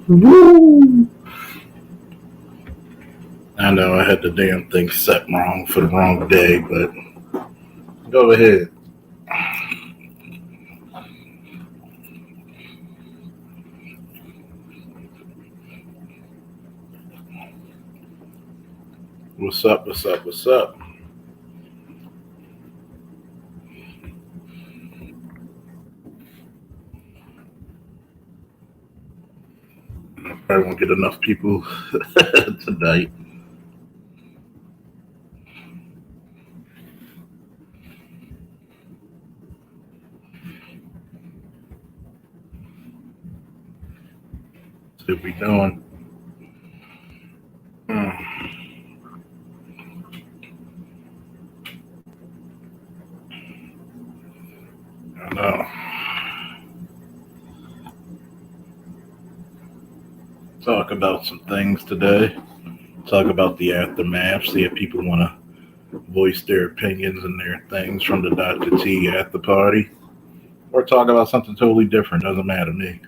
Woo! I know I had the damn thing set wrong for the wrong day, but go ahead. What's up? What's up? What's up? I probably won't get enough people tonight. See what we doing. I know. Talk about some things today. Talk about the aftermath. See if people want to voice their opinions and their things from the Dr. T at the party. Or talk about something totally different. Doesn't matter to me.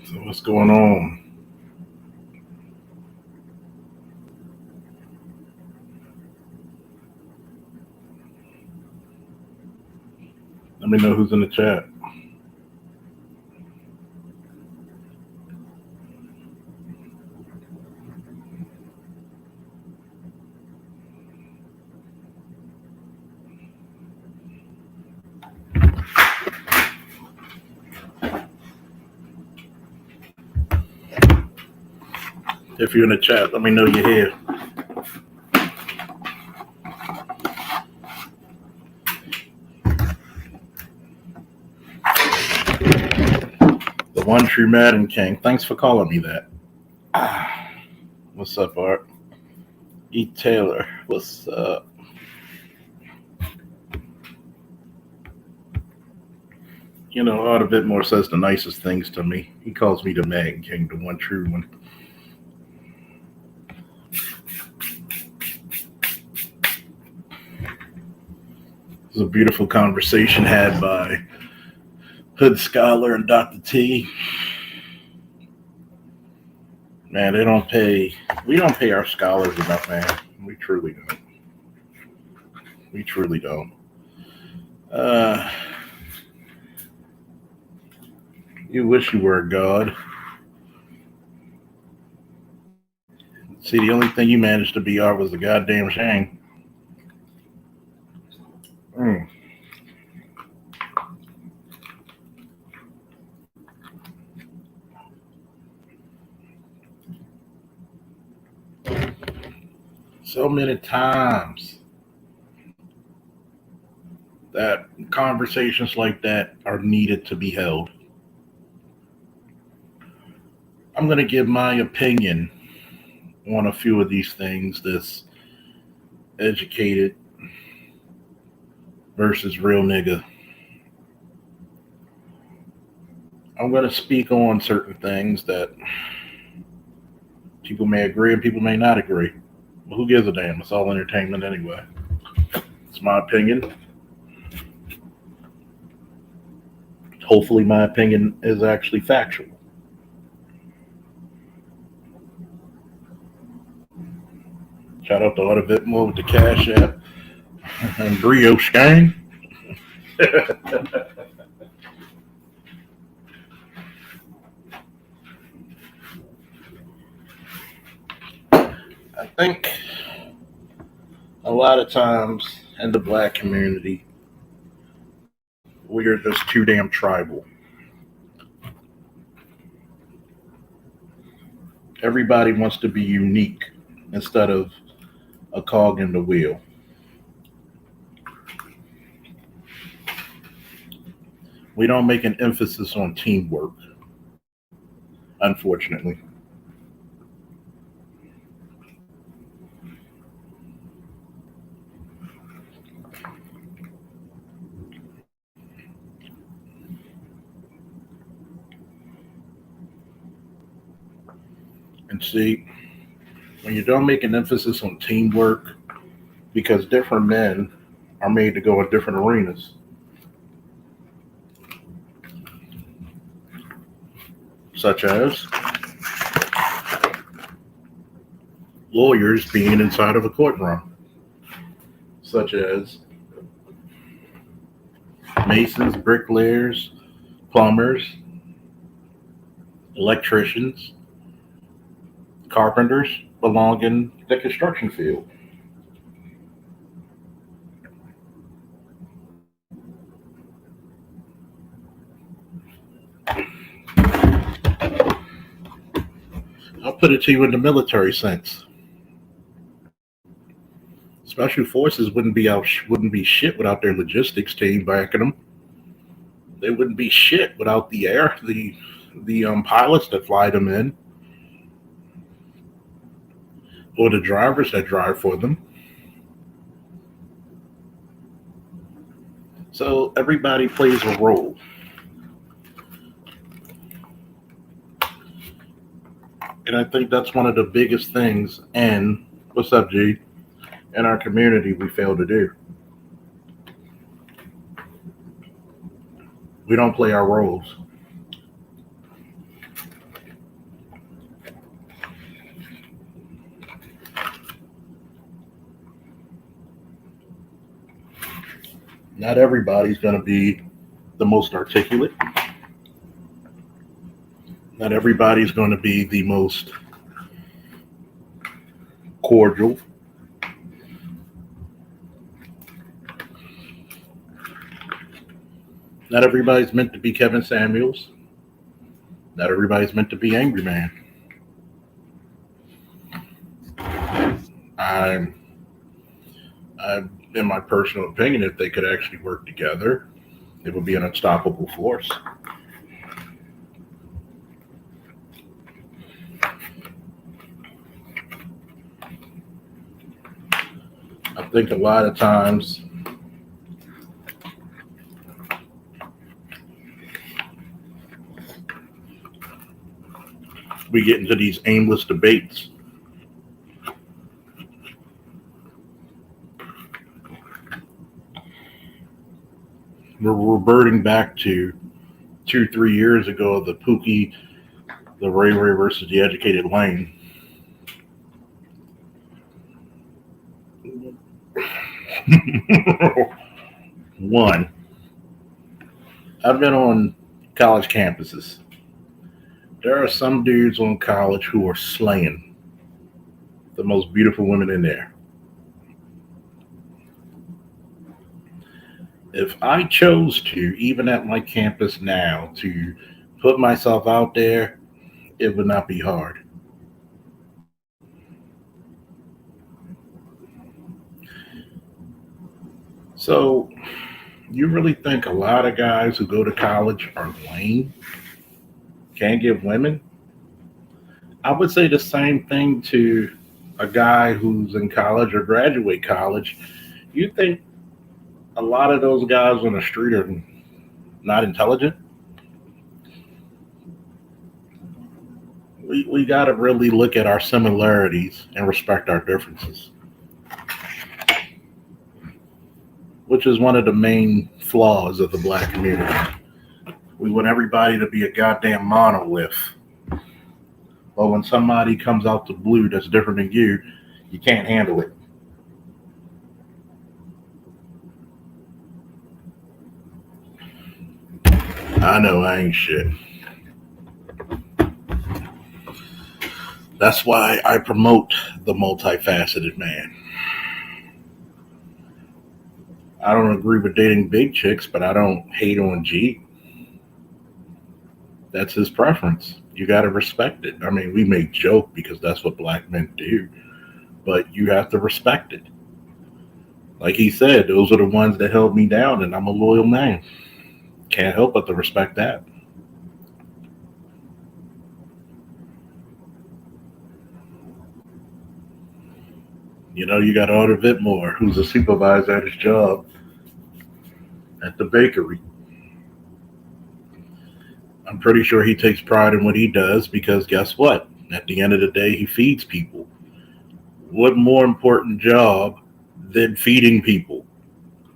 So what's going on? Let me know who's in the chat. If you're in the chat, let me know you're here. The one true Madden King. Thanks for calling me that. What's up, Art? E. Taylor. What's up? You know, Art a bit more says the nicest things to me. He calls me the Madden King, the one true one. It was a beautiful conversation had by Hood Scholar and Dr. T. Man, we don't pay our scholars enough, man. We truly don't. We truly don't. You wish you were a god. See, the only thing you managed to be Art was the goddamn shame. So many times that conversations like that are needed to be held. I'm going to give my opinion on a few of these things, this educated versus real nigga. I'm going to speak on certain things that people may agree and people may not agree. But who gives a damn? It's all entertainment anyway. It's my opinion. Hopefully my opinion is actually factual. Shout out to Auto Vitmo with the Cash App and Brioche Gang. I think a lot of times in the black community, we are just too damn tribal. Everybody wants to be unique instead of a cog in the wheel. We don't make an emphasis on teamwork, unfortunately. And see, when you don't make an emphasis on teamwork, because different men are made to go in different arenas, such as lawyers being inside of a courtroom, such as masons, bricklayers, plumbers, electricians, carpenters belong in the construction field. I'll put it to you in the military sense. Special forces wouldn't be shit without their logistics team backing them. They wouldn't be shit without the pilots that fly them in, or the drivers that drive for them. So everybody plays a role. And I think that's one of the biggest things in, what's up, G, in our community we fail to do. We don't play our roles. Not everybody's going to be the most articulate. Not everybody's going to be the most cordial. Not everybody's meant to be Kevin Samuels. Not everybody's meant to be Angry Man. I'm in my personal opinion, if they could actually work together, it would be an unstoppable force. I think a lot of times we get into these aimless debates. We're reverting back to 2-3 years ago, the Pookie, the Ray Ray versus the educated Lane. One, I've been on college campuses. There are some dudes on college who are slaying the most beautiful women in there. If I chose to, even at my campus now, to put myself out there, it would not be hard. So, you really think a lot of guys who go to college are lame? Can't give women? I would say the same thing to a guy who's in college or graduate college. You think a lot of those guys on the street are not intelligent? We got to really look at our similarities and respect our differences, which is one of the main flaws of the Black community. We want everybody to be a goddamn monolith. But when somebody comes out the blue that's different than you can't handle it. I know I ain't shit. That's why I promote the multifaceted man. I don't agree with dating big chicks, but I don't hate on G. That's his preference. You got to respect it. I mean, we may joke because that's what Black men do, but you have to respect it. Like he said, those are the ones that held me down, and I'm a loyal man. Can't help but to respect that. You know, you got Arthur Whitmore, who's a supervisor at his job at the bakery. I'm pretty sure he takes pride in what he does because guess what? At the end of the day, he feeds people. What more important job than feeding people?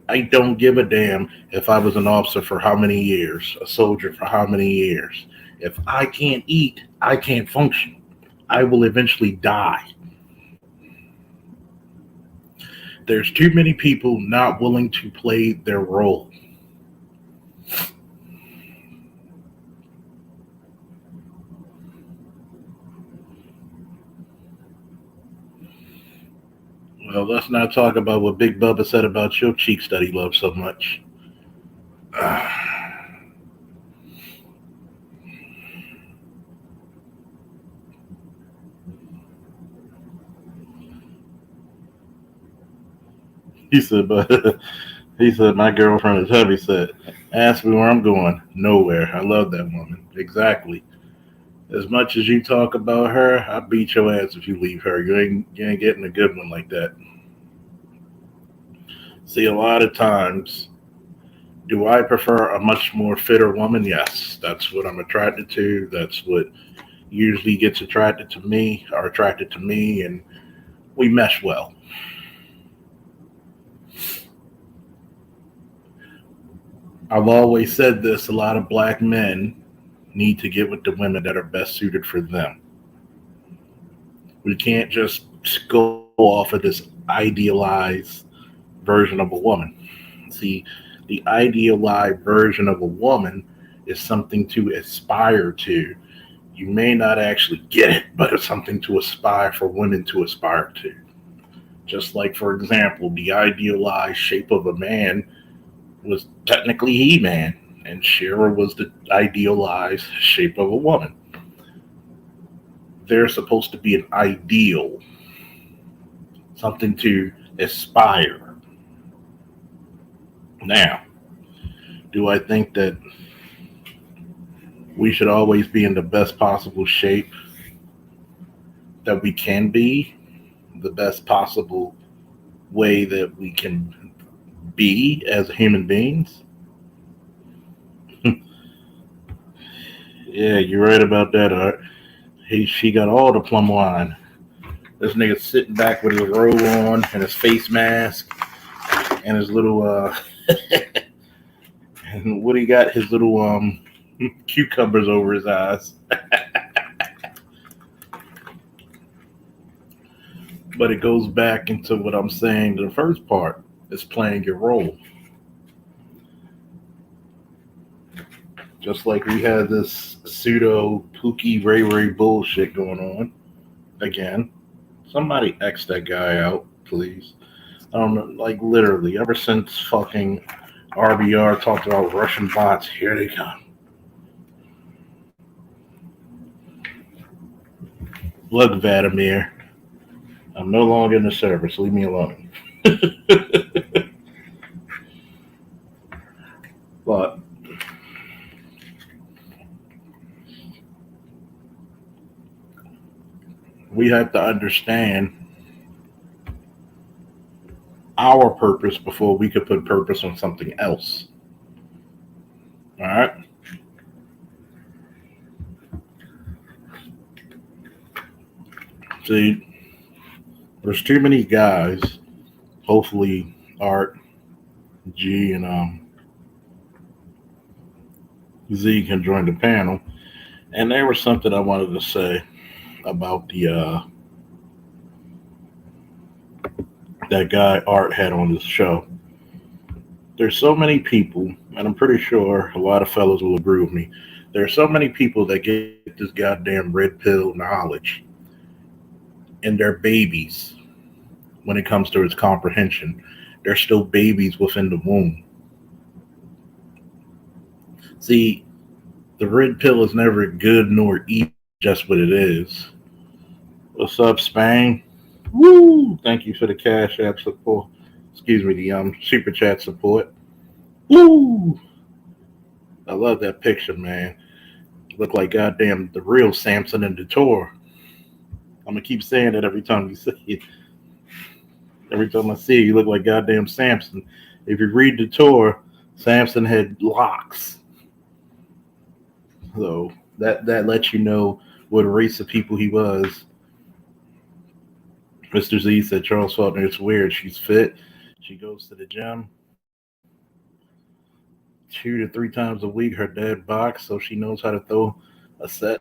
I don't give a damn if I was an officer for how many years, a soldier for how many years. If I can't eat, I can't function. I will eventually die. There's too many people not willing to play their role. Well, let's not talk about what Big Bubba said about your cheeks that he loves so much. He said, but he said, my girlfriend is heavy set. Ask me where I'm going. Nowhere. I love that woman. Exactly. As much as you talk about her, I beat your ass if you leave her. You ain't getting a good one like that. See, a lot of times, do I prefer a much more fitter woman? Yes. That's what I'm attracted to. That's what usually gets attracted to me, and we mesh well. I've always said this, a lot of black men need to get with the women that are best suited for them. We can't just go off of this idealized version of a woman. See, the idealized version of a woman is something to aspire to. You may not actually get it, but it's something to aspire for women to aspire to. Just like, for example, the idealized shape of a man was technically He Man, and Shira was the idealized shape of a woman. They're supposed to be an ideal, something to aspire. Now, do I think that we should always be in the best possible shape that we can be, the best possible way that we can be as human beings? Yeah, you're right about that, Art. She got all the plum wine. This nigga sitting back with his robe on and his face mask and his little and what he got, his little cucumbers over his eyes. But it goes back into what I'm saying. The first part is playing your role. Just like we had this pseudo Pookie Ray Ray bullshit going on. Again, somebody X that guy out, please. I don't know, like literally, ever since fucking RBR talked about Russian bots, here they come. Look, Vladimir, I'm no longer in the service. Leave me alone. But we have to understand our purpose before we could put purpose on something else. All right? See, there's too many guys. Hopefully, Art, G, and Z can join the panel. And there was something I wanted to say about the that guy Art had on his show. There's so many people, and I'm pretty sure a lot of fellows will agree with me. There are so many people that get this goddamn red pill knowledge, and they're babies when it comes to its comprehension. They're still babies within the womb. See, the red pill is never good nor evil, just what it is. What's up, Spain? Woo! Thank you for the Cash App support. Excuse me, the super chat support. Woo! I love that picture, man. Look like goddamn the real Samson and the Tour. I'm gonna keep saying that every time you see it. Every time I see it, you look like goddamn Samson. If you read the Tour, Samson had locks. So that lets you know what race of people he was. Mr. Z said Charles Faulkner, it's weird. She's fit. She goes to the gym 2 to 3 times a week. Her dad boxes, so she knows how to throw a set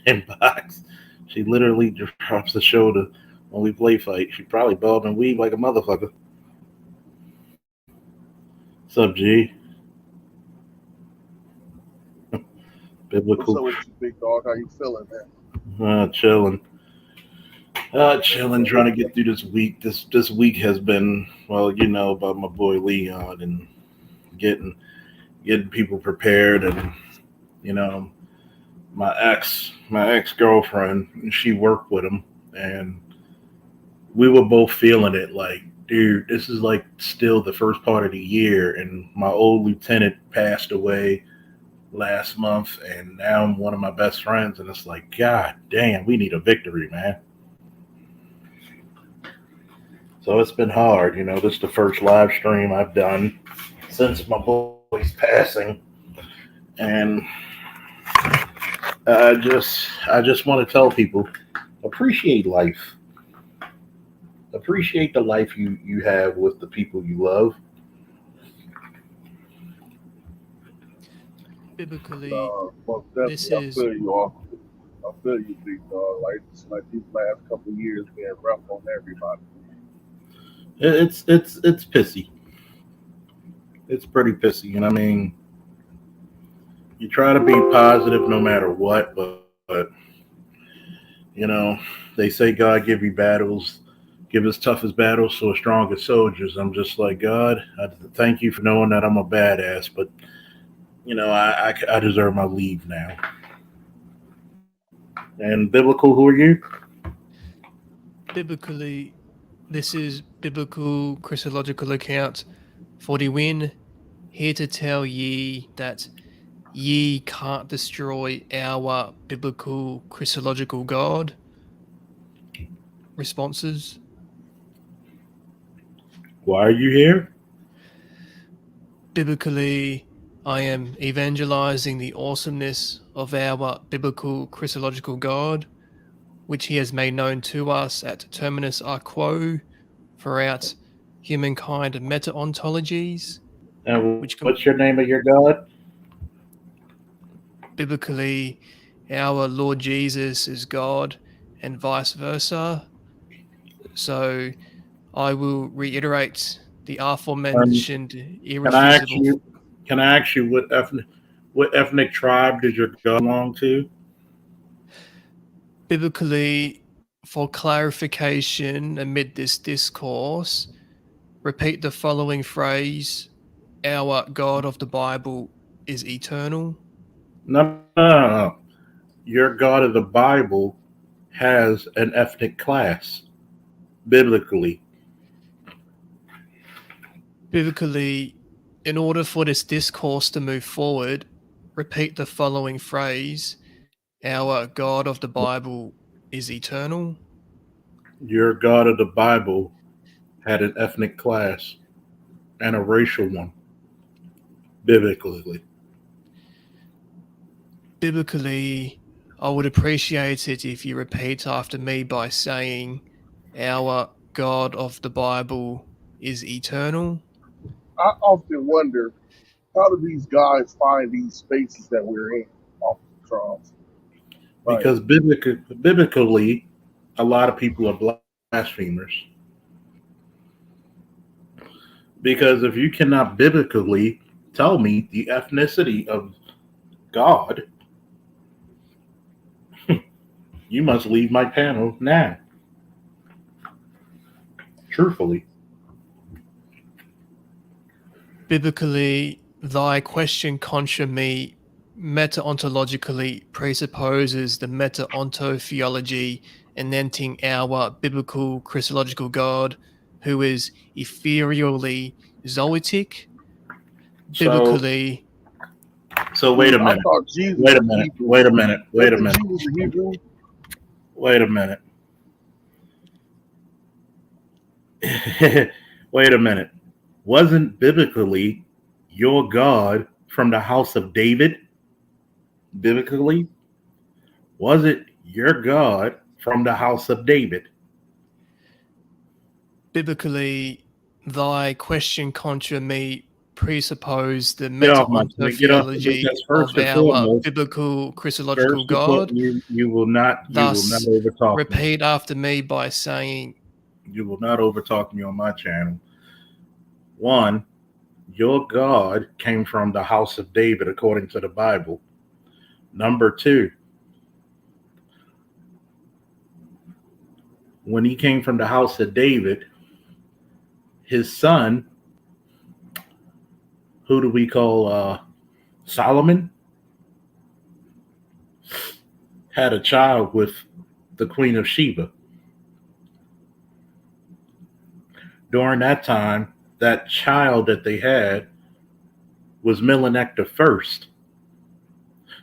and box. She literally drops the shoulder when we play fight. She probably bob and weave like a motherfucker. What's up, G? Biblical. What's up with you, big dog? How you feeling, man? Chilling. Chilling, trying to get through this week. This week has been, well, you know about my boy Leon and getting people prepared, and you know my ex girlfriend, she worked with him, and we were both feeling it. Like, dude, this is like still the first part of the year, and my old lieutenant passed away last month, and now I'm one of my best friends, and it's like, God damn, we need a victory, man. So it's been hard, you know. This is the first live stream I've done since my boy's passing, and I just want to tell people, appreciate life. Appreciate the life you have with the people you love. Biblically, Well, definitely, this I is feel you off. I feel you, big dog. Like these last couple of years being rough on everybody. It's pissy. It's pretty pissy, and I mean, you try to be positive no matter what, but you know, they say God give you battles, give us toughest battles, so strongest soldiers. I'm just like, God, I thank you for knowing that I'm a badass, but you know, I deserve my leave now. And biblical, who are you? biblically, this is biblical Christological account for the win. Here to tell ye that ye can't destroy our biblical Christological God. Responses. Why are you here? Biblically, I am evangelizing the awesomeness of our biblical Christological God, which he has made known to us at Terminus a quo throughout humankind meta-ontologies, And which what's your name of your God? biblically our Lord Jesus is God and vice versa. So I will reiterate the aforementioned Can I ask irrefutable. you? Can I ask you what ethnic tribe does your God belong to? Biblically, for clarification amid this discourse, repeat the following phrase: our God of the Bible is eternal. No. Your God of the Bible has an ethnic class biblically. Biblically, in order for this discourse to move forward, repeat the following phrase: our God of the Bible is eternal. Your God of the Bible had an ethnic class and a racial one biblically. Biblically, I would appreciate it if you repeat after me by saying, our God of the Bible is eternal. I often wonder, how do these guys find these spaces that we're in, Officer Charles? Like, Because biblically, a lot of people are blasphemers. Because if you cannot biblically tell me the ethnicity of God, you must leave my panel now. Truthfully. Biblically, thy question contra me meta-ontologically presupposes the meta-onto-theology enenting our biblical Christological God, who is ethereally zoetic. So Biblically, wait a I minute. thought Jesus Wait a was a minute. Hebrew. Wait a minute. Wait a Wasn't minute. Jesus a Hebrew? Wait a minute. Wait a minute. Wasn't biblically your God from the house of David? Biblically? Was it your God from the house of David? Biblically, thy question contra me presuppose the Get off my get off meta-ontology because of first and our foremost, biblical Christological first and foremost, God. you will not Thus, overtalk me. repeat after me by saying, You will not overtalk me on my channel. One, your God came from the house of David according to the Bible. Number two, when he came from the house of David, his son, who do we call Solomon, had a child with the Queen of Sheba. During that time, that child that they had was Menelik I,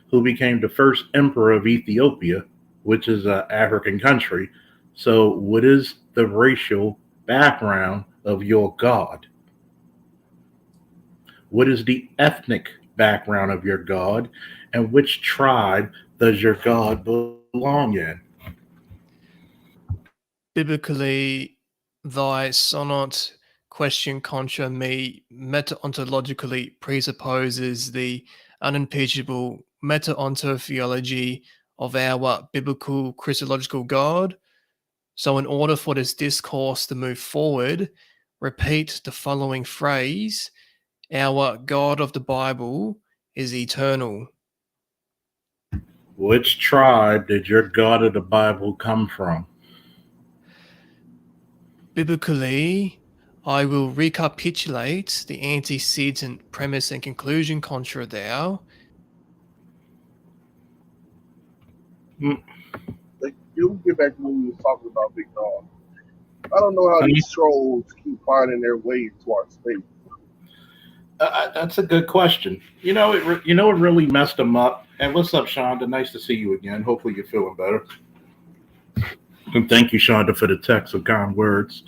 who became the first emperor of Ethiopia, which is an African country. So, what is the racial background of your God? What is the ethnic background of your God? And which tribe does your God belong in? biblically, thy sonnet question contra me meta-ontologically presupposes the unimpeachable meta-onto-theology of our biblical Christological God. So, in order for this discourse to move forward, repeat the following phrase: our God of the Bible is eternal. Which tribe did your God of the Bible come from? Biblically, I will recapitulate the antecedent premise and conclusion contra thou. Like, you get back to what we was talking about, Big Dog. I don't know how these trolls keep finding their way to our space. That's a good question. It really messed them up. And what's up, Shonda? Nice to see you again. Hopefully you're feeling better. And thank you, Shonda, for the text of kind words.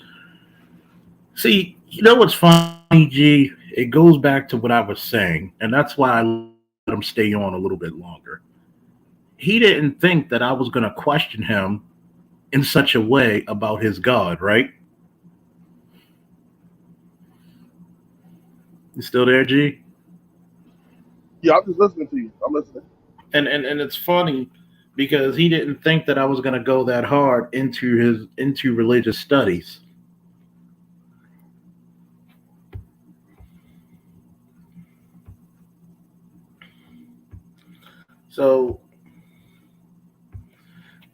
See, you know what's funny, G? It goes back to what I was saying, and that's why I let him stay on a little bit longer. He didn't think that I was going to question him in such a way about his God, right? You still there, G? Yeah, I'm just listening to you. I'm listening. And it's funny because he didn't think that I was going to go that hard into religious studies. So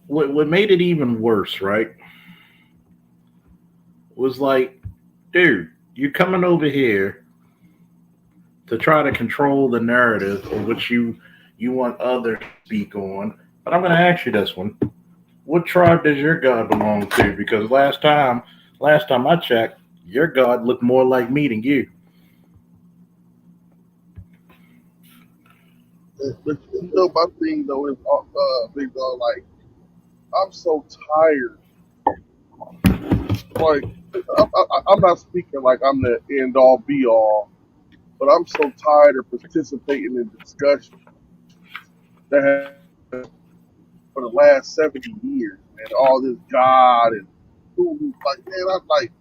what made it even worse, right? Was like, dude, you're coming over here to try to control the narrative of what you want others to speak on. But I'm going to ask you this one: what tribe does your God belong to? Because last time I checked, your God looked more like me than you. But you know, my thing though is, Big Dog, like, I'm so tired. Like, I'm not speaking like I'm the end all be all, but I'm so tired of participating in discussions that have for the last 70 years, and all this God and like, man, I'm like,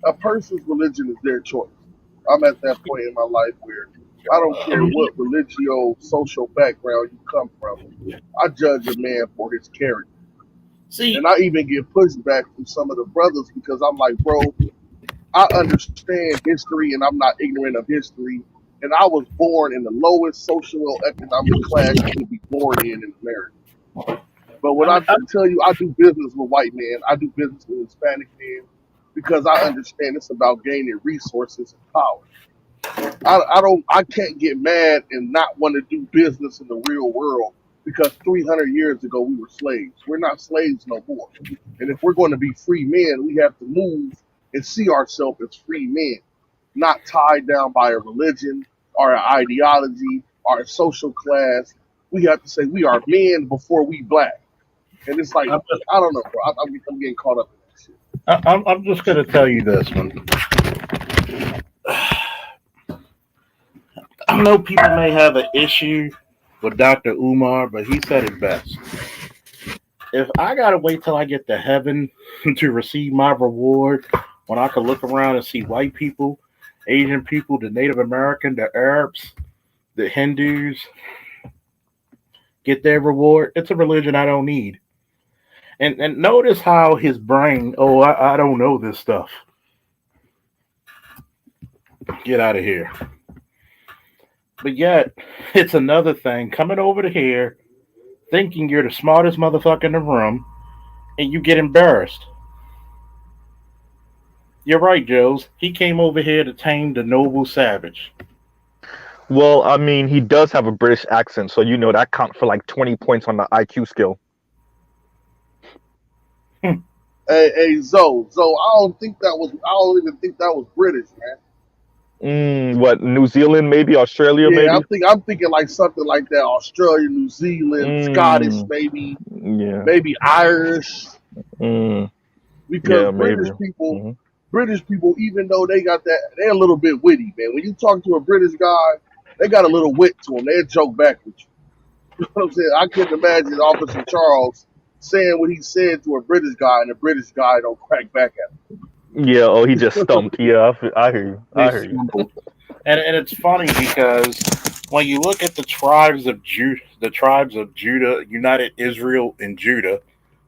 a person's religion is their choice. I'm at that point in my life where I don't care what religio, social background you come from. I judge a man for his character. See, And I even get pushback from some of the brothers because I'm like, bro, I understand history and I'm not ignorant of history. And I was born in the lowest socio-economic class you could be born in America. But when I tell you I do business with white men, I do business with Hispanic men because I understand it's about gaining resources and power. I can't get mad and not want to do business in the real world because 300 years ago we were slaves. We're not slaves no more. And if we're going to be free men, we have to move and see ourselves as free men, not tied down by a religion or an ideology or a social class. We have to say we are men before we black. And it's like, I don't know, bro. I'm getting caught up in that shit. I'm just going to tell you this one. I know people may have an issue with Dr. Umar, but he said it best. If I gotta wait till I get to heaven to receive my reward, when I can look around and see white people, Asian people, the Native American, the Arabs, the Hindus get their reward, it's a religion I don't need. And notice how his brain, oh, I don't know this stuff. Get out of here. But yet, it's another thing coming over to here, thinking you're the smartest motherfucker in the room, and you get embarrassed. You're right, Joes. He came over here to tame the noble savage. Well, I mean, he does have a British accent, so that count for like 20 points on the IQ scale. Hey, Zoe, I don't even think that was British, man. What, New Zealand, maybe Australia, Yeah, maybe? I'm thinking like something like that. Australia, New Zealand, Scottish, maybe Yeah. Irish. Mm, Because yeah, maybe. Mm-hmm. British people, even though they got that, they're a little bit witty, man. When you talk to a British guy, they got a little wit to them. They'll joke back with you. You know what I'm saying? I couldn't imagine Officer Charles saying what he said to a British guy, and the British guy don't crack back at him. Yeah, oh, he just stumped. Yeah, I hear you. I hear you. And it's funny because when you look at the tribes of Judah, United Israel and Judah,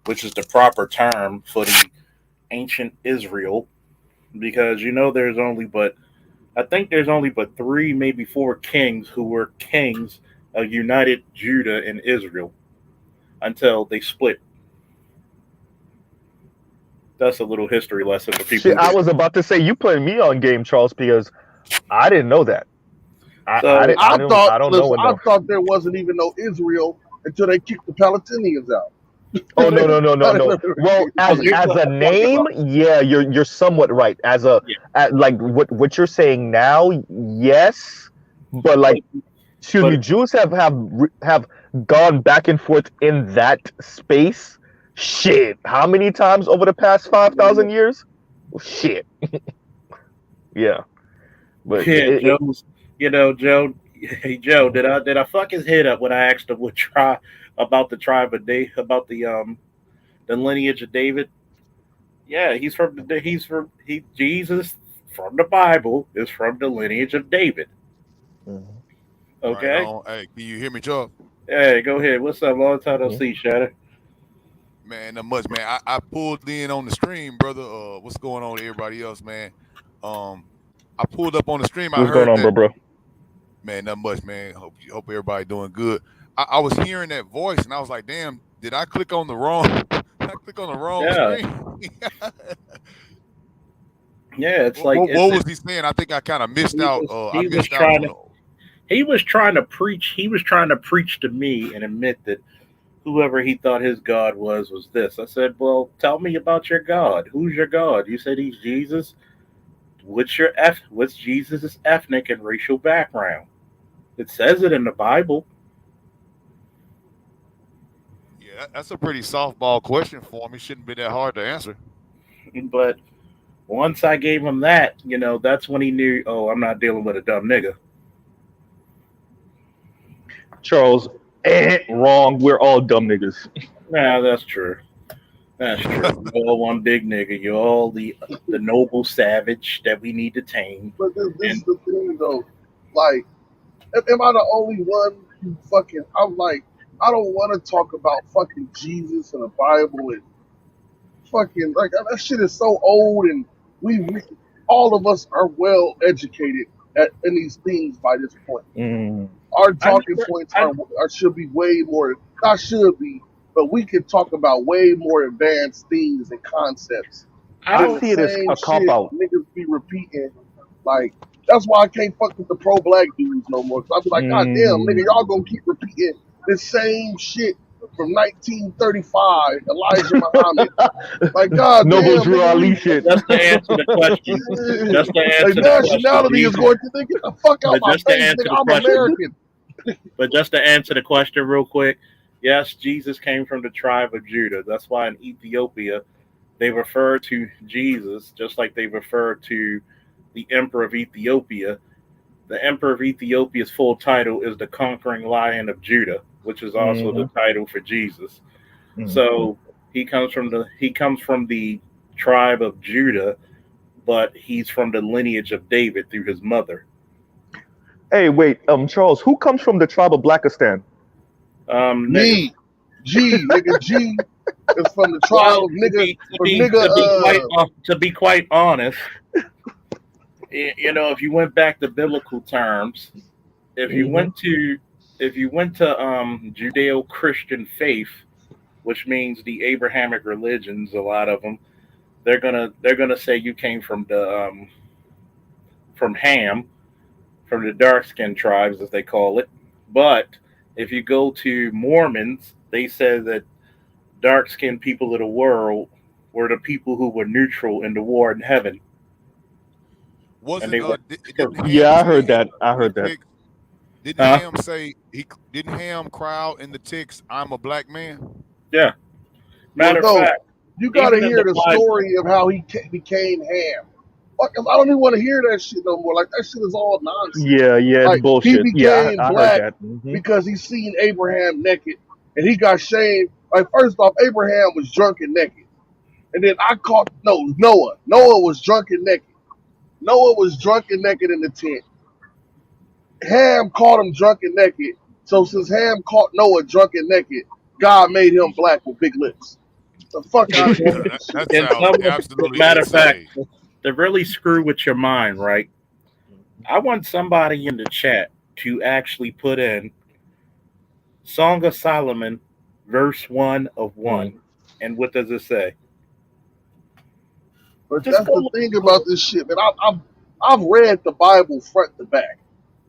which is the proper term for the ancient Israel, because there's only but I think there's only but three, maybe four kings who were kings of United Judah and Israel until they split. That's a little history lesson for people. Shit, I was about to say you putting me on game, Charles, because I didn't know that. I don't know enough. I thought there wasn't even no Israel until they kicked the Palestinians out. Oh no. Well, as a name, yeah, you're somewhat right. As like what you're saying now, yes, but like, excuse me, Jews have gone back and forth in that space. Shit, how many times over the past 5,000 years? Shit, yeah. But yeah, Joe. Hey Joe, did I fuck his head up when I asked him what tribe about the tribe of David, about the lineage of David? Yeah, Jesus from the Bible is from the lineage of David. Okay. Right. Hey, can you hear me, Charles? Hey, go ahead. What's up? Long time no see, Shatter. Man, not much, man. I pulled in on the stream, brother. What's going on with everybody else, man? I pulled up on the stream. What's going on, bro? Man, not much, man. Hope everybody doing good. I was hearing that voice, and I was like, damn, did I click on the wrong? Did I click on the wrong screen? Yeah, it's like what was he saying? I think I kind of missed out. He was trying to preach. He was trying to preach to me and admit that whoever he thought his God was this. I said, well, tell me about your God. Who's your God? You said he's Jesus. What's Jesus' ethnic and racial background? It says it in the Bible. Yeah, that's a pretty softball question for him. It shouldn't be that hard to answer. But once I gave him that, that's when he knew, oh, I'm not dealing with a dumb nigga. Charles, wrong. We're all dumb niggas. Nah, that's true. That's true. You're all one big nigga. You're all the noble savage that we need to tame. But this is the thing, though. Like, am I the only one who fucking? I'm like, I don't want to talk about fucking Jesus and the Bible and fucking like that shit is so old, and we all of us are well educated in these things by this point. Our talking points should be way more. Not should be, but we can talk about way more advanced things and concepts. I see it as a cop out. Niggas be repeating, like, that's why I can't fuck with the pro-black dudes no more. Cause I be like, God damn, nigga, y'all gonna keep repeating the same shit from 1935, Elijah Muhammad. Like, God Noble damn, Drew Ali shit. Just to answer the question. Just to answer like, the nationality question, is going to, get the fuck out my face, nigga. I'm American. But just to answer the question real quick, yes, Jesus came from the tribe of Judah. That's why in Ethiopia, they refer to Jesus just like they refer to the emperor of Ethiopia. the emperor of Ethiopia's full title is the conquering lion of Judah, which is also the title for Jesus. So he comes from the tribe of Judah, but he's from the lineage of David through his mother. Hey, wait, Charles, who comes from the tribe of Blackistan? Me, G, nigga, G is from the tribe of nigga. To be quite honest, you know, if you went back to biblical terms, if you went to Judeo-Christian faith, which means the Abrahamic religions, a lot of them, they're gonna say you came from Ham, from the dark-skinned tribes, as they call it. But if you go to Mormons, they say that dark-skinned people of the world were the people who were neutral in the war in heaven. Wasn't I heard that. Didn't Ham say didn't Ham cry out in the text, "I'm a black man"? Yeah. Matter of fact, you gotta hear the story of how he became Ham. Fuck, I don't even want to hear that shit no more. Like, that shit is all nonsense. Yeah, like, it's bullshit. He became I black heard that. because he seen Abraham naked, and he got shamed. Like, first off, Abraham was drunk and naked, and then Noah. Noah was drunk and naked. Noah was drunk and naked in the tent. Ham caught him drunk and naked. So since Ham caught Noah drunk and naked, God made him black with big lips. The fuck out of here. That sounds absolutely matter of insane. fact, to really screw with your mind, right? I want somebody in the chat to actually put in Song of Solomon, verse 1 of 1. And what does it say? But that's the thing about this shit, man. I've read the Bible front to back.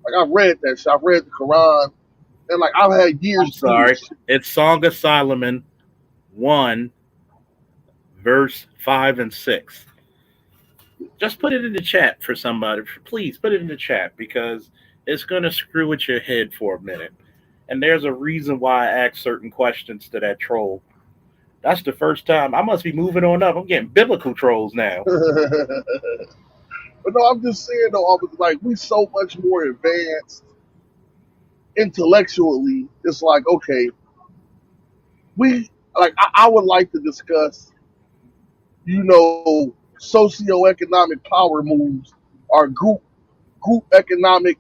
Like, I've read that shit. I've read the Quran. And, like, I've had years. I'm sorry. It's Song of Solomon 1, verse 5 and 6. Just put it in the chat for somebody. Please put it in the chat, because it's going to screw with your head for a minute. And there's a reason why I ask certain questions to that troll. That's the first time. I must be moving on up. I'm getting biblical trolls now. But no, I'm just saying, though, like, we so much more advanced intellectually. It's like, okay, I would like to discuss, socioeconomic power moves are group economic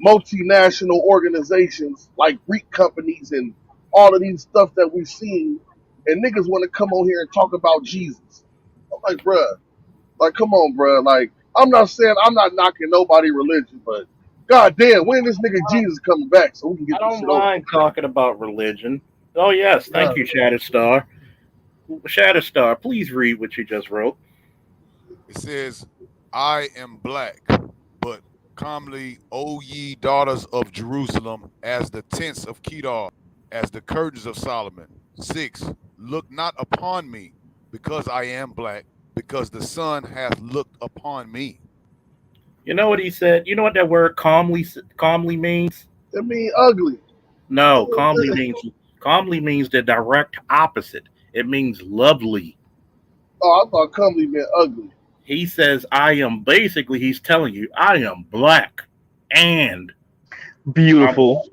multinational organizations like Greek companies and all of these stuff that we've seen, and niggas want to come on here and talk about Jesus. I'm like, bruh, like, come on, bruh. Like, I'm not knocking nobody religion, but goddamn, when this nigga Jesus coming back so we can get this shit over? I don't mind talking about religion. Oh yes, thank you, Shatterstar. Shatterstar, please read what you just wrote. It says, "I am black, but calmly, O ye daughters of Jerusalem, as the tents of Kedar, as the curtains of Solomon. 6, look not upon me, because I am black, because the sun hath looked upon me." You know what he said? You know what that word calmly means? It means ugly. No, calmly means the direct opposite. It means lovely. Oh, I thought comely meant ugly. He says, he's telling you, I am black and beautiful.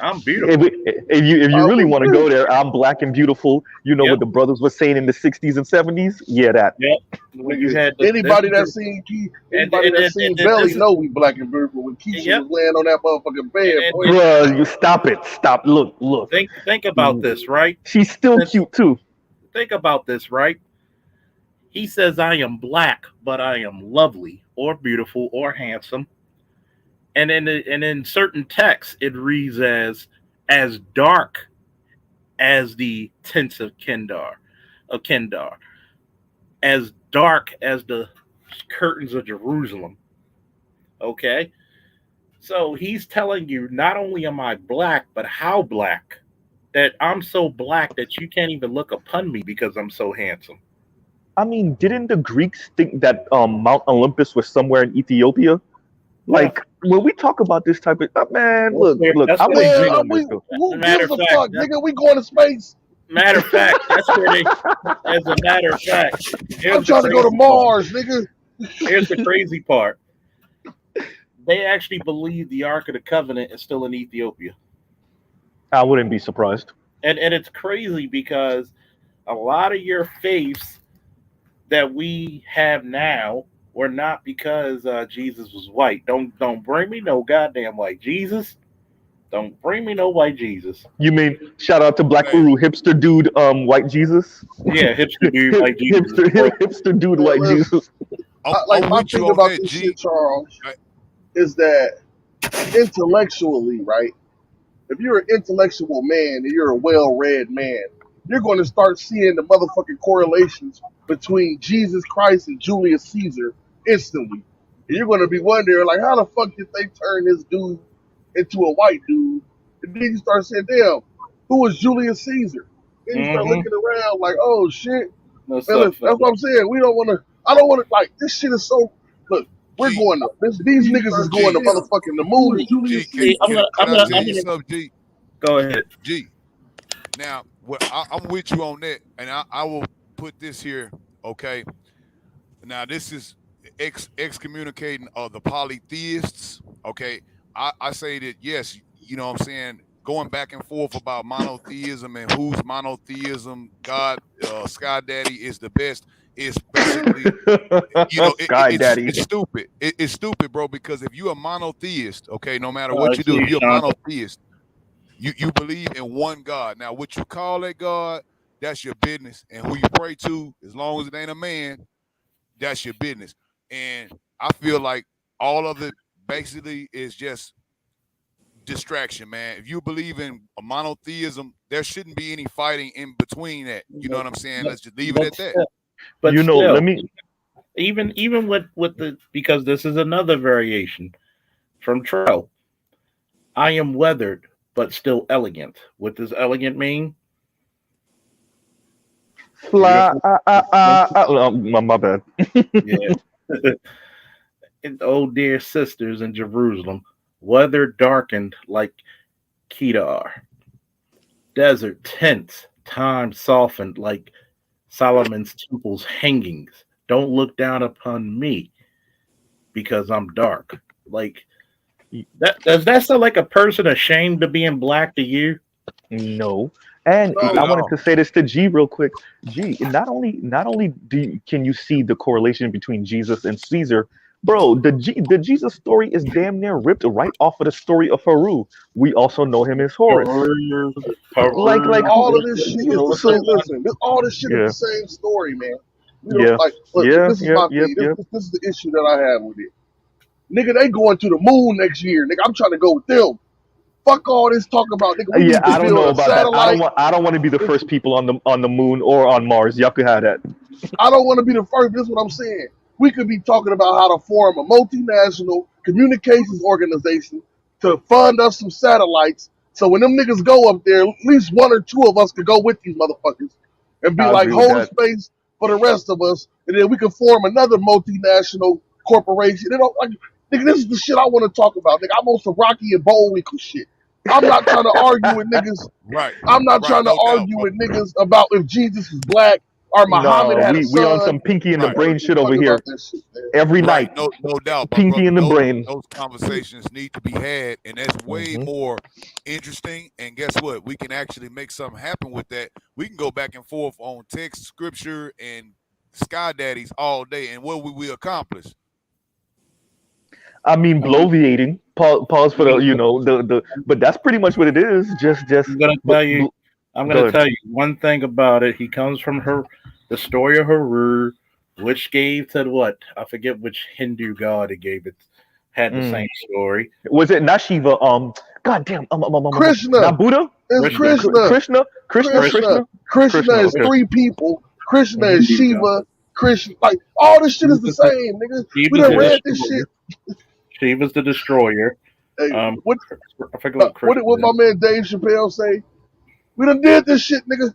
I'm beautiful. If you really want to go there, I'm black and beautiful. You know what the brothers were saying in the 60s and 70s? Yeah, that. Yep. When you had anybody that's seen Belly know we black and beautiful. When Keisha was laying on that motherfucking bed. Bro, you stop it. Stop. Look. Think about this, right? She's still cute too. Think about this, right? He says, I am black, but I am lovely or beautiful or handsome. And in certain texts, it reads as dark as the tents of Kendar, as dark as the curtains of Jerusalem. Okay? So he's telling you, not only am I black, but how black, that I'm so black that you can't even look upon me because I'm so handsome. I mean, didn't the Greeks think that Mount Olympus was somewhere in Ethiopia? Like, when we talk about this type of man, look, I'm matter of fact, nigga, we going to space. Matter of fact, that's where they. As a matter of fact, I'm trying to go to Mars, nigga. Here's the crazy part. they actually believe the Ark of the Covenant is still in Ethiopia. I wouldn't be surprised. And it's crazy because a lot of your faiths that we have now were not because Jesus was white. Don't bring me no goddamn white Jesus. Don't bring me no white Jesus. You mean shout out to Black Hey, Uru, hipster dude, white Jesus? Yeah, hipster dude white Jesus. Hipster dude, Man, white listen, Jesus. like I'm my with you thing on about that, this G. shit, Charles, Right. is that intellectually, right? If you're an intellectual man and you're a well-read man, you're going to start seeing the motherfucking correlations between Jesus Christ and Julius Caesar instantly. And you're going to be wondering, like, how the fuck did they turn this dude into a white dude? And then you start saying, damn, who was Julius Caesar? Then you start Mm-hmm. looking around like, oh shit. What's Man, up, look, that's what I'm saying. We don't want to, I don't want to, like, this shit is so, look, we're G. going to, these niggas is going G. to motherfucking the moon. G. See, Can I tell you something, G? go ahead. G. Now, I'm with you on that, and I will put this here, okay? Now, this is excommunicating of the polytheists, okay? I say that, yes, you know what I'm saying, going back and forth about monotheism and whose monotheism, God, Sky Daddy is the best, is basically, you know, Sky Daddy. it's stupid. It's stupid, bro, because if you're a monotheist, okay, no matter what you see do, you, if you're a Shonda. monotheist, you believe in one God. Now, what you call that God, that's your business. And who you pray to, as long as it ain't a man, that's your business. And I feel like all of it basically is just distraction, man. If you believe in a monotheism, there shouldn't be any fighting in between that. You know what I'm saying? Let's just leave it at that. But You know, still, let me. even with the, because this is another variation from Trell. I am weathered, but still elegant. What does elegant mean? Fly. Beautiful. My bad. Yeah. And oh dear sisters in Jerusalem, weather darkened like Kedar, desert tense, time softened like Solomon's temple's hangings. Don't look down upon me because I'm dark. Like that, does that sound like a person ashamed of being black to you? No. And Not I at No, wanted all. to say this to G real quick. G, not only can you see the correlation between Jesus and Caesar, bro, the Jesus story is damn near ripped right off of the story of Haru. We also know him as Horus. Peru, Like Peru. all of this shit is the same. Listen, all this shit is yeah, the same story, man. We don't yeah, like. Look, yeah, this is yep, my yep, thing. yep. This is the issue that I have with it. Nigga, they going to the moon next year. Nigga, I'm trying to go with them. Fuck all this talk about, nigga. We Yeah, need to I don't build know a about that. I don't satellite. want I don't want to be the first people on the moon or on Mars. Y'all could have that. I don't want to be the first. This is what I'm saying. We could be talking about how to form a multinational communications organization to fund us some satellites. So when them niggas go up there, at least one or two of us could go with these motherfuckers and be I like, agree with hold that. space for the rest of us, and then we can form another multinational corporation. You know, like, nigga, this is the shit I want to talk about. Nigga, I'm on some Rocky and Bullwinkle shit. I'm not trying to argue with niggas. Right. I'm not Right. trying to No doubt, argue bro. with niggas about if Jesus is black or Muhammad No, had a we on son. some pinky in the Right. I don't brain give a shit over fuck about here that shit, man. every Right. night. No doubt, my Pinky brother. in the brain. Those conversations need to be had, and that's way Hmm. more interesting. And guess what? We can actually make something happen with that. We can go back and forth on text, scripture, and sky daddies all day. And what will we accomplish? I mean, bloviating. Pause for the the. But that's pretty much what it is. Just. I'm gonna But, tell you. I'm go gonna ahead. tell you one thing about it. He comes from her, the story of Haru, which gave to what, I forget which Hindu god it gave. It had the Mm. same story. Was it not Shiva? Goddamn. Krishna Not Buddha. is Krishna, Krishna. Krishna. Krishna. Krishna. Krishna. Krishna Krishna. is Okay. three people. Krishna Hmm. is Hindu god. Shiva. Krishna, like all this shit He is the was the, same, nigga. he We was done the read this destroyer. shit. She was the destroyer. Hey, what I forget what what Krishna did my is. man Dave Chappelle say? We done did this shit, nigga.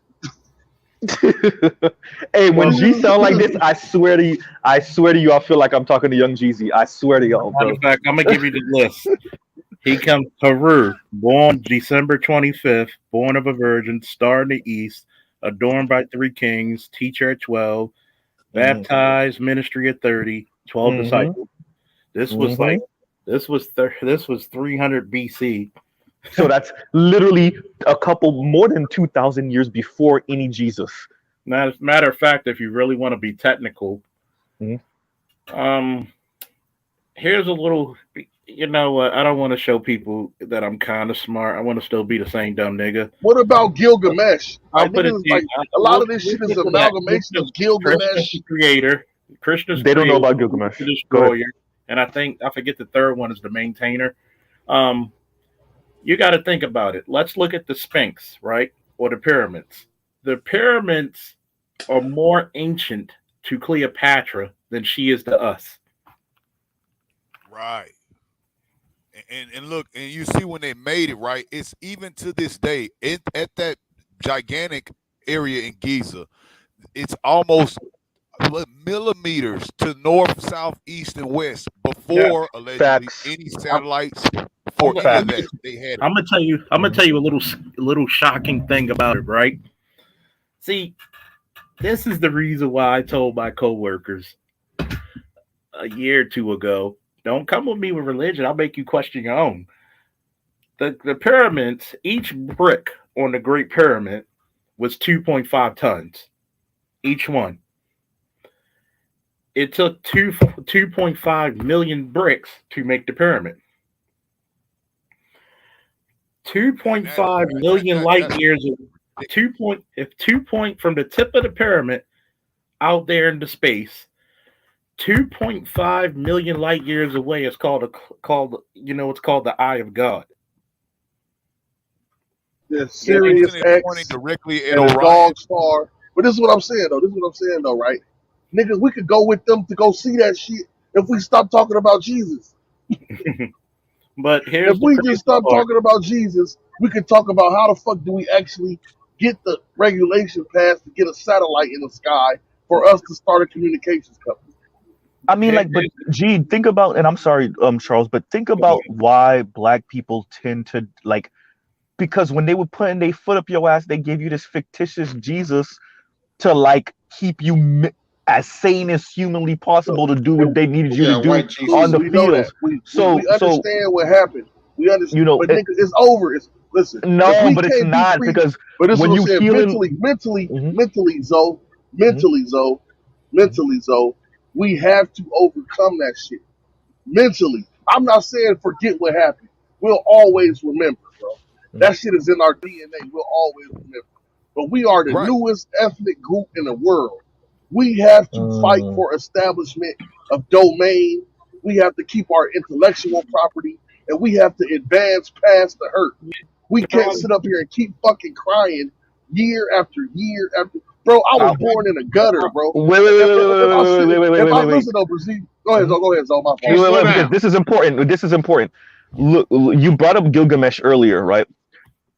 Hey, when Well, G sound like this, I swear to you, I feel like I'm talking to young Jeezy. I swear to y'all, matter bro. of fact, I'm gonna give you the list. He comes Haru, born December 25th, born of a virgin, star in the east, adorned by three kings, teacher at 12, Hmm. baptized, ministry at 30, 12 Hmm. disciples. This was like Hmm. This was 300 BC. So that's literally a couple more than 2,000 years before any Jesus. Matter of fact, if you really want to be technical, here's a little. You know what? I don't want to show people that I'm kind of smart. I want to still be the same dumb nigga. What about Gilgamesh? I'll put it to you. Like, a lot of this shit is amalgamation of Gilgamesh. Krishna's the creator. Krishna's They don't know creator, about Gilgamesh. the destroyer, and I forget the third one is the maintainer. You got to think about it. Let's look at the Sphinx, right, or the pyramids. The pyramids are more ancient to Cleopatra than she is to us. Right. And look, and you see when they made it, right? It's even to this day at that gigantic area in Giza, it's almost millimeters to north, south, east, and west before allegedly any satellites for any of that they had. I'm gonna tell you a little shocking thing about it, right? See, this is the reason why I told my coworkers a year or two ago, don't come with me with religion. I'll make you question your own. The pyramids, each brick on the Great Pyramid was 2.5 tons, each one. It took 2.5 million bricks to make the pyramid. 2.5 million light years. From the tip of the pyramid out there into space, 2.5 million light years away is called the Eye of God. The Sirius X pointing directly at and the Orion. Dog Star. But this is what I'm saying though. Right? Niggas, we could go with them to go see that shit if we stop talking about Jesus. But if we just stop talking about Jesus, we could talk about how the fuck do we actually get the regulation passed to get a satellite in the sky for us to start a communications company. I mean, but gee, think about, and I'm sorry, Charles, but think about why black people tend to because when they were putting their foot up your ass, they gave you this fictitious Jesus to keep you as sane as humanly possible to do what they needed you to do on the field. We understand what happened. We understand, but nigga, it's over. Listen. No, but it's not because when you healing mentally, Zoe, we have to overcome that shit. Mentally. I'm not saying forget what happened. We'll always remember, bro. That shit is in our DNA. We'll always remember. But we are the newest ethnic group in the world. We have to fight for establishment of domain. We have to keep our intellectual property, and we have to advance past the hurt. We can't sit up here and keep fucking crying year after year after. Bro, I was born in a gutter, bro. Wait. Listen, though, proceed. Go ahead, Zo. My fault. Because this is important. Look, you brought up Gilgamesh earlier, right?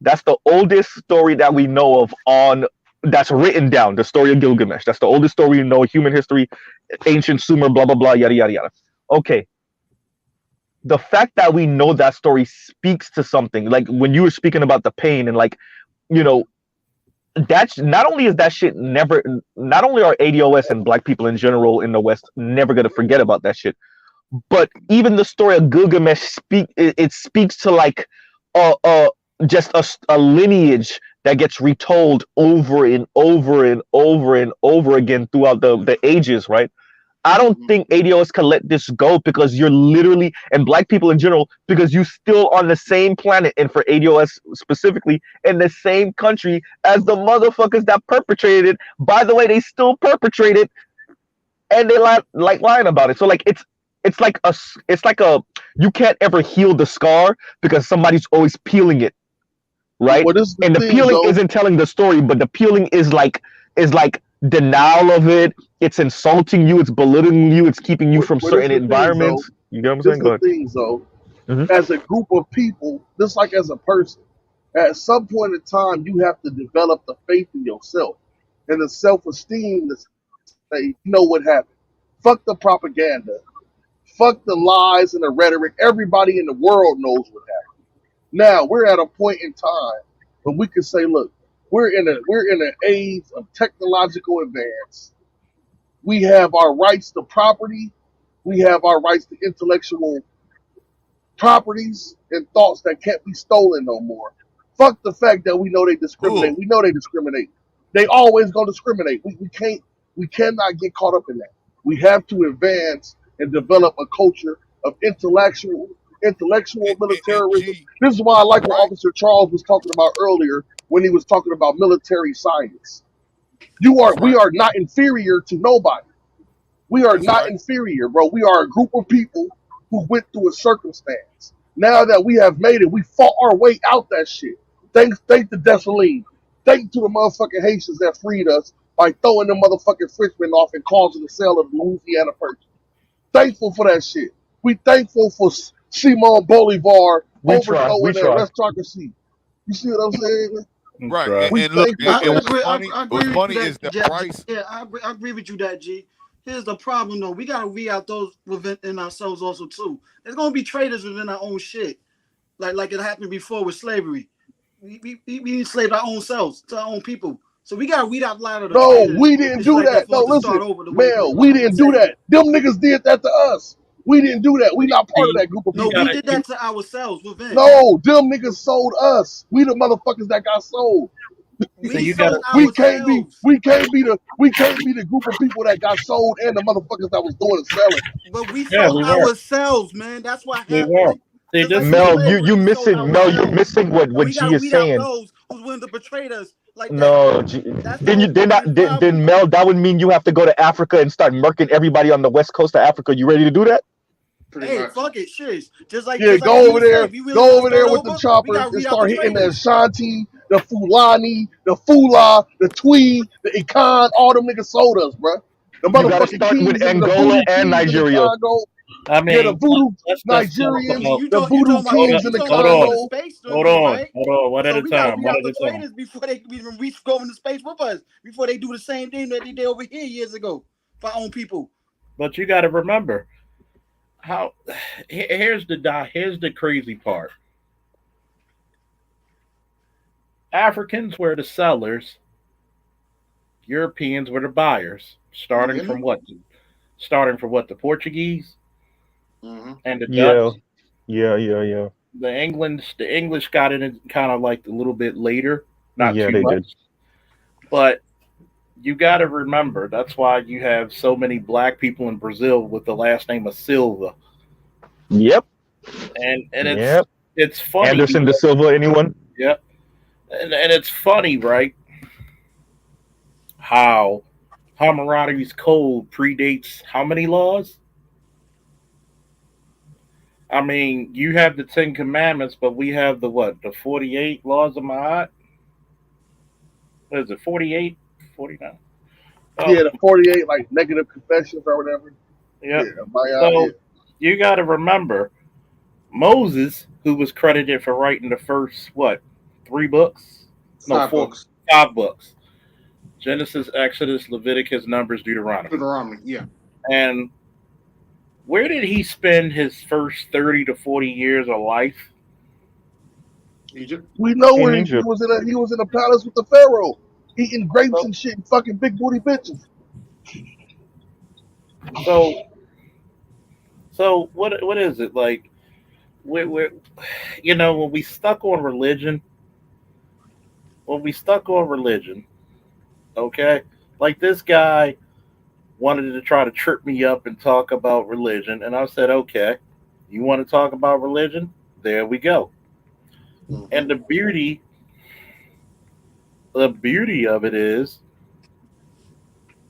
That's the oldest story that we know of that's written down. The story of Gilgamesh. That's the oldest story we know. Human history, ancient Sumer, blah blah blah, yada yada yada. Okay. The fact that we know that story speaks to something. Like when you were speaking about the pain and that's not only is that shit not only are ADOS and black people in general in the West never gonna forget about that shit, but even the story of Gilgamesh speaks to just a lineage that gets retold over and over and over and over again throughout the ages, right? I don't think ADOS can let this go because you're literally, and black people in general, because you're still on the same planet, and for ADOS specifically, in the same country as the motherfuckers that perpetrated it. By the way, they still perpetrate it, and they lying about it. So it's like you can't ever heal the scar because somebody's always peeling it, right? And the peeling isn't telling the story, but the peeling is like denial of it. It's insulting you. It's belittling you. It's keeping you from certain environments. You know what I'm saying? Go ahead. As a group of people, just like as a person, at some point in time, you have to develop the faith in yourself and the self-esteem to say, you know what happened. Fuck the propaganda. Fuck the lies and the rhetoric. Everybody in the world knows what happened. Now we're at a point in time when we can say, look, we're in an age of technological advance. We have our rights to property. We have our rights to intellectual properties and thoughts that can't be stolen no more. Fuck the fact that we know they discriminate. Who? We know they discriminate. They always gonna discriminate. We cannot get caught up in that. We have to advance and develop a culture of intellectual And militarism. G, This is why I like what right? Officer Charles was talking about earlier when he was talking about military science. That's We right. are not inferior to nobody. We are That's not right. inferior, bro. We are a group of people who went through a circumstance. Now that we have made it, we fought our way out that shit. Thank the Dessalines. Thank to the motherfucking Haitians that freed us by throwing the motherfucking Frenchmen off and causing the sale of the Louisiana Purchase. Thankful for that shit. We thankful for Simon Bolivar We try. We overthrowing that try. aristocracy. You see what I'm saying? Right. Right. We And look, thankful and for that what's shit. funny, I what's agree with funny you is that, that Price. yeah, I agree with you that, G. Here's the problem, though. We got to weed out those within ourselves also, too. There's going to be traitors within our own shit. Like it happened before with slavery. We enslaved our own selves to our own people. So we got to weed out a lot of the No, traitors we didn't and shit do like that that. for No, us to listen, start over the way Mel, we like you didn't do said. that. Them niggas did that to us. We didn't do that. We not part of See, that group of No, you people. we gotta, did that to ourselves within. No, them niggas sold us. We the motherfuckers that got sold. so We you gotta, sold ourselves. We can't be the group of people that got sold and the motherfuckers that was doing the selling. But we yeah, sold we were, ourselves, man. That's what we were. happened. See, Just like this in is the Mel, thing. slavery, you we sold missing. Mel, you're ourselves. missing And what we G gotta is weed out saying. those who's willing to betray us like that. No, That's the then whole fucking problem. Mel, that would mean you have to go to Africa and start murking everybody on the west coast of Africa. You ready to do that? Pretty much. Fuck it, shit. Yeah, Just like G was saying, if you really go want to over there start with the over, we choppers gotta and weed out the start hitting the traitors. Ashanti, the Fulani, the Fula, the Twi, the Ikan. All them niggas sold us, bro. The You got to motherfucking start with kings and the Angola voodoo and kings in the Nigeria. Congo. I Yeah, the mean, voodoo let's talk Nigerians, about. the voodoo kings in You the talking Hold about going on, to Congo. space with hold me, on, right? hold on. One at So a we gotta time. weed One out at the a time. traitors before they even reach go into space with us, before they do the same thing that they did over here years ago for our own people. But you got to remember how. Here's the crazy part. Africans were the sellers. Europeans were the buyers. Starting from what? The Portuguese and the Yeah, Dutch. yeah. The English got in kind of like a little bit later, not Yeah, too they did. much. But you got to remember that's why you have so many black people in Brazil with the last name of Silva, Yep, and yep. it's funny Anderson de because Silva, anyone? yeah, and it's funny, right? How Hammurabi's code predates how many laws? I mean, you have the Ten Commandments, but we have the what? The 48 laws of Ma'at? What is it, 48? 49? Yeah, Oh, the 48 like negative confessions or whatever. yeah. Yeah, my yeah. So you got to remember Moses, who was credited for writing the first, what, 3 books? No, Five four, books. 5 books. Genesis, Exodus, Leviticus, Numbers, Deuteronomy. Deuteronomy, yeah. And where did he spend his first 30 to 40 years of life? Egypt. We know In where he Egypt. was he was in a palace with the pharaoh, eating grapes So, and shit and fucking big booty bitches. so, so what is it like? We're when we stuck on religion, okay, like this guy wanted to try to trip me up and talk about religion, and I said, okay, you want to talk about religion? There we go. And the beauty of it is,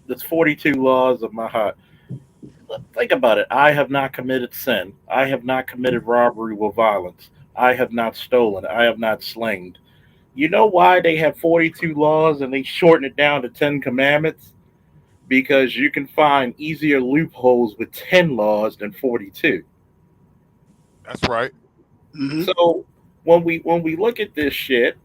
there's 42 laws of my heart. Think about it. I have not committed sin. I have not committed robbery with violence. I have not stolen. I have not slanged. You know why they have 42 laws and they shorten it down to 10 commandments? Because you can find easier loopholes with 10 laws than 42. That's right. So when we look at this shit,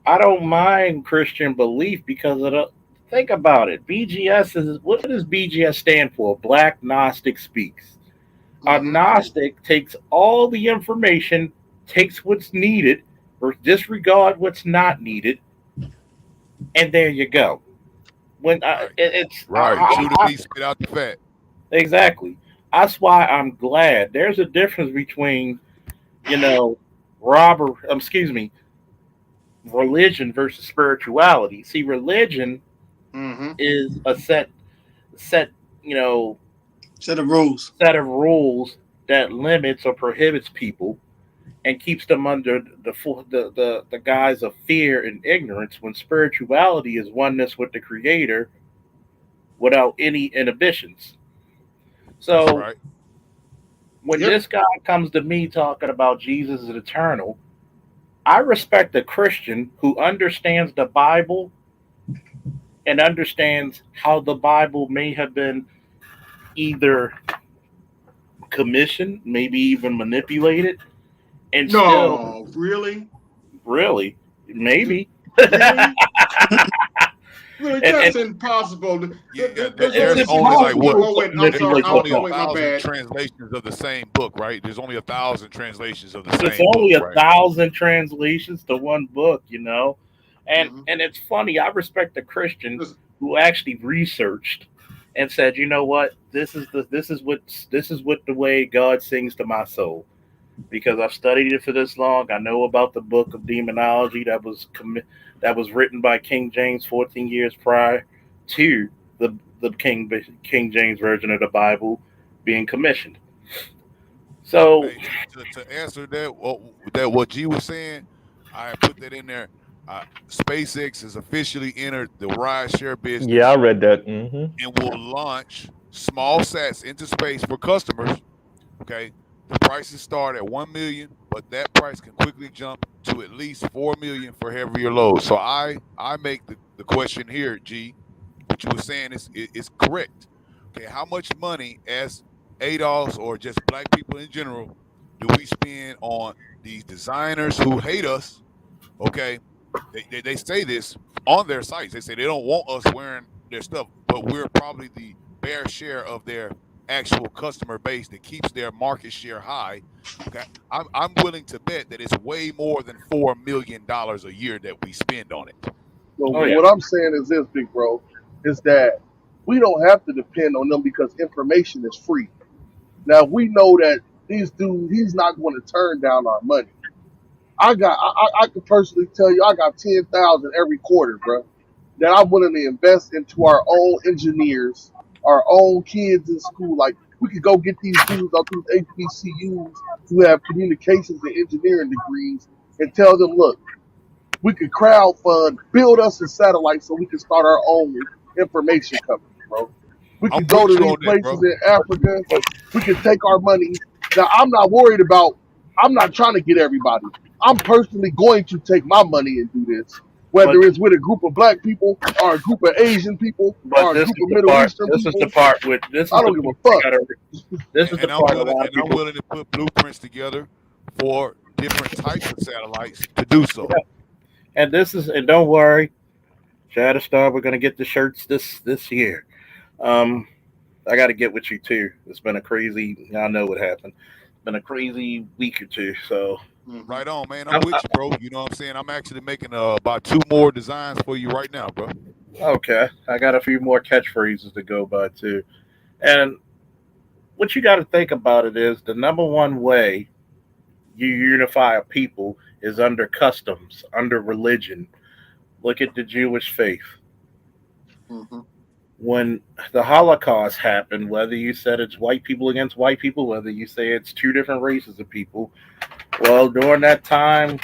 I don't mind Christian belief because of the think about it. BGS is what does BGS stand for? Black Gnostic Speaks. A Gnostic takes all the information, takes what's needed, or disregard what's not needed, and there you go. When Right. it's Right. Chew the meat, spit out the fat. exactly. That's why I'm glad. There's a difference between religion versus spirituality. See, religion Mm-hmm. is a set, Set of rules. set of rules that limits or prohibits people and keeps them under the guise of fear and ignorance. When spirituality is oneness with the Creator without any inhibitions. That's So right. when Yep. this guy comes to me talking about Jesus is eternal, I respect a Christian who understands the Bible and understands how the Bible may have been either commissioned, maybe even manipulated, and still, No, really? really, maybe, Really? Really, and that's impossible. There's There's only it's only like what? impossible Oh, to wait, I'm sorry. manipulate There's the only Oh, a wait, Bible. my thousand bad. translations of the same book, right? There's only 1,000 translations of the It's same book, only a right? thousand translations to one book, and Mhm. and it's funny. I respect a Christian Listen, who actually researched and said, you know what, this is what the way God sings to my soul. Because I've studied it for this long. I know about the book of demonology that was written by King James 14 years prior to the King James version of the Bible being commissioned. So, Hey, to answer that what G was saying, I put that in there. SpaceX has officially entered the rideshare Yeah, I business read that. and will launch small sats into space for customers. Okay, the prices start at 1 million, but that price can quickly jump to at least 4 million for heavier loads. So I make the question here, G. What you were saying is correct. Okay, how much money as ADOS or just black people in general do we spend on these designers who hate us? Okay, they say this on their sites. They say they don't want us wearing their stuff, but we're probably the fair share of their actual customer base that keeps their market share high. Okay, I'm willing to bet that it's way more than $4 million a year that we spend on it. So oh yeah, what I'm saying is this, big bro, is that we don't have to depend on them because information is free. Now we know that these dudes, he's not going to turn down our money. I can personally tell you, I got 10,000 every quarter, bro, that I'm willing to invest into our own engineers, our own kids in school. Like we could go get these dudes out these HBCUs who have communications and engineering degrees and tell them, look, we could crowd fund, build us a satellite so we can start our own information company, bro. We I'm could go with to you these on that, bro. places in Africa. We could take our money. Now, I'm not worried about, I'm not trying to get everybody. I'm personally going to take my money and do this, but whether it's with a group of black people or a group of Asian people but or a this group is of the Middle part. Eastern This is the people. part with this I is the don't give a part we fuck. gotta. This is the And part a lot of I'm people. willing to put blueprints together for different types of satellites to do so. Yeah. And don't worry, Shatterstar, we're gonna get the shirts this year. Um, I got to get with you too. It's been a crazy. I know what happened. It's been a crazy week or two. So mhm. Right on, man. I'm I'm, with you, bro. You know what I'm saying? I'm actually making about two more designs for you right now, bro. okay. I got a few more catchphrases to go by too. And what you got to think about it is the number one way you unify a people is under customs, under religion. Look at the Jewish faith. Mhm. When the Holocaust happened, whether you said it's white people against white people, whether you say it's two different races of people, well, during that time,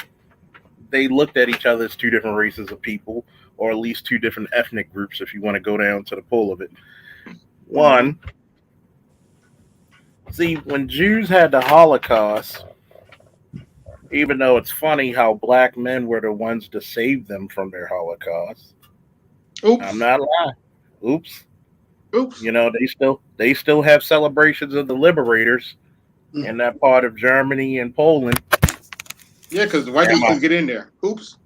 they looked at each other as two different races of people, or at least two different ethnic groups, if you want to go down to the pull of it. Mhm. One, see, when Jews had the Holocaust, even though it's funny how black men were the ones to save them from their Holocaust, I'm Oops. not lying. Oops. Oops. They still have celebrations of the liberators Mm. in that part of Germany and Poland. Yeah, because the white Am people I? couldn't get in there. Oops.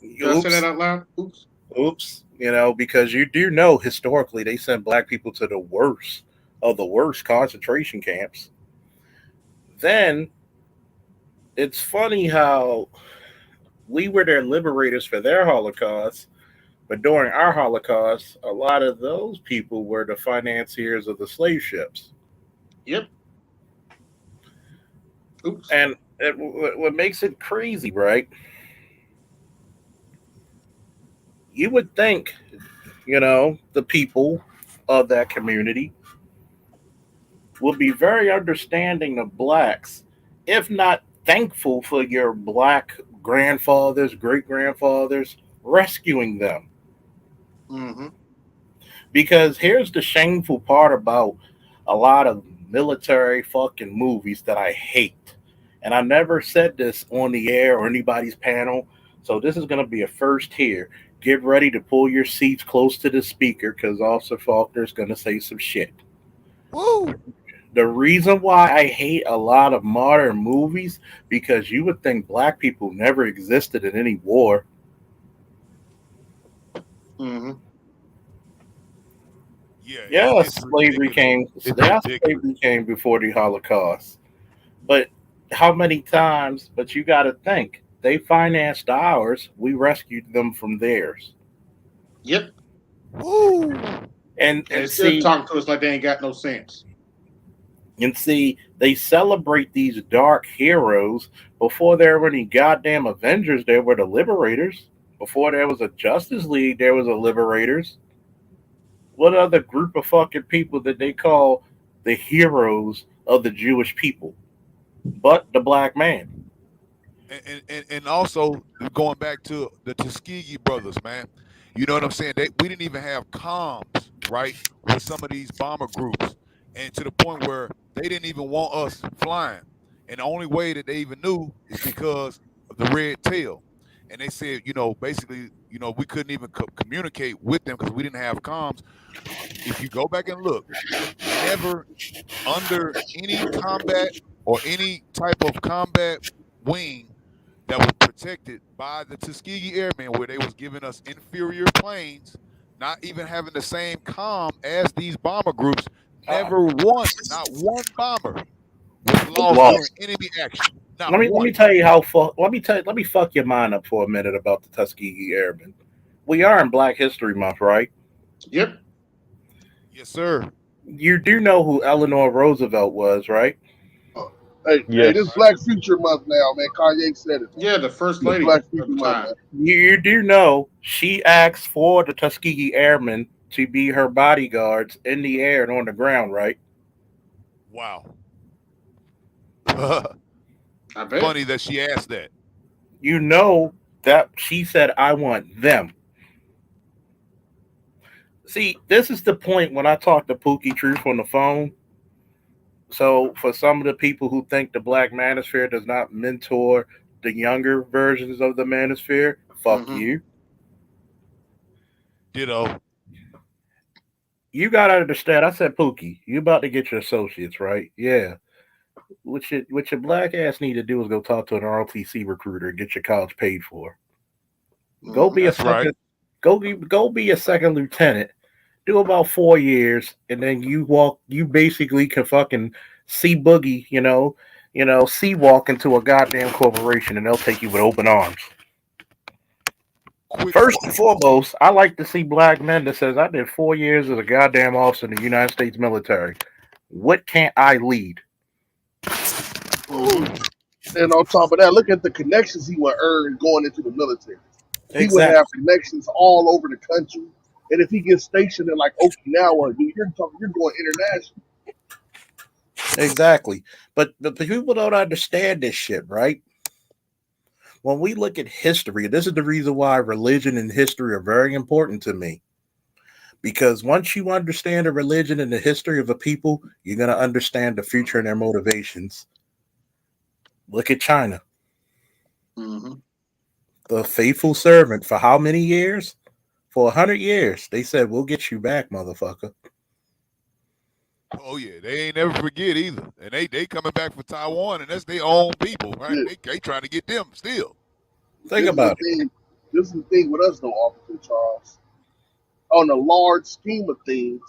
Did I say that Oops. out loud? Oops. Oops. Because you do know historically they sent black people to the worst of the worst concentration camps. Then it's funny how we were their liberators for their Holocaust, but during our Holocaust, a lot of those people were the financiers of the slave ships. Yep. Oops. And What makes it crazy, right? You would think, the people of that community will be very understanding of blacks, if not thankful for your black grandfathers, great grandfathers rescuing them. Mm-hmm. Because here's the shameful part about a lot of military fucking movies that I hate. And I never said this on the air or anybody's panel. So this is going to be a first here. Get ready to pull your seats close to the speaker because Officer Faulkner is going to say some shit. Woo! The reason why I hate a lot of modern movies because you would think black people never existed in any war. Mm-hmm. Yeah, Yes, it's slavery ridiculous. came. It's Yes, ridiculous. slavery came before the Holocaust. But how many times? But you got to think they financed ours. We rescued them from theirs. Yep. Woo! And And they and still see talk to us like they ain't got no sense. and see they celebrate these dark heroes before there were any goddamn Avengers. There were the Liberators. Before there was a Justice League, there was a Liberators. What other group of fucking people that they call the heroes of the Jewish people? But the black man. And also going back to the Tuskegee brothers, man. You know what I'm saying? We didn't even have comms, right, with some of these bomber groups, and to the point where they didn't even want us flying. And the only way that they even knew is because of the red tail. And they said, basically, we couldn't even communicate with them because we didn't have comms. If you go back and look, never under any combat or any type of combat wing that was protected by the Tuskegee Airmen, where they was giving us inferior planes, not even having the same comm as these bomber groups. Never once, not one bomber was lost during Lost. enemy action. Not Let me one. tell you how let me fuck your mind up for a minute about the Tuskegee Airmen. We are in Black History Month, right? Yep. Yes, sir. You do know who Eleanor Roosevelt was, right? Hey, this Yes. Black Future Month now, man. Kanye said it, man. Yeah, the first This lady Black of Future the Month, time. man. You do know she asked for the Tuskegee Airmen to be her bodyguards in the air and on the ground, right? Wow. I bet. Funny that she asked that. You know that she said, I want them. See, this is the point when I talk to Pookie Truth on the phone. So, for some of the people who think the Black Manosphere does not mentor the younger versions of the Manosphere, fuck Mm-hmm. you. Ditto. You gotta understand. I said, Pookie, you about to get your associates, right? Yeah. What your black ass need to do is go talk to an ROTC recruiter and get your college paid for. Go Mm-hmm. be a That's right. second. Go be a second lieutenant. Do about 4 years, and then you walk. You basically can fucking see boogie. See walk into a goddamn corporation, and they'll take you with open arms. Quick. First and foremost, I like to see black men that says I did 4 years as a goddamn officer in the United States military. What can't I lead? Mm-hmm. And on top of that, look at the connections he would earn going into the military. He would have Exactly. connections all over the country. And if he gets stationed in like Okinawa, dude, you're going international. Exactly. But the people don't understand this shit, right? When we look at history, this is the reason why religion and history are very important to me. Because once you understand the religion and the history of a people, you're going to understand the future and their motivations. Look at China. Mm-hmm. The faithful servant for how many years? For 100 years. They said, we'll get you back, motherfucker. Oh yeah, they ain't never forget either, and they coming back for Taiwan, and that's their own people, right? Yeah. They trying to get them still. Think This is the about it. thing. This is the thing with us, though, Officer Charles. On a large scheme of things,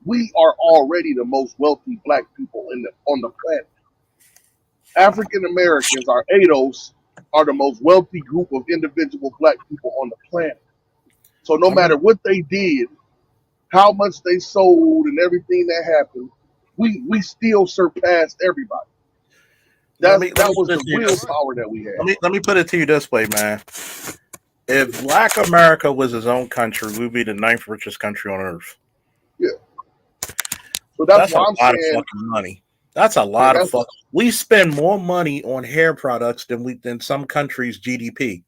we are already the most wealthy black people on the planet. African Americans, our ADOS, are the most wealthy group of individual black people on the planet. So no I mean, matter what they did, how much they sold, and everything that happened, we still surpassed everybody. That me was put it the to you this- willpower that we had. let me put it to you this way, man. If Black America was his own country, we'd be the 9th richest country on earth. Yeah. So that's That's a why lot I'm of saying, fucking money. That's a lot of fuck. We spend more money on hair products than some countries' GDP.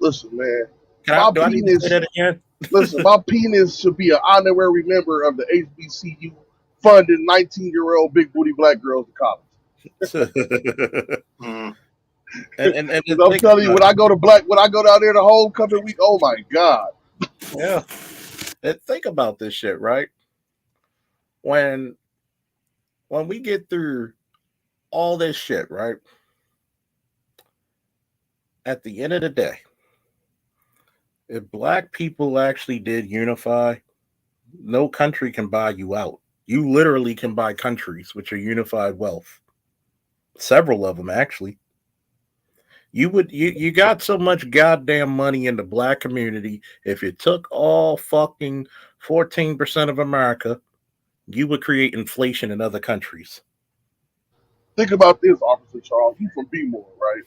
listen, man. Do I need to say that again? Listen, my penis should be an honorary member of the HBCU, funding 19-year-old big booty black girls to college. Mm. and I'm telling you, when I go down there the homecoming week, oh my God. Yeah. And think about this shit, right? When we get through all this shit, right? At the end of the day, if black people actually did unify, no country can buy you out. You literally can buy countries with your unified wealth. Several of them, actually. You got so much goddamn money in the black community. If you took all fucking 14% of America, you would create inflation in other countries. Think about this, Officer Charles. You from B-More, right?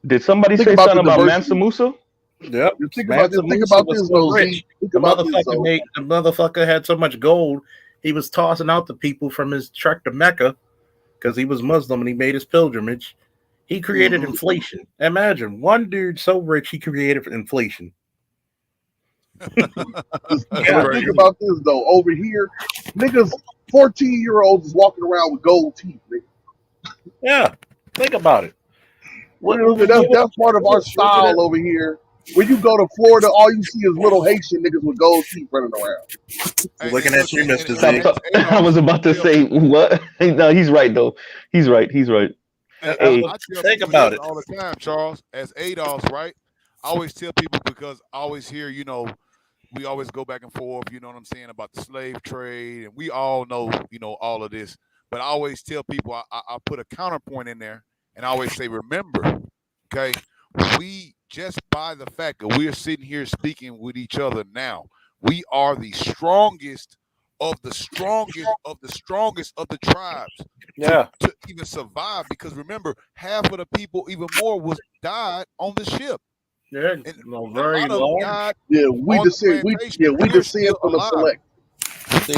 Did somebody Think say about something the about diversity. Mansa Musa? Yep. Think Mansa about Musa was this, so though, rich. Z. Think The about this, though. motherfucker had so much gold, he was tossing out the people from his trek to Mecca because he was Muslim and he made his pilgrimage. He created inflation. Imagine one dude so rich he created inflation. Think about this, though. Over here, niggas, 14-year-olds is walking around with gold teeth, nigga. Yeah. Think about it. That's part of our style over here. When you go to Florida, all you see is little Haitian niggas with gold teeth running around. Looking at you, Mr. Z. I was about to say what? No, he's right though. He's right. I tell think people about this it all the time, Charles. As ADOS, right? I always tell people because I always hear, we always go back and forth, you know what I'm saying, about the slave trade, and we all know, all of this. But I always tell people, I put a counterpoint in there, and I always say, remember, okay, we just by the fact that we're sitting here speaking with each other now, we are the strongest of the strongest of the strongest of the tribes to even survive. Because remember, half of the people, even more, was died on the ship. Yeah, and very a lot of them died we on descend. the plantation. We We're descend still from the alive. select. See,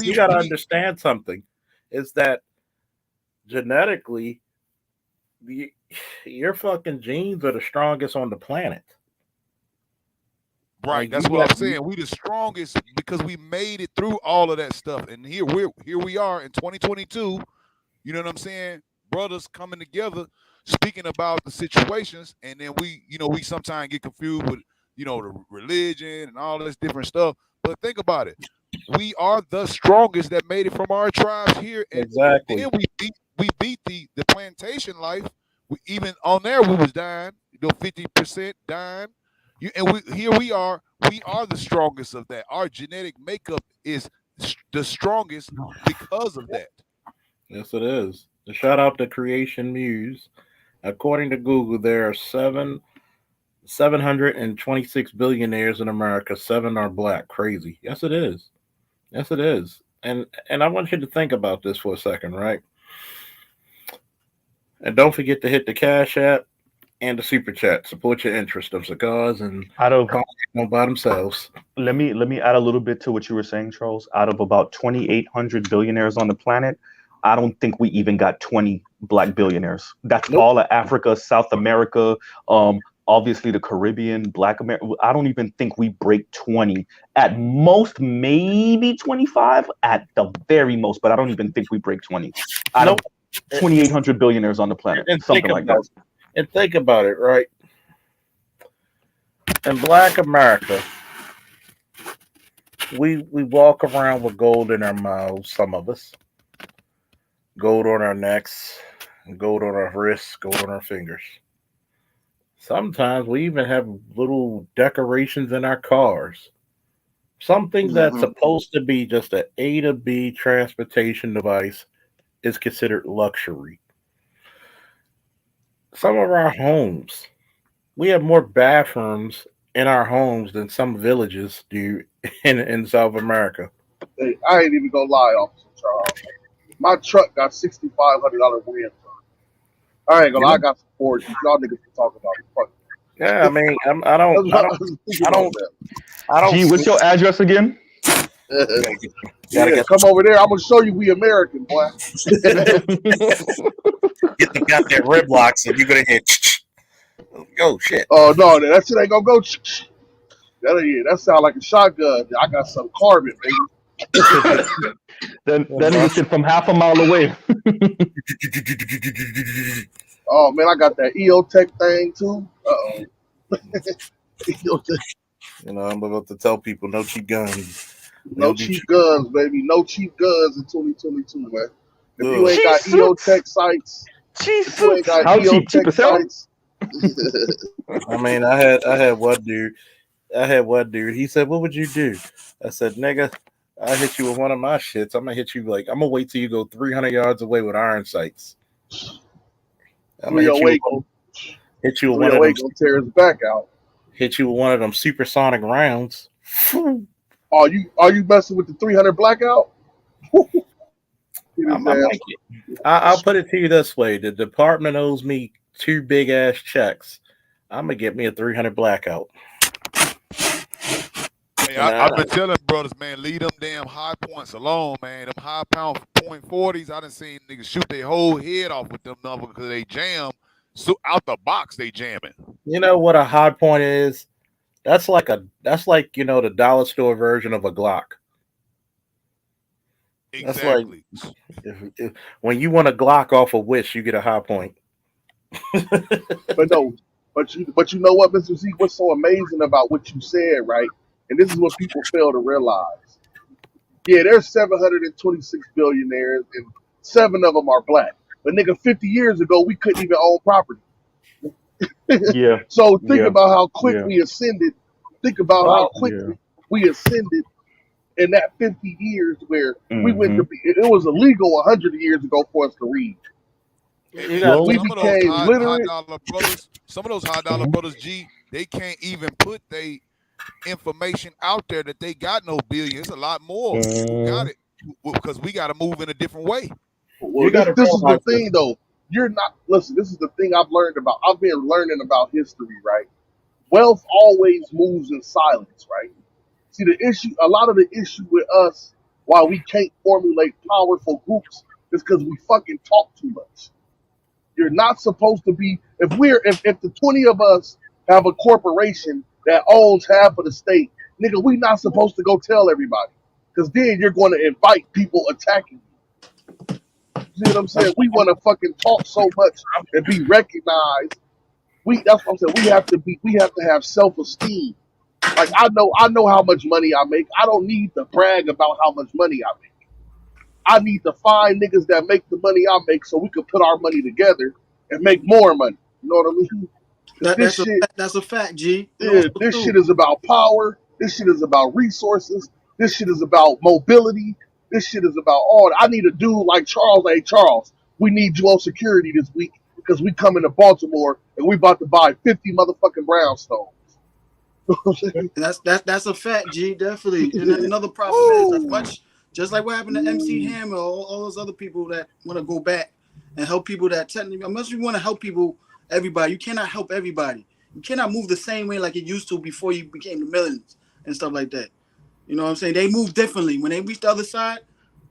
you gotta understand something. Is that genetically, your fucking genes are the strongest on the planet. Right, that's what I'm saying. We the strongest because we made it through all of that stuff, and here we are in 2022. You know what I'm saying? Brothers coming together, speaking about the situations, and then we sometimes get confused with the religion and all this different stuff. But think about it. We are the strongest that made it from our tribes here, and exactly. then we beat the plantation life. Even on there we was dying. 50% dying. Here we are. We are the strongest of that. Our genetic makeup is the strongest because of that. Yes, it is. The shout out to Creation Muse. According to Google, there are 726 billionaires in America. 7 are black. Crazy. Yes, it is. Yes, it is. And I want you to think about this for a second, right? And don't forget to hit the Cash App and the Super Chat. Support your interest of cigars and by themselves. Let me add a little bit to what you were saying, Charles. Out of about 2,800 billionaires on the planet, I don't think we even got 20 black billionaires. That's all of Africa, South America, obviously the Caribbean, Black America. I don't even think we break 20. At most, maybe 25 at the very most, but I don't even think we break 20. Out of 2,800 billionaires on the planet, and something like that. And think about it, right? In Black America, we walk around with gold in our mouths, some of us. Gold on our necks, gold on our wrists, gold on our fingers. Sometimes we even have little decorations in our cars. Something that's supposed to be just an A to B transportation device is considered luxury. Some of our homes, we have more bathrooms in our homes than some villages do in South America. Hey, I ain't even gonna lie, Officer Charles. My truck got $6,500 rims. I ain't gonna lie, I got some forties. Y'all niggas can talk about it. Fuck. Yeah, I mean, That's what I was thinking about that. I don't. G, what's your address again? Yeah, come over there. I'm gonna show you we American, boy. Get the goddamn rib locks and you're gonna hit. Oh shit. Oh no, that shit ain't gonna go. That sound like a shotgun. I got some carbon, baby. Then that nigga shit from half a mile away. Oh man, I got that EOTech thing too. EOTech. You know, I'm about to tell people no cheap guns. No cheap guns, baby. No cheap guns in 2022, man. If you ain't got EOTech sites, if you ain't got EOTech sites. I mean, I had one dude. He said, "What would you do?" I said, "Nigga, I hit you with one of my shits. I'm gonna hit you I'm gonna wait till you go 300 yards away with iron sights. I'm gonna hit you with one of them. Gonna tear his back out. Hit you with one of them supersonic rounds." Are you messing with the 300 blackout? I'll put it to you this way: the department owes me 2 big ass checks. I'm gonna get me a 300 blackout. Hey, I've been telling brothers, man, leave them damn high points alone, man. Them high pound .40s, I done seen niggas shoot their whole head off with them numbers because they jam. So out the box, they jamming. You know what a high point is? That's like the dollar store version of a Glock. Exactly. That's like when you want a Glock off a Wish, you get a high point. But you know what, Mr. Z? What's so amazing about what you said, right? And this is what people fail to realize. Yeah, there's 726 billionaires, and 7 of them are black. But nigga, 50 years ago, we couldn't even own property. Yeah. So think about how quick we ascended. Think about how quickly we ascended in that 50 years where we went to be. It was illegal 100 years ago for us to read. We became literate. Some of those high dollar brothers, G, they can't even put their information out there that they got no billion. It's a lot more who got it because we got to move in a different way. Well, this is the thing, though. Listen, this is the thing I've learned about. I've been learning about history, right? Wealth always moves in silence, right? See, a lot of the issue with us, why we can't formulate powerful groups, is because we fucking talk too much. You're not supposed to be, if the 20 of us have a corporation that owns half of the state, nigga, we not supposed to go tell everybody. Because then you're going to invite people attacking you. You see what I'm saying? We want to fucking talk so much and be recognized. That's what I'm saying. We have to have self-esteem. Like I know how much money I make. I don't need to brag about how much money I make. I need to find niggas that make the money I make so we can put our money together and make more money. You know what I mean? That's a fact, G. Yeah, this shit is about power. This shit is about resources. This shit is about mobility. This shit is about all. I need a dude like Charles. Hey, Charles, we need you on security this week because we coming to Baltimore and we about to buy 50 motherfucking brownstones. That's a fact, G. Definitely. And another problem is as much, just like what happened to MC Hammer, all those other people that want to go back and help people that technically, unless you want to help people, everybody, you cannot help everybody. You cannot move the same way like it used to before you became the millions and stuff like that. You know what I'm saying? They move differently. When they reach the other side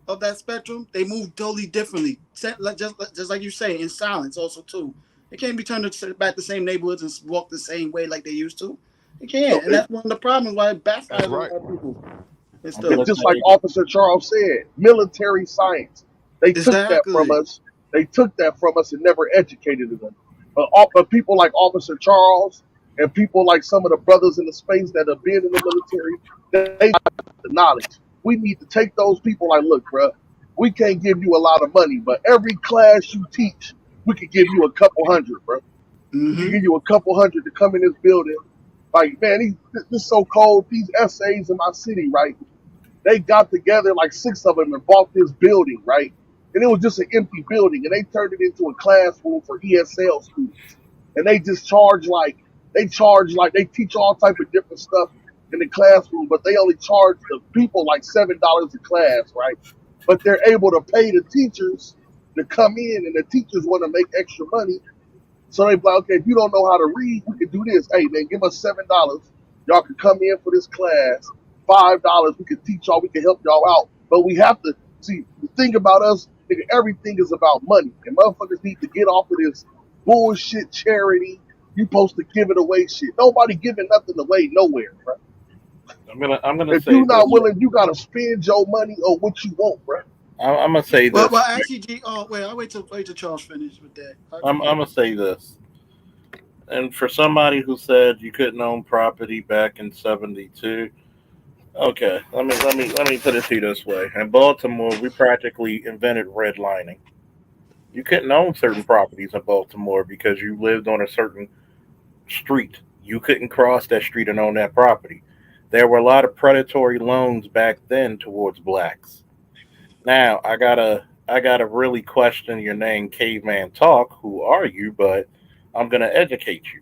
of that spectrum, they move totally differently. Just like you say, in silence also too. They can't be turned back the same neighborhoods and walk the same way like they used to. They can't. And that's one of the problems why it backfires on a lot of people. Just like Officer Charles said, military science. They took that from us. They took that from us and never educated them. But people like Officer Charles and people like some of the brothers in the space that have been in the military, they got the knowledge. We need to take those people like, look, bro, we can't give you a lot of money, but every class you teach, we could give you a couple hundred, bro. We can give you a couple hundred to come in this building. Like, man, this so cold. These essays in my city, right? They got together, like 6 of them, and bought this building, right? And it was just an empty building, and they turned it into a classroom for ESL students. And they teach all type of different stuff in the classroom, but they only charge the people like $7 a class, right? But they're able to pay the teachers to come in, and the teachers want to make extra money So they be like, okay, if you don't know how to read, we can do this. Hey man, give us $7. Y'all can come in for this class. $5, we can teach y'all, we can help y'all out. But we have to see the thing about us, nigga, everything is about money. And motherfuckers need to get off of this bullshit charity. You supposed to give it away shit. Nobody giving nothing away nowhere, bro. I'm gonna If say you're not this. willing, you gotta spend your money on what you want, bro. I'm gonna say Well, this. actually, G. Oh, wait. I'll wait till Charles finish with that. I'm gonna say this. And for somebody who said you couldn't own property back in '72, okay, let me put it to you this way. In Baltimore, we practically invented redlining. You couldn't own certain properties in Baltimore because you lived on a certain street. You couldn't cross that street and own that property. There were a lot of predatory loans back then towards blacks. Now I gotta really question your name, Caveman Talk. Who are you? But I'm gonna educate you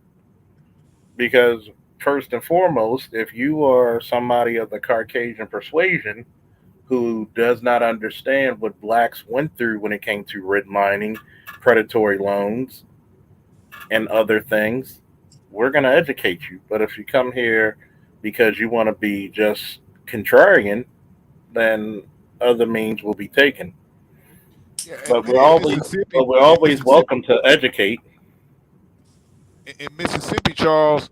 because first and foremost, if you are somebody of the Caucasian persuasion who does not understand what blacks went through when it came to redlining, predatory loans, and other things, we're going to educate you. But if you come here because you want to be just contrarian, then other means will be taken. Yeah, But we're in always Mississippi, but we're in always Mississippi, welcome to educate. in Mississippi, Charles,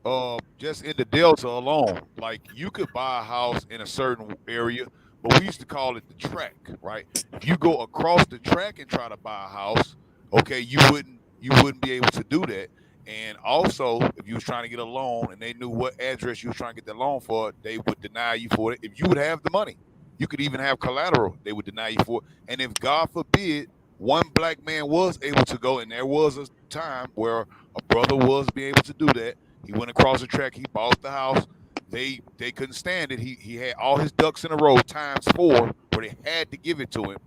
just in the Delta alone, like you could buy a house in a certain area, but we used to call it the track, right? If you go across the track and try to buy a house, okay, you wouldn't be able to do that. And also, if you was trying to get a loan and they knew what address you was trying to get the loan for, they would deny you for it. If you would have the money, you could even have collateral, they would deny you for it. And if God forbid one black man was able to go, and there was a time where a brother was be able to do that. He went across the track. He bought the house. They couldn't stand it. He had all his ducks in a row times 4, where they had to give it to him.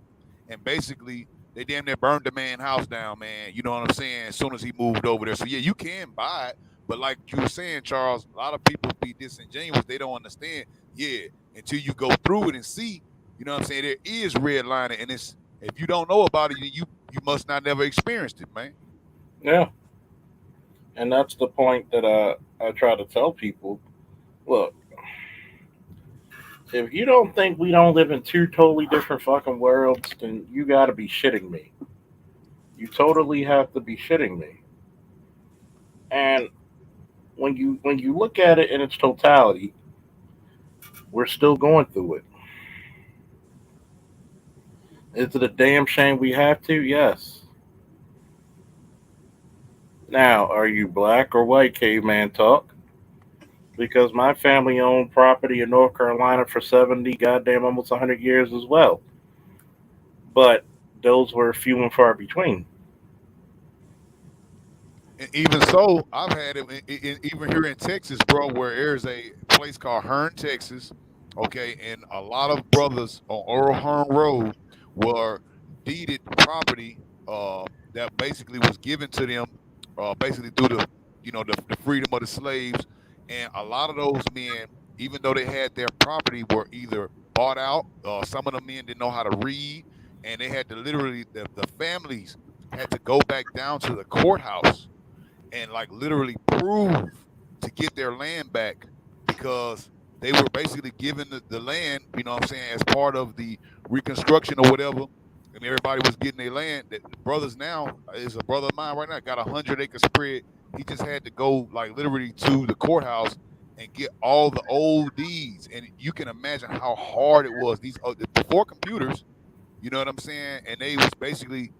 And basically, they damn near burned the man house down, man. You know what I'm saying? As soon as he moved over there. So yeah, you can buy it, but like you were saying, Charles, a lot of people be disingenuous. They don't understand. Yeah, until you go through it and see. You know what I'm saying? There is redlining, and it's if you don't know about it, you must not never experienced it, man. Yeah, and that's the point that I try to tell people. Look, if you don't think we don't live in two totally different fucking worlds, then you got to be shitting me. You totally have to be shitting me. And when you look at it in its totality, we're still going through it. Is it a damn shame we have to? Yes. Now, are you black or white, caveman talk? Because my family owned property in North Carolina for 70, goddamn, almost 100 years as well. But those were few and far between. And even so, I've had it even here in Texas, bro, where there's a place called Hearn, Texas. Okay, and a lot of brothers on Oral Hearn Road were deeded property that basically was given to them, basically through the freedom of the slaves. And a lot of those men, even though they had their property, were either bought out. Some of the men didn't know how to read, and they had to literally the families had to go back down to the courthouse and like literally prove to get their land back because they were basically given the land, you know what I'm saying, as part of the reconstruction or whatever. And everybody was getting their land. The brothers now is a brother of mine right now, got 100-acre spread. He just had to go like literally to the courthouse and get all the old deeds. And you can imagine how hard it was. These before computers, you know what I'm saying? And they was basically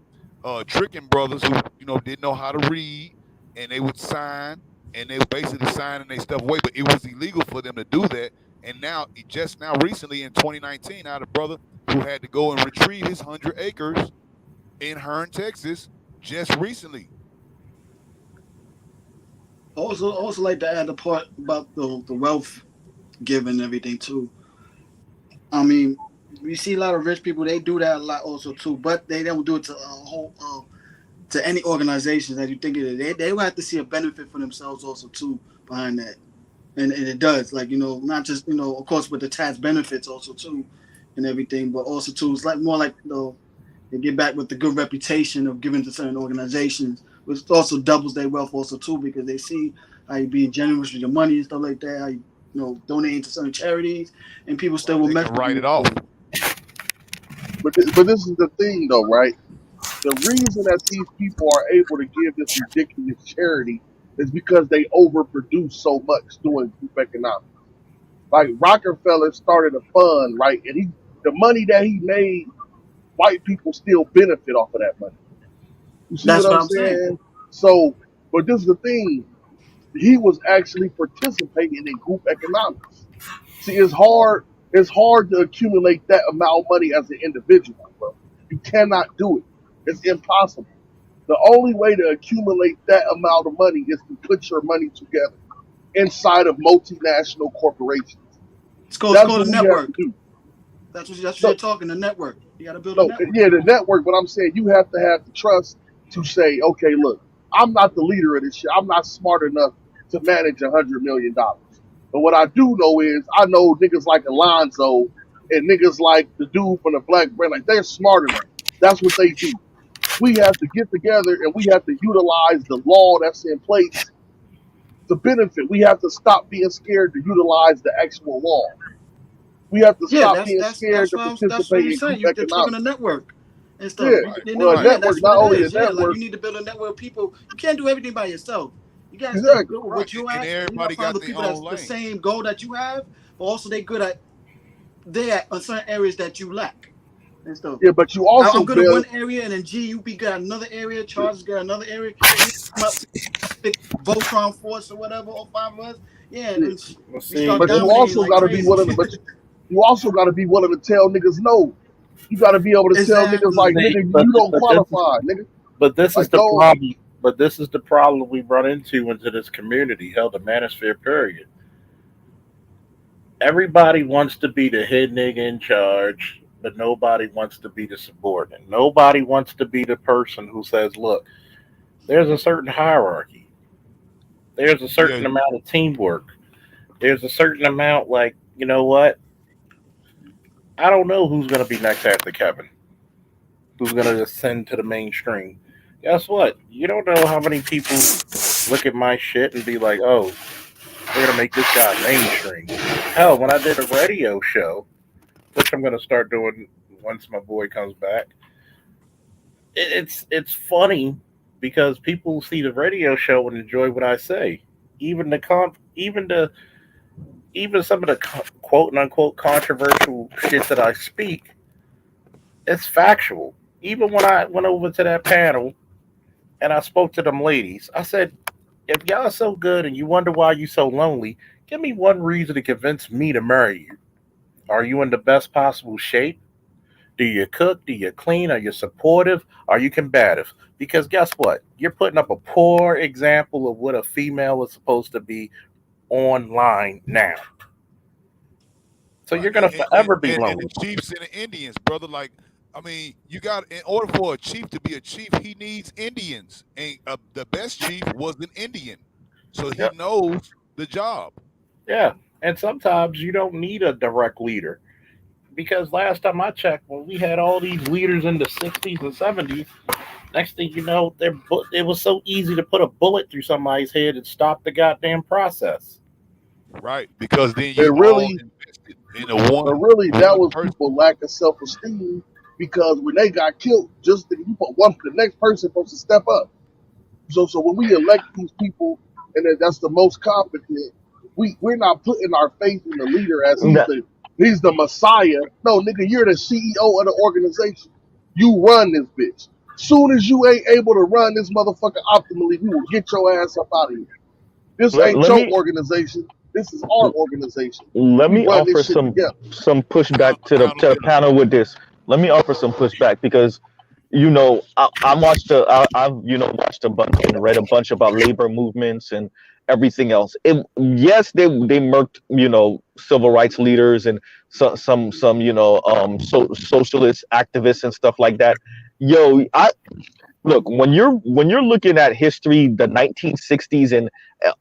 tricking brothers who didn't know how to read, and they would sign, and they were basically signing their stuff away, but it was illegal for them to do that. And now, just now, recently in 2019, I had a brother who had to go and retrieve his 100 acres in Hearn, Texas, just recently. Also like to add the part about the wealth giving and everything too. I mean, we see a lot of rich people. They do that a lot also too, but they don't do it to a whole to any organizations that you think it is. They will have to see a benefit for themselves also too behind that, and it does, like, not just, of course, with the tax benefits also too and everything, but also too it's like more like, they get back with the good reputation of giving to certain organizations which also doubles their wealth also too, because they see how you being generous with your money and stuff like that, how you donating to certain charities, and people still will They mess can with write you. it off. But this is the thing, though, right? The reason that these people are able to give this ridiculous charity is because they overproduce so much doing group economics. Like Rockefeller started a fund, right? And the money that he made, white people still benefit off of that money. You see That's what what I'm I'm saying. saying? So, but this is the thing. He was actually participating in group economics. See, it's hard. It's hard to accumulate that amount of money as an individual, bro. You cannot do it. It's impossible. The only way to accumulate that amount of money is to put your money together inside of multinational corporations. It's That's called what a we have to network. do. That's what No, you're talking. The network. You got to build a no, network. yeah, the network, but I'm saying you have to have the trust to say, okay, look, I'm not the leader of this shit. I'm not smart enough to manage $100 million. But what I do know is I know niggas like Alonzo and niggas like the dude from the Black Brand, like they're smart enough. That's what they do. We have to get together and we have to utilize the law that's in place to benefit. We have to stop being scared to utilize the actual law. We have to Yeah, stop being scared to that's what participate I'm in saying. group You're talking a economics. network and Yeah, stuff. Right, well, a right. Yeah, that's network, what not it only a is. Yeah, like network, you need to build a network of people. You can't do everything by yourself. You gotta still be exactly. good with Right. what you And at. And you gotta everybody find got the their people that's own the lane. same goal that you have, but also they at certain areas that you lack and stuff. Yeah, but you also I'm good at build. one area, and then G, you be good at another area. Charles got another area. We come up big Voltron force or whatever, all five of us. Yeah, and Yeah, then Well, we see, start but you dominating also like got to be crazy. willing. But you also got to be willing to tell niggas no. You got to be able to tell niggas like, Exactly. see, nigga, you don't but this is qualify, nigga. but this is Like, the go. problem. But this is the problem we run into this community, hell, the manosphere period. Everybody wants to be the head nigga in charge, but nobody wants to be the subordinate. Nobody wants to be the person who says, look, there's a certain hierarchy. There's a Yeah, certain amount of teamwork. There's a certain amount, like, you know what? I don't know who's going to be next after Kevin, who's going to ascend to the mainstream. Guess what? You don't know how many people look at my shit and be like, oh, we're going to make this guy mainstream. Hell, when I did a radio show, which I'm going to start doing once my boy comes back, it's funny because people see the radio show and enjoy what I say. Even even some of the quote unquote controversial shit that I speak, it's factual. Even when I went over to that panel and I spoke to them ladies, I said, if y'all are so good and you wonder why you so lonely, give me one reason to convince me to marry you. Are you in the best possible shape? Do you cook? Do you clean? Are you supportive? Are you combative? Because guess what? You're putting up a poor example of what a female is supposed to be online now. So right. you're gonna forever be And the lonely. chiefs and the Indians, brother. Like, I mean, you got in order for a chief to be a chief, he needs Indians, and the best chief was an Indian, so he Yep. knows the job. Yeah. And sometimes you don't need a direct leader. Because last time I checked, when we had all these leaders in the 60s and 70s, next thing you know, it was so easy to put a bullet through somebody's head and stop the goddamn process. Right, because then But you all really, invested in a but really, that one was person. people lack of self-esteem because when they got killed, just the next person supposed to step up. So when we elect these people, and then that's the most competent, we're not putting our faith in the leader as That, he's the Messiah. No, nigga, you're the CEO of the organization. You run this bitch. Soon as you ain't able to run this motherfucker optimally, we will get your ass up out of here. This let, ain't let your me organization. This is our organization. let We me run this offer shit together. some pushback to the Accountability. panel with this. Let me offer some pushback because I watched I've watched a bunch and read a bunch about labor movements and everything else. Yes, they murked civil rights leaders and some socialist activists and stuff like that. I look, when you're looking at history, the 1960s and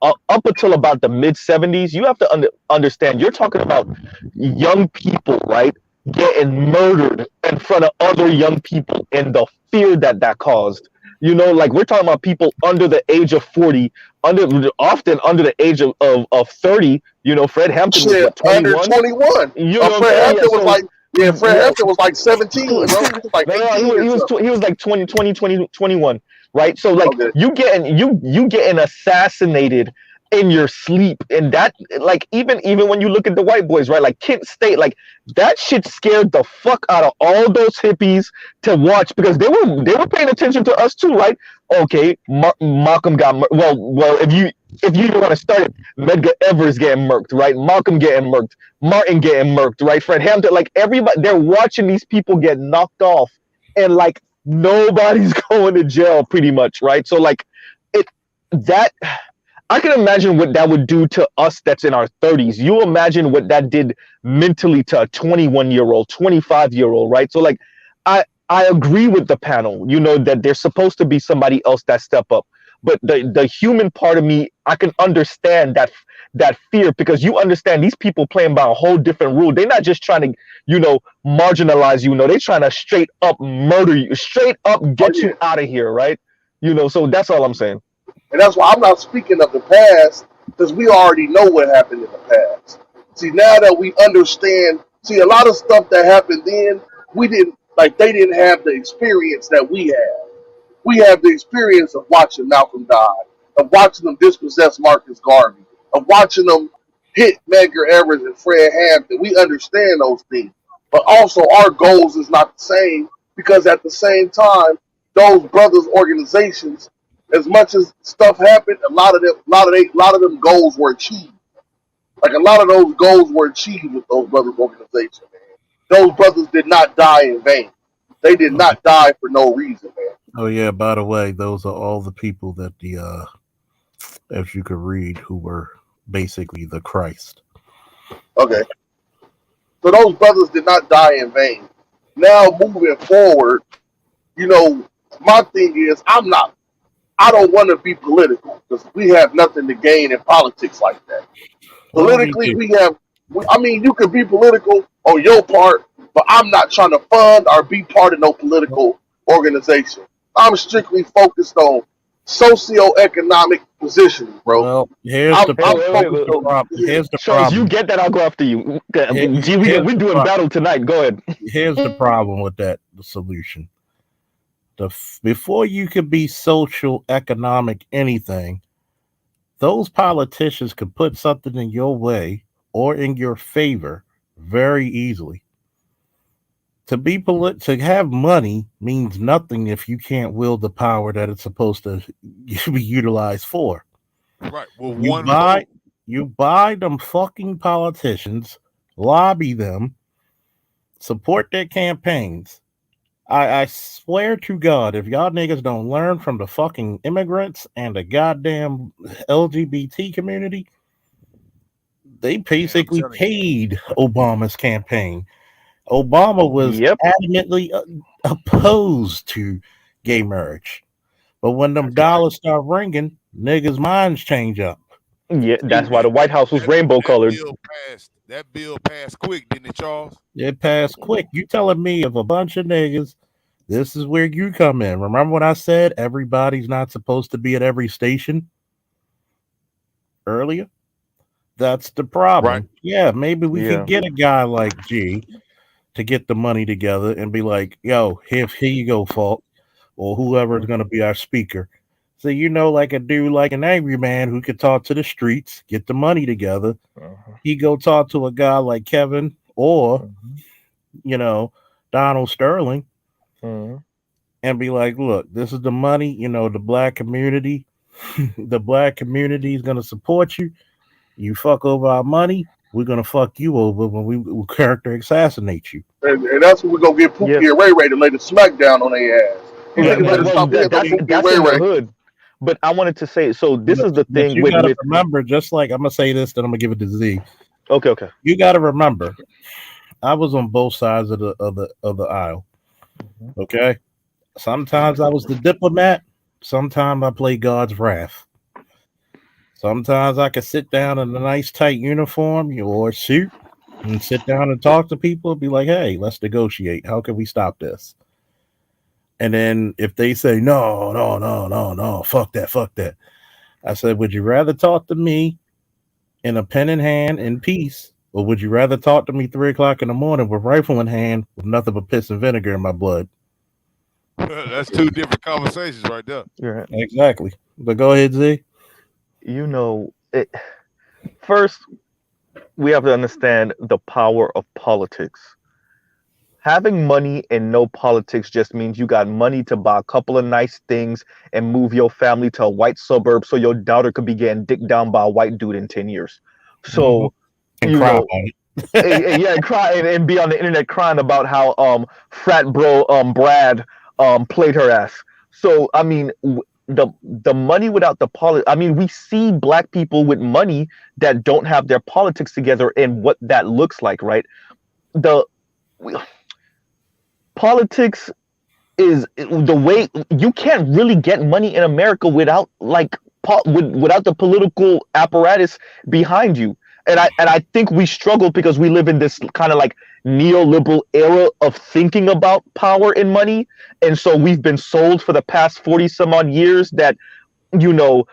up until about the mid 70s, you have to understand you're talking about young people, right, getting murdered in front of other young people and the fear that caused. You know, like we're talking about people under the age of 40, often under the age of 30. You know, Fred Hampton was Shit, what, under 21? 21. You know what I'm Fred saying? Yeah, Hampton was so like, yeah, Fred yeah, Hampton was like 17, bro. He was like no, 18 or something. he was like 20, 21, right? So like Okay. you getting assassinated in your sleep, and that, like, even when you look at the white boys, right? Like Kent State, like that shit scared the fuck out of all those hippies to watch, because they were paying attention to us too, right? Okay, Malcolm got well, if you even want to start it, Medgar Evers getting murked, right? Malcolm getting murked, Martin getting murked, right? Fred Hampton, like everybody, they're watching these people get knocked off, and like nobody's going to jail, pretty much, right? So like it that I can imagine what that would do to us that's in our 30s. You imagine what that did mentally to a 21-year-old, 25-year-old, right? So like I agree with the panel, you know, that there's supposed to be somebody else that step up. But the human part of me, I can understand that fear, because you understand these people playing by a whole different rule. They're not just trying to, you know, marginalize you. No, they're trying to straight up murder you, straight up get you out of here, right? You know, so that's all I'm saying. And that's why I'm not speaking of the past, because we already know what happened in the past. See, now that we understand, see, a lot of stuff that happened then, they didn't have the experience that we have. We have the experience of watching Malcolm die, of watching them dispossess Marcus Garvey, of watching them hit Medgar Evers and Fred Hampton. We understand those things. But also our goals is not the same, because at the same time, those brothers' organizations, as much as stuff happened, a lot of them goals were achieved. Like a lot of those goals were achieved with those brothers' organizations, man. Those brothers did not die in vain. They did not die for no reason, man. Oh yeah, by the way, those are all the people that as you could read, who were basically the Christ. Okay. So those brothers did not die in vain. Now moving forward, you know, my thing is I don't want to be political, because we have nothing to gain in politics like that. Politically, you could be political on your part, but I'm not trying to fund or be part of no political organization. I'm strictly focused on socioeconomic positioning, bro. Well, here's the Charles, problem. you get that, I'll go after you. Gee, we're doing battle tonight. Go ahead. Here's the problem with that, the solution. Before you could be social, economic, anything, those politicians could put something in your way or in your favor very easily. To have money means nothing if you can't wield the power that it's supposed to be utilized for. Right. Well, you buy them fucking politicians, lobby them, support their campaigns. I swear to God, if y'all niggas don't learn from the fucking immigrants and the goddamn LGBT community, they basically paid Obama's campaign. Obama was adamantly opposed to gay marriage. But when them dollars start ringing, niggas' minds change up. Yeah, that's why the White House was rainbow colored. That bill passed quick, didn't it, Charles? It passed quick. You telling me of a bunch of niggas, this is where you come in. Remember what I said? Everybody's not supposed to be at every station earlier? That's the problem. Right. Yeah, maybe we could get a guy like G to get the money together and be like, yo, here you go, Falk, or whoever is going to be our speaker. So, you know, like a dude, like an angry man who could talk to the streets, get the money together. He go talk to a guy like Kevin or, you know, Donald Sterling and be like, look, this is the money, you know, the black community, the black community is going to support you. You fuck over our money, we're going to fuck you over when we character assassinate you. And that's when we're going to get Pookie and Ray Ray to lay the smackdown on their ass. That's in the hood. But I wanted to say, so this is the thing. You got to remember, just like I'm going to say this, then I'm going to give it to Z. Okay. You got to remember, I was on both sides of the aisle. Okay? Sometimes I was the diplomat. Sometimes I played God's wrath. Sometimes I could sit down in a nice tight uniform or suit and sit down and talk to people and be like, hey, let's negotiate. How can we stop this? And then if they say, no, fuck that. I said, would you rather talk to me in a pen in hand in peace, or would you rather talk to me 3 o'clock in the morning with rifle in hand with nothing but piss and vinegar in my blood? That's two different conversations right there. You're right. Exactly. But go ahead, Z. First, we have to understand the power of politics. Having money and no politics just means you got money to buy a couple of nice things and move your family to a white suburb so your daughter could be getting dicked down by a white dude in 10 years. So, and cry about it. and cry and be on the internet crying about how frat bro Brad played her ass. So, I mean, the money without the politics. I mean, we see black people with money that don't have their politics together and what that looks like, right? Politics is the way you can't really get money in America without without the political apparatus behind you. And I think we struggle because we live in this kind of like neoliberal era of thinking about power and money. And so we've been sold for the past 40 some odd years that, Dr.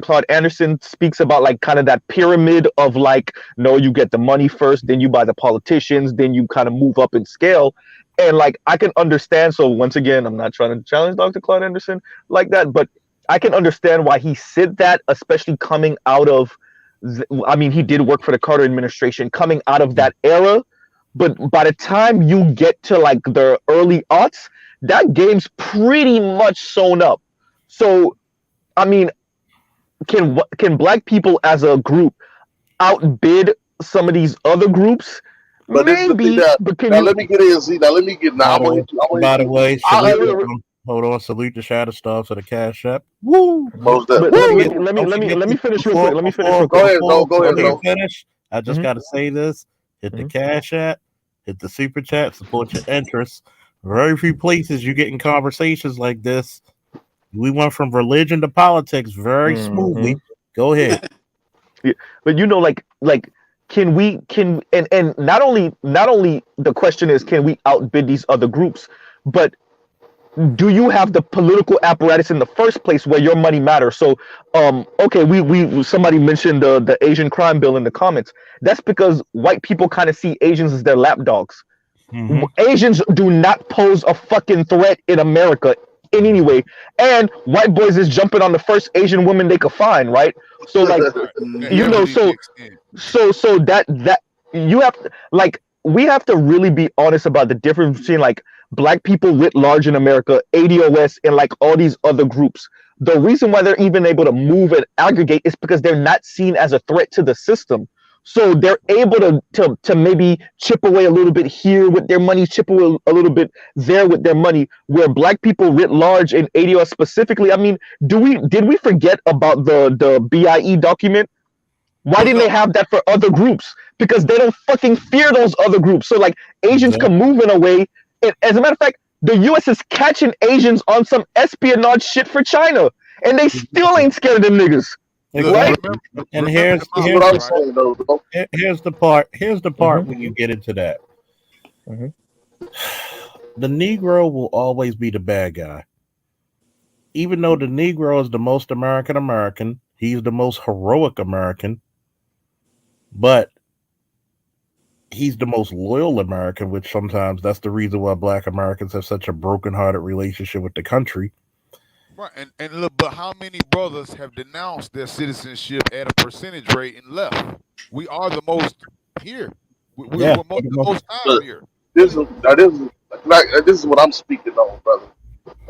Claude Anderson speaks about, like, kind of that pyramid of like, no, you get the money first, then you buy the politicians, then you kind of move up in scale. And like, I can understand. So once again, I'm not trying to challenge Dr. Claude Anderson like that, but I can understand why he said that, especially coming out of, he did work for the Carter administration, coming out of that era. But by the time you get to like the early aughts, that game's pretty much sewn up. So, I mean, can black people as a group outbid some of these other groups? But maybe. But let me get in, Z. Now let me get. Now, by the way, hold on. Salute the Shadow Stars for the Cash App. Woo! Let me finish real quick. Let me finish real quick. Go ahead. Finish. I just got to say this. Hit the Cash App. Hit the Super Chat. Support your interests. Very few places you get in conversations like this. We went from religion to politics very smoothly. Go ahead. Yeah, but and not only the question is, can we outbid these other groups, but do you have the political apparatus in the first place where your money matters? So, okay, we somebody mentioned the Asian crime bill in the comments. That's because white people kind of see Asians as their lapdogs. Asians do not pose a fucking threat in America in any way, and white boys is jumping on the first Asian woman they could find, right? So like, so that you have to, like, we have to really be honest about the difference between like black people writ large in America, ADOS, and like all these other groups. The reason why they're even able to move and aggregate is because they're not seen as a threat to the system. So they're able to maybe chip away a little bit here with their money, chip away a little bit there with their money, where black people writ large and ADOS specifically. I mean, did we forget about the BIE document? Why didn't they have that for other groups? Because they don't fucking fear those other groups. So like, Asians can move in a way. And as a matter of fact, the US is catching Asians on some espionage shit for China, and they still ain't scared of them niggas. Right? And here's the part when you get into that. The Negro will always be the bad guy. Even though the Negro is the most American, he's the most heroic American, but he's the most loyal American, which sometimes that's the reason why black Americans have such a broken-hearted relationship with the country. Right, and look, but how many brothers have denounced their citizenship at a percentage rate and left? We are the most here. We're the most time here. This is what I'm speaking on, brother.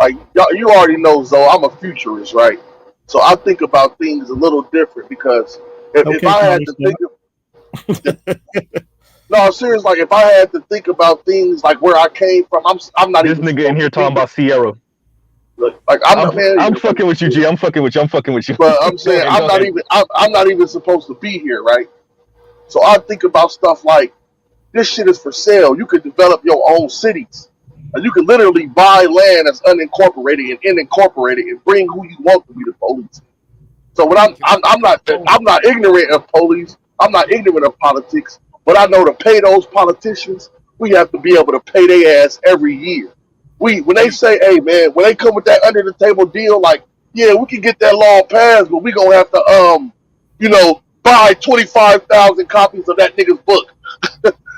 Like, you already know, Zoe, I'm a futurist, right? So I think about things a little different, because if I had to think of no, serious, like if I had to think about things like where I came from, I'm not this even nigga in here talking about Sierra. Look, like I'm fucking with you, G. I'm fucking with you. But I'm saying I'm not even supposed to be here, right? So I think about stuff like, this shit is for sale. You could develop your own cities. You could literally buy land that's unincorporated and incorporated and bring who you want to be the police. So when I'm not ignorant of police. I'm not ignorant of politics. But I know to pay those politicians, we have to be able to pay their ass every year. When they say, hey man, when they come with that under the table deal, like, yeah, we can get that law passed, but we gonna have to buy 25,000 copies of that nigga's book.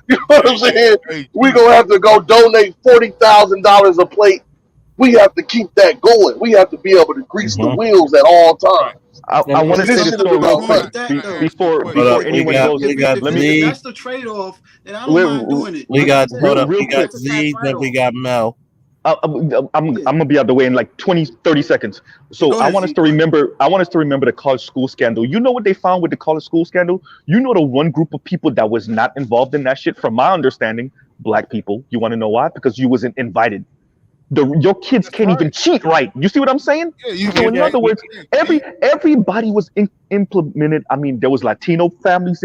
You know what I'm saying? We gonna have to go donate $40,000 a plate. We have to keep that going. We have to be able to grease the wheels at all times. I want to say this though real quick before anyone goes. If that's the trade-off, then I don't mind doing it. We got That's a Z, tax then we write-off. got Mel. I'm gonna be out the way in like 20, 30 seconds. So Go ahead, I want us to remember the college school scandal. You know what they found with the college school scandal? You know the one group of people that was not involved in that shit, from my understanding, black people. You want to know why? Because you wasn't invited. Your kids can't even cheat right. You see what I'm saying? So in other words, everybody was implemented. I mean, there was Latino families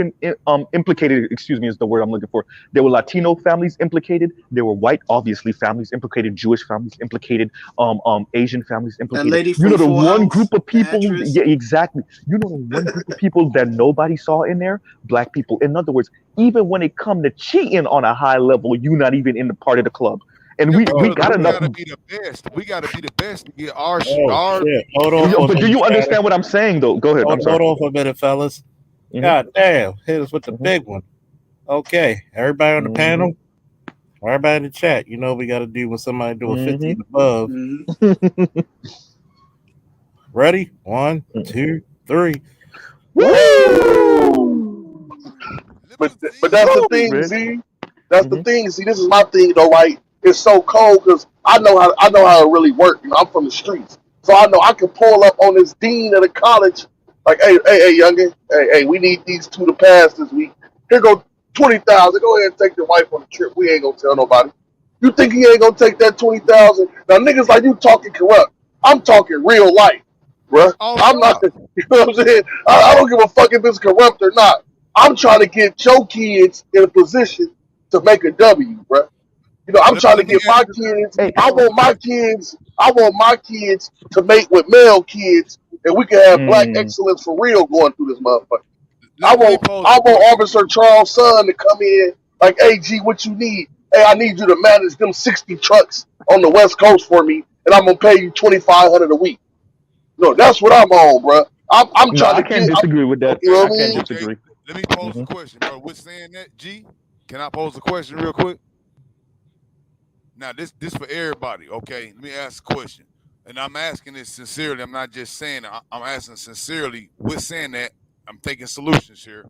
implicated. Excuse me, is the word I'm looking for. There were Latino families implicated. There were white, obviously, families implicated. Jewish families implicated. Asian families implicated. That lady You know from the Full one House, group of the people. actress. Yeah, exactly. You know the one group of people that nobody saw in there. Black people. In other words, even when it come to cheating on a high level, you're not even in the part of the club. And we got enough. We gotta be the best. We gotta be the best to get our. Shit. Hold on. But do you understand what I'm saying, though? Go ahead. I'm sorry. Hold on for a minute, fellas. God damn. Hit us with the big one. Okay. Everybody on the panel. Everybody in the chat. You know we got to do when somebody do a 50 and above. Ready? 1, 2, 3. Woo! But that's the thing, Z. That's the thing. See, this is my thing though, right? It's so cold because I know how it really works. You know, I'm from the streets, so I know I can pull up on this dean of the college, like, hey, youngin, hey, we need these 2 to pass this week. Here go 20,000. Go ahead and take your wife on the trip. We ain't gonna tell nobody. You think he ain't gonna take that 20,000? Now niggas like you talking corrupt. I'm talking real life, bruh. I'm not. You know what I'm saying? I don't give a fuck if it's corrupt or not. I'm trying to get your kids in a position to make a W, bruh. You know, I'm trying to get my kids. I want my kids to mate with male kids, and we can have black excellence for real going through this motherfucker. I want Officer Charles' son to come in like, hey, G, what you need? Hey, I need you to manage them 60 trucks on the West Coast for me, and I'm gonna pay you $2,500 a week. No, that's what I'm on, bruh. I'm trying to. I can't disagree with that. You know what I I mean? can't disagree. Let me pose a question, bro. With saying that, G, can I pose a question real quick? Now, this for everybody, okay? Let me ask a question. And I'm asking this sincerely. I'm not just saying it. I'm asking sincerely. With saying that, I'm taking solutions here.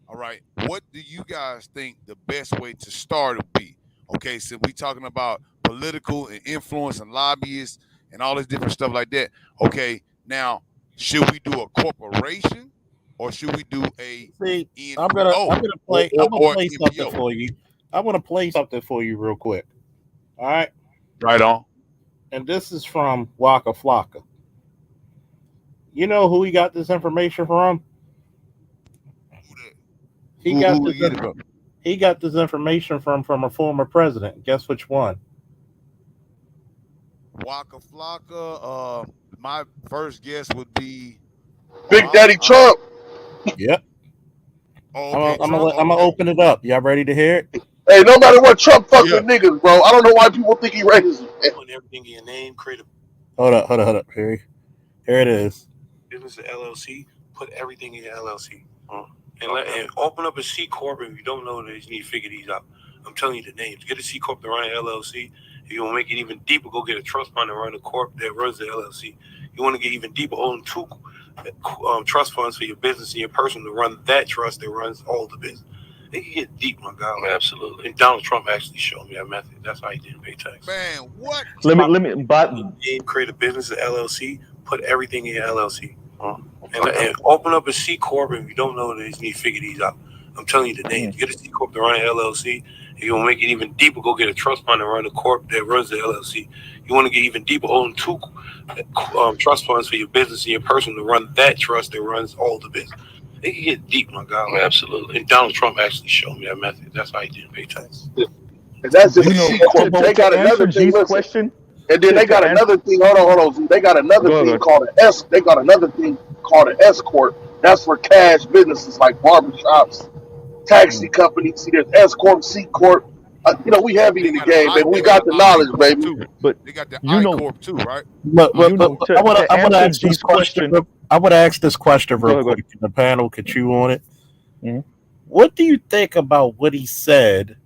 All right. What do you guys think the best way to start would be? Okay, so we talking about political and influence and lobbyists and all this different stuff like that. Okay, now, should we do a corporation or should we do a I'm gonna play something for you. I want to play something for you real quick. All right. Right on. And this is from Waka Flocka. You know who he got this information from? He got this information from a former president. Guess which one? Waka Flocka. My first guess would be Big Daddy Trump. Yep. Okay, I'm gonna open it up. Y'all ready to hear it? Hey, no matter what, Trump fuck with niggas, bro. I don't know why people think he racist. Put everything in your name, create a Hold up. Here it is. business, LLC. Put everything in your LLC. And open up a C corp. If you don't know this, you need to figure these out. I'm telling you the names. Get a C corp to run an LLC. If you want to make it even deeper, go get a trust fund to run a corp that runs the LLC. You want to get even deeper, own 2 trust funds for your business and your person to run that trust that runs all the business. They can get deep, my God. Absolutely. And Donald Trump actually showed me that method. That's how he didn't pay tax. Man, what? Let me create a business, an LLC. Put everything in your LLC. And open up a C corp. If you don't know this, you need to figure these out. I'm telling you the names. Get a C corp to run an LLC. If you want to make it even deeper, go get a trust fund to run a corp that runs the LLC. You want to get even deeper, own 2 trust funds for your business and your person to run that trust that runs all the business. They can get deep, my God. Absolutely. And Donald Trump actually showed me that method. That's how he didn't pay tax. And that's just C corp. They got another thing. Listen. And then they got another thing. Hold on. They got another thing called an S. They got another thing called an S corp. That's for cash businesses like barbershops, taxi companies. See, there's S corp, C corp. We heavy They in the got an game, I, baby. We they got got an the I knowledge, corp baby. too. But They got the you I know, corp too, right? But to I want to answer ask this G's question. I want to ask this question Go real ahead, go ahead. quick. The panel could chew on it. Mhm. What do you think about what he said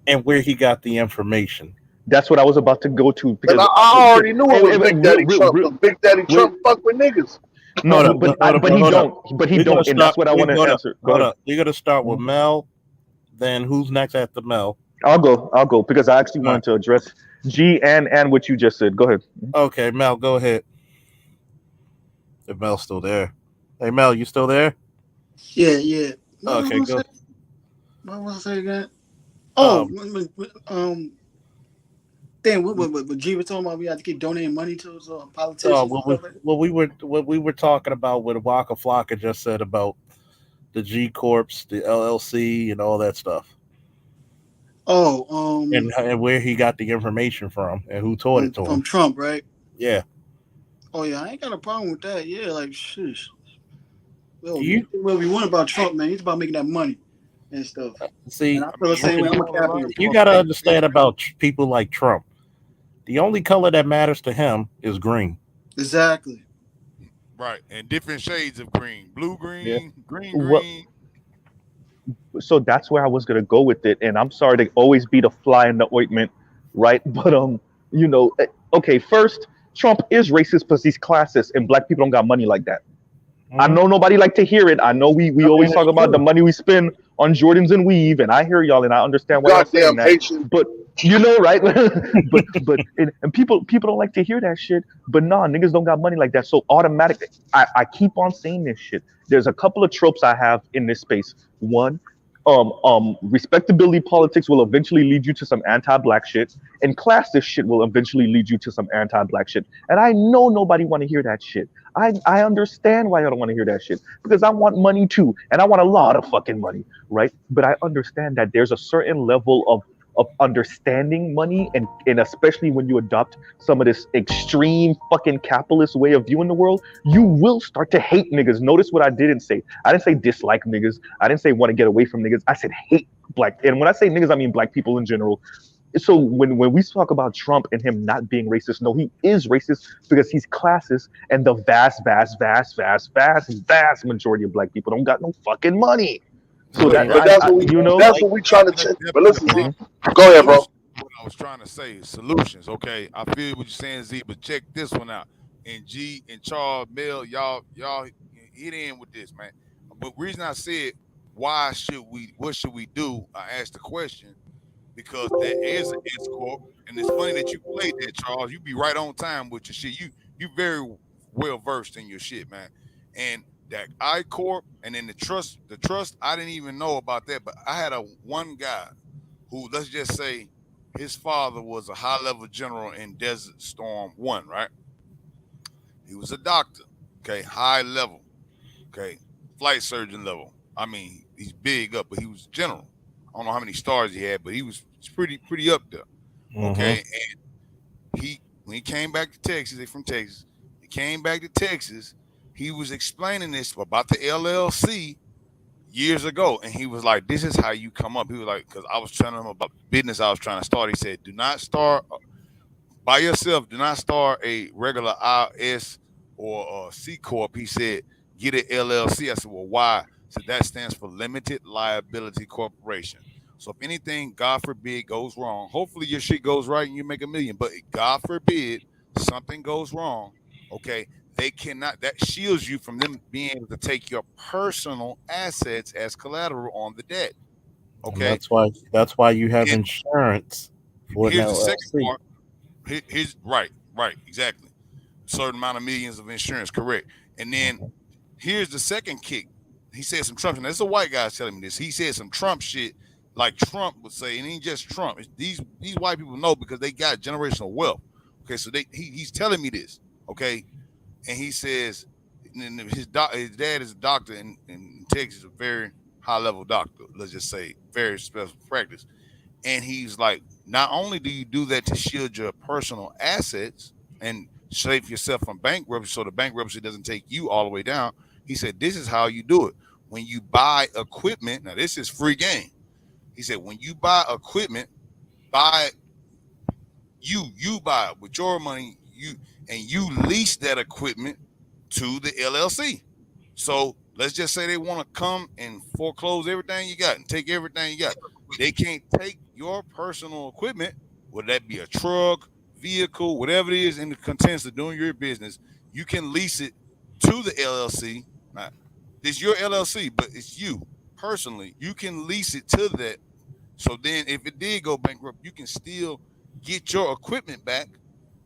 and where he got the information? That's what I was about to go to And because I already knew it was Big real, Daddy real, Trump, real, because Big Daddy real, Trump fuck with niggas. no, but he Hold up. don't, but he We're gonna don't, and start. that's what I want to answer. Go Hold ahead. up. You're gonna start with Mhm. Mel. Then who's next after Mel? I'll go because I actually All right. wanted to address G and what you just said. Go ahead. Okay, Mel, go ahead. If Mel's still there. Hey, Mel, you still there? Yeah. Okay, go. What was I say again? Um, Damn, what G was talking about? We had to keep donating money to politicians and stuff like that. what we were talking about what Waka Flocka just said about the G Corps, the LLC, and all that stuff, and where he got the information from and who taught it to from him. Trump, right? Yeah. Oh yeah, I ain't got a problem with that. Yeah, like shush. Well, You what we want about Trump, man, he's about making that money and stuff. see, And I feel the same way. I'm a capitalist. you got to understand about people like Trump. The only color that matters to him is green. Exactly. Right, and different shades of green, blue, Yeah. green, What? green. So that's where I was gonna go with it, and I'm sorry to always be the fly in the ointment, right? But okay. First, Trump is racist because he's classist, and black people don't got money like that. I know nobody like to hear it. I know we always talk about the money we spend on Jordans and weave, and I hear y'all, and I understand why y'all saying Goddamn that. Haitian. But right? but people don't like to hear that shit. But nah, niggas don't got money like that. So automatically, I keep on saying this shit. There's a couple of tropes I have in this space. One, respectability politics will eventually lead you to some anti-black shit, and classist shit will eventually lead you to some anti-black shit. And I know nobody want to hear that shit. I understand why I don't want to hear that shit because I want money too, and I want a lot of fucking money, right? But I understand that there's a certain level of understanding money, and especially when you adopt some of this extreme fucking capitalist way of viewing the world, you will start to hate niggas. Notice what I didn't say. I didn't say dislike niggas. I didn't say want to get away from niggas. I said hate black. And when I say niggas, I mean black people in general. So when we talk about Trump and him not being racist, no, he is racist because he's classist, and the vast majority of black people don't got no fucking money. So But that's what we trying to check. But listen, Z, go ahead, bro. What I was trying to say is solutions. Okay, I feel what you're saying, Z, but check this one out. And G and Charles, Mel, y'all hit in with this, man. But reason I said what should we do? I asked the question because there is an S corp, and it's funny that you played that, Charles. You be right on time with your shit. You very well versed in your shit, man. And that I Corp and then the trust, I didn't even know about that, but I had one guy who, let's just say, his father was a high-level general in Desert Storm 1, right? He was a doctor, okay, high level, okay, flight surgeon level. I mean, he's big up, but he was general. I don't know how many stars he had, but he was pretty up there, okay. And when he came back to Texas, they're from Texas. He came back to Texas. He was explaining this about the LLC years ago, and he was like, "This is how you come up." He was like, "Because I was telling him about business I was trying to start." He said, "Do not start by yourself. Do not start a regular IS or a C corp." He said, "Get an LLC." I said, "Well, why?" So that stands for Limited Liability Corporation. So if anything, God forbid, goes wrong, hopefully your shit goes right and you make $1 million. But God forbid something goes wrong, okay, they cannot. That shields you from them being able to take your personal assets as collateral on the debt. Okay, and that's why you have insurance for an here's LLC. the second part. Here's right, exactly. Certain amount of millions of insurance, correct. And then here's the second kick. He said some Trump shit. That's a white guy telling me this. He said some Trump shit like Trump would say, and it ain't just Trump. These white people know because they got generational wealth. Okay, so he's telling me this. Okay, and he says his dad is a doctor in Texas, a very high level doctor. Let's just say very special practice. And he's like, not only do you do that to shield your personal assets and save yourself from bankruptcy so the bankruptcy doesn't take you all the way down. He said, this is how you do it. When you buy equipment, now this is free game. He said, when you buy equipment, buy it. You buy it with your money. You lease that equipment to the LLC. So let's just say they want to come and foreclose everything you got and take everything you got. They can't take your personal equipment, whether that be a truck, vehicle, whatever it is in the contents of doing your business. You can lease it to the LLC. Now, it's your LLC, but it's you personally. You can lease it to that. So then if it did go bankrupt, you can still get your equipment back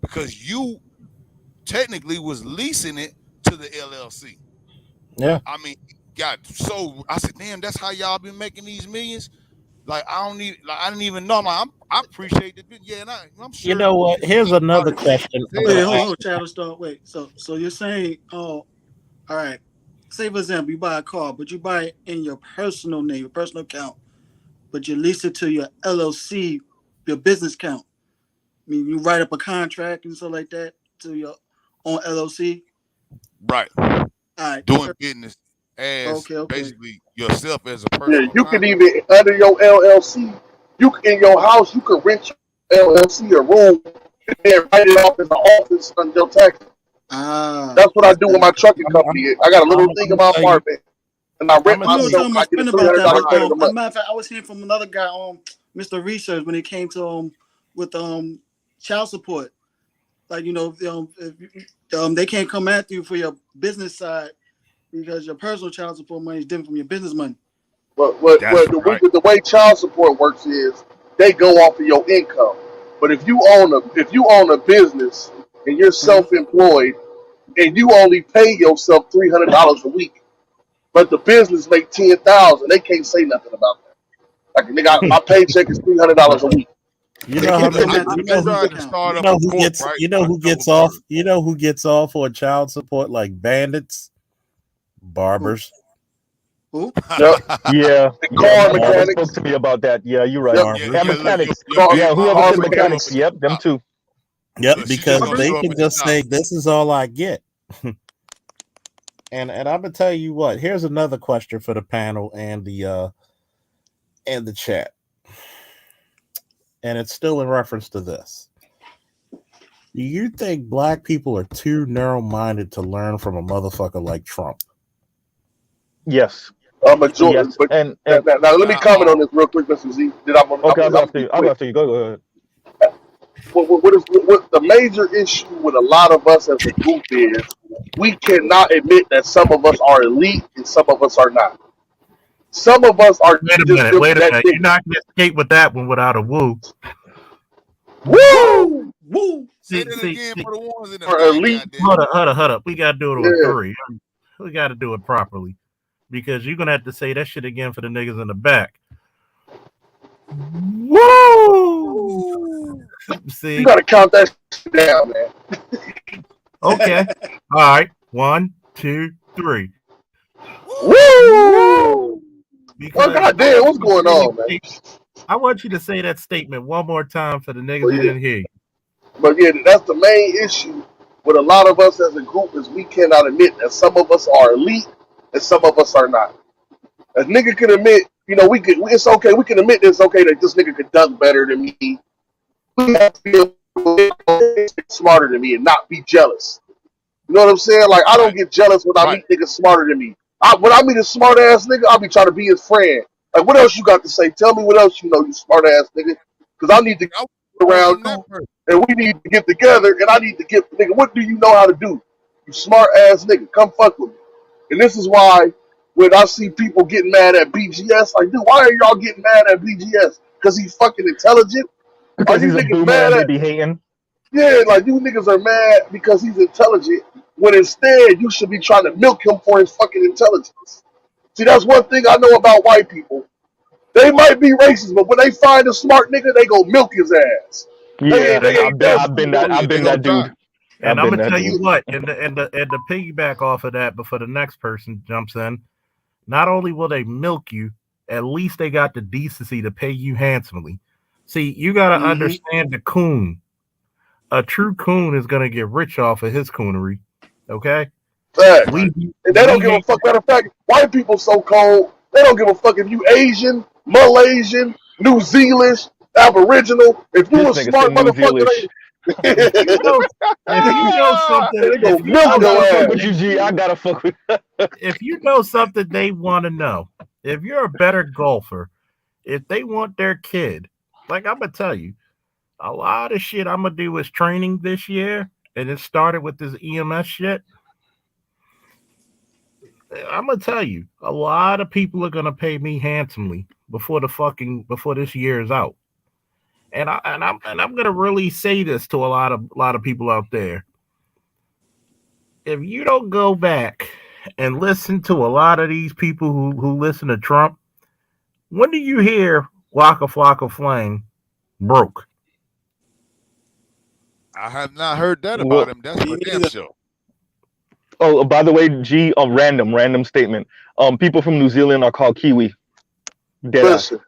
because you technically was leasing it to the LLC. Yeah. I mean, so I said, damn, that's how y'all been making these millions. Like I didn't even know. Like, I appreciate it. Yeah, and I'm sure. You know what? Here's another question. Wait, hold, Shadow Star. Wait, so you're saying, all right. Say for example, you buy a car, but you buy it in your personal name, your personal account, but you lease it to your LLC, your business account. I mean, you write up a contract and stuff like that to your own LLC. Right. All right. Doing business as basically yourself as a person. Yeah, you can even under your LLC, in your house, you can rent your LLC a room and then write it off as an office on your taxes. That's what I do with my trucking company. I got a little thing in my apartment, and I rent myself. I get $300 credit a month. Matter of fact, I was hearing from another guy, Mr. Research, when it came to with child support. Like, you know, they can't come after you for your business side because your personal child support money is different from your business money. But the way child support works is they go off of your income. But if you own a business and you're self-employed and you only pay yourself $300 a week, but the business make $10,000, they can't say nothing about that. Like, nigga, my paycheck is $300 a week. You know who gets off? You know who gets off on child support like bandits? Barbers. Who? Yep. Yeah. Car mechanics. Spoke to me about that. Yeah, you're right. Yep. Mechanics. Whoever said mechanics. Yep, them too. Yep, because they can just say, "This is all I get." and I'm gonna tell you what. Here's another question for the panel and the chat. And it's still in reference to this. Do you think black people are too narrow-minded to learn from a motherfucker like Trump? Yes. Majority. Yes. But now let me comment on this real quick, Mr. Z. I'll go after you. Go ahead. What the major issue with a lot of us as a group is we cannot admit that some of us are elite and some of us are not. Some of us are. Wait a minute. You're not going to escape with that one without a woo. Woo! Woo! Say it again for the ones in the elite. Hold up. We got to do it on three. We got to do it properly because you're going to have to say that shit again for the niggas in the back. Woo! See? You got to count that shit down, man. Okay. All right. 1, 2, 3. Woo! Because goddamn, what's going on, man? I want you to say that statement one more time for the niggas who didn't hear you. But yeah, that's the main issue with a lot of us as a group is we cannot admit that some of us are elite and some of us are not. A nigga can admit, you know, it's okay. We can admit it's okay that this nigga could dunk better than me. We have to be smarter than me and not be jealous. You know what I'm saying? Like, I don't get jealous when I meet niggas smarter than me. When I meet a smart ass nigga, I'll be trying to be his friend. Like, what else you got to say? Tell me what else you know, you smart ass nigga. Because I need to get around you, and we need to get together, and I need to get, nigga, what do you know how to do? You smart ass nigga, come fuck with me. And this is why when I see people getting mad at BGS, like, dude, why are y'all getting mad at BGS? Because he's fucking intelligent? Because he's a boomer and they be hating? Yeah, like, you niggas are mad because he's intelligent, when instead you should be trying to milk him for his fucking intelligence. See, that's one thing I know about white people. They might be racist, but when they find a smart nigga, they go milk his ass. Yeah, I've been that dude. And I'm gonna tell you what, and the piggyback off of that, before the next person jumps in, not only will they milk you, at least they got the decency to pay you handsomely. See, you gotta understand the coon. A true coon is gonna get rich off of his coonery. Okay? And they don't give a fuck. Matter of fact, white people so cold, they don't give a fuck if you Asian, Malaysian, New Zealand. Aboriginal. If you a This nigga smart said New motherfucker, Zealish. If you know, if you know something, they gonna if you milk know I gotta your fuck something, ass. with you, G. I gotta fuck with. if you know something they want to know, if you're a better golfer, if they want their kid, like I'm gonna tell you, a lot of shit I'm gonna do is training this year, and it started with this EMS shit. I'm gonna tell you, a lot of people are gonna pay me handsomely before this year is out. And I'm gonna really say this to a lot of people out there. If you don't go back and listen to a lot of these people who listen to Trump, when do you hear Waka Flocka Flame broke? I have not heard that about Well, him. That's for damn sure. oh, by the way, G. Random statement. People from New Zealand are called Kiwi. Dead ass. Listen,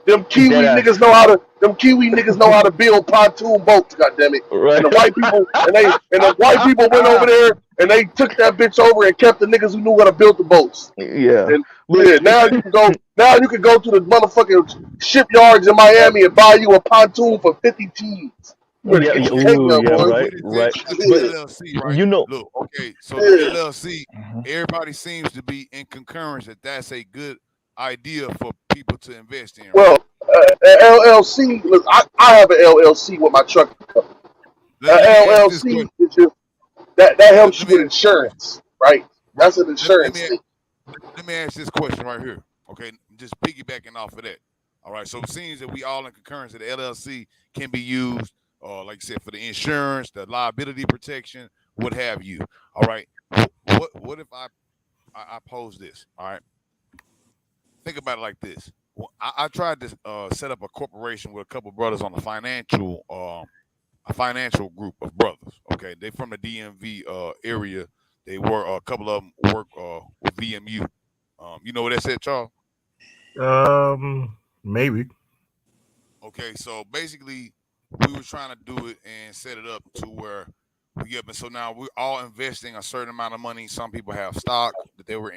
them Kiwi Dead ass. niggas know how to build pontoon boats. Goddamn it! Right. And the white people went over there and they took that bitch over and kept the niggas who knew how to build the boats. Yeah. And Look, yeah, now you can go. Now you can go to the motherfucking shipyards in Miami and buy you a pontoon for 50 G's. You better yeah, get yeah, your cake ooh, up, yeah, boy. right, With right. it, the But LLC, right? you know, Look, okay, so the Yeah. LLC, everybody seems to be in concurrence that that's a good idea for people to invest in, right? Well, LLC. Look, I have an LLC with my truck company. Let me ask this LLC question. is just that helps Let you me with ask this question. insurance, right? Right. That's an Let insurance me thing. let me ask this question right here. Okay, just piggybacking off of that. All right. So it seems that we all in concurrence that the LLC can be used, like you said, for the insurance, the liability protection, what have you. All right. What if I pose this? All right. Think about it like this. Well, I tried to set up a corporation with a couple brothers on a financial group of brothers. Okay, they from the DMV area. They were a couple of them work with VMU. You know what that said, Charles? Maybe. Okay, so basically, we were trying to do it and set it up to where we get. And so now we're all investing a certain amount of money. Some people have stock that they were,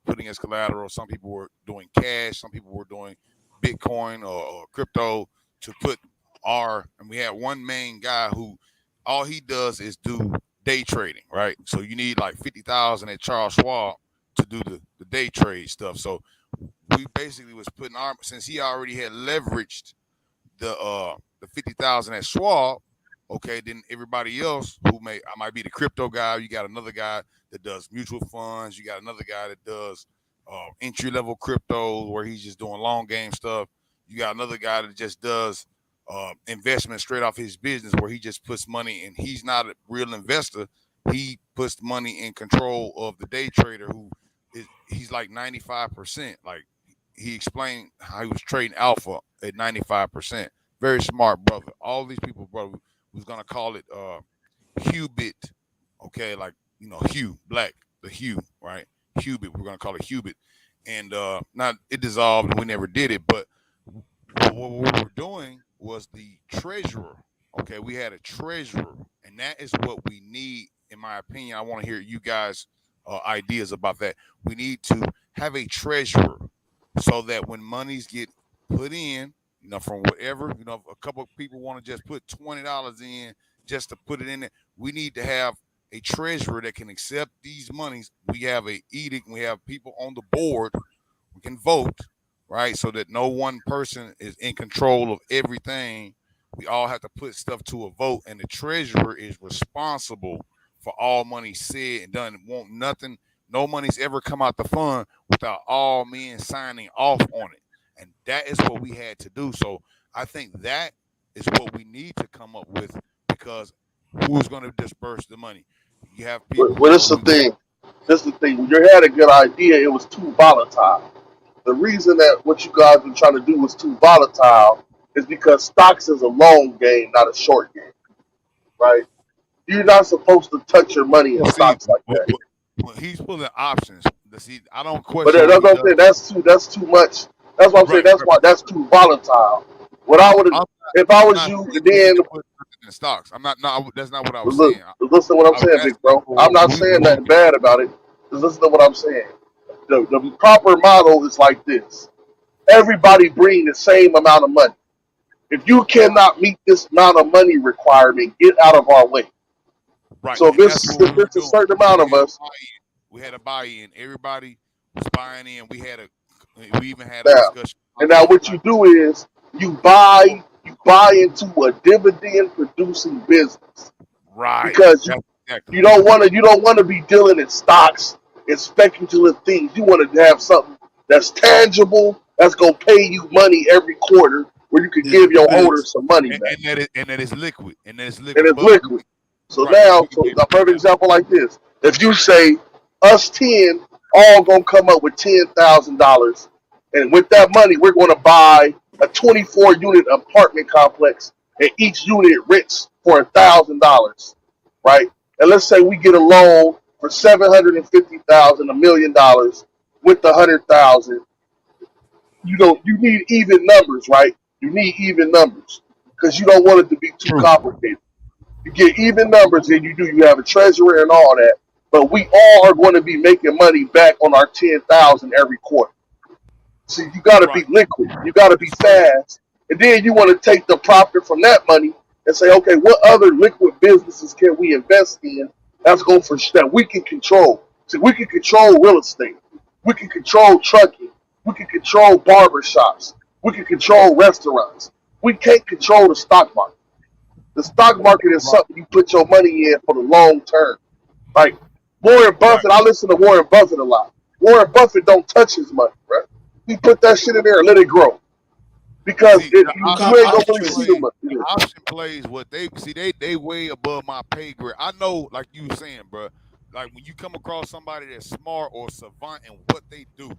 putting as collateral. Some people were doing cash. Some people were doing Bitcoin or crypto to put and we had one main guy who all he does is do day trading, right? So you need like 50,000 at Charles Schwab to do the day trade stuff. So we basically was putting since he already had leveraged the 50,000 at Schwab. Okay, then everybody else I might be the crypto guy. You got another guy that does mutual funds. You got another guy that does entry level crypto where he's just doing long game stuff. You got another guy that just does investment straight off his business where he just puts money and he's not a real investor. He puts money in control of the day trader he's like 95%. Like he explained how he was trading alpha at 95%. Very smart brother. All these people, brother, was gonna call it Hubit. Okay, like Hugh Black, the Hugh, right? Hubit. We're gonna call it Hubit. And not it dissolved and we never did it, but what we were doing was the treasurer. Okay, we had a treasurer, and that is what we need, in my opinion. I want to hear you guys' ideas about that. We need to have a treasurer so that when monies get put in, from whatever, a couple of people want to just put $20 in just to put it in there. We need to have a treasurer that can accept these monies. We have a edict. We have people on the board. We can vote, right? So that no one person is in control of everything. We all have to put stuff to a vote, and the treasurer is responsible for all money said and done. Won't nothing, no money's ever come out the fund without all men signing off on it. And that is what we had to do. So I think that is what we need to come up with, because who's going to disperse the money? You have people. Well, this is the thing. This is the thing. When you had a good idea, it was too volatile. The reason that what you guys been trying to do was too volatile is because stocks is a long game, not a short game, right? You're not supposed to touch your money in stocks like that. When he's pulling options, I don't But question. that's what I'm saying. That's too much. That's what I'm saying. That's why that's too volatile. What I would have, if I was you, then in stocks. I'm not. No, that's not what I was look, saying. listen to what I'm saying, big bro. I'm not saying nothing bad about it. Just listen to what I'm saying. The proper model is like this. Everybody bring the same amount of money. If you cannot meet this amount of money requirement, get out of our way. Right. So if And that's what we were it's a doing. certain amount of us, We had a buy-in. Everybody was buying in. We even had a now, discussion. and now what you do is you buy into a dividend producing business Right. because That's exactly. you don't want to be dealing in stocks and speculative things. You want to have something that's tangible, that's gonna pay you money every quarter, where you can give your holders some money back, and that is liquid, and it's liquid. So right, now, so a perfect example like this: if you say us 10 all gonna come up with $10,000, and with that money we're gonna buy a 24 unit apartment complex, and each unit rents for $1,000, right? And let's say we get a loan for $750,000, $1 million with the 100,000. You need even numbers, right? You need even numbers because you don't want it to be too complicated. You get even numbers, and you have a treasurer and all that. But we all are going to be making money back on our 10,000 every quarter. So you got to be liquid. You got to be fast, and then you want to take the profit from that money and say, okay, what other liquid businesses can we invest in that's going for that we can control? So we can control real estate. We can control trucking. We can control barbershops. We can control restaurants. We can't control the stock market. The stock market is something you put your money in for the long term. Like Warren Buffett, I listen to Warren Buffett a lot. Warren Buffett don't touch his money, right? He put that shit in there and let it grow. Because you ain't gonna really see the money. The option plays what they way above my pay grade. I know, like you were saying, bro. Like when you come across somebody that's smart or savant in what they do,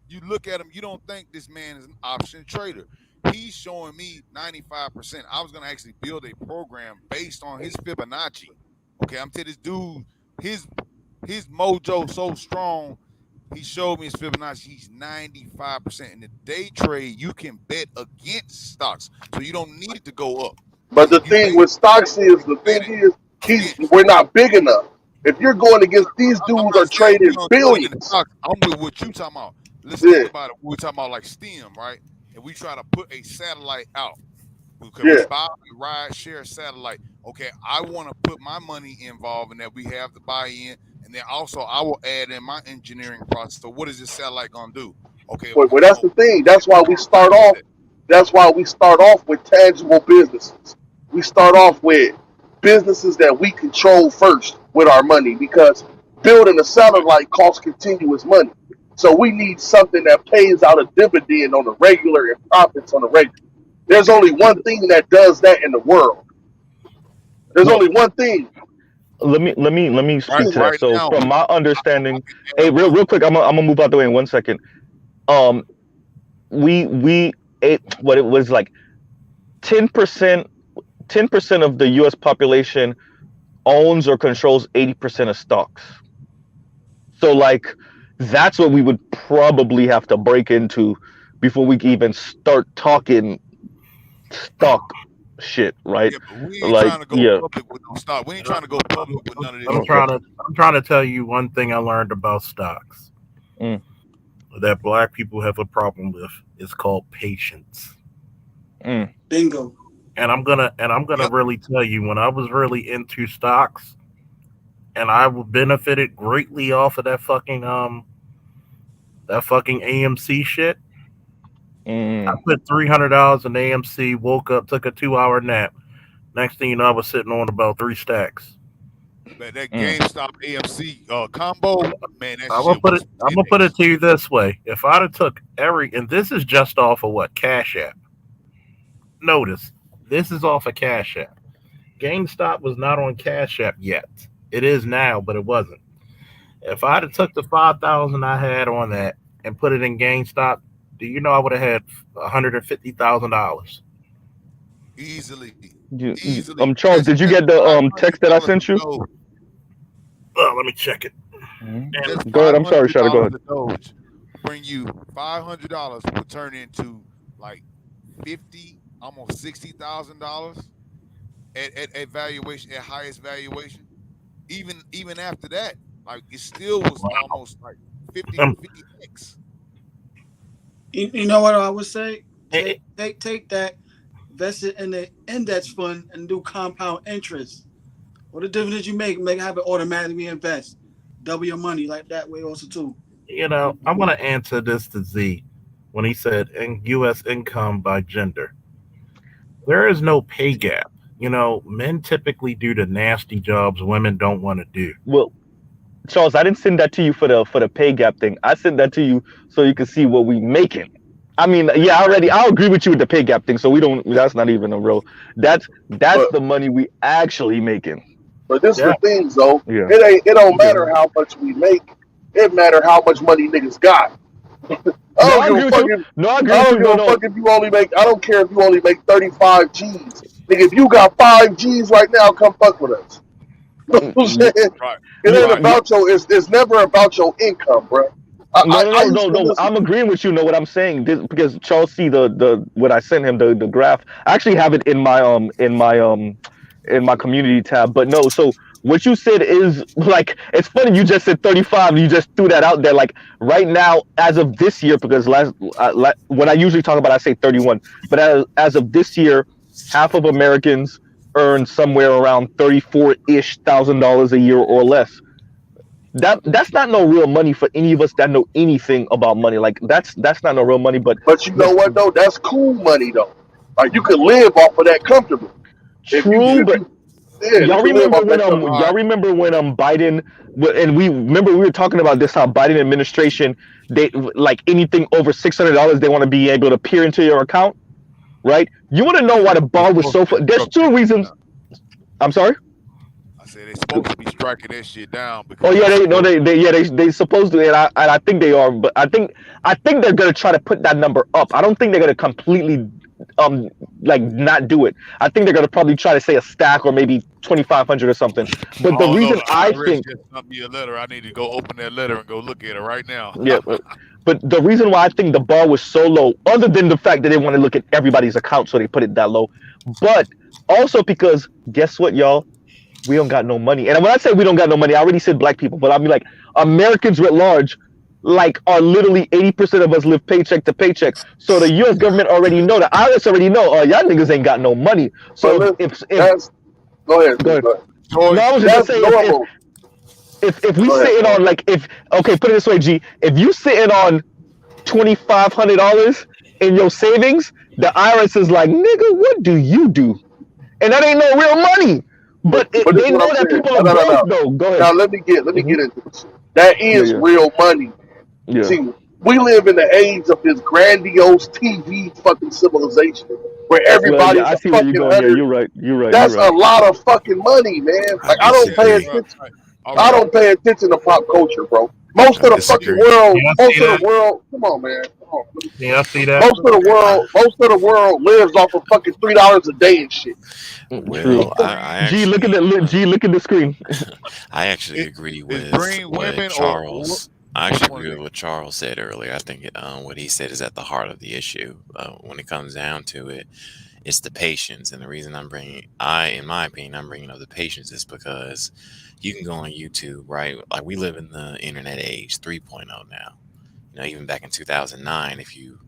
you look at him, you don't think this man is an option trader. He's showing me 95%. I was gonna actually build a program based on his Fibonacci. Okay, I'm telling this dude, his mojo so strong. He showed me his Fibonacci. He's 95%. In the day trade, you can bet against stocks, so you don't need it to go up. But the thing with stocks is, we're not big enough. If you're going against these dudes are trading billions. I'm with what you talking about. Let's think about it. We're talking about like STEM, right? And we try to put a satellite out. We buy a ride share satellite. Okay, I want to put my money involved in that. We have to buy in, and then also I will add in my engineering process. So what is this satellite gonna do? Okay, well that's the thing. That's why we start off. That's why we start off with tangible businesses. We start off with businesses that we control first with our money, because building a satellite costs continuous money. So we need something that pays out a dividend on the regular and profits on the regular. There's only one thing that does that in the world. There's only one thing. Let me speak to that. So from my understanding, hey, real quick, I'm gonna move out the way in 1 second. We ate what it was like 10% of the U.S. population owns or controls 80% of stocks. So like that's what we would probably have to break into before we can even start talking stock shit, right? Yeah, but we ain't trying to go public with no stock. We ain't trying to go public with none of this. I'm trying to tell you one thing I learned about stocks that black people have a problem with. It's called patience. Bingo. And I'm gonna really tell you, when I was really into stocks, and I benefited greatly off of that fucking AMC shit. I put $300 in AMC, woke up, took a 2-hour nap. Next thing you know, I was sitting on about 3 stacks. That GameStop AMC combo, man, that I'm shit gonna put it to you this way: if I'd have took and this is just off of what, Cash App. Notice this is off of Cash App. GameStop was not on Cash App yet. It is now, but it wasn't. If I'd have took the 5,000 I had on that and put it in GameStop, do you know I would have had $150,000 easily? Charles, did you get the text that I sent you? Let me check it. Go ahead. I'm sorry, Shadow. Go ahead. Bring you $500 will turn into like $50,000, almost $60,000 at valuation, at highest valuation. Even after that, like it still was almost like 50x. You know what I would say? Take that, invest it in the index fund and do compound interest. What the difference you make have it automatically invest, double your money like that way also too. I want to answer this to Z when he said in U.S. income by gender. There is no pay gap. Men typically do the nasty jobs women don't want to do. Well, Charles, I didn't send that to you for the pay gap thing. I sent that to you so you can see what we making. I mean, yeah, I'll agree with you with the pay gap thing. So we don't. That's not even a real. That's But the money we actually making. but this is Yeah. the thing, though. Yeah. It don't Yeah. matter how much we make. It matter how much money niggas got. I No, I don't agree give a with fuck you. if No, I agree I with don't you. give No, a no. fuck if you only make. I don't care if you only make 35 G's. Nigga, if you got 5 G's right now, come fuck with us. You know what I'm saying? Right. It ain't Right. about your. It's never about your income, bro. I used to No. listen. I'm agreeing with you. Know what I'm saying? Because Charles see the what I sent him the graph. I actually have it in my community tab. But no, so what you said is like it's funny. You just said 35. You just threw that out there. Like right now, as of this year, because when I usually talk about, I say 31. But as of this year, half of Americans earn somewhere around 34-ish thousand dollars a year or less. That's not no real money for any of us that know anything about money. Like that's not no real money. But you know But what though? That's cool money though. Like you can live off of that comfortably. true, If but you yeah, you y'all can live remember off when that comfortably. y'all remember when Biden and we remember we were talking about this how Biden administration they like anything over $600 they want to be able to peer into your account, right? You want to know why the They bar was supposed so to be there's two structured reasons. down. I'm sorry. I said they supposed to be striking that shit down Oh because yeah, it's they no supposed. they supposed to and I think they are, but I think they're gonna try to put that number up. I don't think they're gonna completely like not do it. I think they're gonna probably try to say a stack or maybe 2,500 or something. But I the don't know. reason The I IRS think just sent me a letter. I need to go open that letter and go look at it right now. yeah, but the reason why I think the bar was so low, other than the fact that they want to look at everybody's account, so they put it that low, but also because guess what, y'all? We don't got no money. And when I say we don't got no money, I already said black people, but I mean like Americans writ large, like are literally 80% of us live paycheck to paycheck. So the U.S. government already know, the IRS already know, y'all niggas ain't got no money. But So listen, if that's go ahead, go Z, ahead. go ahead. No, I Choice. was just gonna That's say normal. if we Go ahead. sitting on like if okay, put it this way, G, if you sitting on $2,500 in your savings, the IRS is like, nigga, what do you do? And that ain't no real money. But But this is they what know I'm that saying. people No, are no, no, broke no. though. Go ahead. Now let me get Hmm. into this. That Yeah, is yeah, real money. yeah. See, we live in the age of this grandiose TV fucking civilization where Well, yeah, everybody's I a see where you're fucking going. Yeah, hundred. you're right. You're right. You're That's right. a lot of fucking money, man. I Like I don't pay disagree. Right. attention. All I right. don't pay attention to pop culture, bro. Most I of the fucking disagree. world, Yeah, I see most of that. the world, come on, man. Come on. Yeah, I see that. Most of the I, world, lives off of fucking $3 a day and shit. True. well, I G, look at actually the G, look at the screen. I actually It, agree it's with green what women or Charles. I which actually one agree is with it? what Charles said earlier. I think what he said is at the heart of the issue. When it comes down to it, it's the patience, and the reason in my opinion, I'm bringing up the patience is because you can go on YouTube, right? Like we live in the internet age 3.0 now. Even back in 2009, if you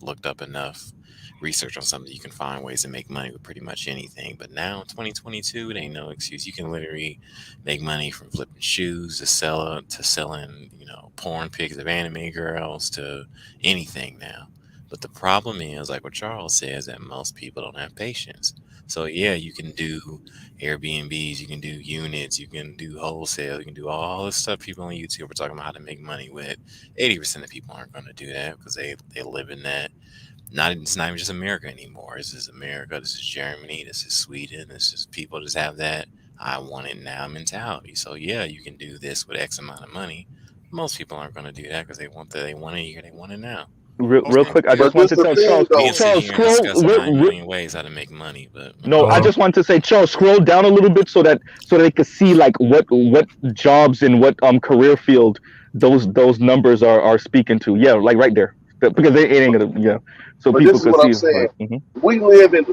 looked up enough research on something, you can find ways to make money with pretty much anything. But now, 2022, it ain't no excuse. You can literally make money from flipping shoes to selling, porn pics of anime girls to anything now. But the problem is, like what Charles says, that most people don't have patience. So yeah, you can do Airbnbs, you can do units, you can do wholesale, you can do all this stuff people on YouTube are talking about how to make money with. 80% of people aren't going to do that because they live in that. It's not even just America anymore. This is America. This is Germany. This is Sweden. This is people just have that I want it now mentality. So yeah, you can do this with X amount of money. Most people aren't going to do that because they want it here. They want it now. Real Okay. quick, I Yeah. just But want this to the tell thing Charles. We can though. sit Charles, here and scroll. discuss 9 million ways how to make money, but No, I just want to say, Charles, scroll down a little bit so they could see like what jobs and what career field those numbers are speaking to. Yeah, like right there, because it ain't gonna so But this people is could what I'm see. saying. Right. We live in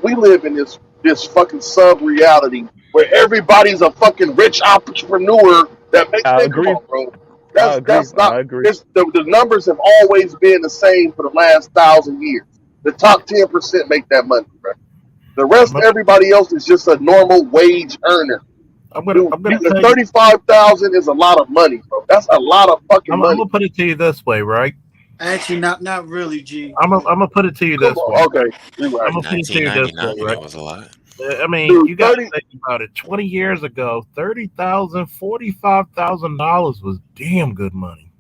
this fucking sub reality where everybody's a fucking rich entrepreneur that makes I man, come agree. on, bro. I agree. That's not I agree. it's the numbers have always been the same for the last 1,000 years. The top 10% make that money, bro. The rest of everybody else is just a normal wage earner. I'm gonna tell you, 35,000 is a lot of money, bro. That's a lot of fucking I'm money. gonna put it to you this way, right? Actually, not really, G. I'm gonna put it to you this way. Okay, you're right. I'm gonna put it to you this way, 1999, right? it was a lot. I mean, Dude, you got to think about it. 20 years ago, $30,000, $45,000 was damn good money.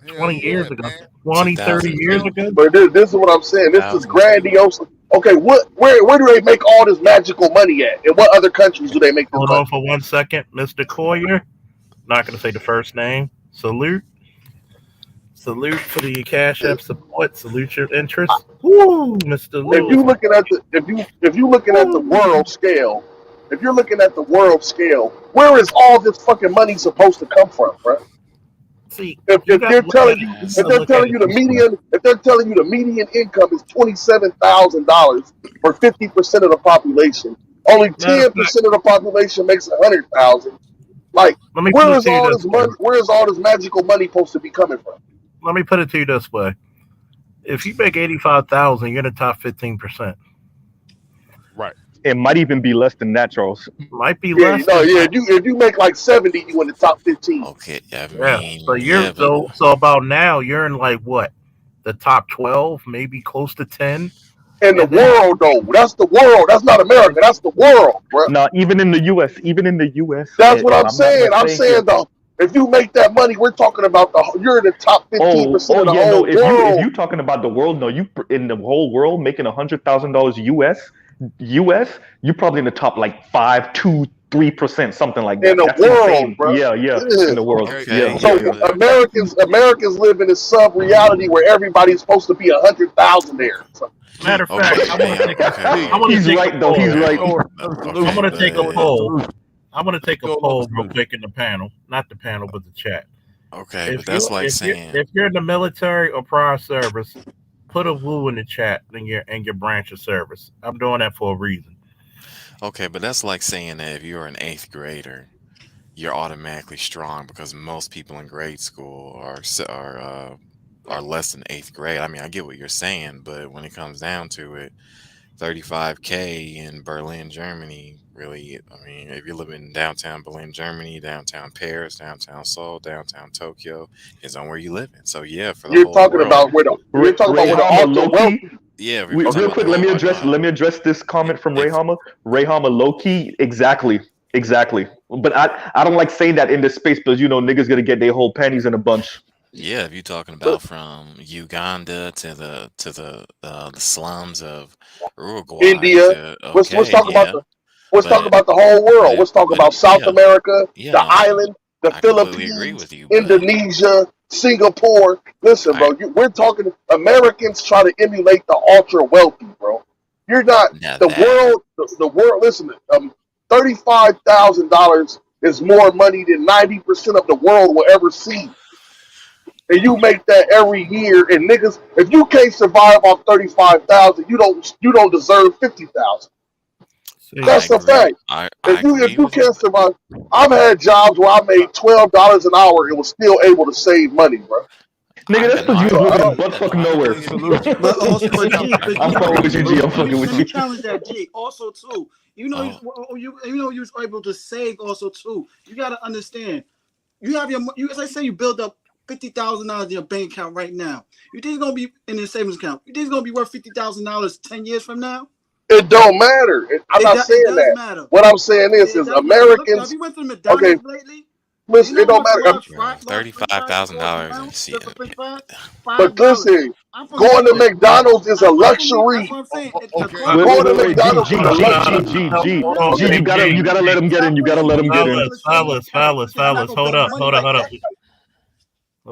20 years ago, man. 20, 30 years ago. But this is what I'm saying. This is grandiose. Okay, where do they make all this magical money at? In what other countries do they make this Hold money? on for 1 second, Mr. Coyer. Not going to say the first name. Salute for the Cash App support. Salute your interest. Woo, Mr. Lewis. If you looking at the if you looking at the world scale, where is all this fucking money supposed to come from, bro? See, if they're telling you the median income is $27,000 for 50% of the population, only 10% of the population makes 100,000. Like, where is all this money? Where is all this magical money supposed to be coming from? Let me put it to you this way: if you make 85,000, you're in the top 15%. Right. It might even be less than that, Charles. Might be less. If you make like 70, you in the top 15. Okay, So about now you're in like what, the top 12, maybe close to 10. In the world, though, that's the world. That's not America. That's the world, bro. No, even in the U.S. That's what I'm saying. I'm saying though, if you make that money, we're talking about you're in the top 15% of the whole world. If you're talking about the world, no, you in the whole world making $100,000 US, you're probably in the top like 5, 2, 3%, something like that. In the world, bro. Yeah, in the world. Okay. So Americans live in this sub-reality where everybody's supposed to be 100,000 there. So. Matter of fact, I want to take a poll. I'm going to take a poll real quick in the panel. Not the panel, but the chat. Okay, but that's like saying... If you're in the military or prior service, put a woo in the chat in your branch of service. I'm doing that for a reason. Okay, but that's like saying that if you're an 8th grader, you're automatically strong because most people in grade school are less than 8th grade. I mean, I get what you're saying, but when it comes down to it, 35K in Berlin, Germany, really, I mean, if you're living in downtown Berlin, Germany, downtown Paris, downtown Seoul, downtown Tokyo, depends on where you live in. So yeah, for the you're whole talking world, about where the ultra wealthy. Yeah, real quick, let me address this comment from Rayhama. Rayhama, low key, exactly. But I don't like saying that in this space because niggas gonna get their whole panties in a bunch. Yeah, if you're talking about from Uganda to the slums of Uruguay, India, let's talk about the whole world. Let's talk about South America, the island, the Philippines, Indonesia, Singapore. Listen, bro, we're talking Americans try to emulate the ultra wealthy, bro. You're not the world. The world. Listen, $35,000 is more money than 90% of the world will ever see. And you make that every year, and niggas, if you can't survive off 35,000, you don't deserve 50,000. That's a fact. If you can't survive, I've had jobs where I made $12 an hour and was still able to save money, bro. Nigga, that's because you was living in butt fucking nowhere. But also, I'm fucking with you, G. I'm fucking with you. Challenge that, G. Also, too, you was able to save. Also, too, you got to understand. You have as I say, you build up $50,000 in your bank account right now. You think it's gonna be in your savings account? You think it's gonna be worth $50,000 10 years from now? It don't matter. I'm not saying that. Matter. What I'm saying is Americans. Have you went to McDonald's lately? Listen, it don't matter. $35,000. But listen, going to McDonald's is a luxury. That's what I'm saying. Going to McDonald's is a luxury. You gotta let him get in. You gotta let him get in. Fellas, hold up.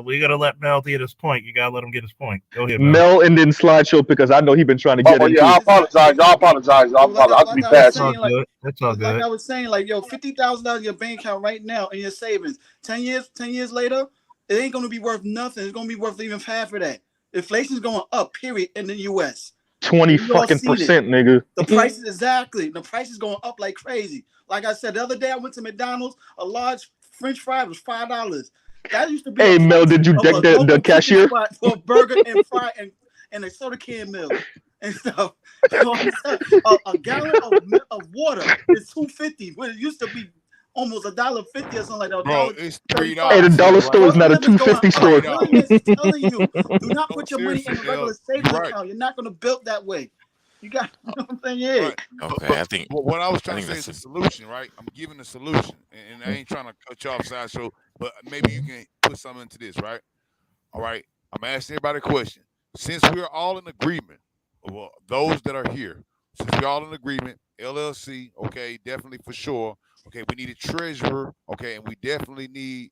We gotta let Mel get his point. You gotta let him get his point. Go ahead, Mel, and then slideshow because I know he's been trying to get in. Yeah, I apologize. Y'all apologize. I'll be fast. That's all good. Like I was saying, like, yo, $50,000 in your bank account right now in your savings. 10 years later, it ain't gonna be worth nothing. It's gonna be worth even half of that. Inflation's going up, period, in the US. 20 fucking percent, nigga. The price is going up like crazy. Like I said, the other day I went to McDonald's, a large French fry was $5. That used to be. Hey Mel, did you deck the cashier for a burger and fry and a soda can meal? and stuff. A gallon of water is $2.50 when it used to be almost $1.50 or something like that. Bro, it's $3. Hey, the dollar store is not a $2.50 store. Willingness is telling you, do not put your money in a seriously, regular savings account. You're not going to build that way. You got, you know what I'm saying? Yeah. Right. Okay, I think what I was trying to say that's is a solution, right? I'm giving a solution, and I ain't trying to cut you off, Sideshow, but maybe you can put something into this, right? All right. I'm asking everybody a question. Since we're all in agreement, well, those that are here, since we're all in agreement, LLC, okay, definitely for sure. Okay, we need a treasurer, okay, and we definitely need,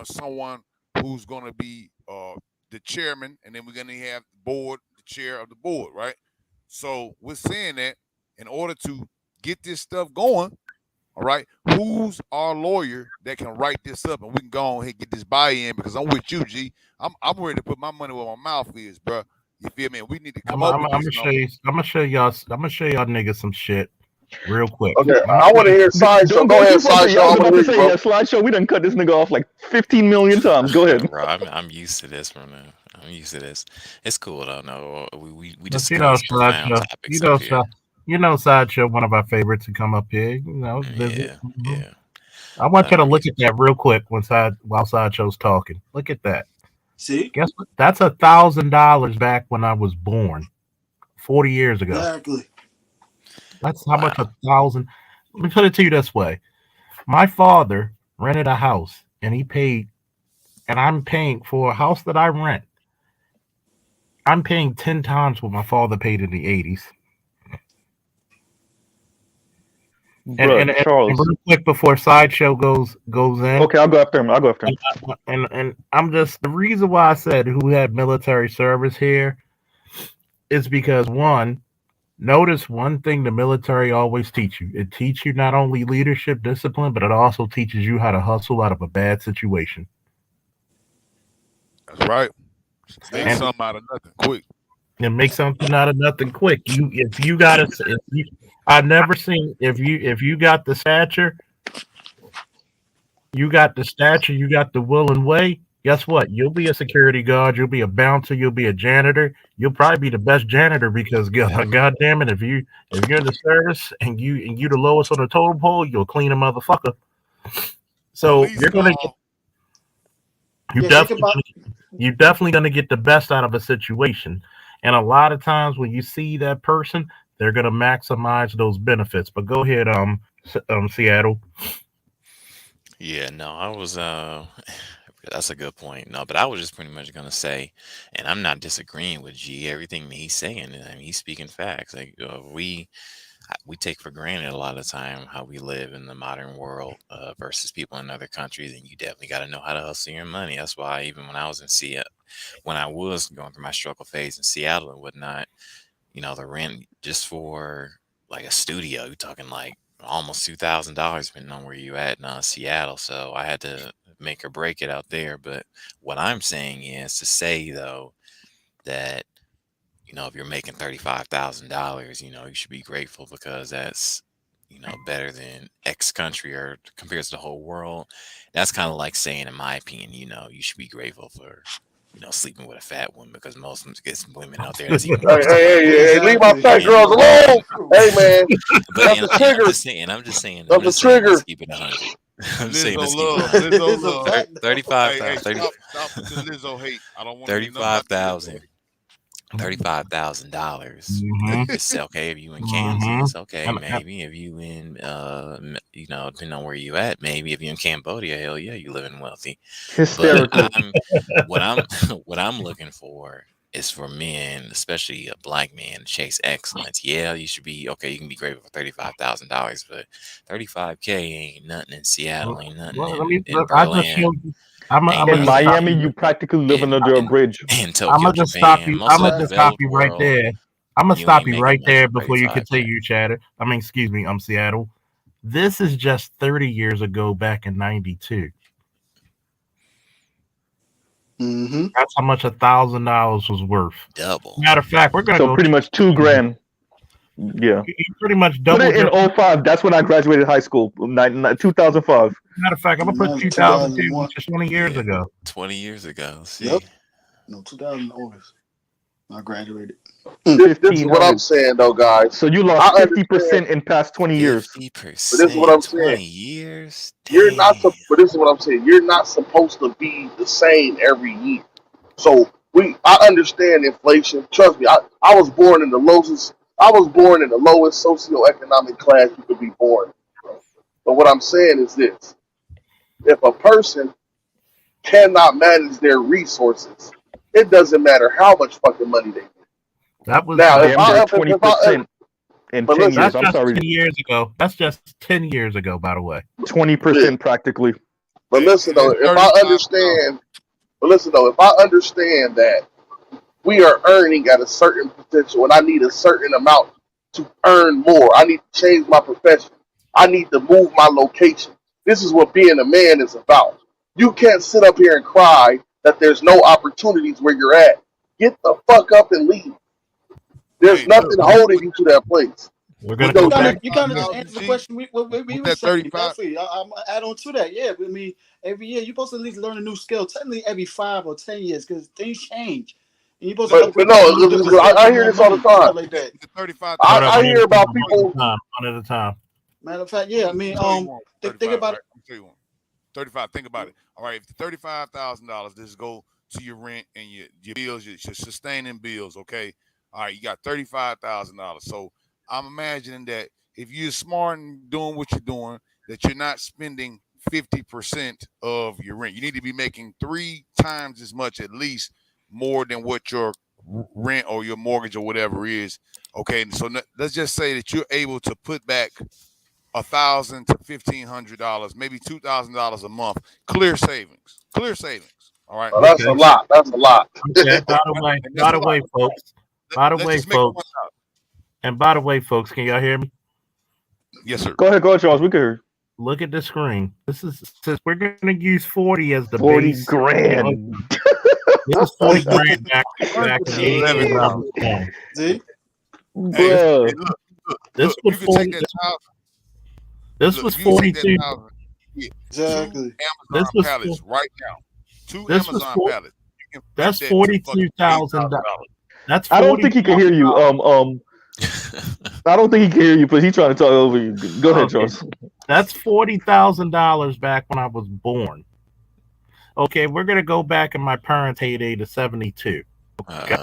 someone who's gonna be the chairman, and then we're gonna have the board, the chair of the board, right? So we're saying that in order to get this stuff going, all right, who's our lawyer that can write this up and we can go on and get this buy-in? Because I'm with you, G. I'm ready to put my money where my mouth is, bro. You feel me? We need to come up with this. I'm gonna show y'all niggas some shit real quick. Okay, I want to hear Sideshow. Go ahead, Sideshow. I was about to say, yeah, Slideshow. We done cut this nigga off like 15 million times. Go ahead. Bro, I'm used to this, bro. I'm used to this. It's cool though. No, we discuss Sideshow. topics up here. Sideshow, one of our favorites to come up here. Visit. Yeah. I want you to look at that real quick while Sideshow's talking. Look at that. See? Guess what? That's $1,000 back when I was born, 40 years ago. Exactly. That's how much 1,000. Let me put it to you this way: my father rented a house, and he paid, and I'm paying for a house that I rent. I'm paying 10 times what my father paid in the 80s. And real quick before Sideshow goes in. Okay, I'll go after him. And I'm just, the reason why I said who had military service here is because notice one thing the military always teach you. It teaches you not only leadership discipline, but it also teaches you how to hustle out of a bad situation. That's right. Make something out of nothing quick. And make something out of nothing quick. I've never seen if you got the stature, you got the will and way. Guess what? You'll be a security guard. You'll be a bouncer. You'll be a janitor. You'll probably be the best janitor because, God damn it, if you're in the service and you the lowest on the totem pole, you'll clean a motherfucker. So you're definitely gonna get the best out of a situation. And a lot of times when you see that person, they're gonna maximize those benefits. But go ahead, Seattle. Yeah, no, I was that's a good point. No, but I was just pretty much gonna say, and I'm not disagreeing with G, everything that he's saying. I mean, he's speaking facts. Like we take for granted a lot of time how we live in the modern world versus people in other countries, and you definitely got to know how to hustle your money. That's why even when I was in Seattle, when I was going through my struggle phase in Seattle and whatnot, the rent just for like a studio, you're talking like almost $2,000 depending on where you at in Seattle. So I had to make or break it out there. But what I'm saying is to say though that if you're making $35,000, you should be grateful because that's better than X country or compared to the whole world. That's kind of like saying, in my opinion, you should be grateful for sleeping with a fat woman because most of them get some women out there. That's even hey, leave my fat girls alone. Hey, man. But that's a trigger. I'm just saying. That's a trigger. Let's keep it 100. I'm saying let's keep it 100. 35,000. Stop Lizzo hate. I don't want $35,000. $35,000. It's okay if you in Kansas. Okay, maybe if you in depending on where you at. Maybe if you in Cambodia, hell yeah, you living wealthy. Hysterical. But what I'm looking for is for men, especially a black man, to chase excellence. Yeah, you should be okay. You can be grateful for $35,000, but $35K ain't nothing in Seattle. Ain't nothing in Berlin. In Miami, you practically living under a bridge. I'm gonna just stop you. I'm gonna just stop you right there. I'm gonna stop you right there before you continue, Chatter. Excuse me, I'm Seattle. This is just 30 years ago, back in '92. Mm-hmm. That's how much $1,000 was worth. Double. Matter of fact, we're gonna pretty much $2,000. Yeah, you pretty much double. Put it in 05. That's when I graduated high school, 2005. Matter of fact, I'm gonna put 2002, which is 20 years ago. 20 years ago. See? Yep. No, 2000 August. I graduated. This is what I'm saying, though, guys. So you lost 50% in past 20 years. 50%. But this is what I'm saying. 20 years. You're not. But this is what I'm saying. You're not supposed to be the same every year. So I understand inflation. Trust me. I was born in the lowest. I was born in the lowest socioeconomic class you could be born in. But what I'm saying is this: if a person cannot manage their resources, it doesn't matter how much fucking money they get. That was now damn if near I 20% in 10 years. Listen, I'm sorry. 10 years ago. That's just 10 years ago, by the way. 20% practically. But listen though, if I understand that we are earning at a certain potential and I need a certain amount to earn more, I need to change my profession, I need to move my location. This is what being a man is about. You can't sit up here and cry that there's no opportunities where you're at. Get the fuck up and leave. There's nothing holding you to that place. We're gonna go back. You kind of just answered the question we were saying. Definitely, I'm add on to that. Yeah, I mean, every year you're supposed to at least learn a new skill. Technically, every 5 or 10 years, because things change. And you're supposed to upgrade. I hear this all the time. Like that. I hear about people one at a time. Matter of fact, yeah. I mean, think about it. I'll tell you one. 35. Think about it. All right, if the $35,000, this go to your rent and your bills, your sustaining bills. Okay. All right, you got $35,000. So I'm imagining that if you're smart and doing what you're doing, that you're not spending 50% of your rent. You need to be making 3 times as much, at least, more than what your rent or your mortgage or whatever is. Okay, so let's just say that you're able to put back $1,000 to $1,500, maybe $2,000 a month. Clear savings. All right. Well, that's a lot. That's a lot. Okay. By the way, folks. By the way, folks, can y'all hear me? Yes, sir. Go ahead, Charles. We can hear you. Look at the screen. This is since we're gonna use 40 as the 40 base. grand. This is 40 grand back in the 80s. See? Bro. This was 40. This was 42. Exactly. Amazon pallets right now. 2 Amazon pallets. That's $42,000. That's 40, I don't think he can hear you. I don't think he can hear you, but he's trying to talk over you. Go ahead, Charles. That's $40,000 back when I was born. Okay, we're gonna go back in my parents' heyday to 72. Okay.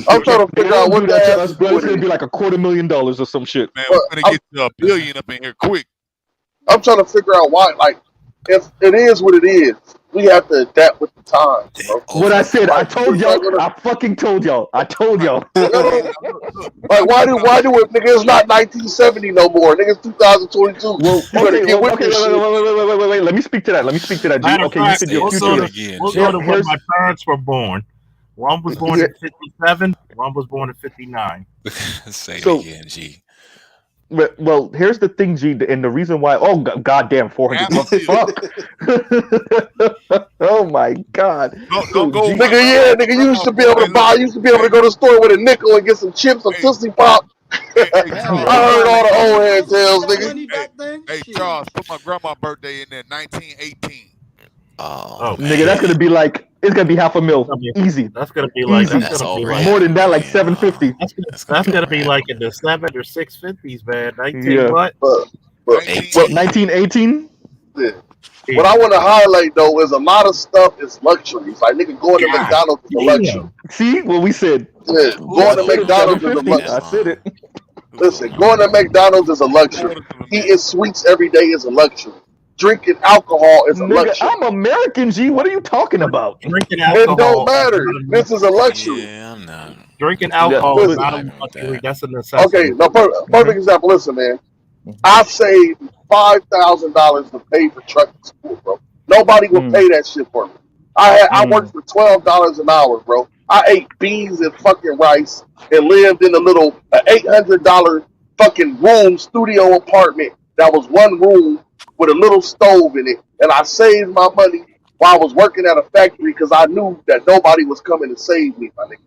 I'm trying to figure out what that's gonna be like $250,000 or some shit. Man, we're gonna get to $1 billion up in here quick. I'm trying to figure out why. Like, if it is what it is, we have to adapt with the times. What I said, I told y'all. I fucking told y'all. I told y'all. Like, why do it, nigga? It's not 1970 no more, nigga. It's 2022. Well, wait. Let me speak to that. G. Okay, you said your future. We'll go to when my parents were born. One was born in 57. One was born in 59. Say it again, G. Well, here's the thing, G, and the reason why. Oh, goddamn, 400. Fuck. Oh my God. Nigga, you used to be able to buy. You used to be able to go to the store with a nickel and get some chips, some Tootsie Pop. I heard all the old head tales, nigga. Hey, Charles, put my grandma's birthday in there, 1918. Oh, nigga, that's gonna be like it's gonna be $500,000 easy. That's gonna be like more than that, like $750. That's gonna be like in the 7 or 650s, man. 19 Yeah. what? What, 1918? Yeah. What I want to highlight though is a lot of stuff is luxuries. Like nigga going to McDonald's is a luxury. See what we said? Yeah, going to McDonald's is a luxury. I said it. Listen, going to McDonald's is a luxury. Eating sweets every day is a luxury. Drinking alcohol is a luxury. I'm American, G. What are you talking about? Drinking alcohol. It don't matter. This is a luxury. Yeah, I'm not. Drinking alcohol is not a luxury. That's a necessity. Okay, no, perfect example. Listen, man. I saved $5,000 to pay for trucking school, bro. Nobody will pay that shit for me. I worked for $12 an hour, bro. I ate beans and fucking rice and lived in a little $800 fucking room studio apartment that was one room with a little stove in it, and I saved my money while I was working at a factory because I knew that nobody was coming to save me, my nigga.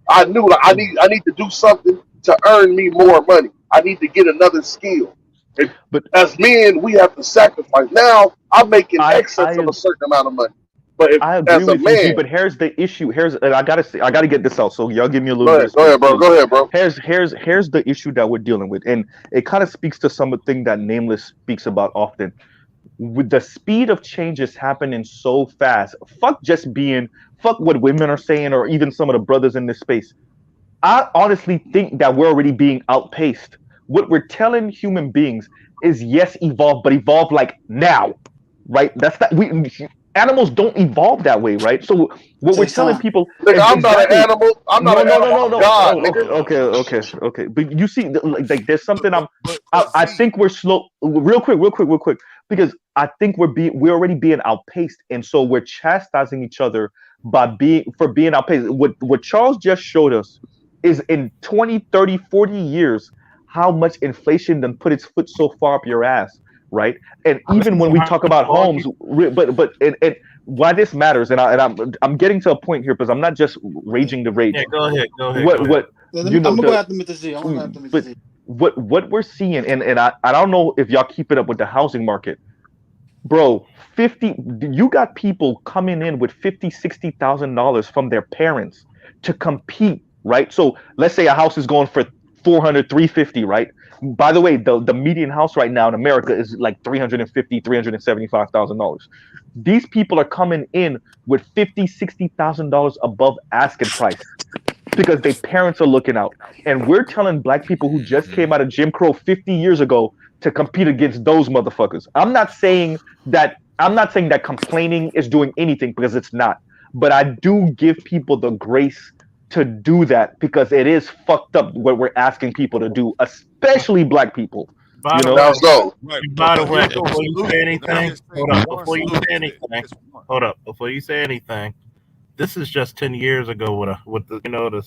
I knew like, I need to do something to earn me more money. I need to get another skill. But as men, we have to sacrifice. Now I'm making excess of a certain amount of money, But if, I agree as a with you, G. man, But here's the issue. And I gotta get this out. So y'all give me a little go bit ahead, of space, bro. please. Go ahead, bro. Here's the issue that we're dealing with, and it kind of speaks to something that Nameless speaks about often. With the speed of change is happening so fast. Fuck what women are saying, or even some of the brothers in this space. I honestly think that we're already being outpaced. What we're telling human beings is yes, evolve, but evolve like now, right? That's not we animals don't evolve that way, right? So what we're Takes telling time. people Nigga, is I'm not an exactly animal. I'm not no, an no, no, animal. no, I'm no. God, Oh, nigga. okay. But you see, like there's something But I Z, think we're slow. Real quick, because I think we're already being outpaced, and so we're chastising each other being outpaced. What Charles just showed us is in 20, 30, 40 years how much inflation done put its foot so far up your ass, right? And even when we talk about homes, and why this matters, I'm getting to a point here because I'm not just raging the rage. Yeah, go ahead. What Yeah, you know I'm gonna go the after Mr. Z. I'm gonna go after Mr. but Z. what we're seeing, and I don't know if y'all keep it up with the housing market, bro. 50 you got people coming in with 50, $60,000 from their parents to compete, right? So let's say a house is going for 400, 350, right? By the way, the median house right now in America is like 350, $375,000. These people are coming in with 50, $60,000 above asking price because their parents are looking out. And we're telling black people who just Mhm. came out of Jim Crow 50 years ago to compete against those motherfuckers. I'm not saying that complaining is doing anything, because it's not. But I do give people the grace to do that, because it is fucked up what we're asking people to do, especially black people. By You the know? Now way, let's go. right. by the But way, here's the before you solution. say Let me anything, just say hold up. one Before you say solution to that. anything, Just one. hold up. Before you say anything, this is just 10 years ago with the the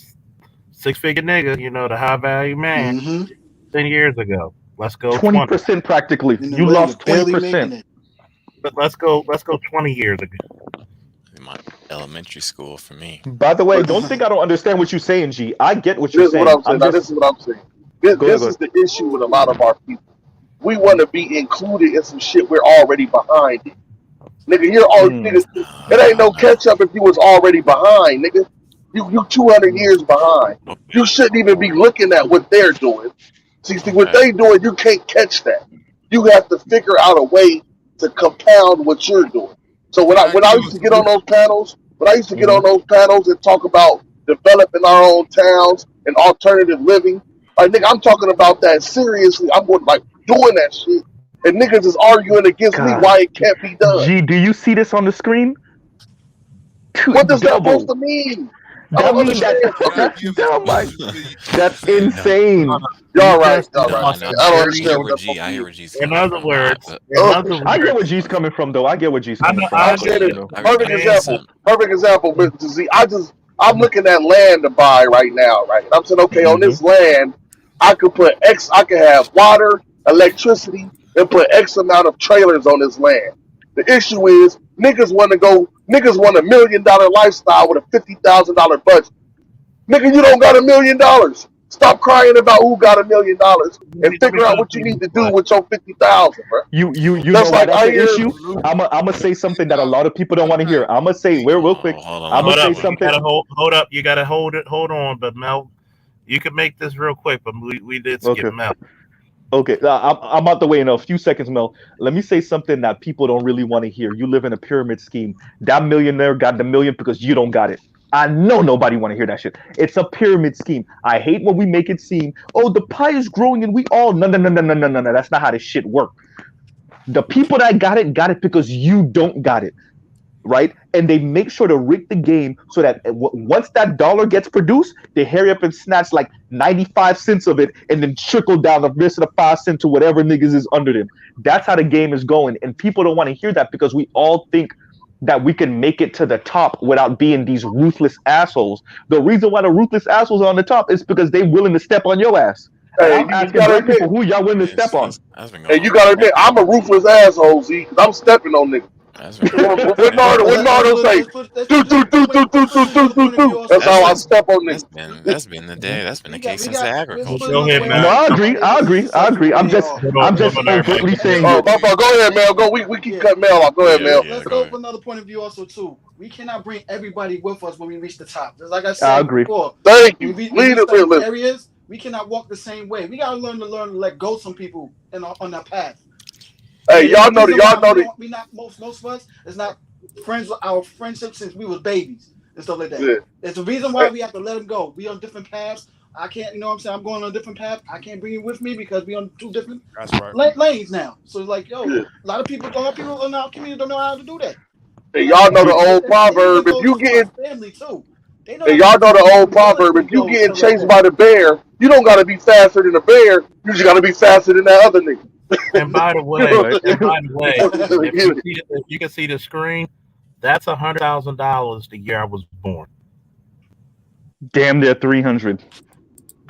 6-figure nigga, the high value man. Mm-hmm. 10 years ago. Let's go 20. 20% practically. In the You way you're lost barely making 20%. it. But let's go 20 years ago. In my elementary school for me. By the way, But don't think I don't understand what you're saying, G. I get what you're this is what saying. I'm saying. I'm Now, just this is what I'm saying. This, go ahead, this go is ahead. the issue with a lot of our people. We want to be included in some shit we're already behind in. Nigga, you're all Mm. nigga. It ain't no catch up if you was already behind, nigga. You 200 Mm. years behind. Okay. You shouldn't even be looking at what they're doing. See what Okay. they doing, you can't catch that. You have to figure out a way to compound what you're doing. So when Can I I when give I you used a to get on solution? those panels, Hmm. and talk about developing our own towns and alternative living, like nigga, I'm talking about that seriously. I'm going like doing that shit, and niggas is arguing against me God, why it can't be done. G, do you see this on the screen? What does that supposed Double. to mean? I That don't mean that understand, Can I bro. that's give a dumb. solution to what you're That's saying? No, No, insane. no. You Y'all right, just y'all no, right. I lost know. a I don't I very understand hear what where that's G. supposed to I hear mean. where G's in coming other from. I words, but in Oh, other I get where words, G's coming from, though. I get where G's I coming know from. I I get it, you okay, know. perfect listen. example. Perfect example, Mr. Z. I'm looking at land to buy right now, right? I'm saying, okay, on Hmm. this land, I could have water, electricity, and put X amount of trailers on this land. The issue is niggas want $1 million lifestyle with a $50,000 budget. Nigga, you don't got $1 million. Stop crying about who got $1 million and let me figure put out it what to you you need this to do way. with your 50,000, bro. You know That's why like that's I an hear issue? Solution. I'm gonna say something that a Now, lot of people don't want to okay. hear. I'm gonna say See, real quick. Hold on. I'm Let gonna Hold me. say up. Let me. You something. gotta hold up. You gotta hold on. But Mel, you can make this real quick, but we did skip Okay. Mel. Okay, I'm out the way in a few seconds, Mel. Let me say something that people don't really want to hear. You live in a pyramid scheme. That millionaire got the million because you don't got it. I know nobody want to hear that shit. It's a pyramid scheme. I hate when we make it seem, oh, the pie is growing and we all no. That's not how this shit work. The people that got it because you don't got it, right? And they make sure to rig the game so that once that dollar gets produced, they hurry up and snatch like 95 cents of it and then trickle down the rest of the 5 cents to whatever niggas is under them. That's how the game is going. And people don't want to hear that because we all think that we can make it to the top without being these ruthless assholes. The reason why the ruthless assholes are on the top is because they willing to step on your ass. And hey, I'm you asking gotta black admit, people, who y'all willing to Yes, step on? that's been going and you on for gotta a admit, minute. I'm a ruthless asshole, Z, because I'm stepping on niggas. That's very What good. what Very Nardo, good. what Nardo say? Let's Do, put this do, do, wait, do, do, let's put do, this do, another do, point of do, view do. also That's That's how I too. been step on that's niggas. been that's been the day. That's been the case We since the got let's agriculture. put Go another ahead, way No, of Mel. I looking agree. at I it. agree. I agree. Successful they are. I'm Hold just on there, Mel. overtly And saying Oh, this. my fault. Go ahead, Mel. Go. We keep yeah, cutting Mel off. Go ahead, Yeah, Mel. yeah. let's Go go ahead. with another point of view also too. We cannot bring everybody with us when we reach the top. Just like I I said agree. before, Thank when you. we Lead reach it certain realism. areas, we cannot walk the same way. We gotta learn to let go some people on that path. Hey, And there's a y'all know that. reason Y'all why know that. we not most of us is not friends with our friendship since we was babies and stuff like that. Yeah. There's a reason why we have to let them go. We on different paths. I can't, you know what I'm saying? I'm going on a different path. I can't bring you with me because we on two different That's right. lanes now. So it's like, yo, Yeah. a lot of people in our community don't know how to do that. Hey, Like, y'all know the and old the thing even proverb. If goes you as far as getting, family too. They know hey, that y'all know the old even proverb. If relatives you go getting stuff like chased that. by the bear, you don't gotta be faster than the bear. You just gotta be faster than that other nigga. And by the way, Right. if you can see the screen, that's $100,000 the year I was born. Damn near 300.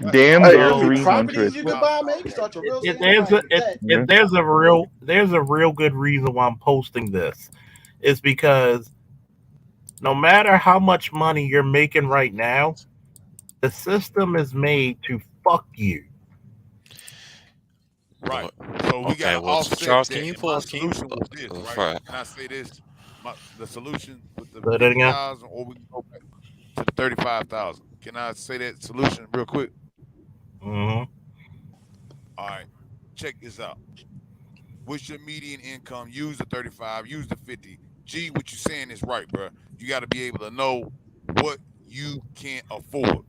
Damn Hey, near Could be So 300. properties you could buy, man. You can start your real estate there's empire with that. Yeah. there's a real good reason why I'm posting this. It's because no matter how much money you're making right now, the system is made to fuck you. Right. Well, So we okay. gotta Well, offset Charles, can that. you And my pause? Can you solution was this, right? for Can I say this? The solution with the Say that again. 50,000, or we can go back to the 35,000. Can I say that solution real quick? Hmm. All right. Check this out. What's your median income? Use the 35. Use the 50. G, what you saying is right, bro. You got to be able to know what you can afford.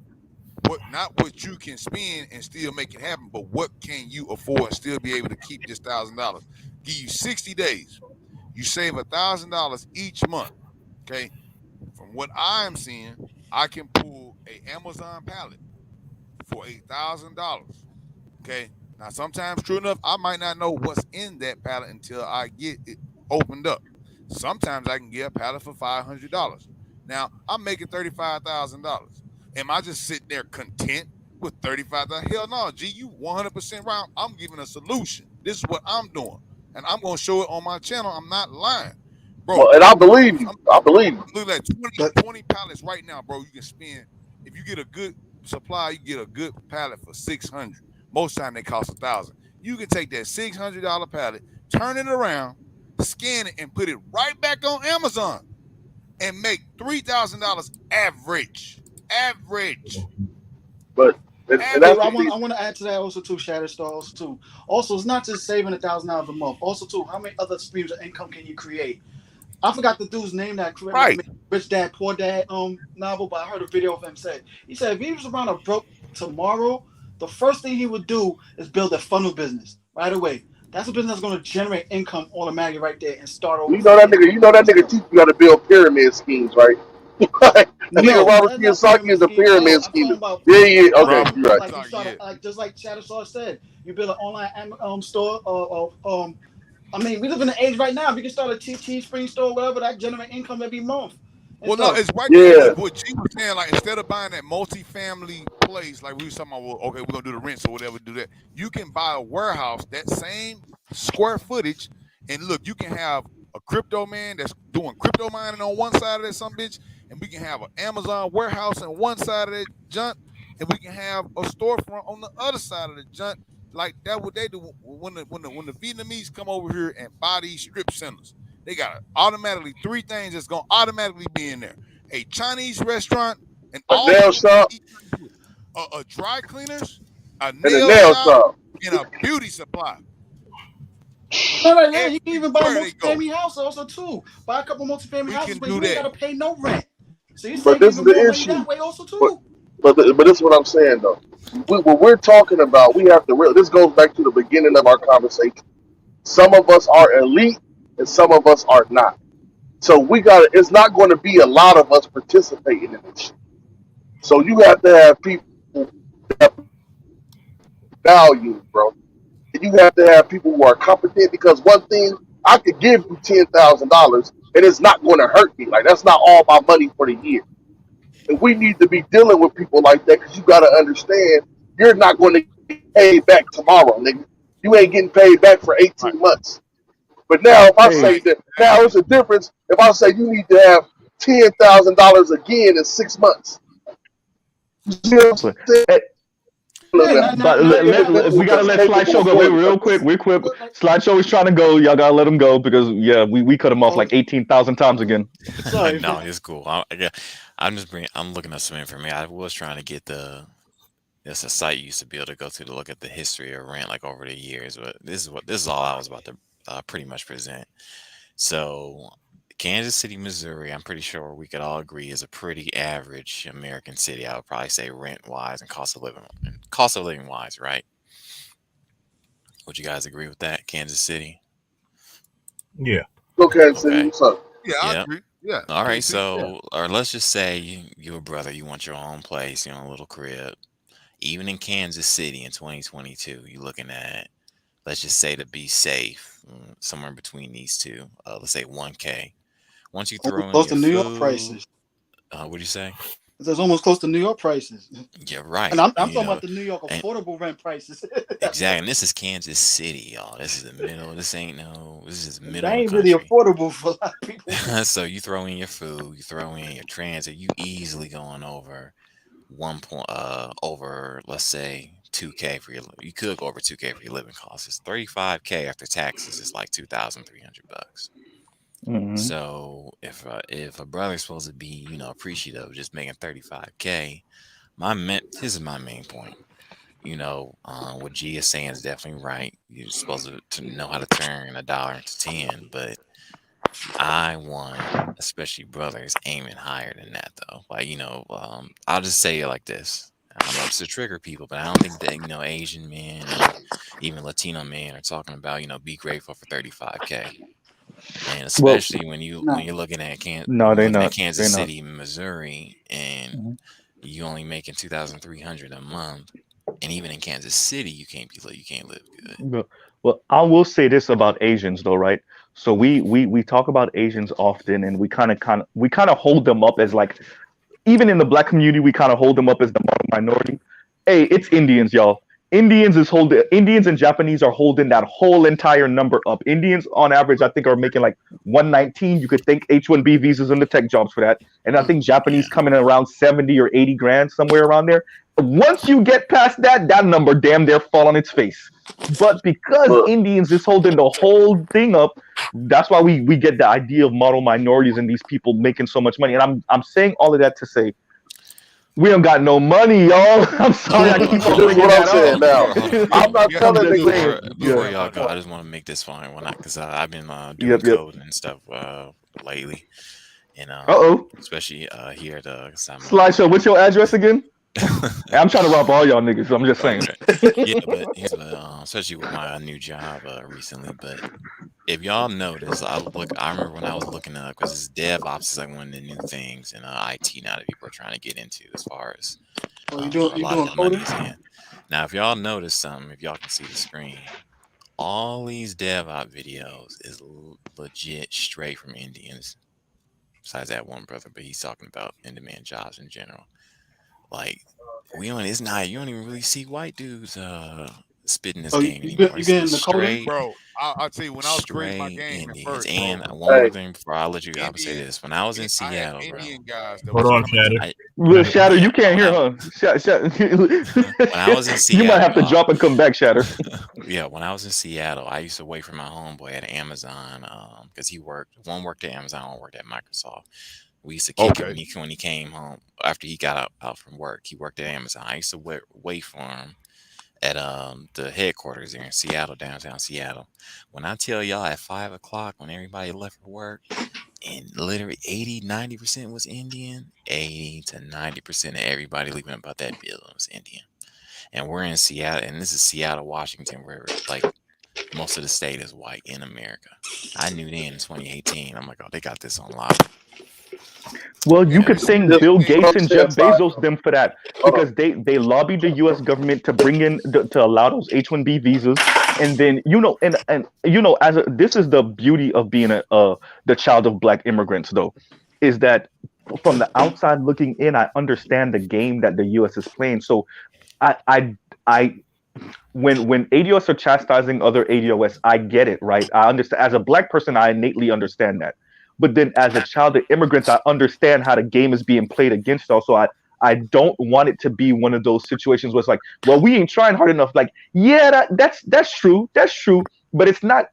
Not what you can spend and still make it happen, but what can you afford and still be able to keep this $1,000? Give you 60 days. You save $1,000 each month. Okay. From what I'm seeing, I can pull a Amazon pallet for $1,000. Okay. Now, sometimes, true enough, I might not know what's in that pallet until I get it opened up. Sometimes I can get a pallet for $500. Now, I'm making $35,000. Am I just sitting there content with $35,000? Hell no, G, you 100% right. I'm giving a solution. This is what I'm doing. And I'm going to show it on my channel. I'm not lying. Bro, well, and I believe you. I believe you. I'm looking at 20, But 20 pallets right now, bro. You can spend, if you get a good supply, you get a good pallet for 600. Most time they cost 1,000. You can take that $600 pallet, turn it around, scan it, and put it right back on Amazon and make $3,000 average. Average. But and hey, that's Average. the I thing. want to add to that also too, Shatterstar also too. Also, it's not just saving $1,000 a month. Also too, how many other streams of income can you create? I forgot the dude's name that Right. made Rich Dad Poor Dad novel, but I heard a video of him say he said if he was around a broke tomorrow, the first thing he would do is build a funnel business right away. That's a business that's going to generate income automatically right there and start over You know from that there. nigga. You know that nigga teach you how to build pyramid schemes, right? That nigga No, Robert that's not Kiyosaki pyramid is a scheme. No, pyramid I'm talking scheme. about Yeah, yeah. Okay, Robert online. you're right. Like you Kiyosaki, start yeah. like just like Shattersaw said, you build an online store. I mean, we live in an age right now. We can start a Teespring store, whatever that generate income every month and Well, no, stuff. it's right there. Yeah, What G was saying, like instead of buying that multi-family place, like we was talking about, well, okay, we're gonna do the rents or whatever, do that. You can buy a warehouse, that same square footage, and look, you can have a crypto man that's doing crypto mining on one side of that some bitch, and we can have an Amazon warehouse on one side of that junk, and we can have a storefront on the other side of the junk. Like that, what they do when the Vietnamese come over here and buy these strip centers. They got automatically three things that's gonna automatically be in there: a Chinese restaurant, and a all nail people can shop eat Chinese food, a dry cleaners, a and a nail nail shop, shop. and a beauty supply. No, yeah, you can even buy a Everywhere they go, multi-family house also too. Buy a couple multi-family we houses can where do you ain't that. gotta pay no rent. So you But save this is even more the money issue. that way also But too. but this is what I'm saying though. What we're talking about, we have to. This goes back to the beginning of our conversation. Some of us are elite, and some of us are not. So we got. It's not going to be a lot of us participating in this. So you have to have people that value, bro. You have to have people who are competent because one thing I could give you $10,000 and it's not going to hurt me. Like that's not all my money for the year. And we need to be dealing with people like that because you got to understand you're not going to get paid back tomorrow, nigga. You ain't getting paid back for Right. 18 months. But now, if I say that, now it's a difference. If I say you need to have $10,000 again in 6 months, you see what I'm saying? But we gotta let Slideshow go real quick. Slideshow is trying to go. Y'all gotta let him go because we cut him off like 18,000 times again. Sorry, No, it's cool. I'm looking at some information. I was trying to get there's a site you used to be able to go to look at the history of rent like over the years, but this is all I was about to pretty much present. So Kansas City, Missouri, I'm pretty sure we could all agree is a pretty average American city. I would probably say rent wise and cost of living wise, right? Would you guys agree with that? Kansas City? Yeah. Okay, so Yeah, I agree. Yeah. All right. So, or let's just say you're a brother, you want your own place, a little crib. Even in Kansas City in 2022, you're looking at, let's just say to be safe, somewhere between these two, let's say 1K. Once you throw in close your to New food, York prices. What do you say? It's almost close to New York prices. Yeah, right. And I'm talking about the New York affordable rent prices. Exactly. And this is Kansas City, y'all. This is the middle. This is middle. That ain't really affordable for a lot of people. So you throw in your food, you throw in your transit, you easily going over over, let's say 2K for you could go over 2K for your living costs. It's 35K after taxes. It's like $2,300. Mm-hmm. So if a brother's supposed to be appreciative of just making 35K, this is my main point. What G is saying is definitely right. You're supposed to know how to turn a dollar into 10, but I want, especially brothers, aiming higher than that, though. Like, I'll just say it like this. I don't know to trigger people, but I don't think that, Asian men and even Latino men are talking about, be grateful for 35K. And especially when you're looking at Kansas City, Missouri, and you only making $2,300 a month. And even in Kansas City, you can't live good. Well, I will say this about Asians, though, right? So we talk about Asians often, and we kind of hold them up as like, even in the black community, we kind of hold them up as the minority. Hey, it's Indians, y'all. Indians and Japanese are holding that whole entire number up. Indians, on average, I think are making like 119. You could think H-1B visas and the tech jobs for that, and I think Japanese coming in around 70 or 80 grand, somewhere around there. Once you get past that number damn near fall on its face. But because Indians is holding the whole thing up, that's why we get the idea of model minorities and these people making so much money. And I'm saying all of that to say, we don't got no money, y'all. I'm sorry, I keep on bringing that up. Now. I'm not telling before y'all go, I just want to make this fine because I've been doing coding and stuff lately, and especially here at Slideshow. What's your address again? I'm trying to rob all y'all niggas. I'm just saying. Yeah, but especially with my new job recently. But if y'all notice, I remember when I was looking up because this DevOps is like one of the new things in IT now that people are trying to get into as far as a lot of the money is in. Now, if y'all notice something, if y'all can see the screen, all these DevOps videos is legit straight from Indians. Besides that one brother, but he's talking about in-demand jobs in general. Like you don't even really see white dudes spitting this game anymore. You getting the coding? Bro, I'll tell you, when I was creating my game at first, and one more thing before I let you guys say this. When I was in Seattle, Indian guys hold on, Shatter. Shatter, you can't hear, huh? Shatter. When I was in Seattle, you might have to drop and come back, Shatter. Yeah, when I was in Seattle, I used to wait for my homeboy at Amazon because one worked at Amazon, one worked at Microsoft. We used to kick him when he came home after he got out from work. He worked at Amazon. I used to wait for him at the headquarters there in Seattle, downtown Seattle. When I tell y'all at 5 o'clock when everybody left for work, and literally 80-90% was Indian, 80 to 90% of everybody leaving about that building was Indian. And we're in Seattle, and this is Seattle, Washington, where like most of the state is white in America. I knew then in 2018, I'm like, oh, they got this on lock. Well, you could thank Bill Gates and Jeff Bezos them for that because they lobbied the U.S. government to bring in to allow those H-1B visas, and then this is the beauty of being the child of black immigrants, though, is that from the outside looking in, I understand the game that the U.S. is playing. So, I when ADOS are chastising other ADOS, I get it, right? I understand. As a black person, I innately understand that. But then as a child of immigrants, I understand how the game is being played against us. So I don't want it to be one of those situations where it's like, well, we ain't trying hard enough. Like, yeah, that's true. That's true. But it's not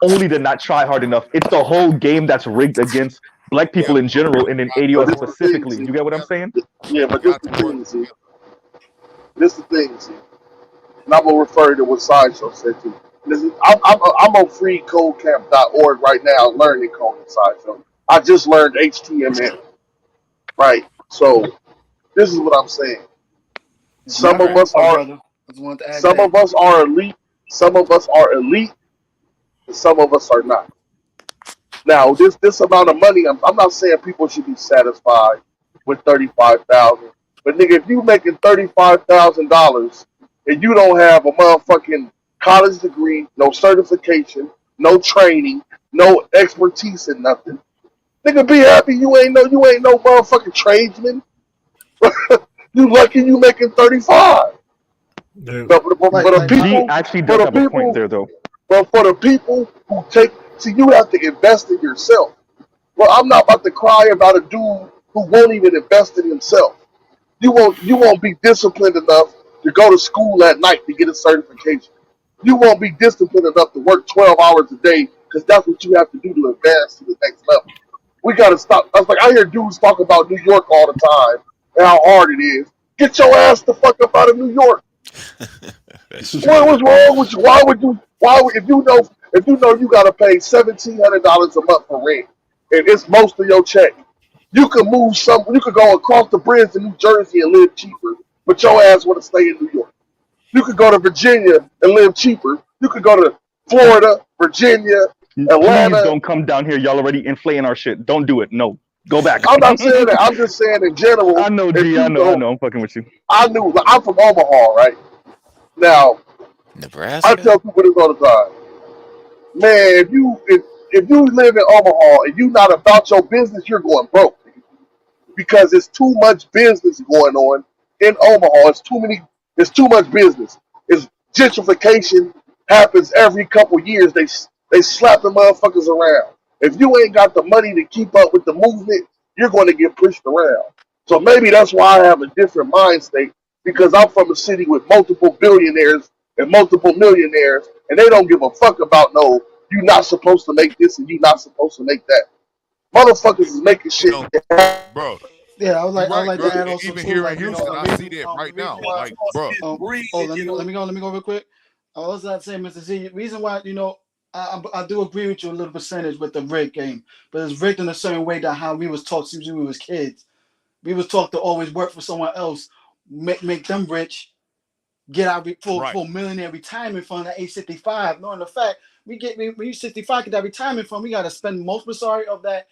only to not try hard enough. It's the whole game that's rigged against black people in general and in ADOS specifically. You get what I'm saying? Yeah, but this the thing, see. This the thing, see. And I'm gonna refer to what Sideshow said too. I'm on freecodecamp.org right now learning coding, Sideshow. I just learned HTML, right? So this is what I'm saying. Some of us are elite, some of us are elite, and some of us are not. Now, this amount of money, I'm not saying people should be satisfied with $35,000, but nigga, if you making $35,000 and you don't have a motherfucking college degree, no certification, no training, no expertise in nothing, nigga, be happy you ain't no motherfucking tradesman. You lucky you making 35. But for the people, actually does have a point there, though. But for the people who see, you have to invest in yourself. Well, I'm not about to cry about a dude who won't even invest in himself. You won't be disciplined enough to go to school at night to get a certification. You won't be disciplined enough to work 12 hours a day because that's what you have to do to advance to the next level. We gotta stop. I was like, I hear dudes talk about New York all the time and how hard it is. Get your ass the fuck up out of New York. What was wrong with you? If you know you gotta pay $1,700 a month for rent and it's most of your check, you could go across the bridge to New Jersey and live cheaper, but your ass wanna stay in New York. You could go to Virginia and live cheaper. You could go to Florida, Virginia, Atlanta. Please don't come down here. Y'all already inflating our shit. Don't do it. No. Go back. I'm not saying that. I'm just saying in general. I know, G. I know. I'm fucking with you. I'm from Omaha, right? Now, Nebraska. I tell people this all the time. Man, if you live in Omaha and you not about your business, you're going broke. Because it's too much business going on in Omaha. It's too much business. It's gentrification happens every couple years. They slapping motherfuckers around. If you ain't got the money to keep up with the movement, you're going to get pushed around. So maybe that's why I have a different mind state, because I'm from a city with multiple billionaires and multiple millionaires, and they don't give a fuck about you're not supposed to make this and you're not supposed to make that. Motherfuckers is making shit. Bro. Yeah, I would like bro. to add also even too, here like, in Houston, I see that right now. Like, bro. Let me go real quick. I was not saying, Mr. Z. Reason why, I do agree with you a little percentage with the rigged game, but it's rigged in a certain way that how we was taught since we was kids. We was taught to always work for someone else, make them rich, get our full millionaire retirement fund at age 65. Knowing the fact when you 65 get that retirement fund, we got to spend most majority of that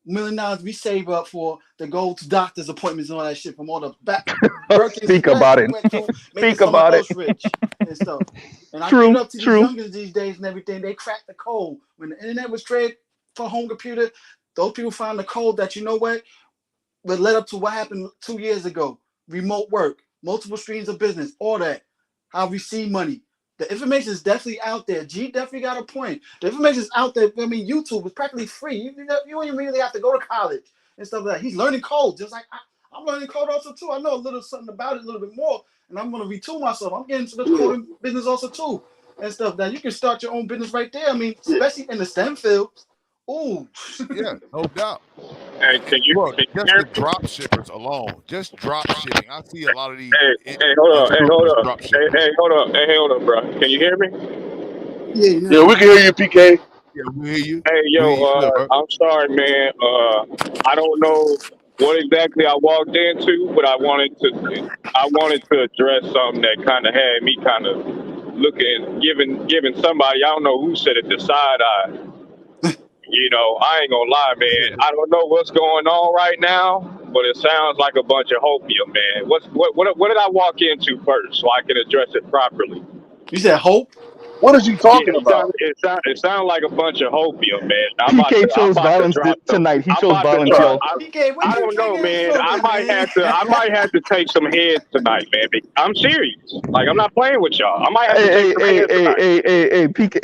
$1 million we save up for to go to doctor's appointments and all that shit from all the back. Speak about it. Speak about it. Rich and stuff. And true, I give it up to these youngins these days and everything. They cracked the code when the internet was created for home computer. Those people found the code that what led up to what happened 2 years ago. Remote work, multiple streams of business, all that. How we see money. The information is definitely out there. G definitely got a point. The information is out there. I mean, YouTube is practically free. You don't even really have to go to college and stuff like that. He's learning code, just like I'm learning code also too. I know a little something about it, a little bit more, and I'm going to retool myself. I'm getting into the coding business also too and stuff. That you can start your own business right there. I mean, especially in the STEM fields. Ooh, yeah, no doubt. Hey, can you just the drop shippers alone, just drop shipping. I see a lot of these. Hold up, bro. Can you hear me? Yeah, we can hear you, PK. Yeah, we hear you. Hey, yo, I'm sorry, man. I don't know what exactly I walked into, but I wanted to address something that kind of had me kind of looking, giving somebody, I don't know who said it, the side eye. I ain't gonna lie, man. I don't know what's going on right now, but it sounds like a bunch of hopium, man. What did I walk into first so I can address it properly? You said hope? What is you talking about? It sounds like a bunch of hopium, man. I'm PK chose about to violence drop some. tonight. He I'm chose about to violence, drop. yo. PK, what I you don't know, drinking this man. for, man? I might have to take some heads tonight, man. I'm serious. Like, I'm not playing with y'all. I might have to take some heads tonight.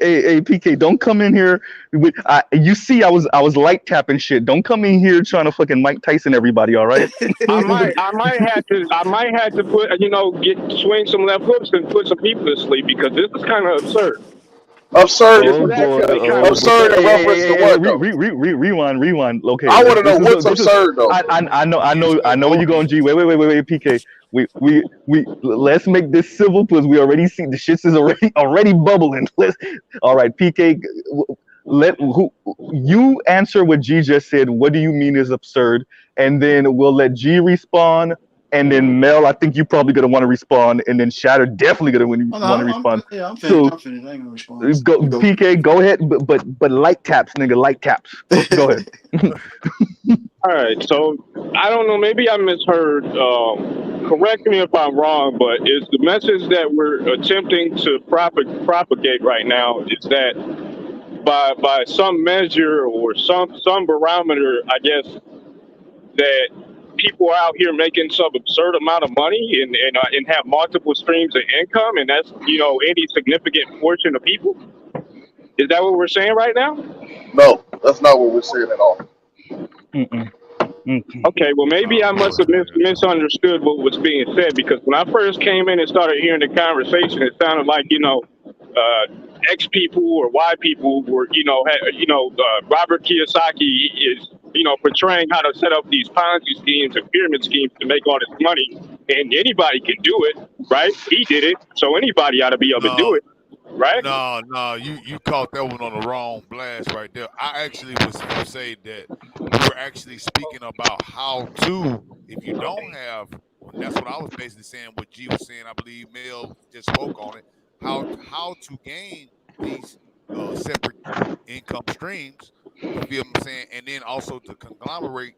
Hey, PK, don't come in here with. You see, I was light tapping shit. Don't come in here trying to fucking Mike Tyson everybody. All right. I might have to put, swing some left hooks and put some people to sleep because this is kind of absurd. Absurd, This Oh is boy, actually kind of oh boy. absurd in absurd. reference to what though? Rewind. Okay, I want to know this what's is. absurd though. I know where you're going, G. Wait, PK. We let's make this civil because we already see the shits is already bubbling. All right, PK. You answer what G just said. What do you mean is absurd? And then we'll let G respond. And then Mel, I think you probably gonna want to respond, and then Shatter definitely gonna want to respond. I'm finished. So I ain't gonna respond. go PK, go ahead, but light taps, nigga, light taps. Go ahead. All right, so I don't know. Maybe I misheard. Correct me if I'm wrong, but is the message that we're attempting to propagate right now is that by some measure or some barometer, I guess, that people are out here making some absurd amount of money and have multiple streams of income, and that's any significant portion of people? Is that what we're saying right now? No, that's not what we're saying at all. Okay, well, maybe I must have misunderstood what was being said, because when I first came in and started hearing the conversation, it sounded like, X people or Y people were, Robert Kiyosaki is, portraying how to set up these Ponzi schemes and pyramid schemes to make all this money, and anybody can do it, right? He did it, so anybody ought to be able to do it. Right? No, you caught that one on the wrong blast right there. I actually was going to say that we were actually speaking about how to, if you don't have, that's what I was basically saying, what G was saying, I believe Mel just spoke on it, how to gain these separate income streams, you feel what I'm saying, and then also to conglomerate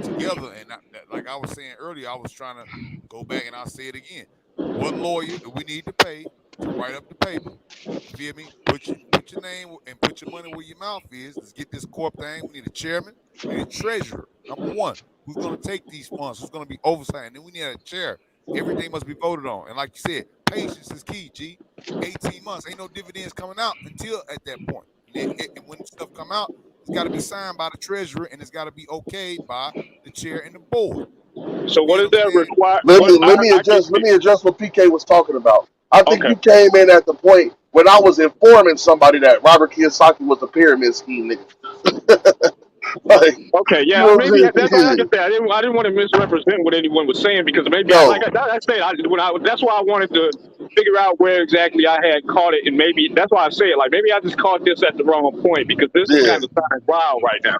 together. And like I was saying earlier, I was trying to go back and I'll say it again. What lawyer do we need to pay to write up the paper? You feel me? Put your name and put your money where your mouth is. Let's get this corp thing. We need a chairman. We need a treasurer. Number one, who's going to take these funds? Who's going to be oversight? And then we need a chair. Everything must be voted on. And like you said, patience is key, G. 18 months. Ain't no dividends coming out until at that point. And when stuff come out, it's got to be signed by the treasurer and it's got to be okayed by the chair and the board. So what does that require? Let me address what PK was talking about. I think you came in at the point when I was informing somebody that Robert Kiyosaki was a pyramid scheme nigga. Okay, yeah, maybe that's why I didn't want to misrepresent what anyone was saying, because maybe that's why I wanted to figure out where exactly I had caught it, and maybe that's why I say it. Like, maybe I just caught this at the wrong point, because this is kind of sounding wild right now.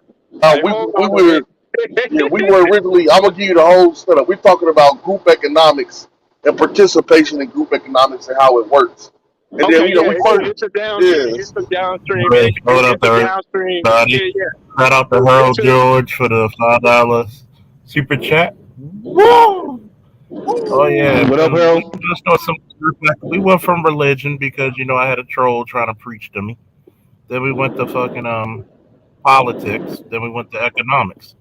We were originally. I'm gonna give you the whole setup. We're talking about group economics and participation in group economics and how it works. And then it's a downstream. It's a downstream. Shout out to Harold George for the $5 super chat. Woo! Oh yeah. What up, Harold? We went from religion because I had a troll trying to preach to me. Then we went to fucking politics. Then we went to economics.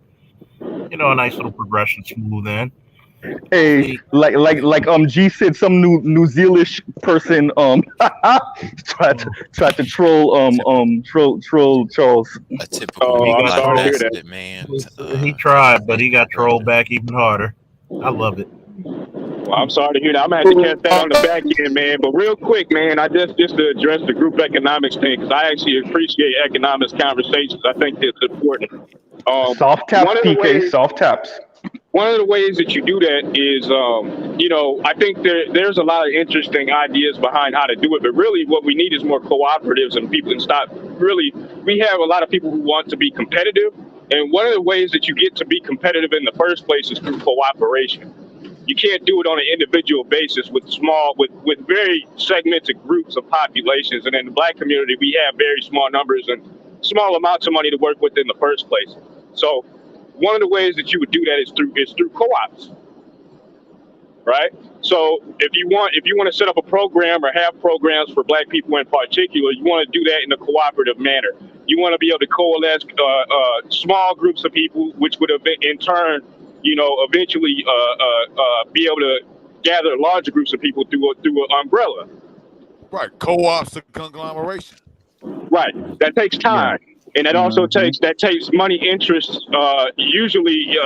A nice little progression, smooth in. Hey, like G said, some New Zealand person tried to troll Charles. A typical I'm sorry to hear that, man. He tried, but he got trolled back even harder. I love it. Well, I'm sorry to hear that. I'm gonna have to catch that on the back end, man. But real quick, man, I just to address the group economics thing, because I actually appreciate economics conversations. I think it's important. Soft taps, PK. Soft taps. One of the ways that you do that is, I think there's a lot of interesting ideas behind how to do it, but really what we need is more cooperatives and people can stop. Really, we have a lot of people who want to be competitive, and one of the ways that you get to be competitive in the first place is through cooperation. You can't do it on an individual basis with very segmented groups of populations, and in the Black community, we have very small numbers and small amounts of money to work with in the first place. So one of the ways that you would do that is through co-ops. right? So if you want to set up a program or have programs for Black people in particular, you want to do that in a cooperative manner. You want to be able to coalesce small groups of people, which would in turn, eventually be able to gather larger groups of people through an umbrella. Right, co-ops, conglomeration. Right, that takes time. And that also takes money interest. Usually,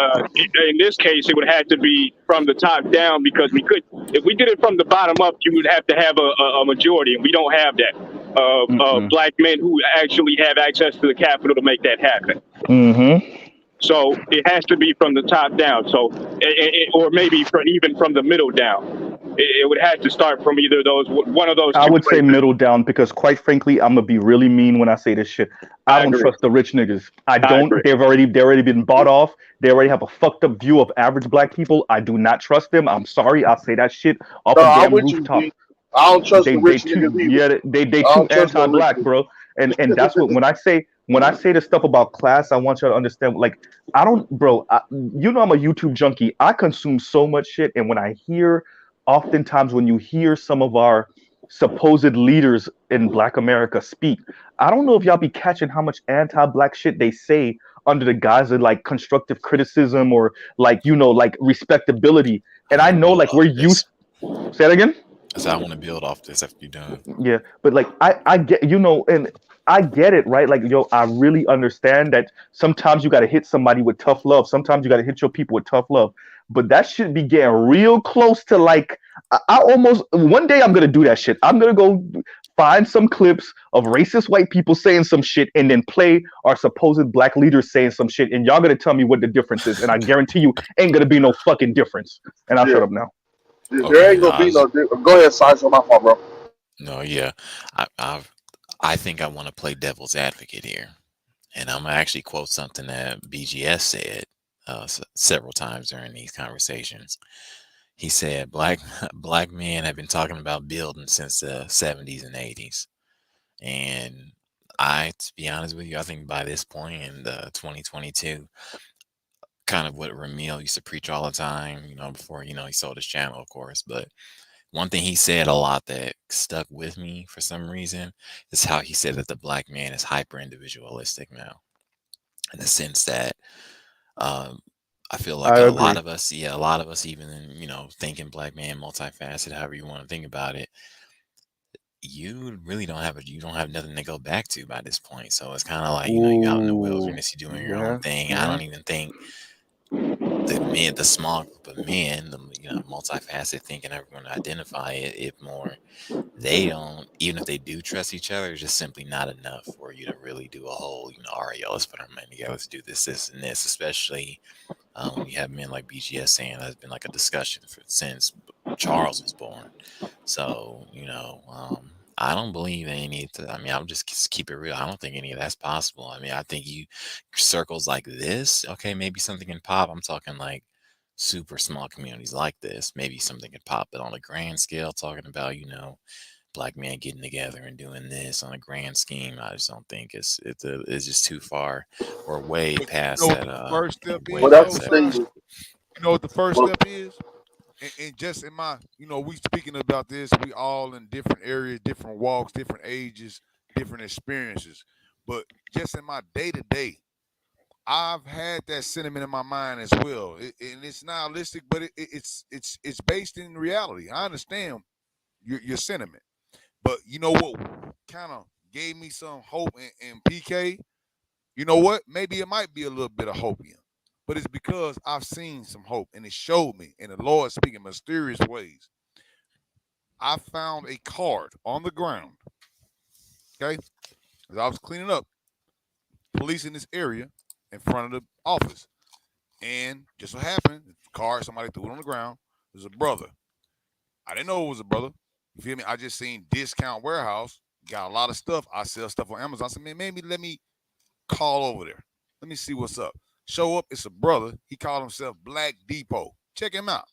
in this case, it would have to be from the top down, because if we did it from the bottom up, you would have to have a majority, and we don't have that. Black men who actually have access to the capital to make that happen. So it has to be from the top down. So, or maybe even from the middle down. It would have to start from either one of those. I would say middle down, because quite frankly, I'm gonna be really mean when I say this shit. I don't trust the rich niggas. I don't. They've already been bought off. They already have a fucked up view of average Black people. I do not trust them. I'm sorry. I'll say that shit off a damn rooftop. I don't trust the rich niggas either. Yeah, they too anti-Black, bro. And that's what when I say the stuff about class, I want you to understand. Like, I don't, bro. I'm a YouTube junkie. I consume so much shit, and oftentimes when you hear some of our supposed leaders in Black America speak, I don't know if y'all be catching how much anti-Black shit they say under the guise of like constructive criticism or like respectability. And I know like we're used. Say that again. So I want to build off this after you're done. Yeah, but like I get, and I get it, right? Like, I really understand that sometimes you got to hit somebody with tough love. Sometimes you got to hit your people with tough love. But that should be getting real close to like, I almost, one day I'm going to do that shit. I'm going to go find some clips of racist white people saying some shit and then play our supposed Black leaders saying some shit. And y'all going to tell me what the difference is. And I guarantee you ain't going to be no fucking difference. And I'll shut up now. There ain't gonna be no. Go ahead, Size, on my fault, bro. No, yeah, I think I want to play devil's advocate here, and I'm gonna actually quote something that BGS said several times during these conversations. He said, "Black men have been talking about building since the 70s and 80s," and to be honest with you, I think by this point in 2022. Kind of what Ramil used to preach all the time, before, he sold his channel, of course. But one thing he said a lot that stuck with me for some reason is how he said that the Black man is hyper individualistic now, in the sense that I feel like a lot of us, even, thinking Black man, multifaceted, however you want to think about it, you really don't have nothing to go back to by this point. So it's kind of like, you're out in the wilderness, you're doing your own thing. I don't even think the small group of men, multifaceted thinking, everyone identify it more. They don't, even if they do trust each other, it's just simply not enough for you to really do a whole, all right, y'all, let's put our money together, let's do this, and this, especially when you have men like BGS saying that's been like a discussion since Charles was born. So, I don't believe they need to. I'll just keep it real. I don't think any of that's possible. I think circles like this, okay, maybe something can pop. I'm talking like super small communities like this, maybe something can pop. But on a grand scale, talking about, Black men getting together and doing this on a grand scheme, I just don't think it's just too far or way past that. First step is, you know what the first step is? And just in my, we speaking about this, we all in different areas, different walks, different ages, different experiences. But just in my day-to-day, I've had that sentiment in my mind as well. And it's nihilistic, but it's based in reality. I understand your sentiment. But you know what kind of gave me some hope in PK? You know what? Maybe it might be a little bit of hope in. But it's because I've seen some hope, and it showed me, and the Lord speaking mysterious ways. I found a card on the ground, okay? As I was cleaning up, police in this area in front of the office. And just so happened, the card, somebody threw it on the ground. It was a brother. I didn't know it was a brother. You feel me? I just seen Discount Warehouse. Got a lot of stuff. I sell stuff on Amazon. I said, man, maybe let me call over there. Let me see what's up. Show up, it's a brother. He called himself Black Depot. Check him out.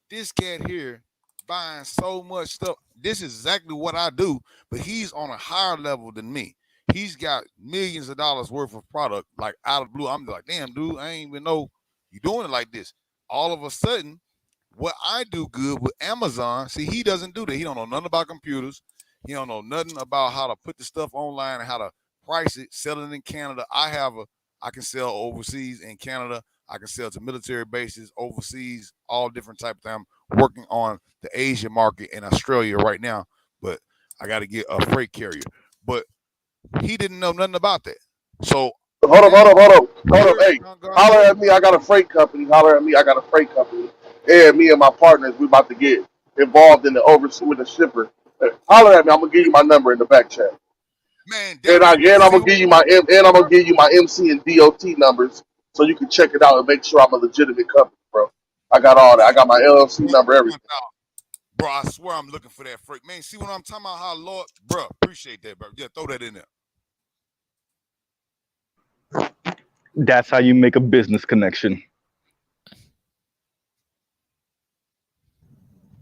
This cat here buying so much stuff. This is exactly what I do, but he's on a higher level than me. He's got millions of dollars worth of product, like out of blue. I'm like, damn, dude, I ain't even know you doing it like this. All of a sudden, what I do good with Amazon, see, he doesn't do that. He don't know nothing about computers. He don't know nothing about how to put the stuff online and how to price it, sell it in Canada. I can sell overseas in Canada. I can sell to military bases overseas, all different types of things. I'm working on the Asia market in Australia right now, but I got to get a freight carrier. But he didn't know nothing about that. So Hold up. Hey, holler at me. I got a freight company. Holler at me. I got a freight company. And me and my partners, we about to get involved in the oversee with the shipper. Holler at me. I'm gonna give you my number in the back chat. Man, and I'm gonna give you my MC and DOT numbers so you can check it out and make sure I'm a legitimate company, bro. I got all that. I got my LLC number, everything. Bro, I swear I'm looking for that freight. Man, see what I'm talking about? How Lord, bro, appreciate that, bro. Yeah, throw that in there. That's how you make a business connection.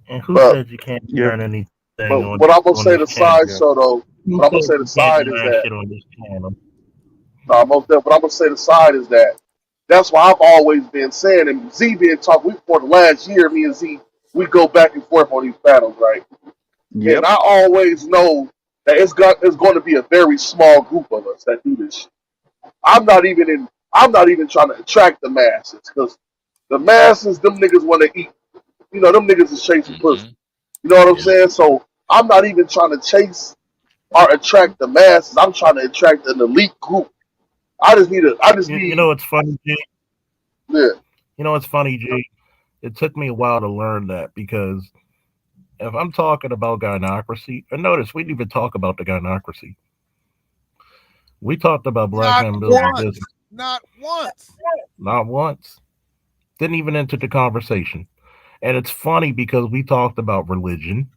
And who said you can't learn anything? But what I'm gonna say the side show though, what I'm gonna say the side is that on this channel. what I'm gonna say the side is that that's why I've always been saying, and Z being talking, for the last year, me and Z, we go back and forth on these battles, right? Yep. And I always know that it's going to be a very small group of us that do this shit. I'm not even trying to attract the masses, because the masses, them niggas want to eat. You know, them niggas is chasing pussy. You know what I'm saying? So I'm not even trying to chase or attract the masses. I'm trying to attract an elite group. You know what's funny, G? Yeah. You know what's funny, G? It took me a while to learn that, because if I'm talking about gynocracy, and notice we didn't even talk about the gynocracy. We talked about black men building business. Not once. Not once. Didn't even enter the conversation. And it's funny because we talked about religion.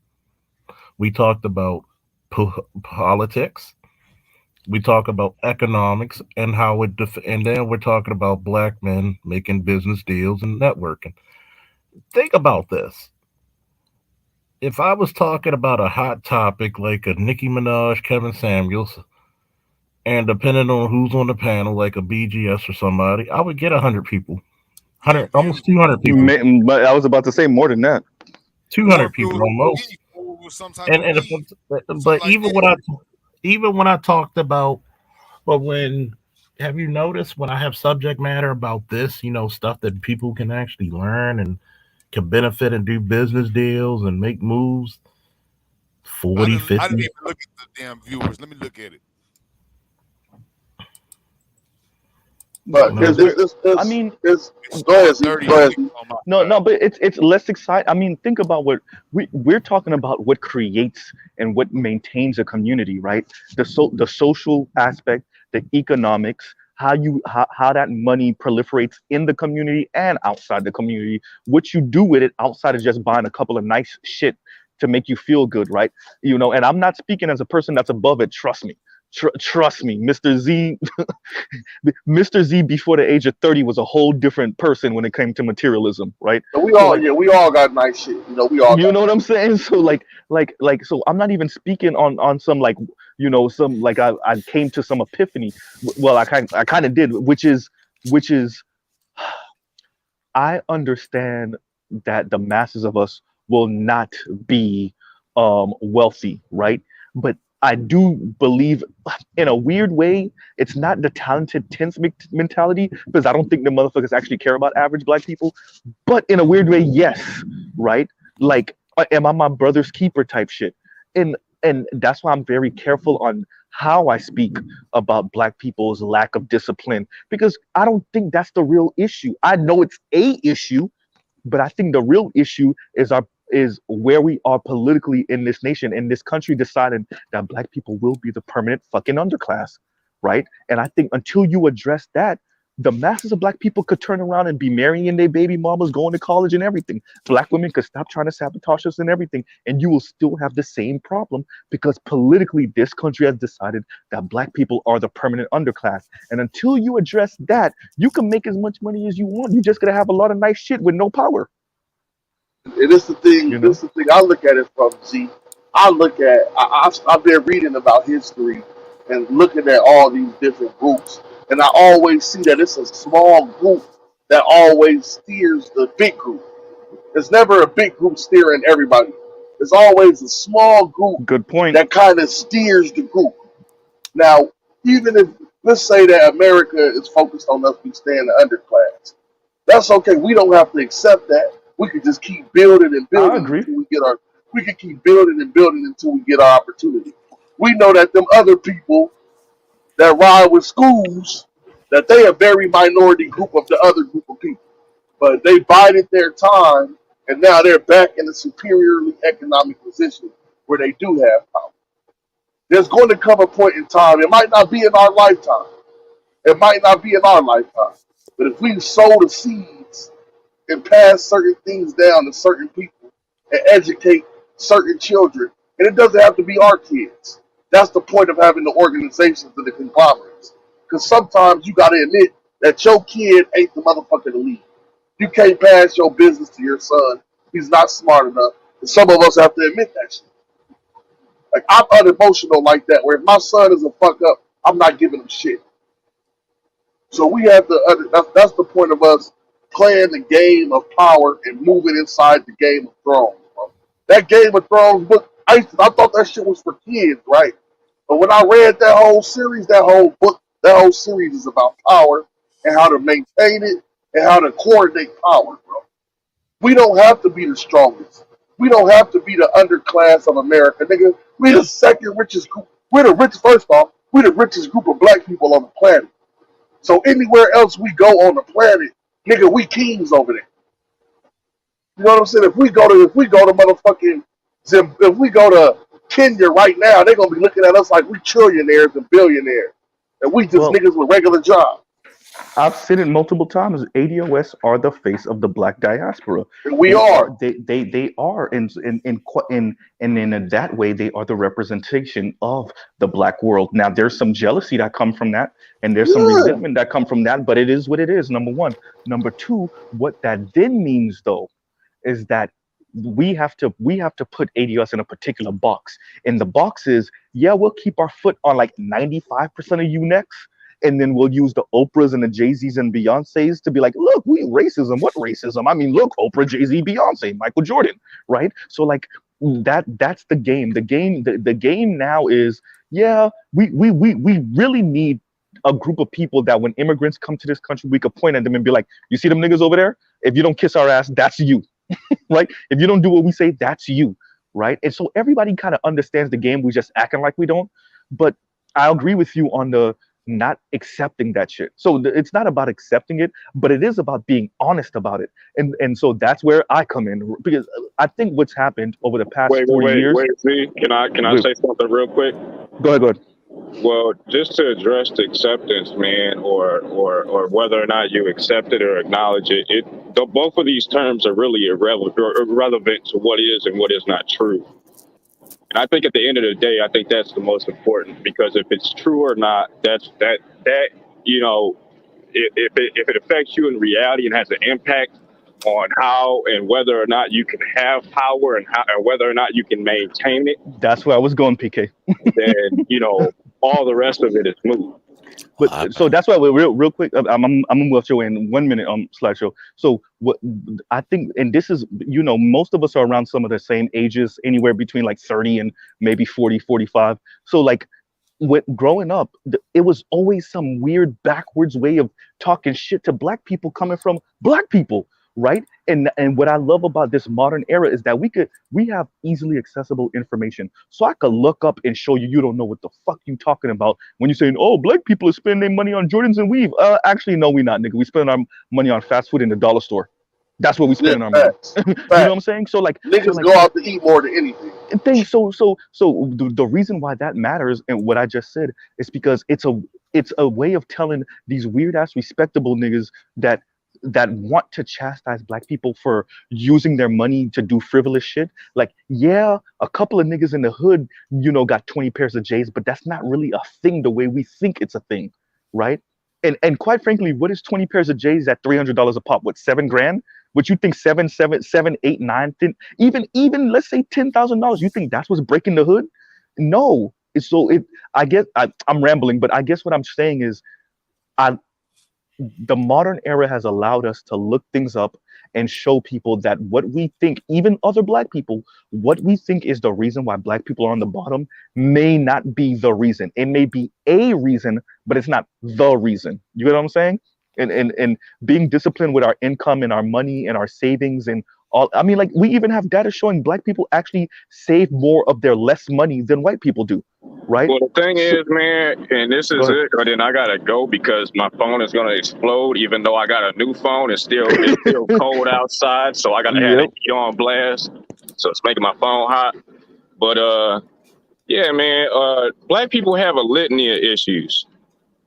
We talked about politics. We talk about economics and how it, and then we're talking about black men making business deals and networking. Think about this. If I was talking about a hot topic like a Nicki Minaj, Kevin Samuels, and depending on who's on the panel, like a BGS or somebody, I would get 100 people. 100, almost 200 people. But I was about to say more than that. 200 people almost. But even when I talked about, but when, have you noticed when I have subject matter about this, you know, stuff that people can actually learn and can benefit and do business deals and make moves, 40, 50. I didn't even look at the damn viewers. Let me look at it. But go ahead. No, but it's less exciting. I mean, think about what we're talking about. What creates and what maintains a community, right? The social aspect, the economics, how that money proliferates in the community and outside the community. What you do with it outside of just buying a couple of nice shit to make you feel good, right? You know, and I'm not speaking as a person that's above it. Trust me. Trust me, Mr. Z. Mr. Z before the age of 30 was a whole different person when it came to materialism, right? We all got nice shit. You know, we all. You know what I'm saying? So so I'm not even speaking on some like, you know, some like I came to some epiphany. Well, I kind of did, which is I understand that the masses of us will not be wealthy, right? But I do believe, in a weird way, it's not the talented tense mentality, because I don't think the motherfuckers actually care about average black people. But in a weird way, yes, right? Like, am I my brother's keeper type shit? And that's why I'm very careful on how I speak about black people's lack of discipline, because I don't think that's the real issue. I know it's a issue, but I think the real issue is where we are politically in this nation, in this country, deciding that black people will be the permanent fucking underclass, right? And I think until you address that, the masses of black people could turn around and be marrying their baby mamas, going to college and everything. Black women could stop trying to sabotage us and everything, and you will still have the same problem, because politically this country has decided that black people are the permanent underclass. And until you address that, you can make as much money as you want. You're just gonna have a lot of nice shit with no power. And it's the thing. You know? This is the thing. I look at it from Z. I've been reading about history and looking at all these different groups, and I always see that it's a small group that always steers the big group. It's never a big group steering everybody. It's always a small group Good point. that kind of steers the group. Now, even if, let's say that America is focused on us, we stay in the underclass. That's okay. We don't have to accept that. We can just keep building and I building agree. until we get our. We can keep building and building until we get our opportunity. We know that them other people that ride with schools, that they a very minority group of the other group of people, but they bided their time, and now they're back in a superiorly economic position where they do have power. There's going to come a point in time. It might not be in our lifetime. It might not be in our lifetime. But if we sow the seeds and pass certain things down to certain people and educate certain children, and it doesn't have to be our kids. That's the point of having the organizations and the conglomerates. Because sometimes you got to admit that your kid ain't the motherfucker to lead. You can't pass your business to your son. He's not smart enough. And some of us have to admit that shit. Like, I'm unemotional like that, where if my son is a fuck up, I'm not giving him shit. So we have to, that's the point of us playing the game of power and moving inside the Game of Thrones, bro. That Game of Thrones book, I thought that shit was for kids, right? But when I read that whole series, that whole series is about power and how to maintain it and how to coordinate power, bro. We don't have to be the strongest. We don't have to be the underclass of America, nigga. We the second richest group. We're the richest, first off, we're the richest group of black people on the planet. So anywhere else we go on the planet, nigga, we kings over there. You know what I'm saying? If we go to motherfucking if we go to Kenya right now, they're gonna be looking at us like we trillionaires and billionaires. And we just niggas with regular jobs. I've said it multiple times. ADOS are the face of the black diaspora. And we are. They are in that way they are the representation of the black world. Now there's some jealousy that come from that, and there's some resentment that come from that. But it is what it is. Number one. Number two. What that then means though is that we have to put ADOS in a particular box. And the box is, yeah, we'll keep our foot on like 95% of you next. And then we'll use the Oprahs and the Jay-Z's and Beyoncé's to be like, look, we racism. What racism? I mean, look, Oprah, Jay-Z, Beyonce, Michael Jordan, right? So like that's the game. The game now is, yeah, we really need a group of people that when immigrants come to this country, we could point at them and be like, you see them niggas over there? If you don't kiss our ass, that's you, right? If you don't do what we say, that's you, right? And so everybody kind of understands the game. We just acting like we don't. But I agree with you on the not accepting that shit. So it's not about accepting it, but it is about being honest about it. And so that's where I come in, because I think what's happened over the past 40 years. See, can I say something real quick? Go ahead. Well, just to address the acceptance, man, or whether or not you accept it or acknowledge it, both of these terms are really irrelevant to what is and what is not true. And I think at the end of the day, I think that's the most important, because if it's true or not, that you know, if it affects you in reality and has an impact on how and whether or not you can have power and whether or not you can maintain it. That's where I was going, PK. Then, you know, all the rest of it is moot. But so that's why we're real quick. I'm gonna move your in 1 minute slideshow. So what I think, and this is, you know, most of us are around some of the same ages, anywhere between like 30 and maybe 40, 45. So like growing up, it was always some weird backwards way of talking shit to black people coming from black people, right? And what I love about this modern era is that we have easily accessible information. So I could look up and show you don't know what the fuck you talking about when you're saying, oh, black people are spending their money on Jordans and weave. Actually, no, we not, nigga. We spend our money on fast food in the dollar store. That's what we spend our money. You know what I'm saying? So like niggas go out to eat more than anything. So the reason why that matters and what I just said is because it's a way of telling these weird ass respectable niggas that want to chastise black people for using their money to do frivolous shit. Like, yeah, a couple of niggas in the hood, you know, got 20 pairs of J's, but that's not really a thing the way we think it's a thing, right? And quite frankly, what is 20 pairs of J's at $300 a pop? What, $7,000? What you think 7, 8, 9, 10, even let's say $10,000? You think that's what's breaking the hood? No. I guess I'm rambling, but I guess what I'm saying is the modern era has allowed us to look things up and show people that what we think, even other black people, what we think is the reason why black people are on the bottom may not be the reason. It may be a reason, but it's not the reason. You get what I'm saying? And being disciplined with our income and our money and our savings and all. I mean, like, we even have data showing black people actually save more of their less money than white people do, right? Well, the thing So, is, man, and this go is ahead. it, or then I gotta go because my phone is gonna explode. Even though I got a new phone, it's still cold outside, so I gotta have Yep. the heat on blast, so it's making my phone hot. But yeah, man, black people have a litany of issues,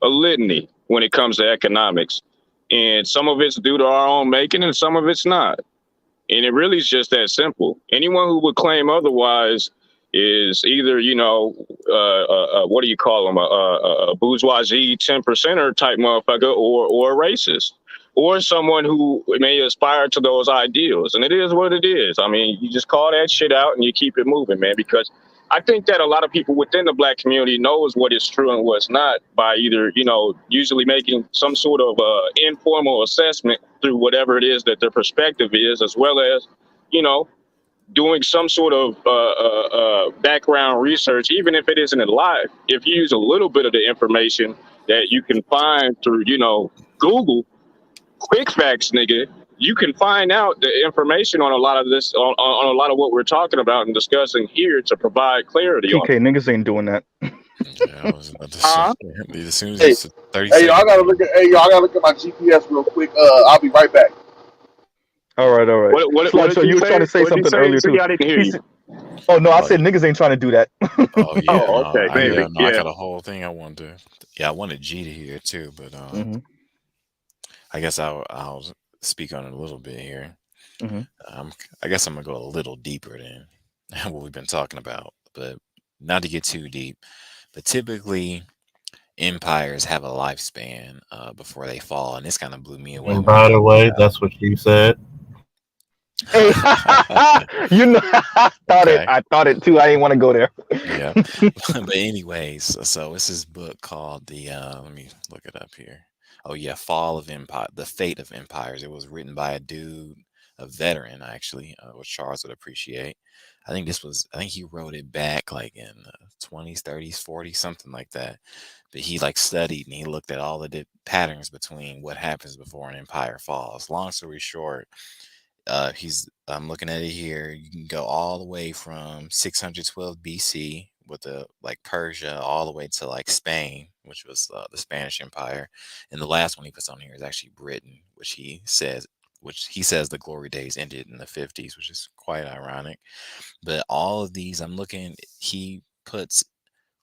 a litany when it comes to economics, and some of it's due to our own making, and some of it's not. And it really is just that simple. Anyone who would claim otherwise is either, what do you call them, a bourgeoisie 10%er type motherfucker, or a racist, or someone who may aspire to those ideals. And it is what it is. I mean, you just call that shit out and you keep it moving, man, because I think that a lot of people within the black community knows what is true and what's not by either, usually making some sort of informal assessment through whatever it is that their perspective is, as well as, doing some sort of background research, even if it isn't a lot. If you use a little bit of the information that you can find through, Google, quick facts, nigga, you can find out the information on a lot of this, on a lot of what we're talking about and discussing here to provide clarity on TK, niggas ain't doing that. Yeah, I was about to Huh? say. As soon as Hey, it's 30 hey, y'all seconds. gotta look at. Hey, y'all gotta look at my GPS real quick. I'll be right back. All right, all right. What Slide, did so you you were say? trying to say What did you something say? earlier See, too. I didn't hear He you. said, oh no, I Oh, said niggas ain't trying to do that. oh yeah, Oh, no, okay, maybe. I Yeah. got a whole thing I wanted to. Yeah, I wanted G to hear too, but hmm I guess I'll speak on it a little bit here. hmm I guess I'm gonna go a little deeper than what we've been talking about, but not to get too deep. But typically, empires have a lifespan before they fall, and this kind of blew me away And when I by the found this way, out. that's what she said. Hey, you know, Okay. I thought it too. I didn't want to go there. Yeah. But anyways, so it's this book called let me look it up here. Oh yeah, Fall of Empire, The Fate of Empires. It was written by a dude, a veteran actually, which Charles would appreciate. I think he wrote it back like in the 20s, 30s, 40s, something like that. But he like studied and he looked at all the patterns between what happens before an empire falls. Long story short, I'm looking at it here. You can go all the way from 612 BC with the like Persia all the way to like Spain, which was the Spanish Empire, and the last one he puts on here is actually Britain, which he says the glory days ended in the 50s, which is quite ironic. But all of these, I'm looking, he puts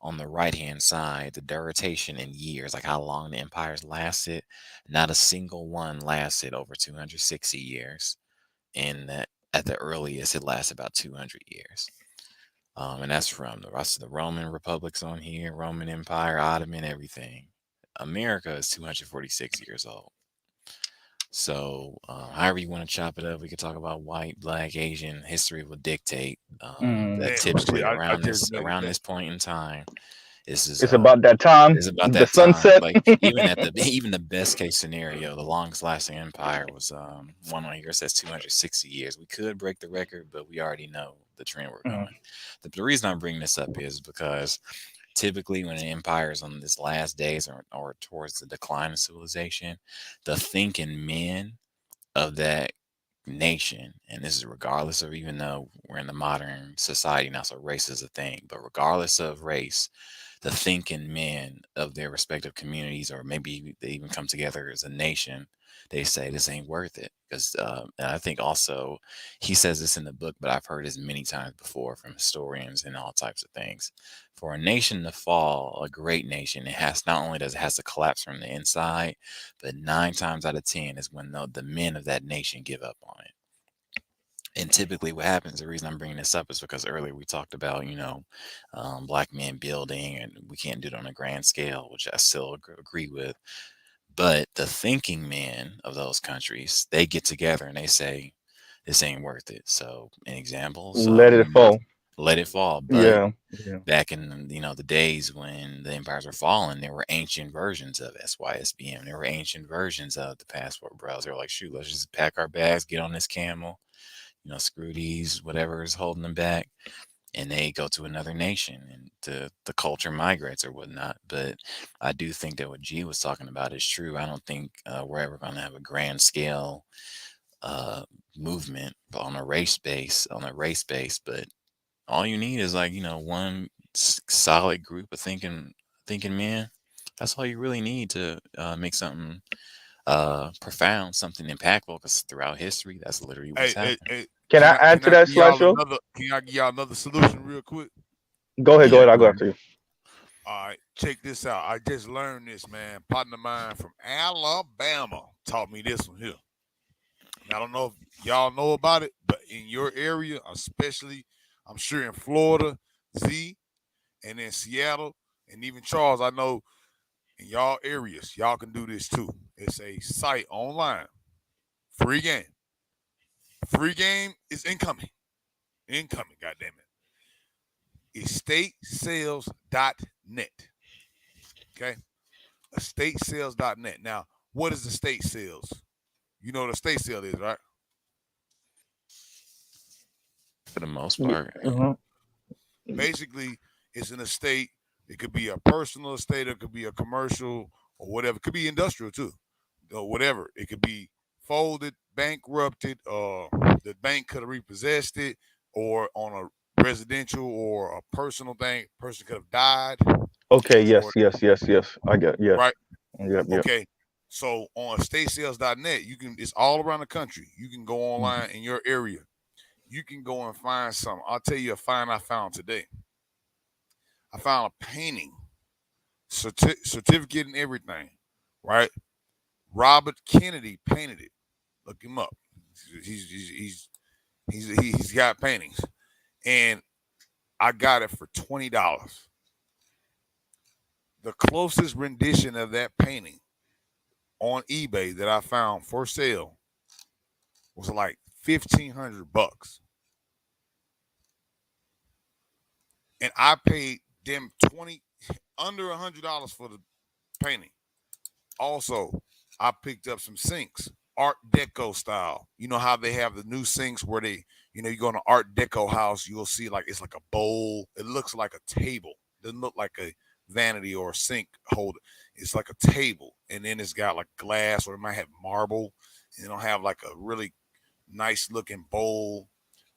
on the right hand side the duration in years, like how long the empires lasted. Not a single one lasted over 260 years. And at the earliest, it lasts about 200 years. And that's from the rest of the Roman republics on here, Roman Empire, Ottoman, everything. America is 246 years old. So, however you want to chop it up, we could talk about white, black, Asian. History will dictate that Man, typically I just made around that. this point in time, this is It's about that time. it's about The that time. sunset. Like even the best case scenario, the longest lasting empire was one on here says 260 years. We could break the record, but we already know the trend we're Mhm. going. The reason I'm bringing this up is because typically when an empire is on its last days or towards the decline of civilization, the thinking men of that nation, and this is regardless of, even though we're in the modern society now, so race is a thing, but regardless of race, the thinking men of their respective communities, or maybe they even come together as a nation, they say this ain't worth it. Because and I think also he says this in the book, but I've heard this many times before from historians and all types of things. For a nation to fall, a great nation, it has not only does it has to collapse from the inside, but 9 times out of 10 is when the men of that nation give up on it. And typically what happens, the reason I'm bringing this up is because earlier we talked about, black men building, and we can't do it on a grand scale, which I still agree with. But the thinking men of those countries, they get together and they say, this ain't worth it. So an example, Let it fall. let it fall. But Yeah. back in the days when the empires were falling, there were ancient versions of SYSBM. There were ancient versions of the passport browser. Like, shoot, let's just pack our bags, get on this camel, screw these, whatever is holding them back, and they go to another nation, and the culture migrates or whatnot. But I do think that what G was talking about is true. I don't think we're ever going to have a grand scale movement on a race base, but all you need is, like, one solid group of thinking men. That's all you really need to make something profound, something impactful, because throughout history, that's literally what's happened. Can I add to that, Slideshow? Can I give y'all another solution real quick? Go ahead. I'll go after you. All right, check this out. I just learned this, man. Partner of mine from Alabama taught me this one here. And I don't know if y'all know about it, but in your area, especially, I'm sure in Florida, Z, and in Seattle, and even Charles, I know in y'all areas, y'all can do this too. It's a site online. Free game. Free game is incoming. Incoming, goddammit. Estatesales.net. Okay? Estatesales.net. Now, what is estate sales? You know what estate sale is, right? For the most part. Basically, it's an estate. It could be a personal estate, it could be a commercial, or whatever. It could be industrial too, or whatever. It could be folded, bankrupted, the bank could have repossessed it, or on a residential or a personal thing, person could have died. Okay, yes. I get it. Yeah. Right? Yep. Okay. So on estatesales.net, it's all around the country. You can go online in your area. You can go and find some. I'll tell you a find I found today. I found a painting, certificate and everything, right? Robert Kennedy painted it. Look him up. He's got paintings, and I got it for $20. The closest rendition of that painting on eBay that I found for sale was like $1,500, and I paid them under $100 for the painting. Also, I picked up some sinks, Art Deco style. You know how they have the new sinks where they, you go in an Art Deco house, you'll see like it's like a bowl. It looks like a table. It doesn't look like a vanity or a sink holder. It's like a table, and then it's got like glass, or it might have marble, and it'll have like a really nice looking bowl,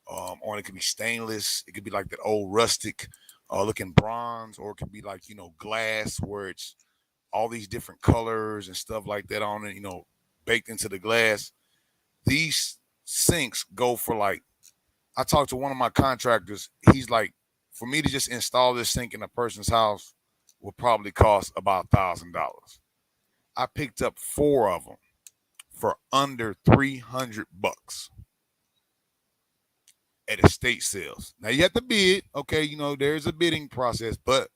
or it could be stainless. It could be like that old rustic looking bronze, or it could be like glass where it's all these different colors and stuff like that on it, baked into the glass. These sinks go for like, I talked to one of my contractors. He's like, for me to just install this sink in a person's house will probably cost about $1,000. I picked up 4 of them for under $300 at estate sales. Now you have to bid. Okay, there's a bidding process, but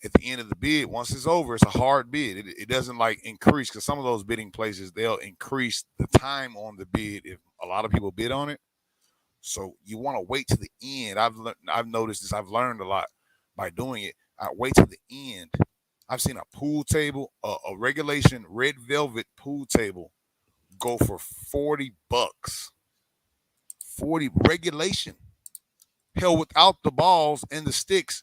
at the end of the bid, once it's over, it's a hard bid. It doesn't like increase, because some of those bidding places, they'll increase the time on the bid if a lot of people bid on it. So you want to wait to the end. I've noticed this. I've learned a lot by doing it. I wait to the end. I've seen a pool table, a regulation red velvet pool table, go for $40. 40 regulation. Hell, without the balls and the sticks.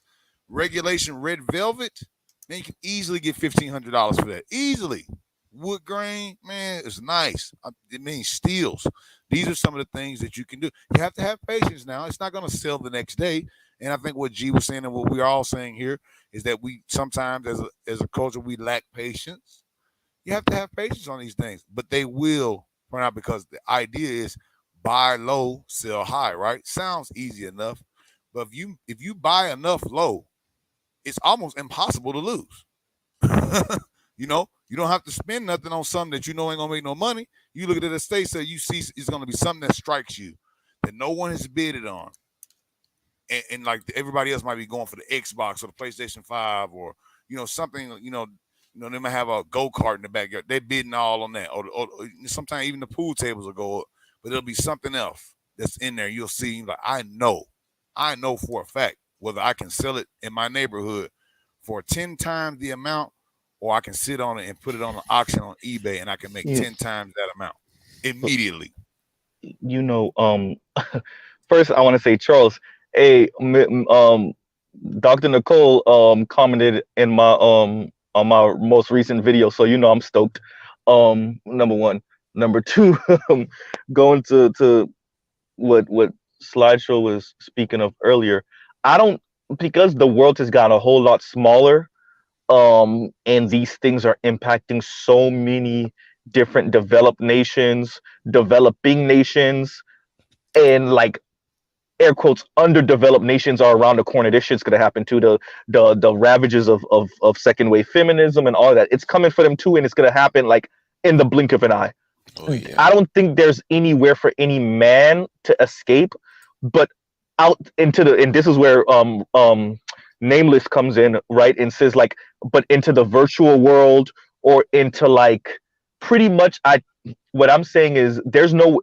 Regulation red velvet, man, you can easily get $1,500 for that. Easily. Wood grain, man, it's nice. It means steels. These are some of the things that you can do. You have to have patience now. It's not going to sell the next day. And I think what G was saying and what we're all saying here is that we sometimes as a culture, we lack patience. You have to have patience on these things, but they will turn out, because the idea is buy low, sell high, right? Sounds easy enough. But if you buy enough low, it's almost impossible to lose. You don't have to spend nothing on something that ain't gonna make no money. You look at the estate sale, you see it's gonna be something that strikes you that no one has bidded on, and like everybody else might be going for the Xbox or the PlayStation 5 or something. They might have a go-kart in the backyard. They're bidding all on that, or sometimes even the pool tables will go up, but it'll be something else that's in there. You'll see, like, I know I know for a fact whether I can sell it in my neighborhood for 10 times the amount, or I can sit on it and put it on an auction on eBay and I can make 10 times that amount immediately. First I want to say, Charles, hey, Dr. Nicole commented in my on my most recent video, so I'm stoked. Number one. Number two, going to what slideshow was speaking of earlier. I don't, because the world has gotten a whole lot smaller, and these things are impacting so many different developed nations, developing nations, and like air quotes underdeveloped nations are around the corner. This shit's gonna happen too. The ravages of second wave feminism and all of that. It's coming for them too, and it's gonna happen like in the blink of an eye. Oh yeah. I don't think there's anywhere for any man to escape, but out into the, and this is where Nameless comes in, right? And says like, but into the virtual world, or into like pretty much what I'm saying is there's no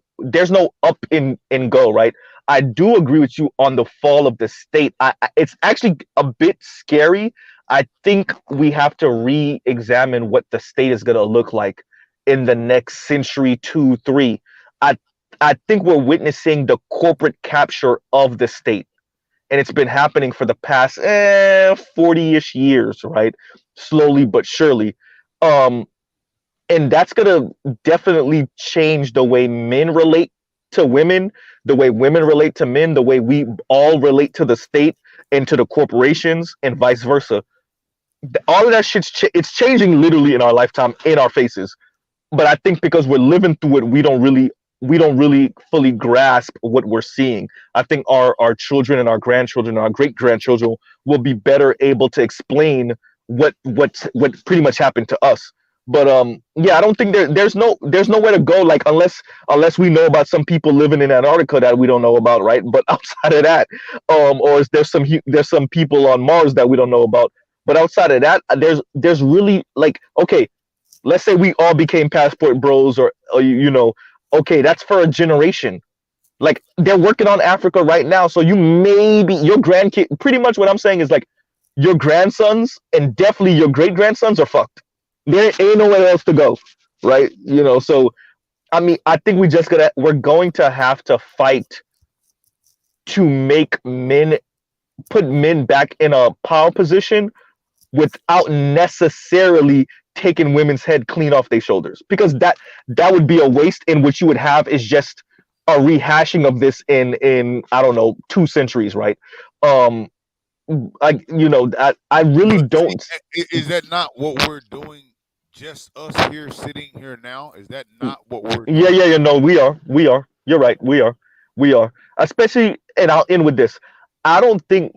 up and go, right? I do agree with you on the fall of the state. It's actually a bit scary. I think we have to re-examine what the state is going to look like in the next century, 2, 3. I think we're witnessing the corporate capture of the state, and it's been happening for the past 40-ish years, right? Slowly but surely. And that's going to definitely change the way men relate to women, the way women relate to men, the way we all relate to the state and to the corporations, and vice versa. All of that shit's it's changing literally in our lifetime, in our faces. But I think because we're living through it, we don't really fully grasp what we're seeing. I think our children and our grandchildren and our great grandchildren will be better able to explain what pretty much happened to us. But yeah, I don't think there's nowhere to go, like unless we know about some people living in Antarctica that we don't know about, right? But outside of that, or there's some people on Mars that we don't know about. But outside of that, there's really like, okay, let's say we all became passport bros, or okay, that's for a generation. Like they're working on Africa right now, so you maybe your grandkid. Pretty much what I'm saying is like your grandsons and definitely your great grandsons are fucked. There ain't nowhere else to go, right? So I mean, I think we're going to have to fight to make put men back in a power position without necessarily taking women's head clean off their shoulders, because that would be a waste, and what you would have is just a rehashing of this in I don't know, 2 centuries, right? I really don't. Is that not what we're doing? Just us here sitting here now? Is that not what we're doing? Yeah. No, we are. You're right. We are. Especially, and I'll end with this. I don't think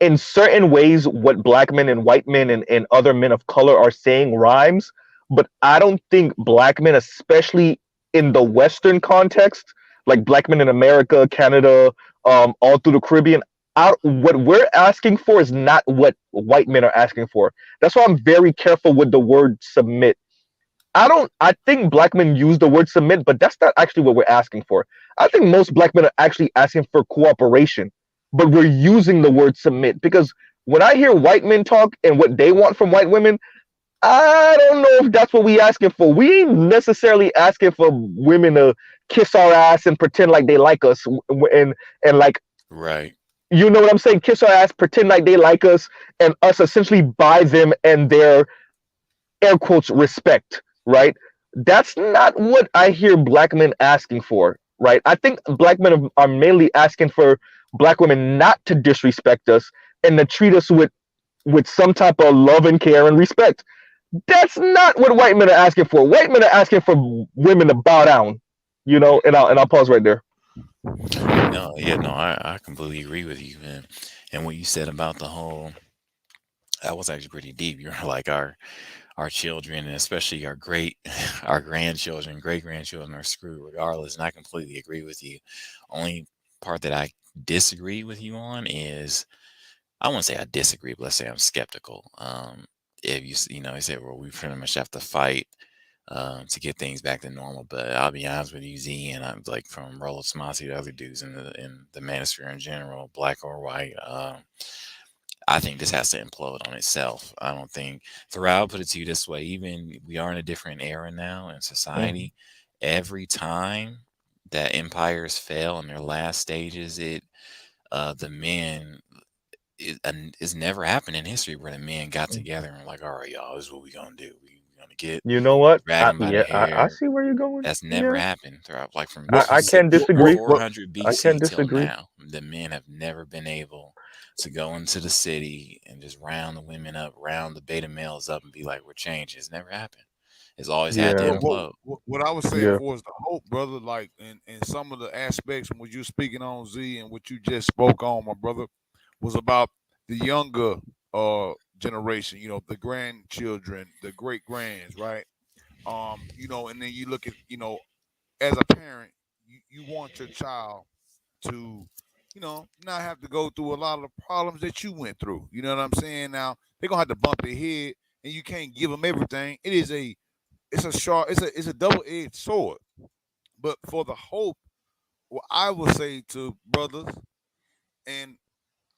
in certain ways what black men and white men and other men of color are saying rhymes, but I don't think black men, especially in the Western context, like black men in America, Canada, all through the Caribbean, what we're asking for is not what white men are asking for. That's why I'm very careful with the word submit. I think black men use the word submit, but that's not actually what we're asking for. I think most black men are actually asking for cooperation, but we're using the word submit, because when I hear white men talk and what they want from white women, I don't know if that's what we asking for. We ain't necessarily asking for women to kiss our ass and pretend like they like us, and like, right. You know what I'm saying? Kiss our ass, pretend like they like us, and us essentially buy them and their air quotes respect, right? That's not what I hear black men asking for, right? I think black men are mainly asking for black women not to disrespect us and to treat us with some type of love and care and respect. That's not what white men are asking for. White men are asking for women to bow down, and I'll pause right there. No, I completely agree with you, man. And what you said about the whole, that was actually pretty deep. You're like our children, and especially our grandchildren, great grandchildren are screwed regardless. And I completely agree with you. Only part that I disagree with you on is, I won't say I disagree, but let's say I'm skeptical. If you say, well, we pretty much have to fight to get things back to normal. But I'll be honest with you, Z, and I'm like from Rolo Tomasi, the other dudes in the manosphere in general, black or white. I think this has to implode on itself. I don't think. I'll put it to you this way: even we are in a different era now in society. Every time that empires fail in their last stages, the men. It's never happened in history where the men got together and like, all right, y'all, this is what we're gonna do. We're gonna get You know what? grab him by the I hair. see where you're going. That's never happened throughout, like from I can't disagree. 400 I BC can't till disagree. now. The men have never been able to go into the city and just round the women up, round the beta males up, and be like, "We're changing." It's never happened. It's always had to Yeah. implode. What I was saying Yeah. was the hope, brother. Like in some of the aspects when you're speaking on Z and what you just spoke on, my brother, was about the younger generation. You know, the grandchildren, the great grands, right? You know, and then you look at, you know, as a parent, you want your child to, you know, not have to go through a lot of the problems that you went through. You know what I'm saying? Now they're gonna have to bump their head, and you can't give them everything. It's a sharp, it's a double-edged sword. But for the hope, what I would say to brothers, and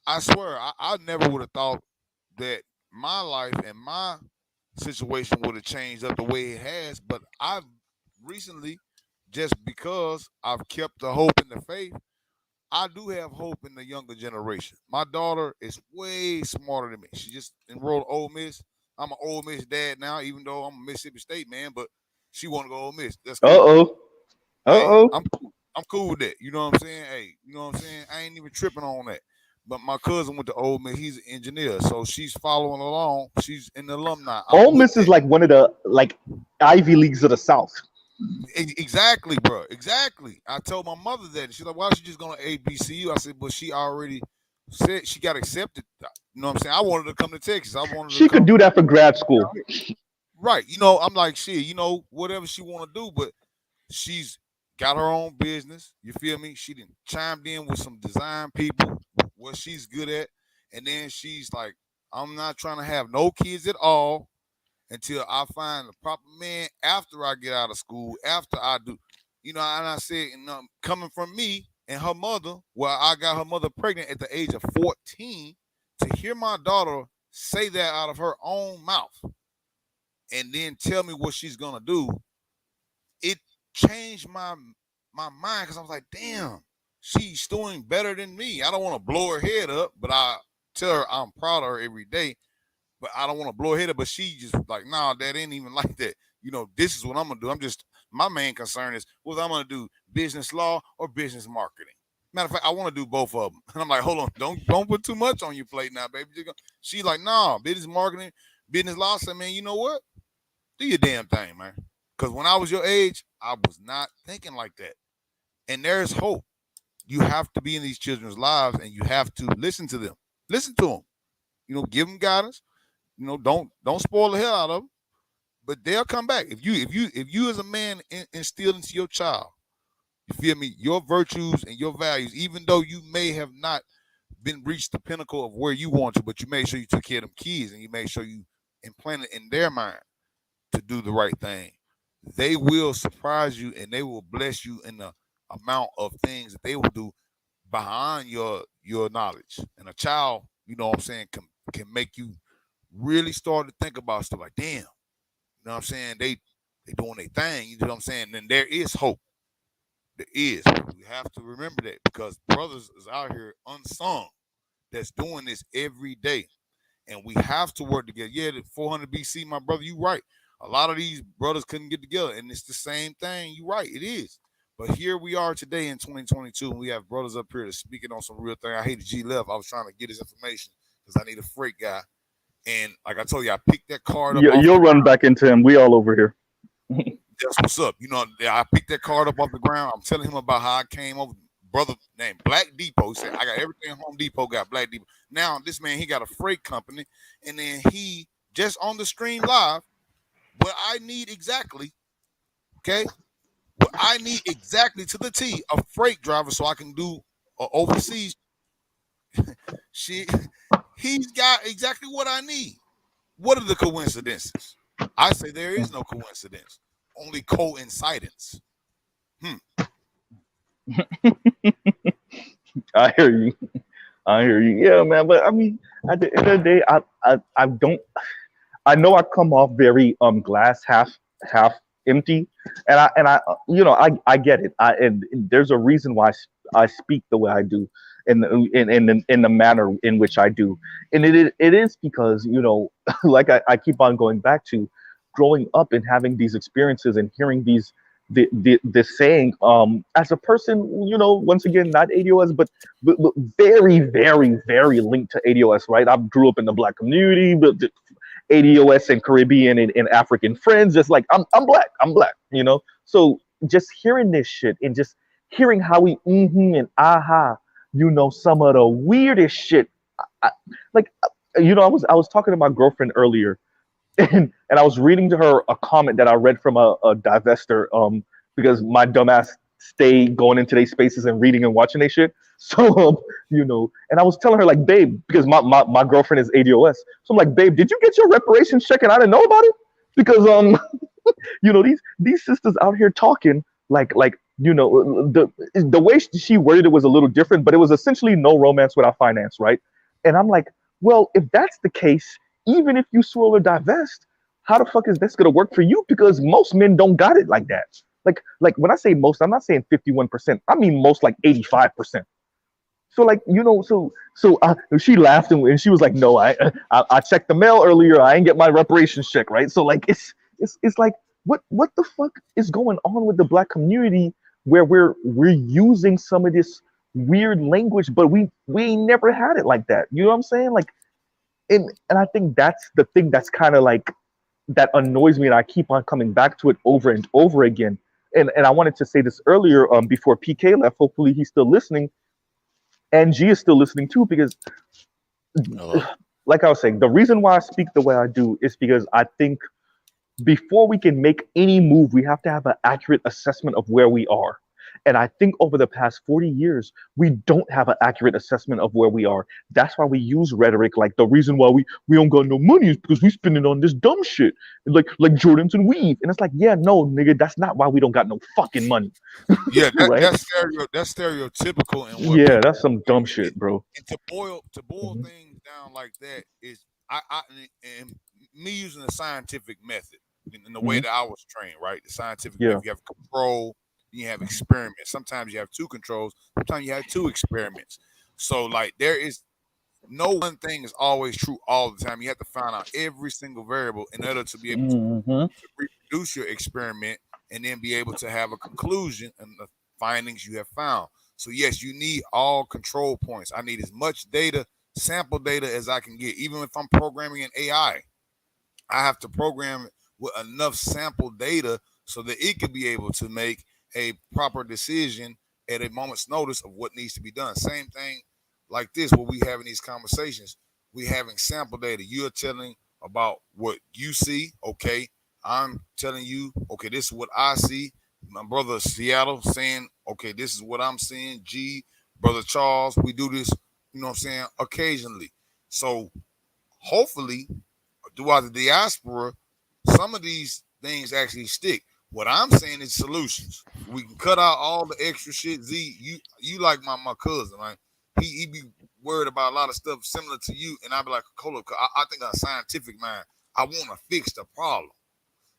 I swear, I never would have thought that my life and my situation would have changed up the way it has. But I've recently, just because I've kept the hope and the faith, I do have hope in the younger generation. My daughter is way smarter than me. She just enrolled Ole Miss. I'm an Ole Miss dad now, even though I'm a Mississippi State man, but she want to go Ole Miss. That's cool. Hey, I'm cool with that. You know what I'm saying? Hey, you know what I'm saying? I ain't even tripping on that. But my cousin went to Ole Miss. He's an engineer, so she's following along. She's an alumni. Ole Miss is like one of the Ivy Leagues of the South. Exactly, bro. Exactly. I told my mother that. She's like, "Why is she just going to HBCU?" I said, "But she already said she got accepted." You know what I'm saying? I wanted to come to Texas. She could do that for grad school. Right. You know, I'm like, shit, you know, whatever she want to do, but she's got her own business. You feel me? She done chimed in with some design people, what she's good at. And then she's like, I'm not trying to have no kids at all until I find the proper man after I get out of school, after I do. You know, and I said, coming from me and her mother, well, I got her mother pregnant at the age of 14, to hear my daughter say that out of her own mouth and then tell me what she's going to do, it changed my mind, because I was like, damn, she's doing better than me. I don't want to blow her head up, but I tell her I'm proud of her every day. But I don't want to blow her head up. But she just like, nah, that ain't even like that. You know, this is what I'm gonna do. My main concern is whether I'm gonna do business law or business marketing. Matter of fact, I want to do both of them. And I'm like, hold on, don't put too much on your plate now, baby. She like, nah, business marketing, business law. I said, man, you know what? Do your damn thing, man. Because when I was your age, I was not thinking like that. And there's hope. You have to be in these children's lives, and you have to listen to them. Listen to them. You know, give them guidance. You know, don't spoil the hell out of them. But they'll come back. If you as a man instill into your child, you feel me, your virtues and your values, even though you may have not been reached the pinnacle of where you want to, but you made sure you took care of them kids and you made sure you implanted in their mind to do the right thing. They will surprise you and they will bless you in the amount of things that they will do behind your knowledge. And a child, you know what I'm saying, can make you really start to think about stuff like, damn, you know what I'm saying? They doing their thing, you know what I'm saying? And there is hope. There is. We have to remember that, because brothers is out here unsung that's doing this every day. And we have to work together. Yeah, the 400 BC, my brother, you right. A lot of these brothers couldn't get together, and it's the same thing. You right, it is. But here we are today in 2022, and we have brothers up here that's speaking on some real thing. I hate the G left. I was trying to get his information because I need a freight guy. And like I told you, I picked that card up. You'll run back into him. We all over here. That's what's up. You know, I picked that card up off the ground. I'm telling him about how I came over. Brother named Black Depot. He said, I got everything Home Depot got, Black Depot. Now, this man, he got a freight company, and then he just on the stream live, what I need exactly, okay? What I need exactly to the T, a freight driver so I can do overseas shit. He's got exactly what I need. What are the coincidences? I say there is no coincidence. only coincidence. I hear you. I hear you. Yeah, man. But I mean, at the end of the day, I don't. I know I come off very glass half empty, and I I get it. And there's a reason why I speak the way I do, in the manner in which I do, and it is because like I keep on going back to growing up and having these experiences and hearing the saying as a person, once again, not ADOS, but very very linked to ADOS, right? I grew up in the Black community, but ADOS and Caribbean and African friends, just like I'm black, So just hearing this shit and just hearing how we and aha, some of the weirdest shit. Like, I was talking to my girlfriend earlier, and I was reading to her a comment that I read from a divester, because my dumbass stay going into their spaces and reading and watching their shit. So and I was telling her, like, babe, because my girlfriend is ADOS. So I'm like, babe, did you get your reparations check and I didn't know about it? Because these sisters out here talking like the way she worded it was a little different, but it was essentially no romance without finance, right? And I'm like, well, if that's the case, even if you swirl or divest, how the fuck is this gonna work for you? Because most men don't got it like that. Like when I say most, I'm not saying 51%. I mean most, like 85%. So like she laughed and she was like, no, I checked the mail earlier. I ain't get my reparations check, right? So like it's like what the fuck is going on with the Black community where we're using some of this weird language, but we ain't never had it like that. You know what I'm saying? Like, and I think that's the thing that's kind of like that annoys me, and I keep on coming back to it over and over again. And I wanted to say this earlier, before PK left. Hopefully he's still listening, and G is still listening too, because like I was saying, the reason why I speak the way I do is because I think before we can make any move, we have to have an accurate assessment of where we are. And I think over the past 40 years, we don't have an accurate assessment of where we are. That's why we use rhetoric like the reason why we don't got no money is because we spend it on this dumb shit, like Jordans and weave. And it's like, yeah, no, nigga, that's not why we don't got no fucking money. Yeah, right? that's stereotypical. And what yeah, that's some dumb shit, bro. And to boil things down like that is and me using the scientific method in the way that I was trained, right? The scientific method, you have control. You have experiments. Sometimes you have two controls. Sometimes you have two experiments. So, like, there is no one thing is always true all the time. You have to find out every single variable in order to be able to reproduce your experiment and then be able to have a conclusion and the findings you have found. So, yes, you need all control points. I need as much data, sample data as I can get. Even if I'm programming an AI, I have to program it with enough sample data so that it could be able to make a proper decision at a moment's notice of what needs to be done. Same thing like this, where we having these conversations, we having sample data. You're telling about what you see. Okay. I'm telling you, okay, this is what I see. My brother Seattle saying, okay, this is what I'm seeing. G, brother Charles, we do this, you know what I'm saying, occasionally. So hopefully throughout the diaspora, some of these things actually stick. What I'm saying is solutions. We can cut out all the extra shit. Z, you like my cousin, right? He be worried about a lot of stuff similar to you, and I be like, hold up, I think a scientific mind. I want to fix the problem.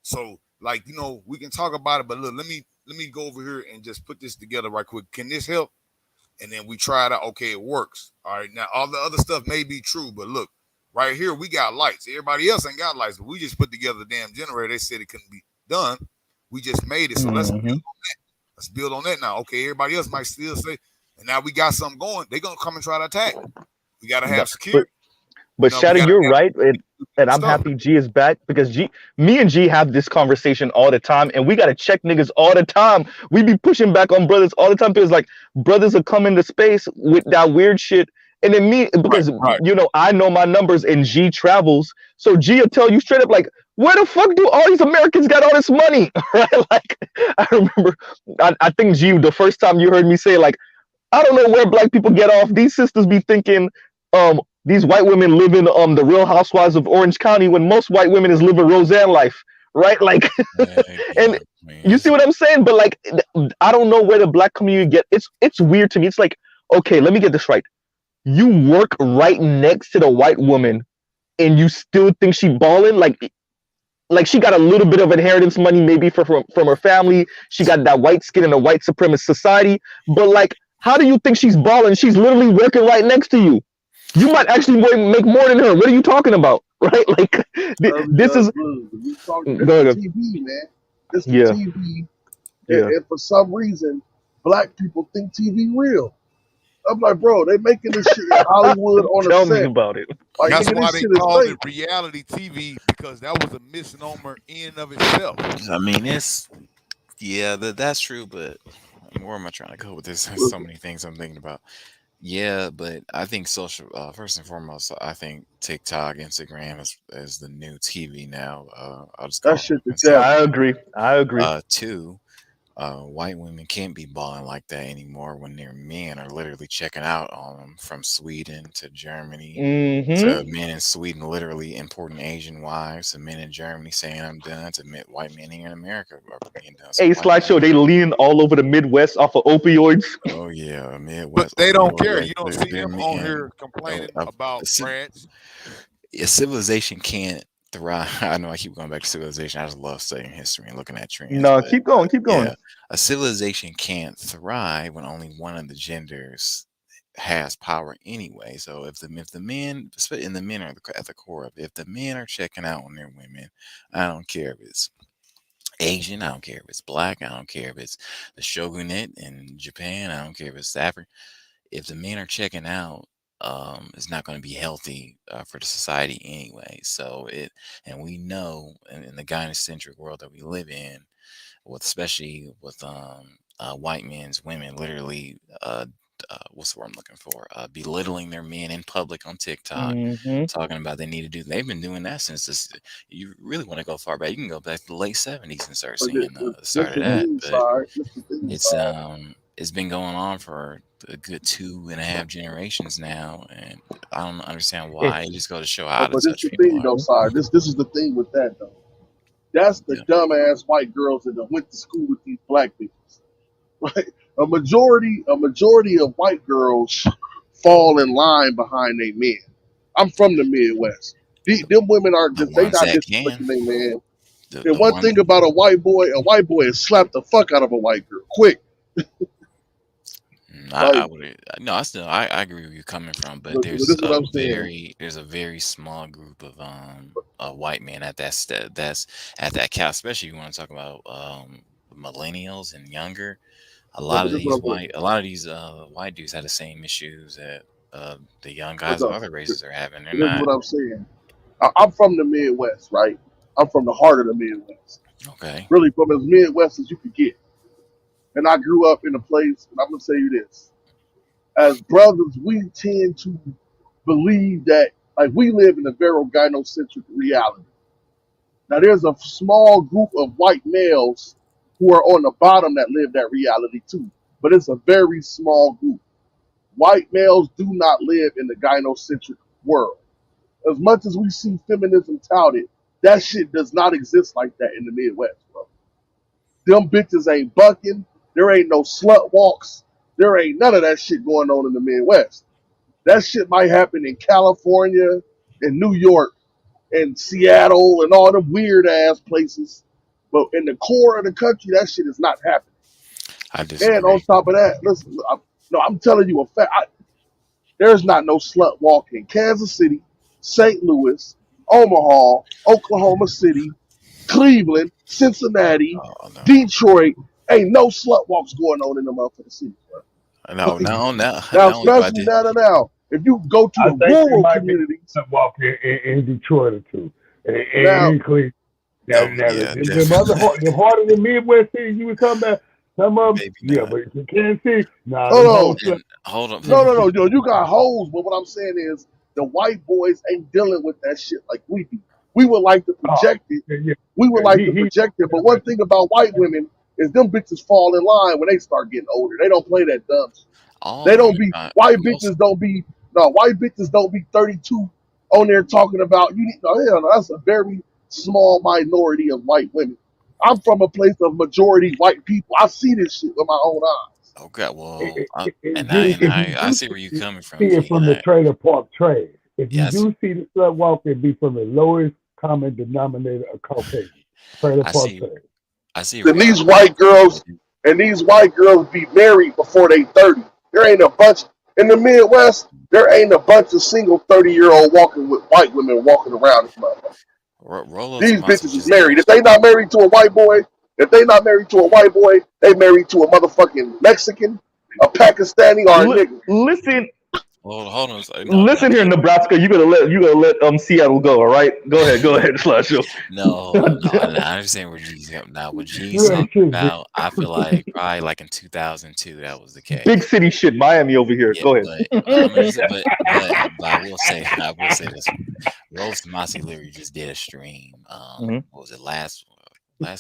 So, like, we can talk about it, but look, let me go over here and just put this together right quick. Can this help? And then we try it out. Okay, it works. All right. Now, all the other stuff may be true, but look, right here we got lights. Everybody else ain't got lights, but we just put together the damn generator. They said it couldn't be done. We just made it. So let's build on that. Let's build on that now. Okay, everybody else might still say, and now we got something going. They're going to come and try to attack. We got to have security. But Shadow, you're right. And I'm happy G is back, because me and G have this conversation all the time, and we got to check niggas all the time. We be pushing back on brothers all the time, because like brothers will come into space with that weird shit. And then me, because, I know my numbers and G travels. So G will tell you straight up, like, where the fuck do all these Americans got all this money? Right? Like, I remember, I think G, the first time you heard me say, like, I don't know where black people get off. These sisters be thinking, these white women live in the Real Housewives of Orange County, when most white women is living Roseanne life, right? Like, Yeah, and I mean, you see what I'm saying? But like, I don't know where the black community get. It's weird to me. It's like, okay, let me get this right. You work right next to the white woman, and you still think she balling? Like she got a little bit of inheritance money, maybe from her family. She got that white skin in a white supremacist society. But like, how do you think she's balling? She's literally working right next to you. You might actually make more than her. What are you talking about? Right? Like, this is. We talk, this Go the ahead. TV, man. This the Yeah, TV, yeah. and for some reason, black people think TV real. I'm like, bro, they making this shit in Hollywood on a Tell me set. about it. Like, That's nigga, why this they shit is called it fake. reality TV, because that was a misnomer in and of itself. I mean, that's true. But where am I trying to go with this? There's so many things I'm thinking about. Yeah, but I think social. First and foremost, I think TikTok, Instagram is the new TV now. I'll just That call shit it the and say devil. I agree. Two, white women can't be balling like that anymore when their men are literally checking out on them from Sweden to Germany to Mm-hmm. men in Sweden literally importing Asian wives, to men in Germany saying I'm done, to white men here in America are being done. So Hey, white slideshow. women, They lean all over the Midwest off of opioids. oh yeah, But Midwest they don't opioid, care. like You don't see they're them on men. here complaining A, about a, Brads. a civilization can't thrive. I know I keep going back to civilization. I just love studying history and looking at trends. No, But keep going. Keep going. yeah, a civilization can't thrive when only one of the genders has power anyway. So if the men, and the men are at the core of it, if the men are checking out on their women, I don't care if it's Asian, I don't care if it's black, I don't care if it's the shogunate in Japan, I don't care if it's African. If the men are checking out, it's not going to be healthy for the society anyway. So and we know in the gynocentric world that we live in, especially with white men's women literally what's the word I'm looking for? Belittling their men in public on TikTok, Mm-hmm. talking about they need to do. They've been doing that since this. You really want to go far back? You can go back to the late '70s and start But seeing the this start of the that. thing, But side. This the thing, side. it's been going on for a good 2.5 generations now, and I don't understand why. It just goes to show how out of But this touch the people thing, are. though, side. This is the thing with that, though. That's the Yeah. dumbass white girls that done went to school with these black bitches. Right? A majority of white girls fall in line behind their men. I'm from the Midwest. Them women aren't The just, they ones not that can, disrespecting their man. And the one ones. thing about a white boy is slap the fuck out of a white girl quick. I Like, would no. I agree with you coming from, but but this is what I'm saying. there's a very small group of white men at that's at that cap. Especially if you want to talk about millennials and younger. Yeah, but this is what I'm saying. A lot of these white dudes have the same issues that the young But guys of no, other races are having. They're this is not what I'm saying. I'm from the Midwest, right? I'm from the heart of the Midwest. okay. Really from as Midwest as you could get. And I grew up in a place, and I'm going to tell you this. As brothers, we tend to believe that, like, we live in a very gynocentric reality. Now, there's a small group of white males who are on the bottom that live that reality too, but it's a very small group. White males do not live in the gynocentric world. As much as we see feminism touted, that shit does not exist like that in the Midwest, bro. Them bitches ain't bucking. There ain't no slut walks. There ain't none of that shit going on in the Midwest. That shit might happen in California, in New York, and Seattle, and all them weird ass places. But in the core of the country, that shit is not happening. I And on disagree. top of that, listen, I'm telling you a fact. There's not no slut walk in Kansas City, St. Louis, Omaha, Oklahoma City, Cleveland, Cincinnati, Oh no. Detroit. Ain't no slut walks going on in the motherfucking cities, bro. No, Like, no, now, not only do I especially now. If you go to I the think there rural might be communities, a walk in Detroit or two. And now, in Cleveland. oh yeah, The part of the Midwest cities you were talking about, some of them, maybe yeah, not. but you can't see. Nah, them hold whole on. stuff. And hold up. No, yo, you got hoes, but what I'm saying is the white boys ain't dealing with that shit like we do. We would like to Oh, project it. yeah. We would like to He project it. But one thing about white women is them bitches fall in line when they start getting older. They don't play that dumb shit. All They of them don't be are not. white Most. bitches don't be no white bitches don't be 32 on there talking about you need no hell no, that's a very small minority of white women. I'm from a place of majority white people. I see this shit with my own eyes. Okay, well, If you I do see where you're coming from, see it G. from the trailer park trash, if you Yes, do see the slut walk, it'd be from the lowest common denominator of Caucasian. Trailer I park see. trash. I see where And y'all these coming white from. girls be married before they 30. There ain't a bunch in the Midwest. There ain't a bunch of single 30-year-old walking with white women walking around. Rolo These Tomasi bitches is just did married. a If they not married to a white boy, they married to a motherfucking Mexican, a Pakistani, or a nigga. Listen, hold on. No, listen here, Nebraska. You gotta let Seattle go. All right, go ahead, Slash. no. I understand where G's coming. Now, what G's talking about, I feel like probably like in 2002 that was the Big case. city shit, Miami over here. Yeah, Go ahead. but I'm gonna just, but I will say this. Rose Tomasi literally just did a stream. What was it last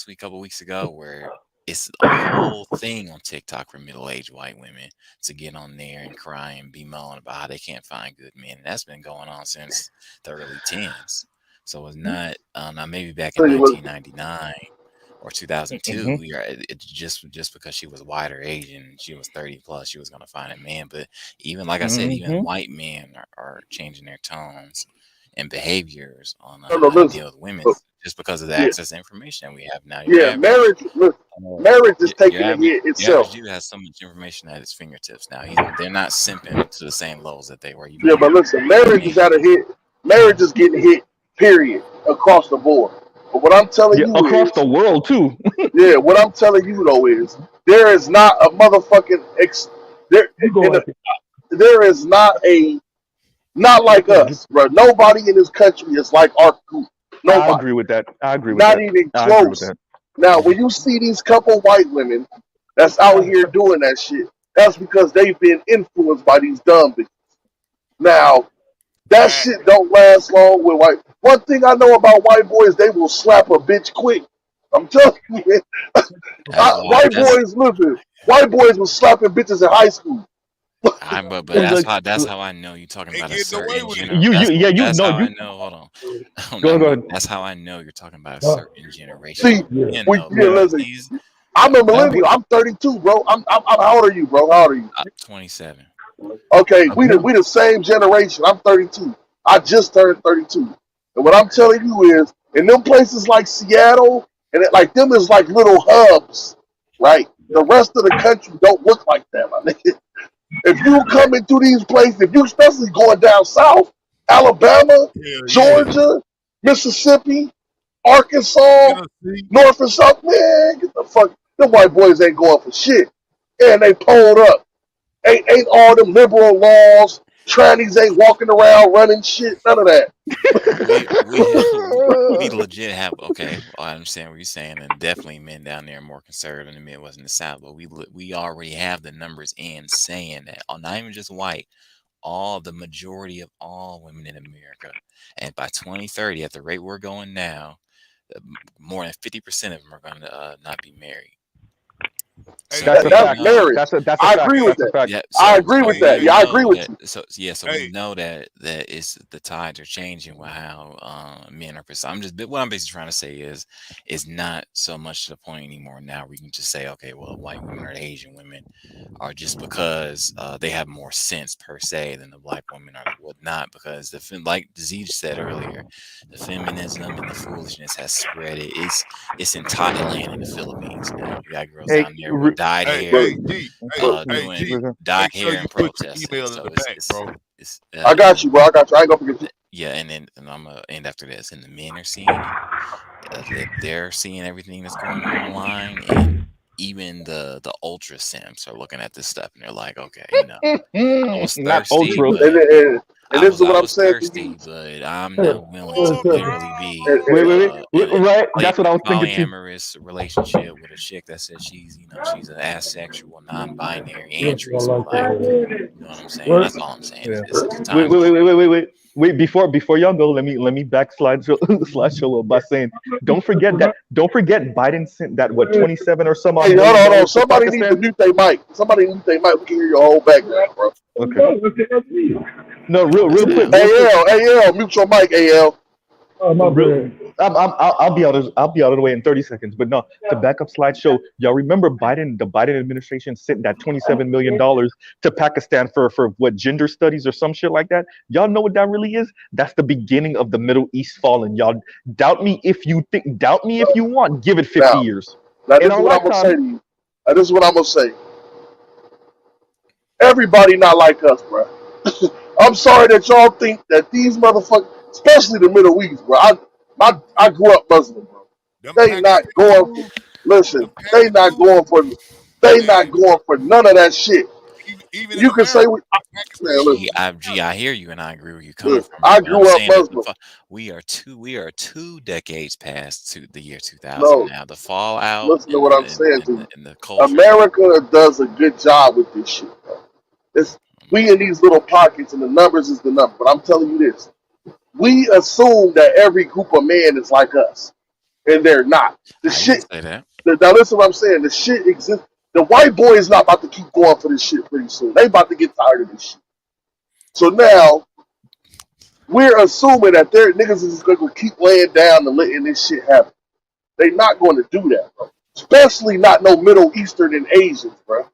week, couple weeks ago, where it's a whole thing on TikTok for middle-aged white women to get on there and cry and be moan about how they can't find good men, and that's been going on since the early 10s. So it's not now maybe back in 1999 or 2002, it's just because she was white or Asian, she was 30 plus, she was gonna find a man. But even like I said, even white men are changing their tones and behaviors on how to deal with women just because of the access to information that we have now. Marriage is taking a hit Your itself. average dude has so much information at his fingertips now. They're not simping to the same levels that they were. Yeah, but listen, marriage is at a hit. Marriage is getting hit, period, across the board. But what I'm telling you across is, the world too. yeah, what I'm telling you though is, there is not a motherfucking there is not like us, bro. Nobody in this country is like our group. Nobody. I agree with that. Not even close. Now, when you see these couple white women that's out here doing that shit, that's because they've been influenced by these dumb bitches. Now, that shit don't last long with white. One thing I know about white boys, they will slap a bitch quick. I'm telling you, man. White boys were slapping bitches in high school. But that's how I know you're talking about a certain generation. I know. Hold on. Go ahead. That's how I know you're talking about a certain generation. See, listen, I'm a millennial. I'm 32, bro. How old are you, bro? How old are you? 27. Okay, we the same generation. I'm 32. I just turned 32. And what I'm telling you is, in them places like Seattle, and them is like little hubs, right? The rest of the country don't look like that, my nigga. If you come into these places, if you especially going down south, Alabama, Georgia, Mississippi, Arkansas, North and South, man, get the fuck. Them white boys ain't going for shit. And they pulled up. Ain't all them liberal laws. Trannies ain't walking around running shit. None of that. we legit have I understand what you're saying, and definitely men down there are more conservative in the Midwest and the South. But we already have the numbers in saying that, not even just white, the majority of all women in America, and by 2030, at the rate we're going now, more than 50% of them are going to not be married. That's a fact. I agree with that. Yeah, I agree with that. Yeah, I agree with you. So we know that it's the tides are changing with how men are perceived. What I'm basically trying to say is not so much to the point anymore. Now we can just say, okay, well, white women or the Asian women are just because they have more sense per se than the black women or whatnot. Because like Z said earlier, the feminism and the foolishness has spread. It's in Thailand and the Philippines now. You got girls down there with dyed hair, doing dyed hair and protesting. So I got you, bro. I got you. I ain't gonna forget you. Yeah, and I'm gonna end after this. And the men are seeing it. They're seeing everything that's going on online, and even the ultra simps are looking at this stuff, and they're like, okay, I was thirsty, and this is what I'm saying. Thirsty, but I'm not willing to literally be right. That's what I was thinking too. Polyamorous relationship with a chick that says she's she's an asexual, non-binary, and treats me like, you know what I'm saying? That's all I'm saying. Yeah. Wait. Before y'all go, let me backslide show up by saying, don't forget Biden sent that 27 or some. Hey, hold on. Somebody needs to mute their mic. We can hear your whole background, bro. Okay. No, real quick. AL, mute your mic, AL. Oh, my Real, bad. I'll be out of the way in 30 seconds. But no, to back up slideshow, y'all remember the Biden administration sent that $27 million to Pakistan for what, gender studies or some shit like that. Y'all know what that really is? That's the beginning of the Middle East falling. Y'all doubt me if you want. Give it 50 Now, years. now In this is our what I'm gonna say lifetime, to you. Now, this is what I'm gonna say. Everybody not like us, bro. I'm sorry that y'all think that these motherfuckers, especially the Middle East, bro. I grew up Muslim, bro. Them They not Pakistan going. dudes, Listen, them they Packy not dudes, going for. They not man. going for none of that shit. Even in You can say, America, man, Pakistan listen, dudes in I America. hear you, and I agree where you're coming listen. from. I But I'm grew up saying that Muslim. we are 2 decades past to the year 2000 No, now. The fallout listen to what I'm saying to you. in the culture. America does a good job with this shit, bro. It's we in these little pockets, and the numbers is the number. But I'm telling you this: we assume that every group of men is like us, and they're not. The I didn't shit. say that. Now listen, to what I'm saying. The shit exists. The white boy is not about to keep going for this shit pretty soon. They about to get tired of this shit. So now we're assuming that their niggas is going to keep laying down and letting this shit happen. They're not going to do that, bro. Especially not no Middle Eastern and Asians, bro.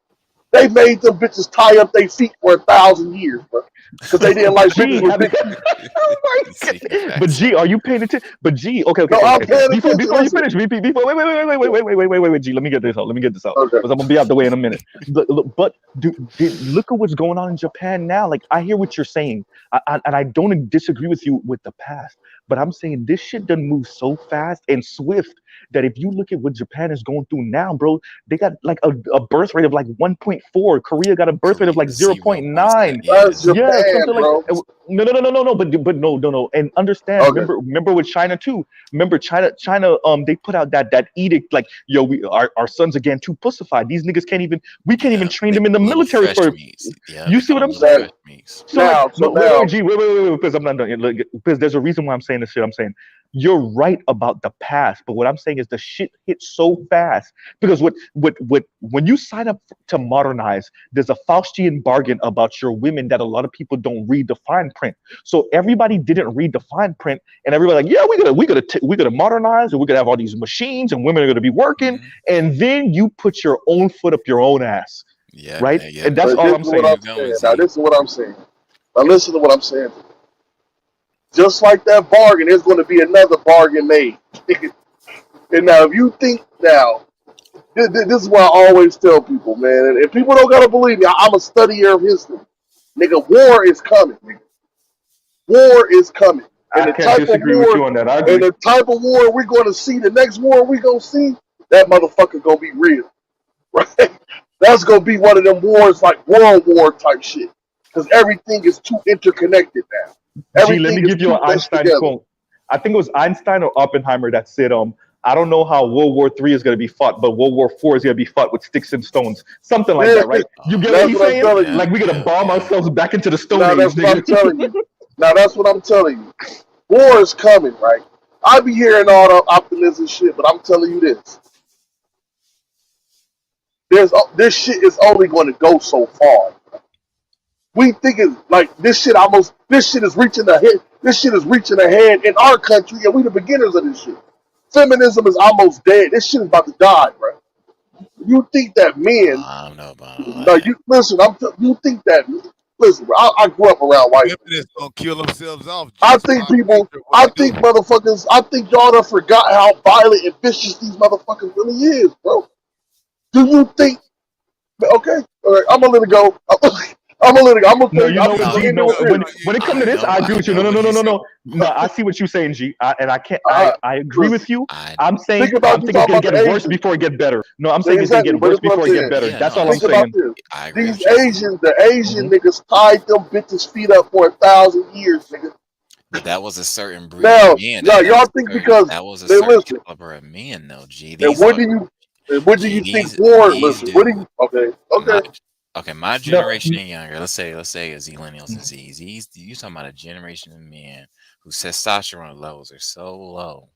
They made them bitches tie up their feet for 1,000 years, bro. Because they didn't like bitches G, with have you? big feet. Oh my Speaking god! But facts. G, are you paying attention? But G, okay. No, I'm paying Before attention. before you Listen. finish, before wait, G, let me get this out. Let me get this out Okay. because I'm gonna be out the way in a minute. But look at what's going on in Japan now. Like I hear what you're saying, and I don't disagree with you with the past. But I'm saying this shit done move so fast and swift that if you look at what Japan is going through now, bro, they got like a birth rate of like 1.4. Korea got a birth rate of Korea like 0.7. 0.9. Yeah, That's zero. Yeah, Japan, something like bro. no. No. And understand. Okay. Remember with China too. Remember China. They put out that edict like, yo, our sons are getting too pussified. These niggas can't even. We can't even Yeah, train they them in the call little military fresh for. meats. Yeah, You they see call what them I'm little saying? fresh meats. So like, So no, wait, now, G, wait, because I'm not done yet. Look, because there's a reason why I'm saying this shit. I'm saying you're right about the past, but what I'm saying is the shit hits so fast because when you sign up to modernize, there's a Faustian bargain about your women that a lot of people don't read the fine print. So everybody didn't read the fine print, and everybody like, yeah, we gonna modernize, and we're gonna have all these machines, and women are gonna be working, Hmm. and then you put your own foot up your own ass, Yep, right? yep. And that's but all this I'm is what There saying. I'm you go, saying. Now, Z. this is what I'm saying. Now, listen to what I'm saying. Just like that bargain, there's going to be another bargain made. And now, if you think now, this is what I always tell people, man. And people don't gotta believe me. I'm a studier of history. Nigga, war is coming. Nigga. War is coming. And I the can't type of disagree with war, you on that. I and agree. the type of war we're gonna see, the next war we gonna see, that motherfucker gonna be real, right? That's gonna be one of them wars like World War type shit. Because everything is too interconnected now. G, let Everything me is give you too an meshed Einstein together. quote. I think it was Einstein or Oppenheimer that said, I don't know how World War III is going to be fought, but World War IV is going to be fought with sticks and stones. Something like Yeah, that, right? You get what that's he's what I'm saying? telling you. Like we're going to bomb Yeah. ourselves back into the Stone Now Age, that's what I'm nigga. telling you. Now that's what I'm telling you. War is coming, right? I be hearing all the optimism shit, but I'm telling you this: this shit is only going to go so far. We think it's like this shit is reaching ahead. This shit is reaching ahead in our country, and we the beginners of this shit. Feminism is almost dead. This shit is about to die, bro. You think that men? I don't know about all No, that. you listen. You think that? Listen, bro, I grew up around white. Feminists gonna kill themselves off I just think by people, nature of what I they think do. motherfuckers, I think y'all done forgot how violent and vicious these motherfuckers really is, bro. Do you think? Okay, all right, I'm gonna let it go. I'm gonna let it go. I'm gonna No, tell you. you I'm know gonna what, No, just G? end No, this no, here. no. when it comes to this, I agree I with you. No, know no, no, what no, he's no, saying. no. No, I see what you're saying, G. And I can't. Uh, I agree listen, with you. I I'm saying think about I'm you thinking it's talking gonna about get the worse Asians. before it get better. No, I'm Yeah, saying it's gonna exactly, get but worse that's what I'm before it get saying. better. Yeah, That's no, all I'm Think that's about saying. this. I agree These with you, Z. Asians, the Hmm. Asian niggas tied them bitches feet up for 1,000 years, nigga. But that was a certain breed of Now, men. now That y'all was think a certain because that was a they certain listen, caliber of men, though. G. and These are what do G. you think These war? these Listen, what do dudes. you? Okay, My okay. okay, my No. generation and younger. Let's say a Zillennials and Z's. You talking about a generation of men whose testosterone levels are so low,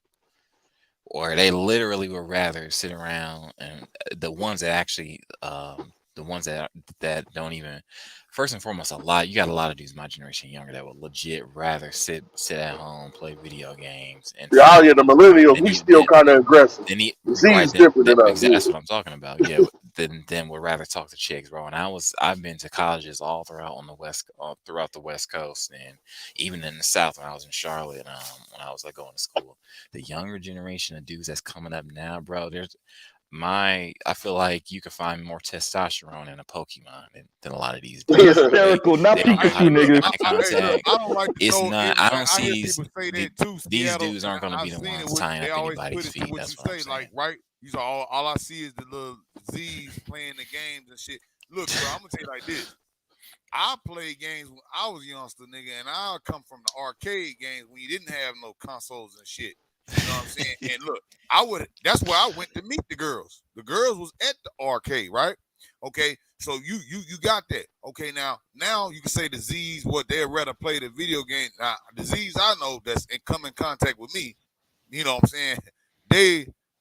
or they literally would rather sit around and the ones that actually the ones that don't even. First and foremost, you got a lot of dudes my generation younger that would legit rather sit at home, play video games, and Yeah, the millennials, we still kind of aggressive. The Z is different than us. That's what I'm talking about. Yeah, then would rather talk to chicks, bro. And I've been to colleges all throughout throughout the West Coast, and even in the South when I was in Charlotte, when I was like going to school. The younger generation of dudes that's coming up now, bro. I feel like you could find more testosterone in a Pokemon than a lot of these dudes. Hysterical, not Pikachu, niggas. I don't like to It's know not. I don't see these dudes aren't going to be the ones tying up anybody's feet. That's what I'm saying. Like, right? These are all I see is the little Z's playing the games and shit. Look, bro, I'm gonna tell you like this. I played games when I was a youngster, nigga, and I come from the arcade games when you didn't have no consoles and shit. You know what I'm saying? And look, that's where I went to meet the girls. The girls was at the arcade, right? Okay, so you got that. Okay, now you can say the Z's what they'd rather play the video game. Now the Z's I know that's come in contact with me, you know what I'm saying?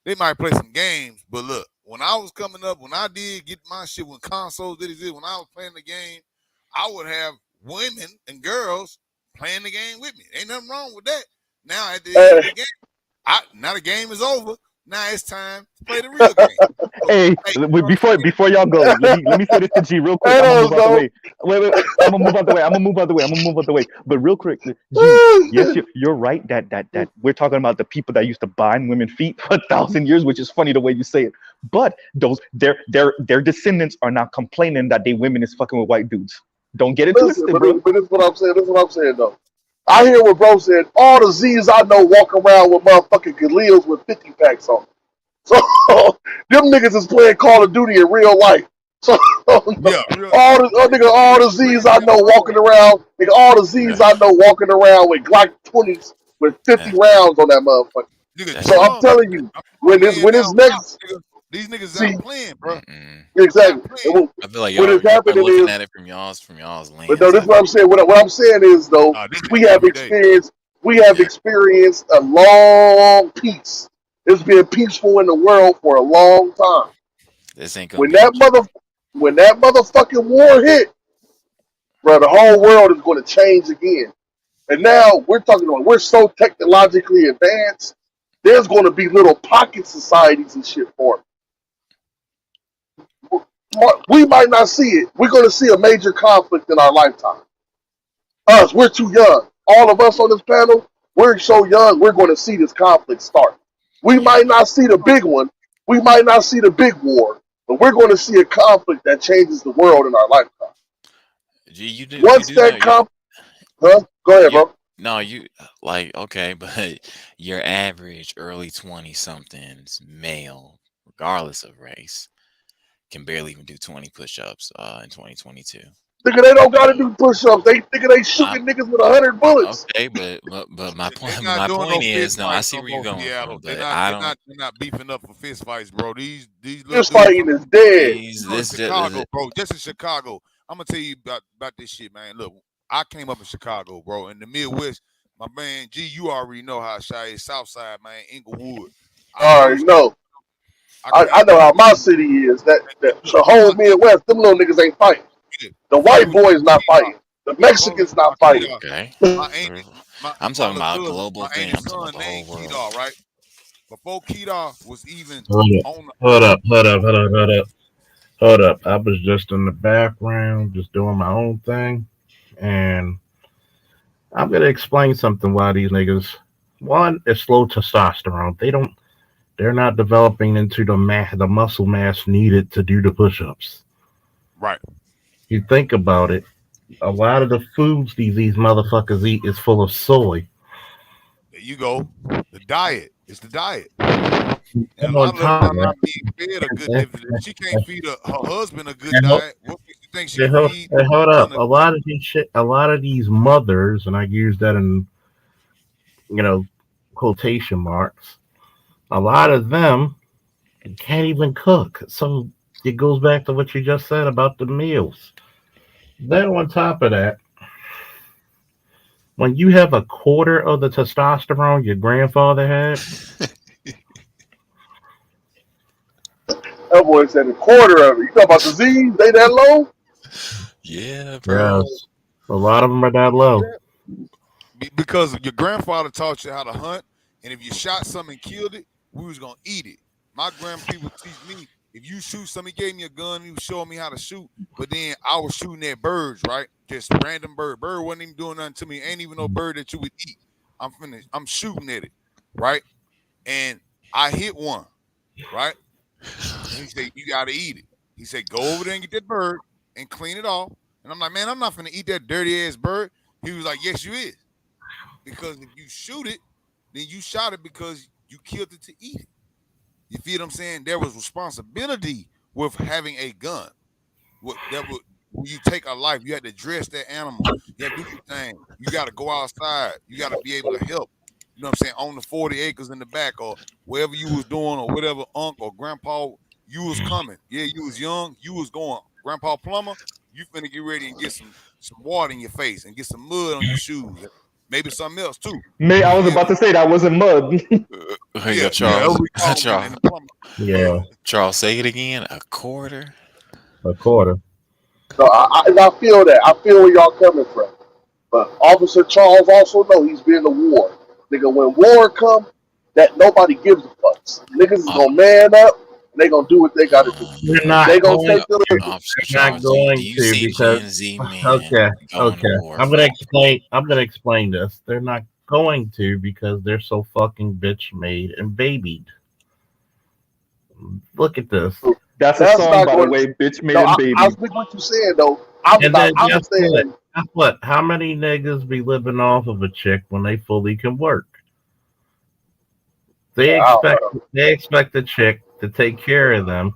They might play some games, but look, when I was coming up, when I did get my shit, when consoles did exist, when I was playing the game, I would have women and girls playing the game with me. Ain't nothing wrong with that. Now at the end of the game, now the game is over. Now it's time to play the real game. Hey, before y'all go, let me say this to G real quick. I'm gonna move out the way. Wait. I'm gonna move out the way. But real quick, G, yes, you're right that we're talking about the people that used to bind women's feet for 1,000 years, which is funny the way you say it. But their descendants are not complaining that they women is fucking with white dudes. Don't get it twisted, bro. But this is what I'm saying. This is what I'm saying, though. I hear what bro said. All the Z's I know walk around with motherfucking Galeos with 50 packs on. So them niggas is playing Call of Duty in real life. So all the Z's I know walking around, nigga, all the Z's I know walking around with Glock 20s with 50 rounds on that motherfucker. So I'm telling you, when this next. These niggas ain't playing, bro. Exactly. I feel like y'all looking at it from y'all's lens. But no, this is what I'm saying. What I'm saying is, though, we have experienced a long peace. It's been peaceful in the world for a long time. This ain't when that motherfucking war hit, bro, the whole world is going to change again. And now we're so technologically advanced. There's going to be little pocket societies and shit for it. We might not see it. We're going to see a major conflict in our lifetime. We're too young. All of us on this panel, we're so young, we're going to see this conflict start. We might not see the big one. We might not see the big war. But we're going to see a conflict that changes the world in our lifetime. Go ahead, bro. No, okay, but your average early 20-somethings male, regardless of race, can barely even do 20 push-ups in 2022. Nigga, they don't gotta do push-ups. They shooting niggas with 100 bullets. Okay, but my point is, I see where you're going from, but they're not beefing up for fist fights, bro. These fist fighting is dead. Chicago, bro. Just in Chicago. I'm gonna tell you about this shit, man. Look, I came up in Chicago, bro. In the Midwest, my man G, you already know how shy is Southside, man, Inglewood. I already know. I know how my city is. That the whole Midwest, them little niggas ain't fighting. The white boys not fighting. The Mexicans not fighting. Okay. I'm talking about a global thing. I'm talking about the whole world. Kedar, right? Before Kedar was even Hold up. I was just in the background, just doing my own thing. And I'm going to explain something why these niggas, one, is low testosterone. They're not developing into the muscle mass needed to do the push-ups. Right. You think about it, a lot of the foods these motherfuckers eat is full of soy. There you go. The diet. It's the diet. And a lot of them not being fed a good diet. If she can't feed her husband a good diet, what do you think she can feed? Hold up. A lot of these mothers, and I use that in quotation marks, a lot of them can't even cook. So it goes back to what you just said about the meals. Then on top of that, when you have a quarter of the testosterone your grandfather had, That boy said a quarter of it. You talking about the Z's? They that low? Yeah, bro. Yes. A lot of them are that low. Because your grandfather taught you how to hunt, and if you shot something and killed it, we was gonna eat it. My grandpeople teach me if you shoot something, he gave me a gun, he was showing me how to shoot, but then I was shooting at birds, right? Just random bird. Bird wasn't even doing nothing to me. Ain't even no bird that you would eat. I'm finished. I'm shooting at it, right? And I hit one, right? And he said, you gotta eat it. He said, go over there and get that bird and clean it off. And I'm like, man, I'm not finna eat that dirty ass bird. He was like, yes, you is. Because if you shoot it, then you shot it because you killed it to eat it. You feel what I'm saying? There was responsibility with having a gun. When you take a life, you had to dress that animal. You had to do the thing. You got to go outside. You got to be able to help. You know what I'm saying? On the 40 acres in the back or wherever you was doing or whatever, uncle or grandpa, you was coming. Yeah, you was young. You was going. Grandpa Plumber, you finna get ready and get some water in your face and get some mud on your shoes. Maybe something else too. I was about to say that wasn't mud. Yeah, Charles. Charles. Yeah. Charles, say it again. A quarter. A quarter. So I feel that. I feel where y'all coming from. But Officer Charles also know he's been to war. Nigga, when war come, that nobody gives a fuck. Niggas is gonna man up and they gonna do what they gotta do. They're not They gonna going take the to. They're not going do you to see because Gen Z men okay. going to war? I'm gonna explain this. They're not going to because they're so fucking bitch made and babied. Look at this. That's a song, by the way, bitch made and baby. I think what you saying though. I'm saying. Guess what? How many niggas be living off of a chick when they fully can work? They expect the chick to take care of them.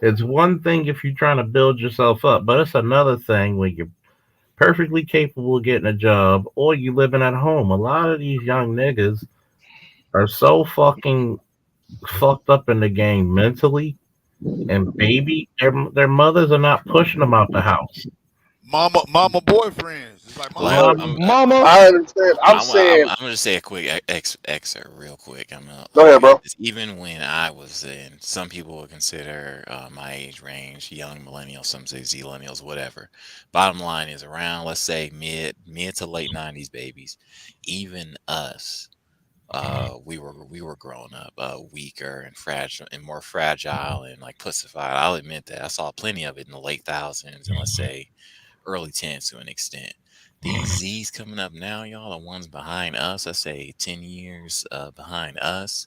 It's one thing if you're trying to build yourself up, but it's another thing when you're perfectly capable of getting a job or you living at home. A lot of these young niggas are so fucking fucked up in the game mentally, and baby, their mothers are not pushing them out the house. Mama boyfriends. It's like mama. I understand. I'm saying. I'm gonna just say a quick excerpt, real quick. Go ahead, bro. Even when I was in, some people would consider my age range young millennials. Some say Z-millennials, whatever. Bottom line is around, let's say mid to late 90s babies. Even us, we were growing up weaker and fragile and more fragile and like pussified. I'll admit that I saw plenty of it in the late thousands and let's say early 10s to an extent. These Z's coming up now, y'all, the ones behind us, let's say 10 years behind us,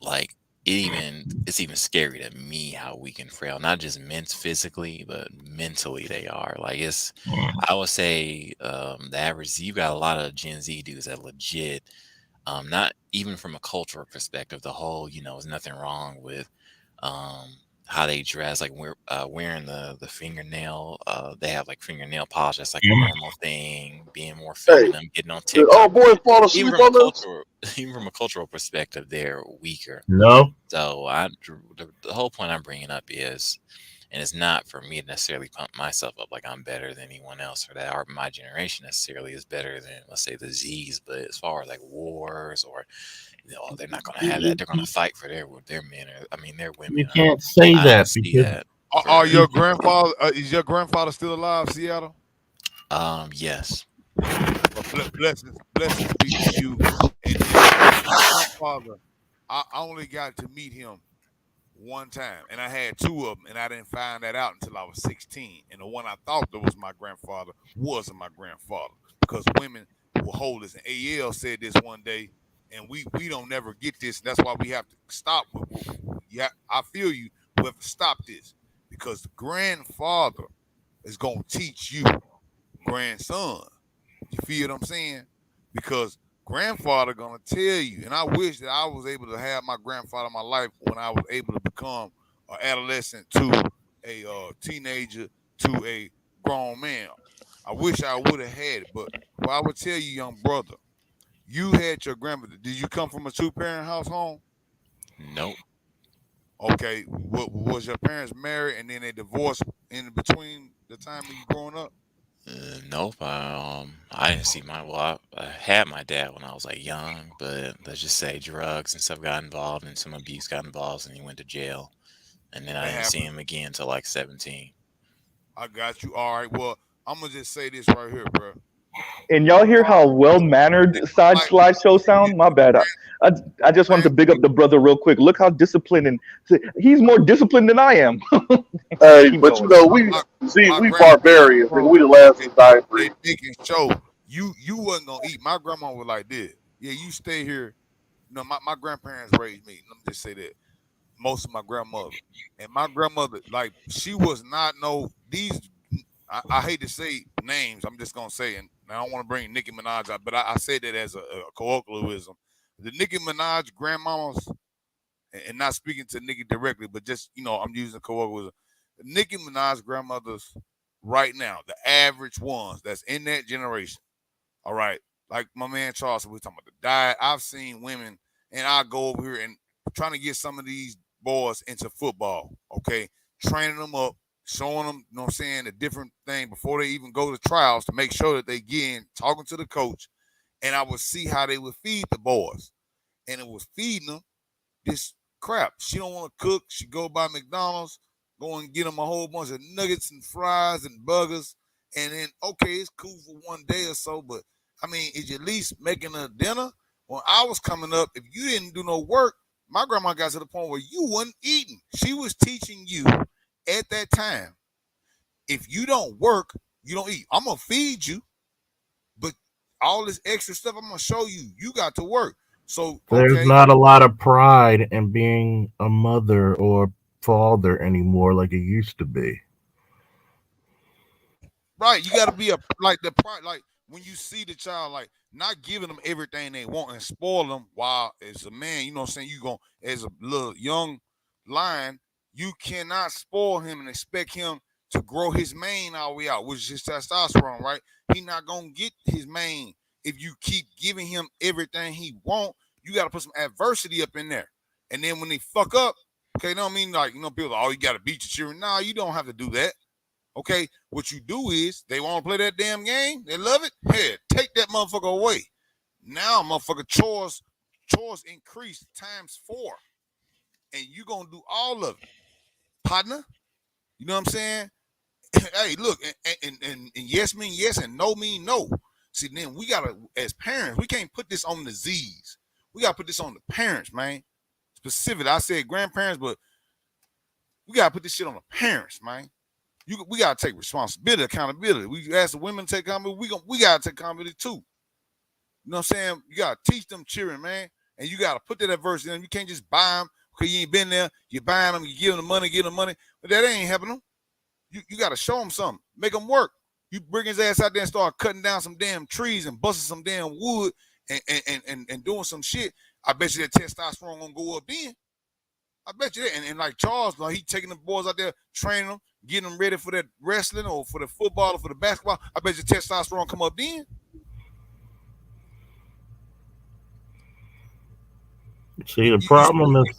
like it's even scary to me how weak and frail, not just physically, but mentally they are. Like I would say the average Z, you got a lot of Gen Z dudes that legit, not even from a cultural perspective, the whole, there's nothing wrong with how they dress, like wearing the fingernail. They have like fingernail polish. That's like a normal thing. Being more feminine, getting on TikTok. Oh, boys fall asleep on us. Even from a cultural perspective, they're weaker. No. So the whole point I'm bringing up is, and it's not for me to necessarily pump myself up like I'm better than anyone else or that my generation necessarily is better than, let's say, the Z's. But as far as like wars or they're not going to have that. They're going to fight for their men. Their women. You can't say that because are your grandfather? Is your grandfather still alive, Seattle? Yes. Well, blessings be to you. And my grandfather, I only got to meet him one time, and I had two of them, and I didn't find that out until I was 16. And the one I thought that was my grandfather wasn't my grandfather because women will hold us. And AL said this one day. And we don't never get this. And that's why we have to stop. Yeah, I feel you. We have to stop this because the grandfather is going to teach you, grandson. You feel what I'm saying? Because grandfather going to tell you. And I wish that I was able to have my grandfather in my life when I was able to become an adolescent to a teenager to a grown man. I wish I would have had it. But what I would tell you, young brother, you had your grandmother. Did you come from a two-parent household? Nope. Okay. Was your parents married and then they divorced in between the time of you growing up? Nope. I didn't see I had my dad when I was like young, but let's just say drugs and stuff got involved and some abuse got involved and he went to jail. And then I That didn't see happened. him again until like 17. I got you. All right. Well, I'm gonna just say this right here, bro. And y'all hear how well mannered side Like, slideshow sound? My bad. I, I just wanted to big up the brother real quick. Look how disciplined and he's more disciplined than I am. Hey, Keep but you going. know, my we grandma, barbarians, and we the last they, to die they free. making sure you wasn't gonna eat. My grandma was like this. Yeah, you stay here. No, my grandparents raised me. Let me just say that. Most of my grandmother. And my grandmother, like, she was not no these. I hate to say names. I'm just gonna say, and I don't want to bring Nicki Minaj out, but I say that as a colloquialism. The Nicki Minaj grandmamas, and not speaking to Nicki directly, but just I'm using colloquialism. The Nicki Minaj grandmothers right now, the average ones that's in that generation. All right, like my man Charles, we're talking about the diet. I've seen women, and I go over here and trying to get some of these boys into football. Okay, training them up, showing them, you know what I'm saying, the different thing before they even go to trials to make sure that they get in, talking to the coach, and I would see how they would feed the boys, and it was feeding them this crap. She don't want to cook. She go by McDonald's, go and get them a whole bunch of nuggets and fries and burgers, and then okay, it's cool for one day or so, but I mean, is you at least making a dinner? When I was coming up, if you didn't do no work, my grandma got to the point where you wasn't eating. She was teaching you at that time. If you don't work, you don't eat. I'm gonna feed you, but all this extra stuff I'm gonna show you, you got to work. So There's okay, not a lot of pride in being a mother or father anymore like it used to be. right, you got to be like when you see the child, like not giving them everything they want and spoil them. While as a man, you know what I'm saying, you going as a little young lion, you cannot spoil him and expect him to grow his mane all the way out, which is his testosterone, right? He not gonna get his mane if you keep giving him everything he want. You got to put some adversity up in there, and then when they fuck up, okay, you know what I mean? Like people, you got to beat your children. Nah, you don't have to do that. Okay, what you do is they want to play that damn game. They love it. Hey, take that motherfucker away. Now, motherfucker, chores increase times 4, and you gonna do all of it, partner. You know what I'm saying? Hey, look, and yes mean yes, and no mean no. See, then we gotta, as parents, we can't put this on the Z's. We gotta put this on the parents, man. Specifically, I said grandparents, but we gotta put this shit on the parents, man. We gotta take responsibility, accountability. We ask the women to take accountability. We gotta take accountability too. You know what I'm saying? You gotta teach them children, man, and you gotta put that adversity in them. You can't just buy them because you ain't been there. You're buying them, you give them the money, but that ain't helping them. You gotta show them something, make them work. You bring his ass out there and start cutting down some damn trees and busting some damn wood and doing some shit. I bet you that testosterone gonna go up then. I bet you that. And like Charles, like, he taking the boys out there, training them, getting them ready for that wrestling or for the football or for the basketball. I bet your testosterone come up then. See, the problem is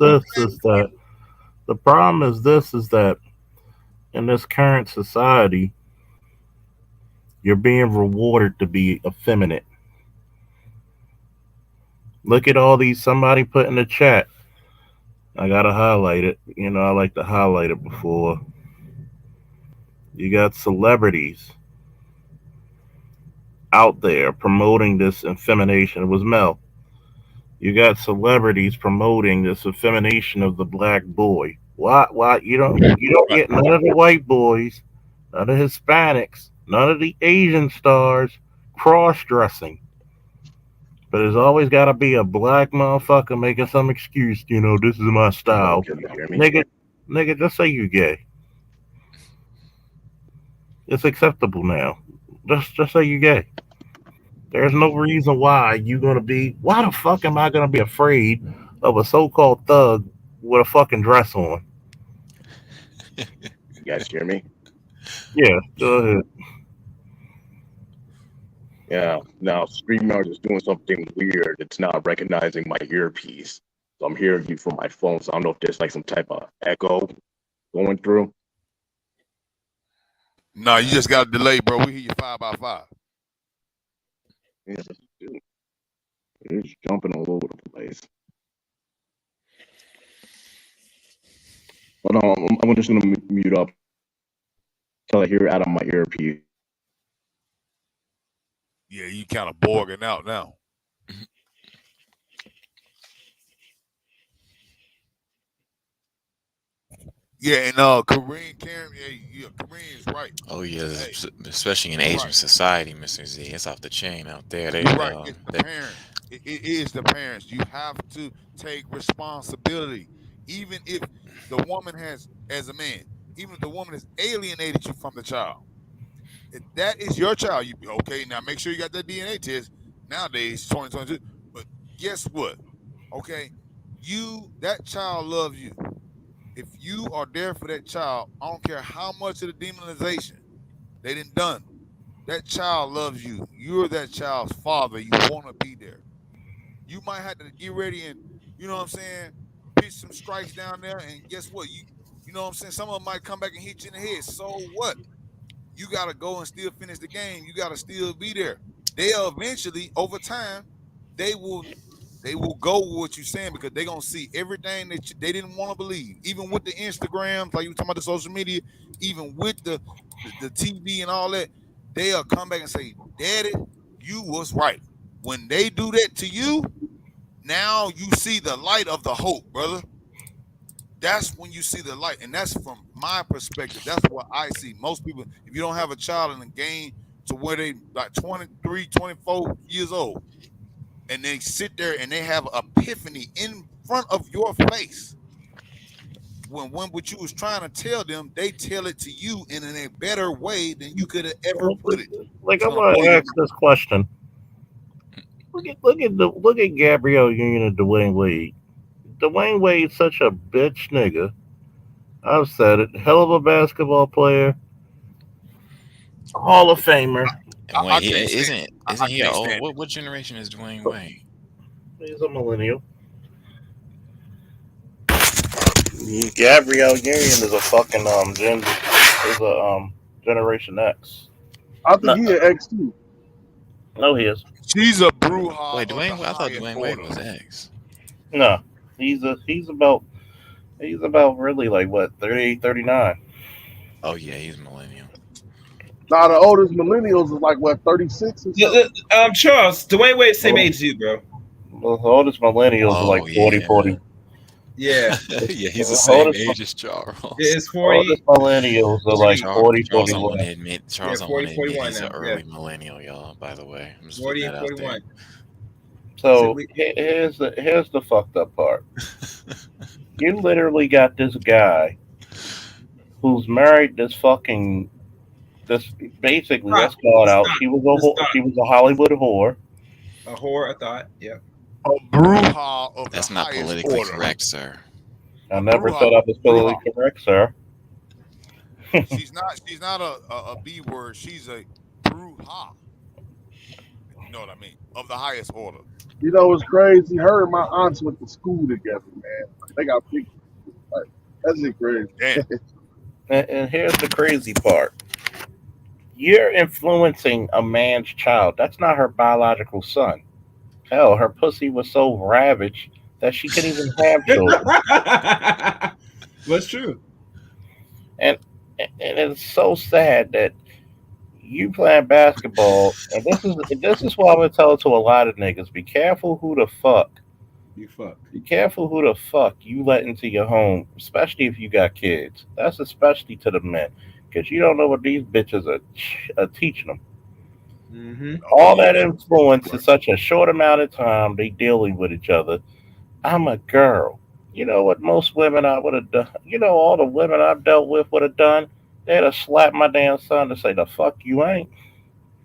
that in this current society, you're being rewarded to be effeminate. Look at all these. Somebody put in the chat. I gotta highlight it. I like to highlight it before. You got celebrities out there promoting this effemination. It was Mel. You got celebrities promoting this effemination of the black boy. Why you don't get none of the white boys, none of the Hispanics, none of the Asian stars cross dressing. But there's always gotta be a black motherfucker making some excuse, this is my style. Can you hear me? Nigga, just say you gay. It's acceptable now. Just say you gay. There's no reason why why the fuck am I gonna be afraid of a so-called thug with a fucking dress on? You guys hear me? Yeah, go ahead. Yeah. Now StreamYard is doing something weird. It's not recognizing my earpiece. So I'm hearing you from my phone. So I don't know if there's like some type of echo going through. No, you just got a delay, bro. We hear you 5x5. Yeah, it's jumping all over the place. Hold on, I'm just gonna mute up till I hear it out of my earpiece. Yeah, you kind of borging out now. Yeah, and Kareem, Kareem is right. Oh yeah, Hey, especially in Asian right. society, Mr. Z, it's off the chain out there. You're right. It's the parents. It is the parents. You have to take responsibility, even if the woman has, as a man, even if the woman has alienated you from the child. If that is your child, you okay? Now make sure you got that DNA test. Nowadays, 2022. But guess what? Okay, that child loves you. If you are there for that child, I don't care how much of the demonization they done. That child loves you. You're that child's father. You want to be there. You might have to get ready and, you know what I'm saying, pitch some strikes down there. And guess what? You know what I'm saying? Some of them might come back and hit you in the head. So what? You got to go and still finish the game. You got to still be there. They'll eventually, over time, they will go with what you're saying because they're going to see everything that they didn't want to believe. Even with the Instagrams, like you were talking about the social media, even with the TV and all that, they'll come back and say, Daddy, you was right. When they do that to you, now you see the light of the hope, brother. That's when you see the light. And that's from my perspective. That's what I see. Most people, if you don't have a child in the game to where they like 23, 24 years old, and they sit there and they have an epiphany in front of your face. When what you was trying to tell them, they tell it to you in a better way than you could have ever put it. Like, I'm gonna ask this question. Look at Gabrielle Union and Dwayne Wade. Dwayne Wade's such a bitch nigga. I've said it. Hell of a basketball player, Hall of Famer. And wait, isn't he old? What generation is Dwayne Wade? He's a millennial. Gabrielle Union is a fucking Generation X. I think he an X too. No, he is. She's a brouhaha. Wait, I thought Dwayne Wade was X. No, he's about really like what 38, 39. Oh yeah, he's millennial. Now the oldest millennials is like what 36 or something. Charles, Dwayne Wade's same age as you, bro. Well, the oldest millennials are like 40. Yeah. Yeah, he's the same age as Charles. It's 40. Oldest millennials are like 40, Charles 41. don't want to admit. Charles don't want to admit he's an now. early millennial, y'all. By the way, I'm just 40 and 41. So here's the fucked up part. You literally got this guy who's married this basically let's call it out. She was a Hollywood whore. A whore, I thought. Yeah. A brouhaha of That's the not highest politically order. correct, sir. I never said I was politically correct, sir. She's not a B word. She's a brouhaha. You know what I mean? Of the highest order. You know what's crazy? Her and my aunts went to school together, man. They got pictures. Like, that's just crazy. And here's the crazy part. You're influencing a man's child. That's not her biological son. Hell, her pussy was so ravaged that she couldn't even have children. That's true. And it's so sad that you playing basketball, and this is what I'm gonna tell to a lot of niggas: be careful who the fuck you fuck. Be careful who the fuck you let into your home, especially if you got kids. That's especially to the men, because you don't know what these bitches are teaching them. Mm-hmm. All that influence in such a short amount of time they dealing with each other. I'm a girl. You know what most women I would have done? You know all the women I've dealt with would have done? They'd have slapped my damn son to say, the fuck you ain't.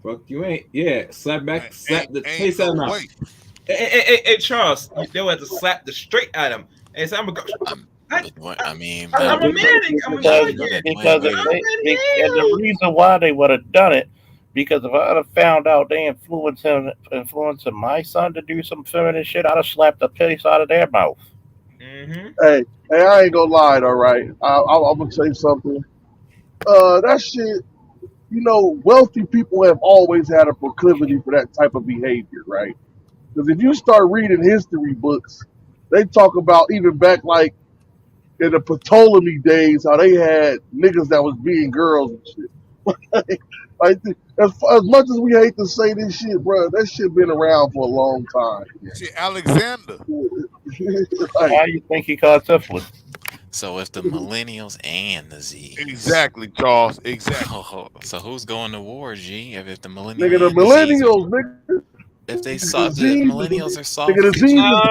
Fuck you ain't. Yeah, slap back, slap the face out of him. Hey, Charles, they would have to slap the straight at him. And say, I'm a girl. I'm a man. I'm a man. Because the reason why they would have done it, because if I'd have found out they influencing my son to do some feminine shit, I'd have slapped the piss out of their mouth. Mm-hmm. Hey, I ain't gonna lie, all right. I'm gonna say something. That shit, you know, wealthy people have always had a proclivity for that type of behavior, right? Because if you start reading history books, they talk about even back like in the Ptolemy days, how they had niggas that was being girls and shit. Like, as much as we hate to say this shit, bro, that shit been around for a long time. See, Alexander. Like, Why do you think he caught syphilis? So if the millennials and the Z's. Exactly, Charles. Exactly. So who's going to war, G? If the millennials nigga, the and the Z's are, millennials, nigga. if they The saw the Z's, millennials are soft nigga, the Z's featured. is,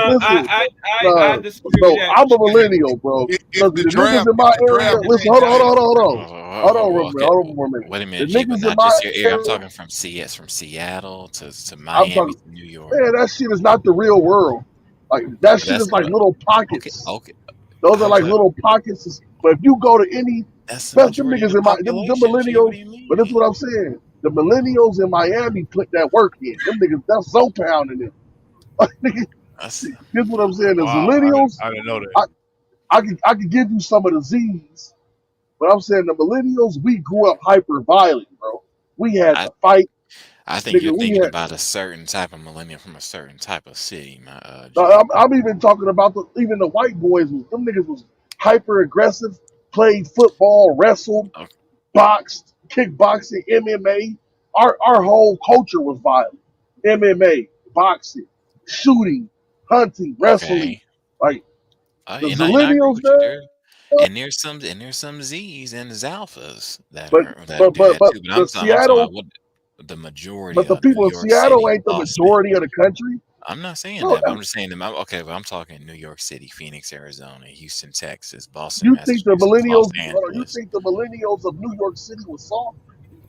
listen, I disagree no, with that. I'm a millennial, bro. If Look, the the niggas draft, in my if the area, draft listen, came hold down, on, Okay. hold on for a minute. Wait a The minute, G, but niggas in not my just your area. I'm area, talking from Seattle to I'm Miami talking, to New York. man, that shit is not the real world. Like, that shit That's is like what. little Okay, pockets. okay. Those are How's like that? little pockets. But if you go to any, That's the especially them majority of niggas the in my, them population, G. What millennials, do you but that's mean? what I'm saying. The millennials in Miami put that work in. Them niggas, that's so pounding it. That's Here's what I'm saying. The wow, millennials, I didn't know that. I could give you some of the Z's, but I'm saying the millennials, we grew up hyper violent, bro. We had I to fight, I think you're nigga. We thinking had. about a certain type of millennial from a certain type of city, my No, G. I'm even talking about even the white boys. Them niggas was hyper aggressive, played football, wrestled, Okay. boxed, kickboxing, MMA. Our whole culture was violent. MMA, boxing, shooting, hunting, wrestling. Okay. Like the And I agree millennials, with you there. man. And there's some Z's and there's alphas But that do that too. But I'm talking Seattle, about what the majority but the of New people in York Seattle City, ain't the Boston. majority of the country. I'm not saying No, that, but I'm just saying that. Okay, but I'm talking New York City, Phoenix, Arizona, Houston, Texas, Boston, you think the Massachusetts, Los millennials? You Angeles. think the millennials of New York City was soft?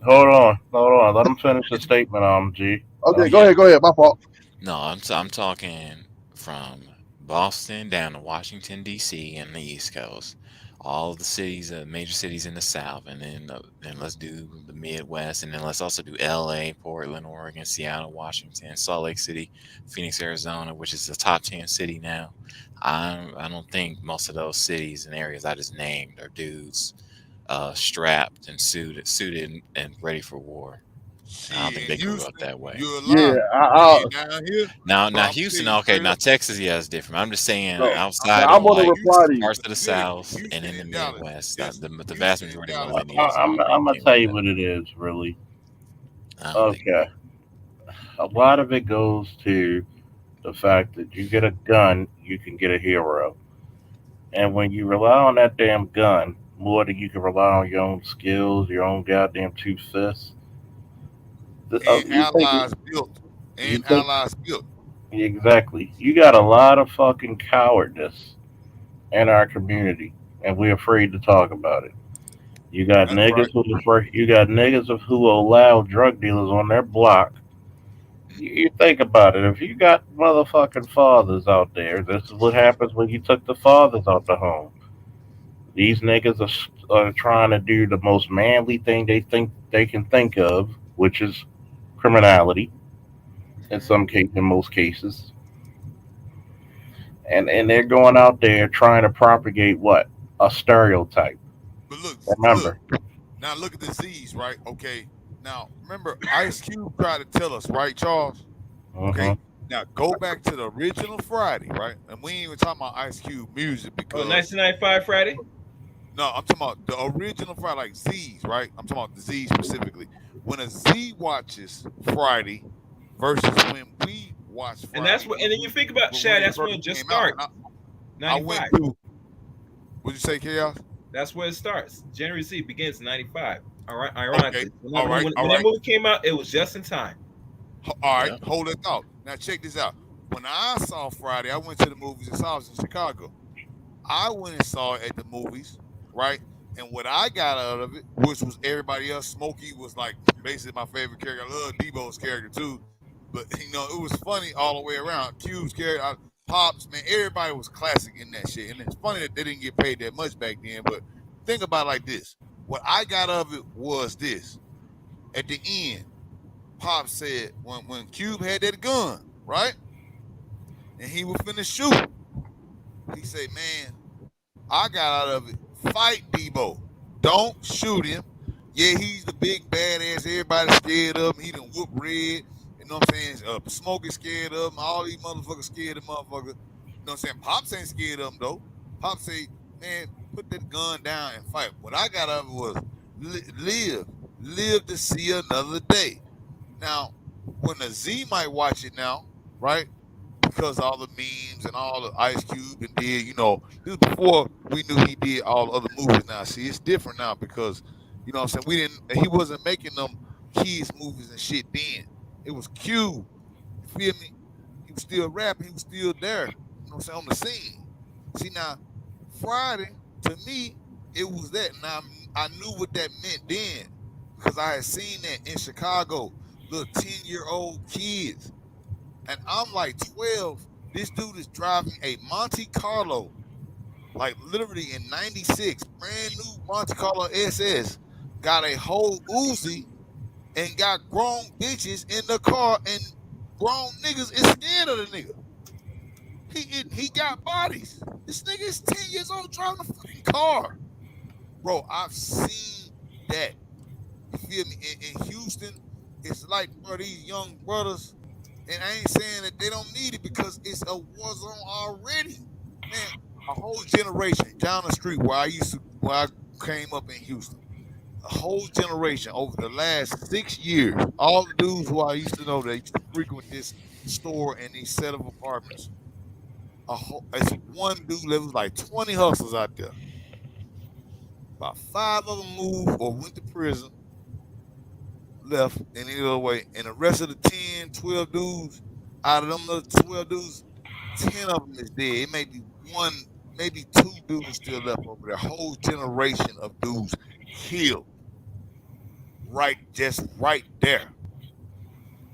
Hold on. Let him finish the statement, G. Okay, Yeah. go ahead. My fault. No, I'm talking from Boston down to Washington D.C. and the East Coast, all the cities, major cities in the South, and then let's do the Midwest, and then let's also do L.A., Portland, Oregon, Seattle, Washington, Salt Lake City, Phoenix, Arizona, which is the top 10 city now. I don't think most of those cities and areas I just named are dudes strapped and suited and ready for war. I don't think they grew up that way. You're Yeah, alive. I Down here, Now bro, I'm Houston, telling you okay. straight Now up. Texas, yeah, is different. I'm just saying no. outside I'm of gonna like reply to you. parts of the South and in Houston the and Dallas. Midwest, Yes, the vast Houston and majority of Dallas. millennials, in my I'm opinion, gonna came tell up you that what way. it is, really. I don't think. Okay, a lot of it goes to the fact that you get a gun, you can get a hero, and when you rely on that damn gun more than you can rely on your own skills, your own goddamn two fists, And you think allies built. you And think allies built. exactly. You got a lot of fucking cowardice in our community, and we're afraid to talk about it. You got That's right. niggas you got niggas of who allow drug dealers on their block. You think about it. If you got motherfucking fathers out there, this is what happens when you took the fathers out the home. These niggas are trying to do the most manly thing they think they can think of, which is criminality. In most cases, and they're going out there trying to propagate what a stereotype. But look. Remember, Now look at the Z's, right? Okay. Now remember, Ice Cube tried to tell us, right, Charles? hmm Okay. Now go back to the original Friday, right? And we ain't even talking about Ice Cube music Oh, because 1995 Friday? no, I'm talking about the original Friday, like Z's, right? I'm talking about the Z specifically. When a Z watches Friday versus when we watch Friday, And that's what. And then you think about when Shad. it That's when first it just came out, starts. I went 95. through. What'd you say, Chaos? That's where it starts. January Z begins in 95. All right, Okay. ironically. All right. When that movie came out, it was just in time. All right, hold that thought. Now check this out. When I saw Friday, I went to the movies and saw it in Chicago. I went and saw it at the movies, right? And what I got out of it, which was everybody else, Smokey was like basically my favorite character. I love Debo's character too. But it was funny all the way around. Cube's character, Pops, man, everybody was classic in that shit. And it's funny that they didn't get paid that much back then. But think about it like this. What I got of it was this. At the end, Pop said when Cube had that gun, right? And he was finna shoot. He said, man, I got out of it. Fight Debo. Don't shoot him. Yeah, he's the big badass. Everybody's scared of him. He done whoop red. You know what I'm saying? Smoke is scared of him. All these motherfuckers scared of motherfuckers. You know what I'm saying? Pops ain't scared of him, though. Pops say, man, put that gun down and fight. What I got out of it was live to see another day. Now, when the Z might watch it now, right? Because all the memes and all the Ice Cube and did, you know, this was before we knew he did all the other movies. Now, see, it's different now because, you know what I'm saying, he wasn't making them kids movies and shit then. It was Cube. You feel me? He was still rapping. He was still there. You know what I'm saying, on the scene. See, now, Friday, to me, it was that. Now, I knew what that meant then because I had seen that in Chicago, little 10-year-old kids. And I'm like 12. This dude is driving a Monte Carlo, like literally in 96, brand new Monte Carlo SS, got a whole Uzi and got grown bitches in the car, and grown niggas is scared of the nigga. He got bodies. This nigga is 10 years old driving a fucking car. Bro, I've seen that. You feel me? In Houston, it's like, bro, these young brothers, and I ain't saying that they don't need it because it's a war zone already. Man, a whole generation down the street where I came up in Houston, a whole generation over the last 6 years, all the dudes who I used to know that used to frequent this store and these set of apartments. It's one dude that was like 20 hustlers out there. About 5 of them moved or went to prison, left in any other way. And the rest of the 10, 12 dudes, out of them little 12 dudes, 10 of them is dead. It may be one, maybe 2 dudes still left over there. Whole generation of dudes killed. Just right there.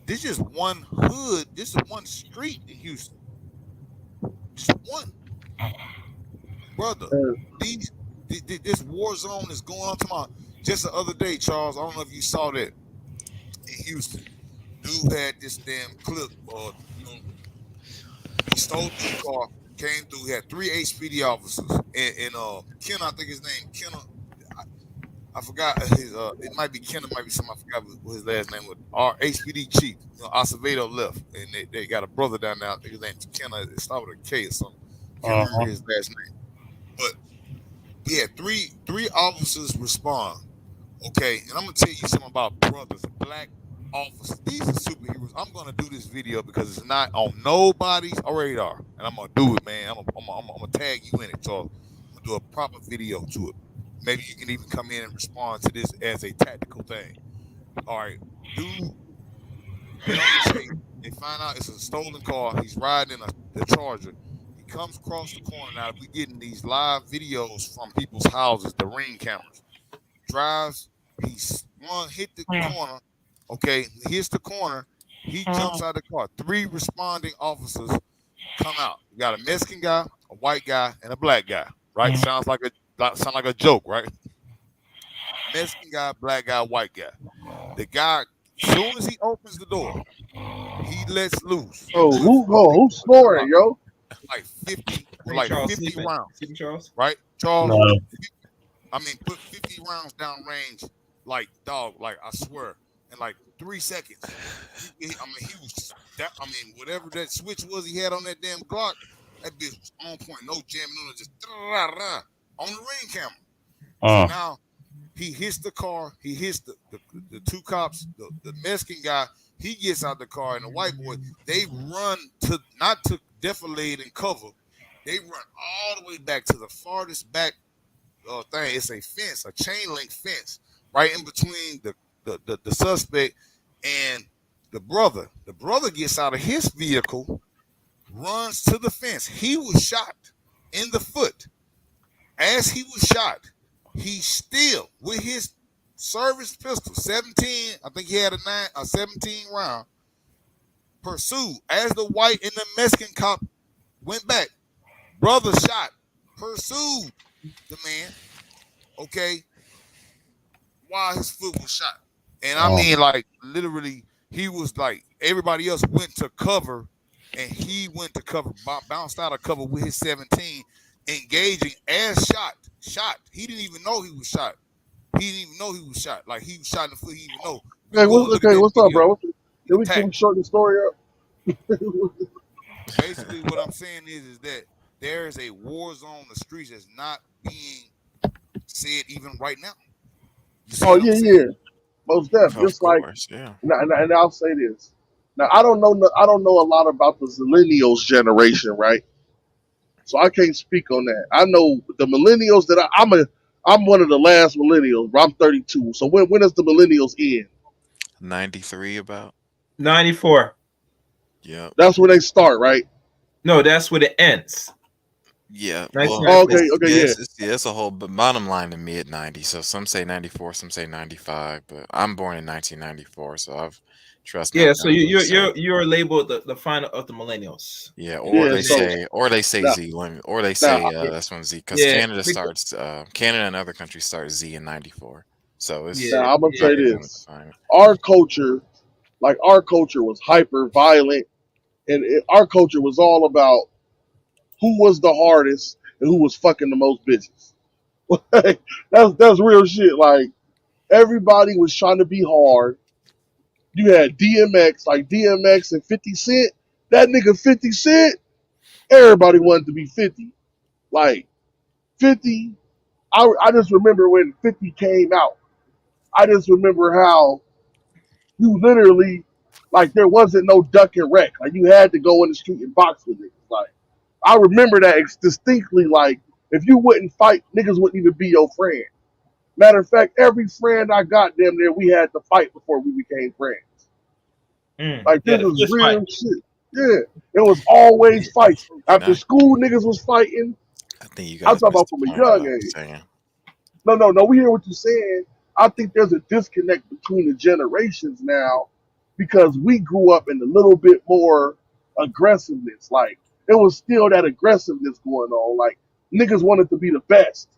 This is one hood. This is one street in Houston. Just one. Brother, this war zone is going on tomorrow. Just the other day, Charles, I don't know if you saw that in Houston. Dude had this damn clip, he stole the car, came through, he had 3 HPD officers, and Ken, I think his name, Ken, I forgot his, it might be Ken, it might be something, I forgot what his last name was. Our HPD chief, Acevedo left, and they got a brother down there, I think his name's Ken, it started with a K or something. Can't remember his last name. But he had three officers respond. Okay, and I'm gonna tell you something about brothers, black officers. These are superheroes. I'm gonna do this video because it's not on nobody's radar, and I'm gonna do it, man. I'm gonna tag you in it, so I'm gonna do a proper video to it. Maybe you can even come in and respond to this as a tactical thing. All right, dude. They find out it's a stolen car. He's riding the Charger. He comes across the corner. Now we getting these live videos from people's houses, the ring cameras. Drives, hit the corner. Okay, hits the corner. He jumps out of the car. 3 responding officers come out. You got a Mexican guy, a white guy, and a black guy. Right? Sound like a joke, right? Mexican guy, black guy, white guy. The guy, as soon as he opens the door, he lets loose. Who's snoring, yo? Like 50 sleeping. rounds. Sleeping, Charles? Right? Charles? No. Put 50 rounds down range, like, dog, like, I swear, in like 3 seconds. He was, whatever that switch was he had on that damn Glock, that bitch was on point, no jamming on it, just on the ring camera. So now, he hits the car, he hits the 2 cops, the Mexican guy, he gets out the car, and the white boy, they run not to defilade and cover, they run all the way back to the farthest back thing. It's a fence, a chain link fence, right in between the suspect and the brother. The brother gets out of his vehicle, runs to the fence. He was shot in the foot. As he was shot, he still, with his service pistol, 17, I think he had a 17 round, pursued. As the white and the Mexican cop went back, brother shot, pursued the man, okay, while his foot was shot. And I mean, like, literally, he was like, everybody else went to cover, and he went to cover, bounced out of cover with his 17, engaging as shot. He didn't even know he was shot. Like, he was shot in the foot. He didn't even know. What's up, bro? Can we shorten the story up? Basically, what I'm saying is that there is a war zone. The streets is not being said even right now. You see Oh what I'm yeah, saying? yeah, most definitely. Of Just like, course, yeah. and I'll say this. Now I don't know. I don't know a lot about the millennials generation, right? So I can't speak on that. I know the millennials that I'm one of the last millennials. But I'm 32. So when does the millennials end? 93 about. 94. Yep. That's where they start, right? No, that's where it ends. Yeah. Well, Oh, okay, 1994. okay, yeah. it's a whole but bottom line to mid 90. So some say 94, some say 95, but I'm born in 1994, so trust me, Yeah, I've so done a little say. you're labeled the final of the millennials. Yeah, Yeah. So or they say now, Z, or they now say that's when Z, because Yeah, Canada and other countries start Z in 94. So yeah, I'm gonna say however you yeah. want to this: define it. our culture was hyper violent, and our culture was all about who was the hardest and who was fucking the most bitches. That's real shit. Like everybody was trying to be hard. You had DMX, like DMX and 50 Cent. That nigga 50 Cent, everybody wanted to be 50. Like 50, I just remember when 50 came out. I just remember how you literally, like, there wasn't no duck and wreck. Like, you had to go in the street and box with niggas. Like, I remember that distinctly. Like, if you wouldn't fight, niggas wouldn't even be your friend. Matter of fact, every friend I got damn near, we had to fight before we became friends. Like, Yeah, this the is fist fight. real shit. Yeah. It was always fights. After Nah, school, niggas was fighting. I think you I'm guys talking missed about the from a point of what young I was age. saying. No. We hear what you're saying. I think there's a disconnect between the generations now because we grew up in a little bit more aggressiveness. Like it was still that aggressiveness going on. Like niggas wanted to be the best.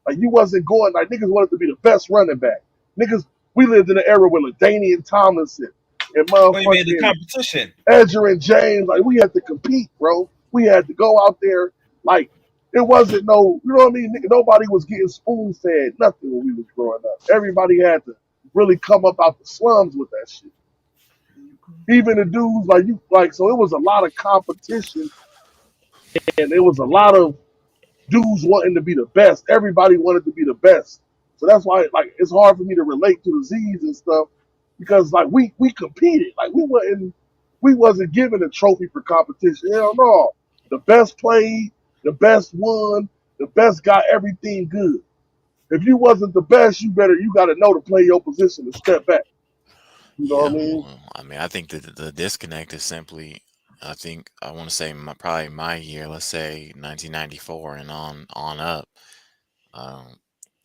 Like you wasn't going like niggas wanted to be the best running back. Niggas, we lived in an era with LaDainian Tomlinson and Oh, you made the motherfucking competition. Edger and James. Like we had to compete, bro. We had to go out there like it wasn't no, you know what I mean? Nobody was getting spoon fed, nothing when we was growing up. Everybody had to really come up out the slums with that shit. Even the dudes like you, like so, it was a lot of competition, and it was a lot of dudes wanting to be the best. Everybody wanted to be the best, so that's why like it's hard for me to relate to the Z's and stuff because like we competed, like we wasn't given a trophy for competition. Hell no, the best played, the best won, the best got everything good. If you wasn't the best, you got to know to play your position and step back. You know what Yeah, I mean? well, I mean, I think that the disconnect is simply, I think I want to say probably my year, let's say 1994 and on up. Um,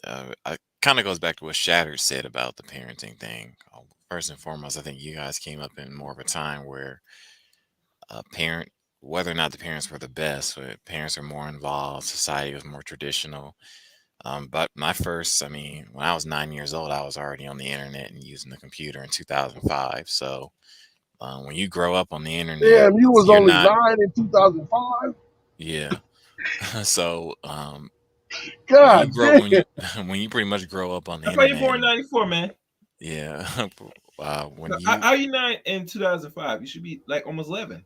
I kind of goes back to what Shatter said about the parenting thing. First and foremost, I think you guys came up in more of a time where a parent, whether or not the parents were the best, but parents are more involved, society was more traditional. But I mean, when I was 9 years old, I was already on the internet and using the computer in 2005. So when you grow up on the internet, Damn, you was you're only not, 9 in 2005. yeah. So when you God grow damn. when you when you pretty much grow up on the I thought you internet, born in '94, man. yeah. When No, you how you 9 in 2005? You should be like almost 11.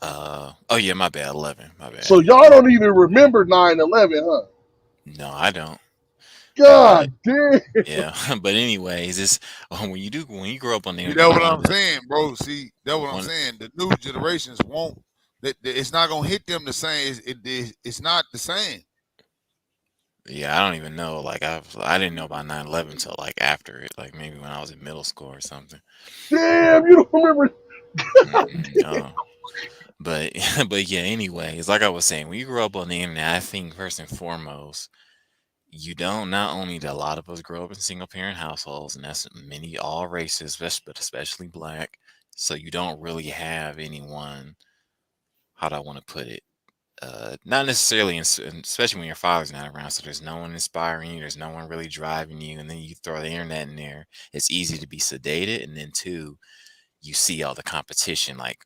oh yeah, my bad, 11, my So bad. y'all don't even remember 9/11, huh? No, I don't. But God damn. yeah, but anyways, it's when you grow up on the See, that's internet, what I'm saying, bro. See, that's what I'm one saying. The new generations won't. It's not gonna hit them the same. It's not the same. yeah, I don't even know. Like I didn't know about 9/11 until like after it, like maybe when I was in middle school or something. Damn, you don't remember. No. But but yeah, anyways, like I was saying, when you grow up on the internet, I think first and foremost, you don't not only do a lot of us grow up in single parent households, and that's many all races, but especially black. So you don't really have anyone, how do I want to put it? Not necessarily, especially when your father's not around. So there's no one inspiring you. There's no one really driving you. And then you throw the internet in there. It's easy to be sedated. And then two, you see all the competition like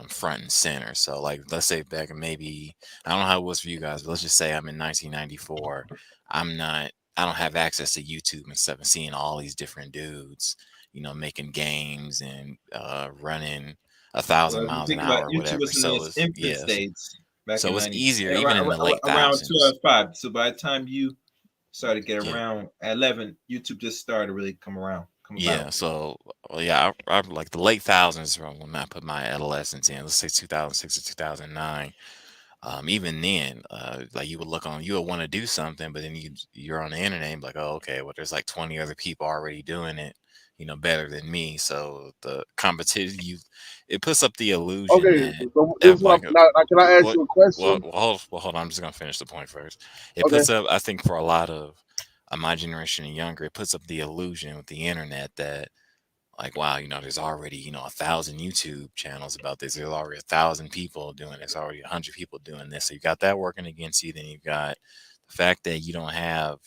front and center. So like let's say back in maybe I don't know how it was for you guys, but let's just say I'm in 1994. I don't have access to YouTube and stuff and seeing all these different dudes, making games and running 1,000 Well, you miles an think about hour or YouTube whatever. was in So its it's infant yes. stage. Back So in it's 90, easier even in the late around thousands. 2005. So by the time you started to get Yeah. around at 11, YouTube just started to really come around. Yeah, so yeah, I like the late thousands from when I put my adolescence in. Let's say 2006 to 2009. Even then, like you would want to do something, but then you're on the internet and be like, oh, okay, well, there's like 20 other people already doing it, better than me. So the competition, it puts up the illusion Okay, that so this is what now, can I ask what, you a question? hold on, I'm just gonna finish the point first. It Okay. puts up, I think, for a lot of my generation and younger, it puts up the illusion with the internet that, like, wow, there's already 1,000 YouTube channels about this. There's already 1,000 people doing this. Already 100 people doing this. So you got that working against you. Then you've got the fact that you don't have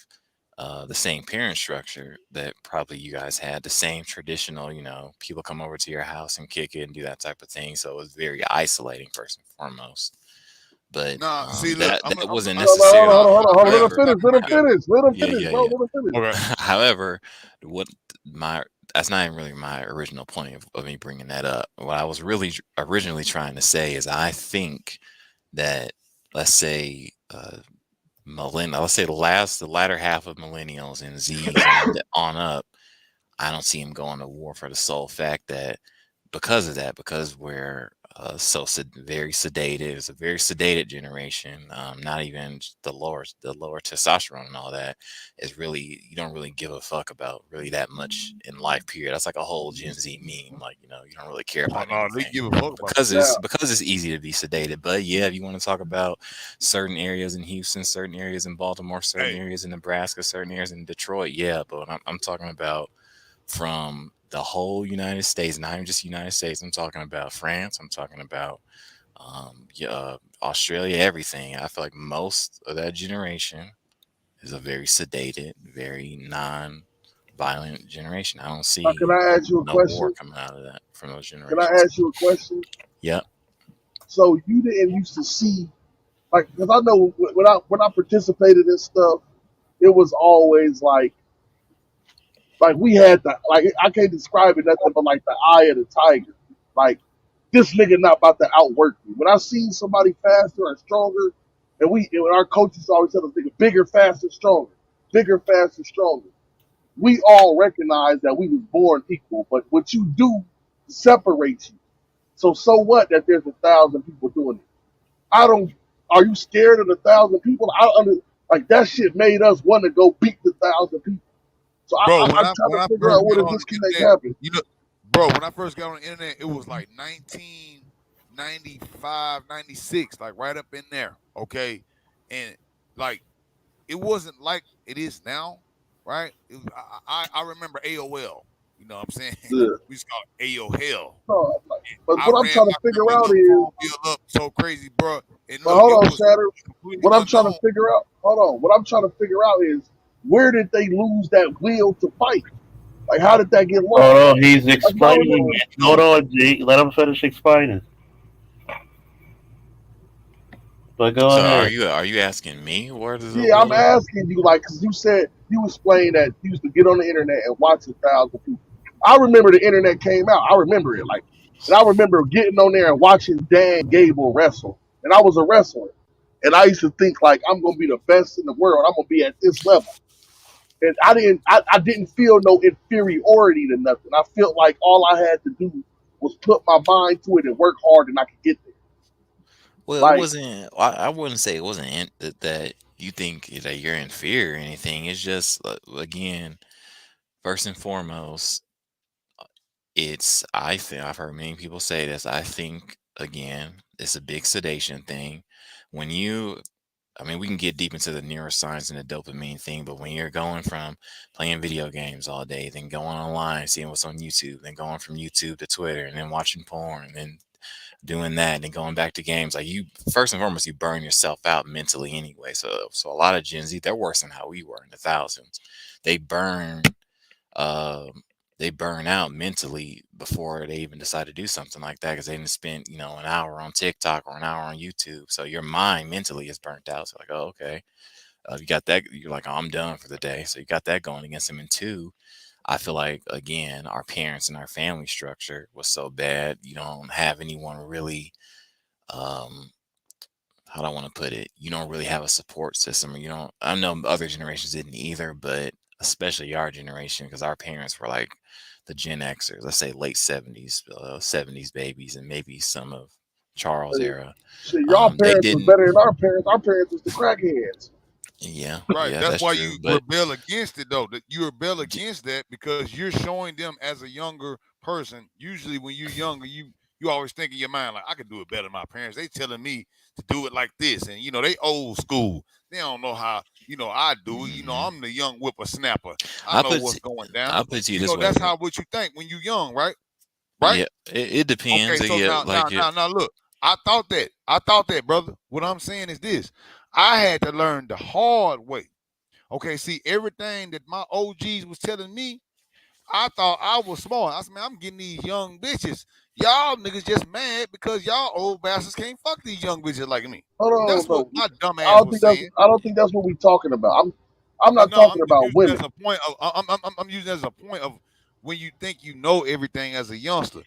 the same parent structure that probably you guys had. The same traditional, people come over to your house and kick it and do that type of thing. So it was very isolating first and foremost. But see, that look, wasn't Hold necessarily. on. Let him However, finish. Let him finish. Let him finish, yeah. bro. Let him finish. However, that's not even really my original point of me bringing that up. What I was really originally trying to say is I think that, let's say, let's say the latter half of millennials and Z's and on up, I don't see them going to war for the sole fact that because we're very sedated. It's a very sedated generation. Not even the lower testosterone and all that is really, you don't really give a fuck about really that much in life. Period. That's like a whole Gen Z meme. Like, you don't really care about they anything give a fuck about because it's easy to be sedated. But yeah, if you want to talk about certain areas in Houston, certain areas in Baltimore, certain areas in Nebraska, certain areas in Detroit, yeah. But I'm talking about from the whole United States, not even just United States. I'm talking about France. I'm talking about Australia, everything. I feel like most of that generation is a very sedated, very non-violent generation. I don't see Can I ask you a no war question? coming out of that from those Can I generations. ask you a question? Yep. So you didn't used to see, like, because I know when I participated in stuff, it was always like we had I can't describe it nothing but like the eye of the tiger. Like, this nigga not about to outwork me. When I seen somebody faster and stronger, and our coaches always tell us, nigga, bigger, faster, stronger, bigger, faster, stronger. We all recognize that we was born equal, but what you do separates you. So what that there's 1,000 people doing it? Are you scared of the 1,000 people? Like, that shit made us want to go beat the 1,000 people. So bro, I'm trying to figure out where the disconnect happened. Bro, when I first got on the internet, it was like 1995, 96, like right up in there. Okay. And like, it wasn't like it is now, right? I remember AOL. You know what I'm saying? Yeah. We just call it AOL. No, but what I'm trying to figure out is, bill up so crazy, bro. And but look, hold on, Shatter. What I'm trying unknown. to figure out, what I'm trying to figure out is, where did they lose that will to fight? Like, how did that get lost? Hold on, he's explaining it. Hold on, G. Let him finish explaining. But go ahead. Are you asking me where does Yeah, I'm asking you, like, because you said you explained that you used to get on the internet and watch 1,000 people. I remember the internet came out. I remember it, like, and I remember getting on there and watching Dan Gable wrestle, and I was a wrestler, and I used to think like, I'm gonna be the best in the world. I'm gonna be at this level, and I didn't feel no inferiority to nothing. I felt like all I had to do was put my mind to it and work hard, and I could get there. Well, Like, it wasn't. I wouldn't say it wasn't that you think that you're in fear or anything. It's just, again, first and foremost, I think I've heard many people say this. I think, again, it's a big sedation thing. I mean, we can get deep into the neuroscience and the dopamine thing, but when you're going from playing video games all day, then going online, seeing what's on YouTube, then going from YouTube to Twitter, and then watching porn, and then doing that, and then going back to games, like, you first and foremost, you burn yourself out mentally anyway. So a lot of Gen Z, they're worse than how we were in the thousands. They burn out mentally before they even decide to do something like that, because they didn't spend an hour on TikTok or an hour on YouTube. So your mind mentally is burnt out. So, like, oh, okay, you got that. You're like, oh, I'm done for the day. So you got that going against them. And two, I feel like, again, our parents and our family structure was so bad. You don't have anyone really, how how do I want to put it? You don't really have a support system. You don't. I know other generations didn't either, but especially our generation, because our parents were like the Gen Xers, let's say late 70s babies, and maybe some of Charles era. Shit, y'all They parents was didn't. better than our parents. Our parents was the crackheads. Yeah, Right. yeah, That's that's why true. you But rebel against it, though. That you rebel against that because you're showing them as a younger person. Usually, when you're younger, you always think in your mind like, I could do it better than my parents. They telling me to do it like this, and they old school. They don't know how I do it. I'm the young whippersnapper. I know what's going down. I'll put it to you this way. That's how what you think when you're young, right? Right. Yeah, it depends. Okay, so Yeah, now look. I thought that, brother. What I'm saying is this: I had to learn the hard way. Okay, see, everything that my OGs was telling me, I thought I was smart. I said, man, I'm getting these young bitches. Y'all niggas just mad because y'all old bastards can't fuck these young bitches like me. That's Hold what on, my dumb I ass don't was think that's. saying. I don't think that's what we're talking about. I'm not No, I'm talking just about using it as women. a point of I'm using it as a point of when you think you know everything as a youngster.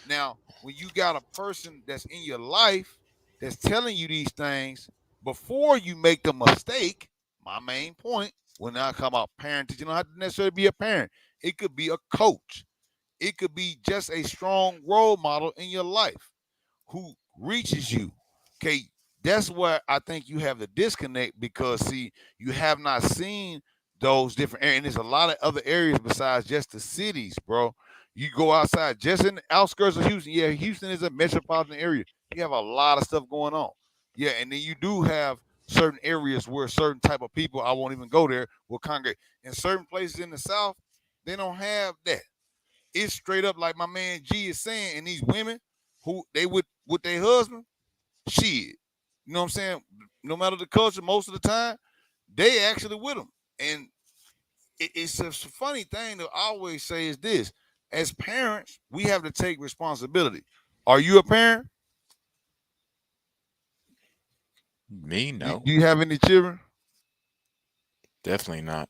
Now, when you got a person that's in your life that's telling you these things before you make the mistake, my main point when I come out parenting, you don't have to necessarily be a parent. It could be a coach. It could be just a strong role model in your life who reaches you. Okay, that's where I think you have the disconnect because see, you have not seen those different areas. And there's a lot of other areas besides just the cities, bro. You go outside, just in the outskirts of Houston. Yeah, Houston is a metropolitan area. You have a lot of stuff going on. Yeah, and then you do have certain areas where certain type of people, I won't even go there, will congregate. In certain places in the South, they don't have that. It's straight up like my man G is saying, and these women who they with their husband, shit. You know what I'm saying? No matter the culture, most of the time, they actually with them. And it's a funny thing to always say is this. As parents, we have to take responsibility. Are you a parent? me, no, Do you have any children? definitely not.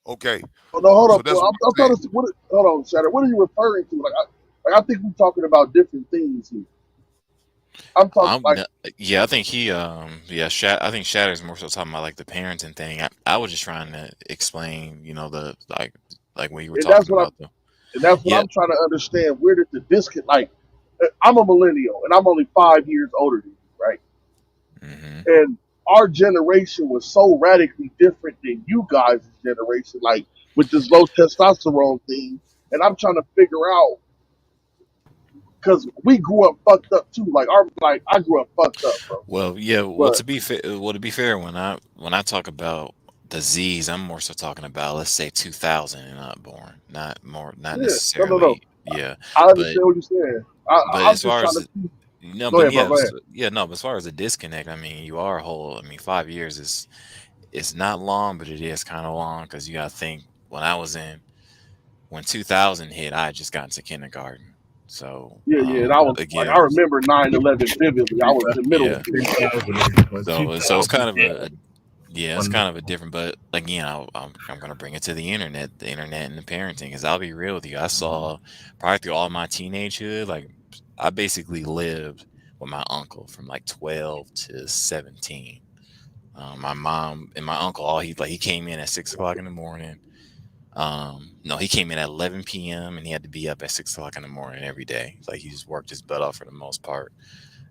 Okay. Oh, no, hold So up. that's what I'm I'm saying. trying to see. Hold on, Shadow. What are you referring to? I think we're talking about different things here. I'm talking like. Yeah, I think I think Shatter's more so talking about like the parenting thing. I was just trying to explain, the like what you were And talking about though. that's what Yeah. I'm trying to understand. Where did the disconnect? Like, I'm a millennial, and I'm only 5 years older than you, right? Mm-hmm. And our generation was so radically different than you guys' generation, like with this low testosterone thing. And I'm trying to figure out because we grew up fucked up too. I grew up fucked up, bro. Well, yeah. But To be fair, when I talk about the Z's, I'm more so talking about let's say 2000 and not born, not yeah, no. necessarily. Yeah, I but understand what you're saying. I'm as just far trying as to see. no, Go but ahead, bro. yeah, Go ahead. no. But as far as the disconnect, I mean, you are whole. I mean, 5 years is it's not long, but it is kind of long because you got to think when 2000 hit, I had just got into kindergarten. So Yeah. And I was like, I again, remember 9/11 vividly. I was in middle yeah. school. So it's kind of it's When kind of a different. But again, I'm going to bring it to the internet and the parenting. Because I'll be real with you, I saw probably through all my teenagehood, like I basically lived with my uncle from like 12 to 17. My mom and my uncle, he came in at 6 o'clock in the morning. No, he came in at 11 p.m. and he had to be up at 6 o'clock in the morning every day. Like he just worked his butt off for the most part.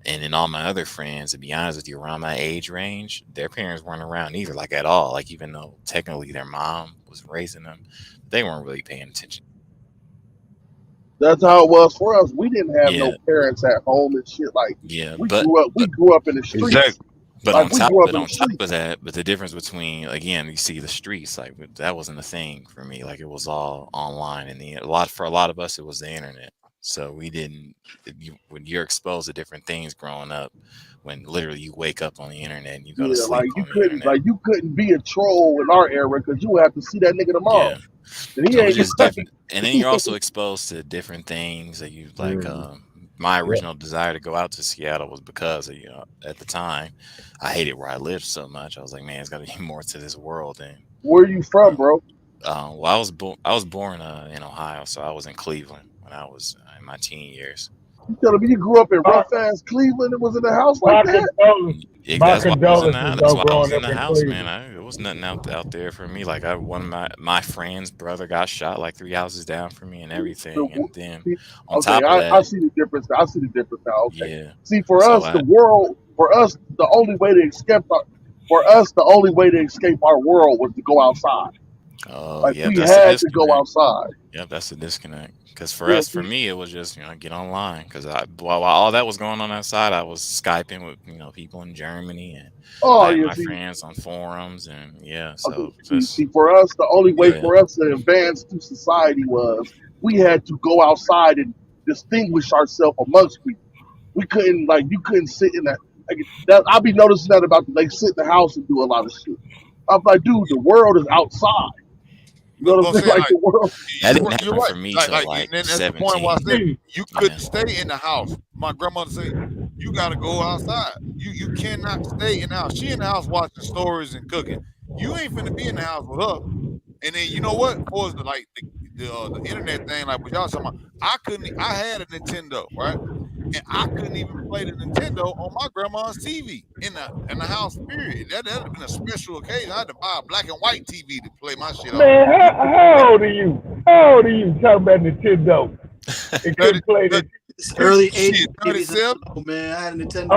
And then all my other friends, to be honest with you, around my age range, their parents weren't around either, like at all. Like even though technically their mom was raising them, they weren't really paying attention. That's how it was for us. We didn't have no Yeah, parents at home and shit. Like yeah, we grew up in the streets. but Like we grew up in the on top of streets. that, but the difference between again, you see the streets, like that wasn't a thing for me. Like it was all online, and for a lot of us, it was the internet. So we didn't. When you're exposed to different things growing up, when literally you wake up on the internet and you go to Yeah, sleep on the internet. you couldn't be a troll in our era because you would have to see that nigga tomorrow. Yeah. And he So it's ain't just like, different, and then you're also exposed to different things that you like. My original desire to go out to Seattle was because at the time I hated where I lived so much. I was like, man, there's got to be more to this world. And where you from, bro? well, I was born in Ohio, so I was in Cleveland when I was in my teen years. You telling me you grew up in rough ass Cleveland and was in a house My like that? condolences. Yeah, My that's why I was in the condolences, that's though, why I was growing in up the in house, man. Cleveland. It was nothing out there for me. Like one of my friend's brother got shot like 3 houses down from me and everything. And then on Okay, top of I that, see the difference. I see the difference now. Okay. yeah. See, for So us, the world, for us, the only way to escape our world was to go outside. oh Like yeah, we that's the had to go disconnect. outside. Yep, that's the disconnect. Because Yeah. for me, it was just get online. Because while all that was going on outside, I was skyping with people in Germany, and Oh, I had yeah. my See, friends on forums, and yeah. okay. So See, just for us, the only way yeah. for us to advance through society was we had to go outside and distinguish ourselves amongst people. We couldn't you couldn't sit in that. I'll be noticing that about sit in the house and do a lot of shit. I'm like, dude, the world is outside. You know what I'm saying? saying Like the world. That didn't you're happen right. for me till like And that's the point why I 17. said you Yeah. couldn't stay in the house. My grandmother said you got to go outside. You cannot stay in the house. She in the house watching stories and cooking. You ain't finna be in the house with her. And then you know what? For the internet thing, like what y'all talking about, I had a Nintendo, right? And I couldn't even play the Nintendo on my grandma's TV in the house. Period. That'd have been a special occasion. I had to buy a black and white TV to play my shit on. Man, how old are you? How old are you talking about Nintendo? It couldn't play the It's early 80s, shit, 37. man. I had a Nintendo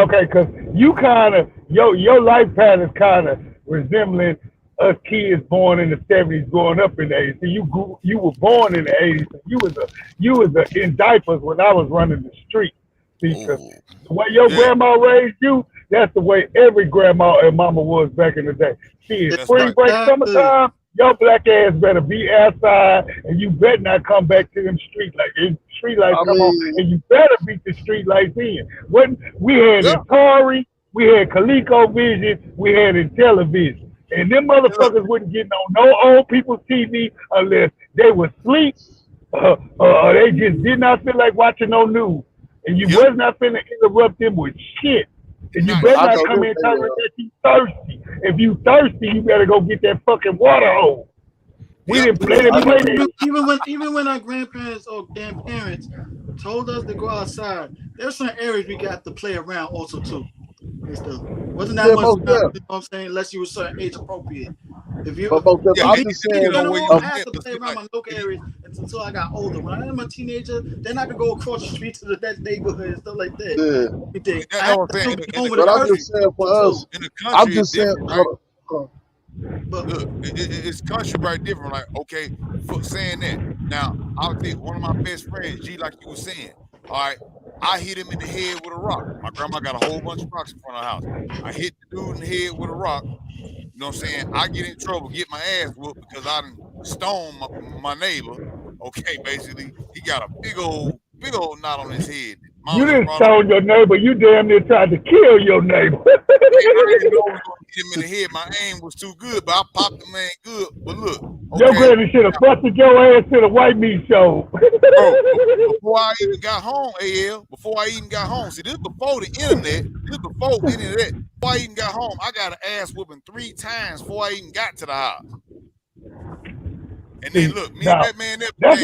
Okay, because you kind of, your life pattern is kind of resembling us kids born in the 70s growing up in the 80s. So you were born in the 80s. So you was in diapers when I was running the street. See, because the way your grandma raised you, that's the way every grandma and mama was back in the day. See, in spring break, summertime, your black ass better be outside, and you better not come back to them street lights. If street lights come on, and you better beat the street lights in. We had Atari, we had ColecoVision, we had Intellivision. And them motherfuckers wouldn't get on no old people's TV unless they were asleep, or they just did not feel like watching no news. And you was not finna interrupt them with shit. And you better not come in and tell me that you thirsty. If you thirsty, you better go get that fucking water hole. We didn't play that. Even when our grandparents or grandparents told us to go outside, there's some areas we got to play around also too. Wasn't that much, you know what I'm saying, unless you were certain age appropriate. If you, I'm just saying, I had to play around my local areas until I got older. When I was a teenager, then I could go across the street to the next neighborhood and stuff like that. But I'm just saying for us, in the country, I'm just saying. Right? Look, it's country right different. Like, okay, for saying that. Now, I'll take one of my best friends, G, like you were saying. All right, I hit him in the head with a rock. My grandma got a whole bunch of rocks in front of the house. I hit the dude in the head with a rock. You know what I'm saying? I get in trouble, get my ass whooped because I done stoned my neighbor. Okay, basically, he got a big old knot on his head. You didn't stone your neighbor. You damn near tried to kill your neighbor. I didn't know I was going to hit him in the head. My aim was too good, but I popped the man good. But look, your granny should have busted your ass to the white meat show. Bro, before I even got home, see, this before the internet. Before I even got home, I got an ass whooping 3 times before I even got to the house. And then look, me and that man, that's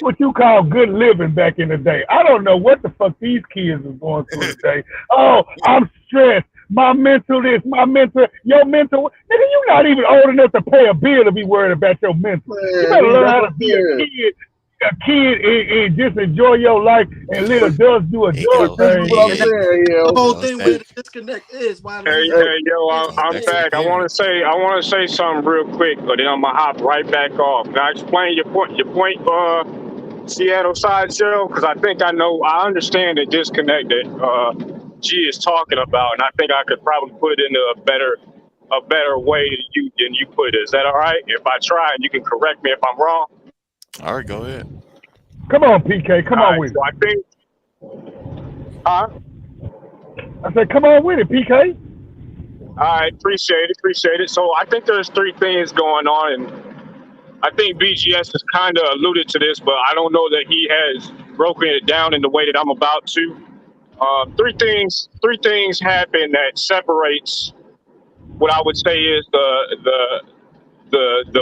what you call good living back in the day. I don't know what the fuck these kids are going through today. Oh, I'm stressed. My mental this, your mental. Nigga, you not even old enough to pay a bill to be worried about your mental. You better learn how to be a kid and just enjoy your life and let adults do adult things. The whole thing where the disconnect is. Hey, yo, I'm back. I want to say something real quick, but then I'm gonna hop right back off. Can I explain your point, Seattle Sideshow? Because I think I understand the disconnect that G is talking about, and I think I could probably put it into a better way than you put it. Is that all right? If I try, and you can correct me if I'm wrong. All right, go ahead. Come on, PK. Come on with it. I said, come on with it, PK. All right, appreciate it. So I think there's 3 things going on, and I think BGS has kind of alluded to this, but I don't know that he has broken it down in the way that I'm about to. 3 things happen that separates what I would say is the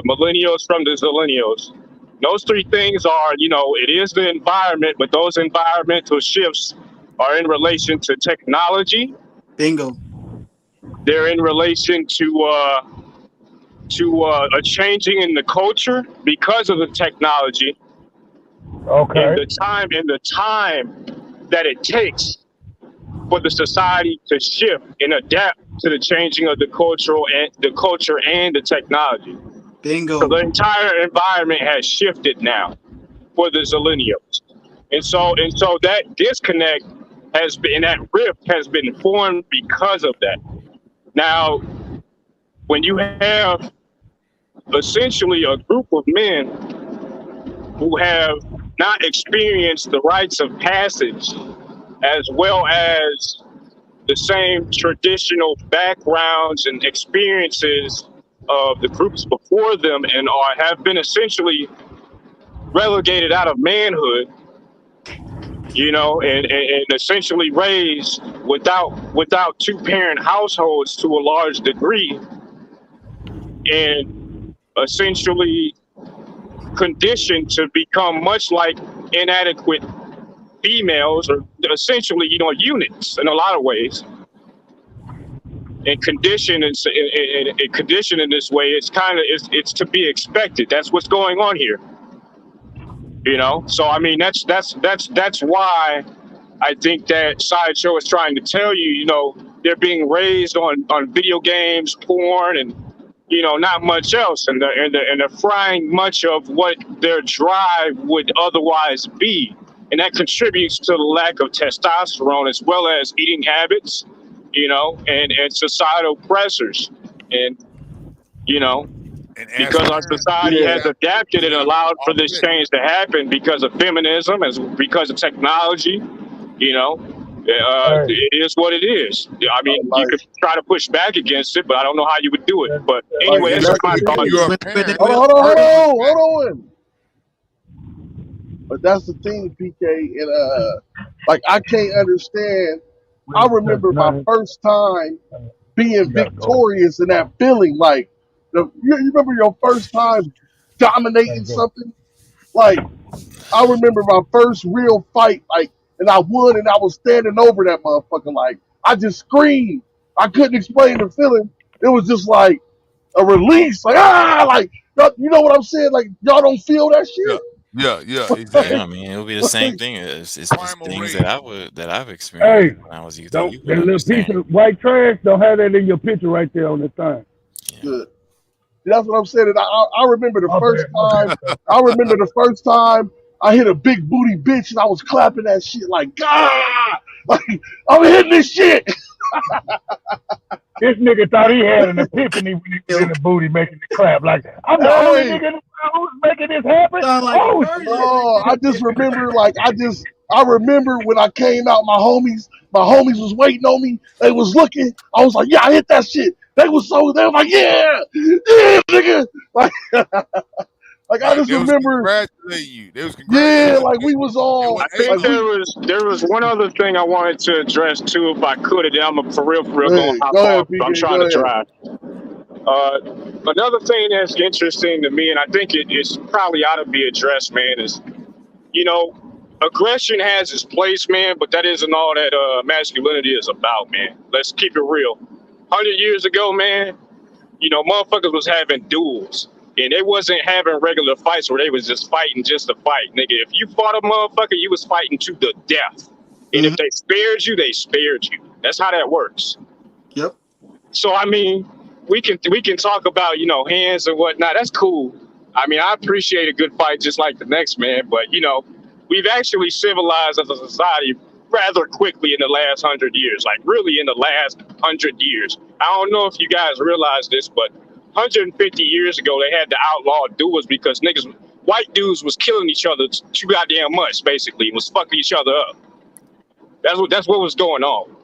millennials from the zillennials. Those three things are, it is the environment, but those environmental shifts are in relation to technology. Bingo. They're in relation to a changing in the culture because of the technology. Okay. And the time that it takes for the society to shift and adapt to the changing of the culture and the technology. Bingo. So the entire environment has shifted now for the millennials. And so that disconnect has been, that rift has been formed because of that. Now, when you have essentially a group of men who have not experienced the rites of passage as well as the same traditional backgrounds and experiences of the groups before them and have been essentially relegated out of manhood, and essentially raised without two-parent households to a large degree, and essentially conditioned to become much like inadequate females, or essentially, units in a lot of ways. And conditioned in this way, it's to be expected. That's what's going on here. So I mean, that's why I think that Sideshow is trying to tell you, they're being raised on video games, porn, and not much else, and they're frying much of what their drive would otherwise be, and that contributes to the lack of testosterone as well as eating habits, and societal pressures, and because our society has adapted and allowed for this change to happen because of feminism, because of technology, it is what it is. I mean, you could try to push back against it, but I don't know how you would do it. But anyway, that's my thought. Hold on. But that's the thing, PK, and like I can't understand. I remember my first time being victorious in that feeling, like you remember your first time dominating something? Like I remember my first real fight, like, and I won, and I was standing over that motherfucker, like I just screamed. I couldn't explain the feeling. It was just like a release, like like you know what I'm saying? Like y'all don't feel that shit. Yeah, exactly. Yeah, I mean, it'll be the same thing. It's the things that I've experienced when I was youth. That little piece of white trash, don't have that in your picture right there on the thing. Good. That's what I'm saying. And I remember the first time. I remember the first time I hit a big booty bitch, and I was clapping that shit like, God, like I'm hitting this shit. This nigga thought he had an epiphany when he was in the booty making the clap. Like, I'm the only nigga who's making this happen. I just remember, I remember when I came out, my homies was waiting on me. They was looking. I was like, yeah, I hit that shit. They were like, yeah, nigga. Like I just remember congratulating you. They was congratulating you. Like we was all. I think there was one other thing I wanted to address too, if I could, and then I'm for real going to hop off. I'm trying to drive. Another thing that's interesting to me, and I think it's probably ought to be addressed, man, is aggression has its place, man, but that isn't all that masculinity is about, man. Let's keep it real. 100 years ago, man, motherfuckers was having duels. And they wasn't having regular fights where they was just fighting just to fight, nigga. If you fought a motherfucker, you was fighting to the death. And if they spared you, they spared you. That's how that works. Yep. So I mean, we can talk about hands and whatnot. That's cool. I mean, I appreciate a good fight just like the next man, but we've actually civilized as a society rather quickly in the last 100 years. Like really in the last 100 years. I don't know if you guys realize this, but 150 years ago, they had to outlaw duels because white dudes was killing each other too goddamn much, basically, was fucking each other up. That's what was going on.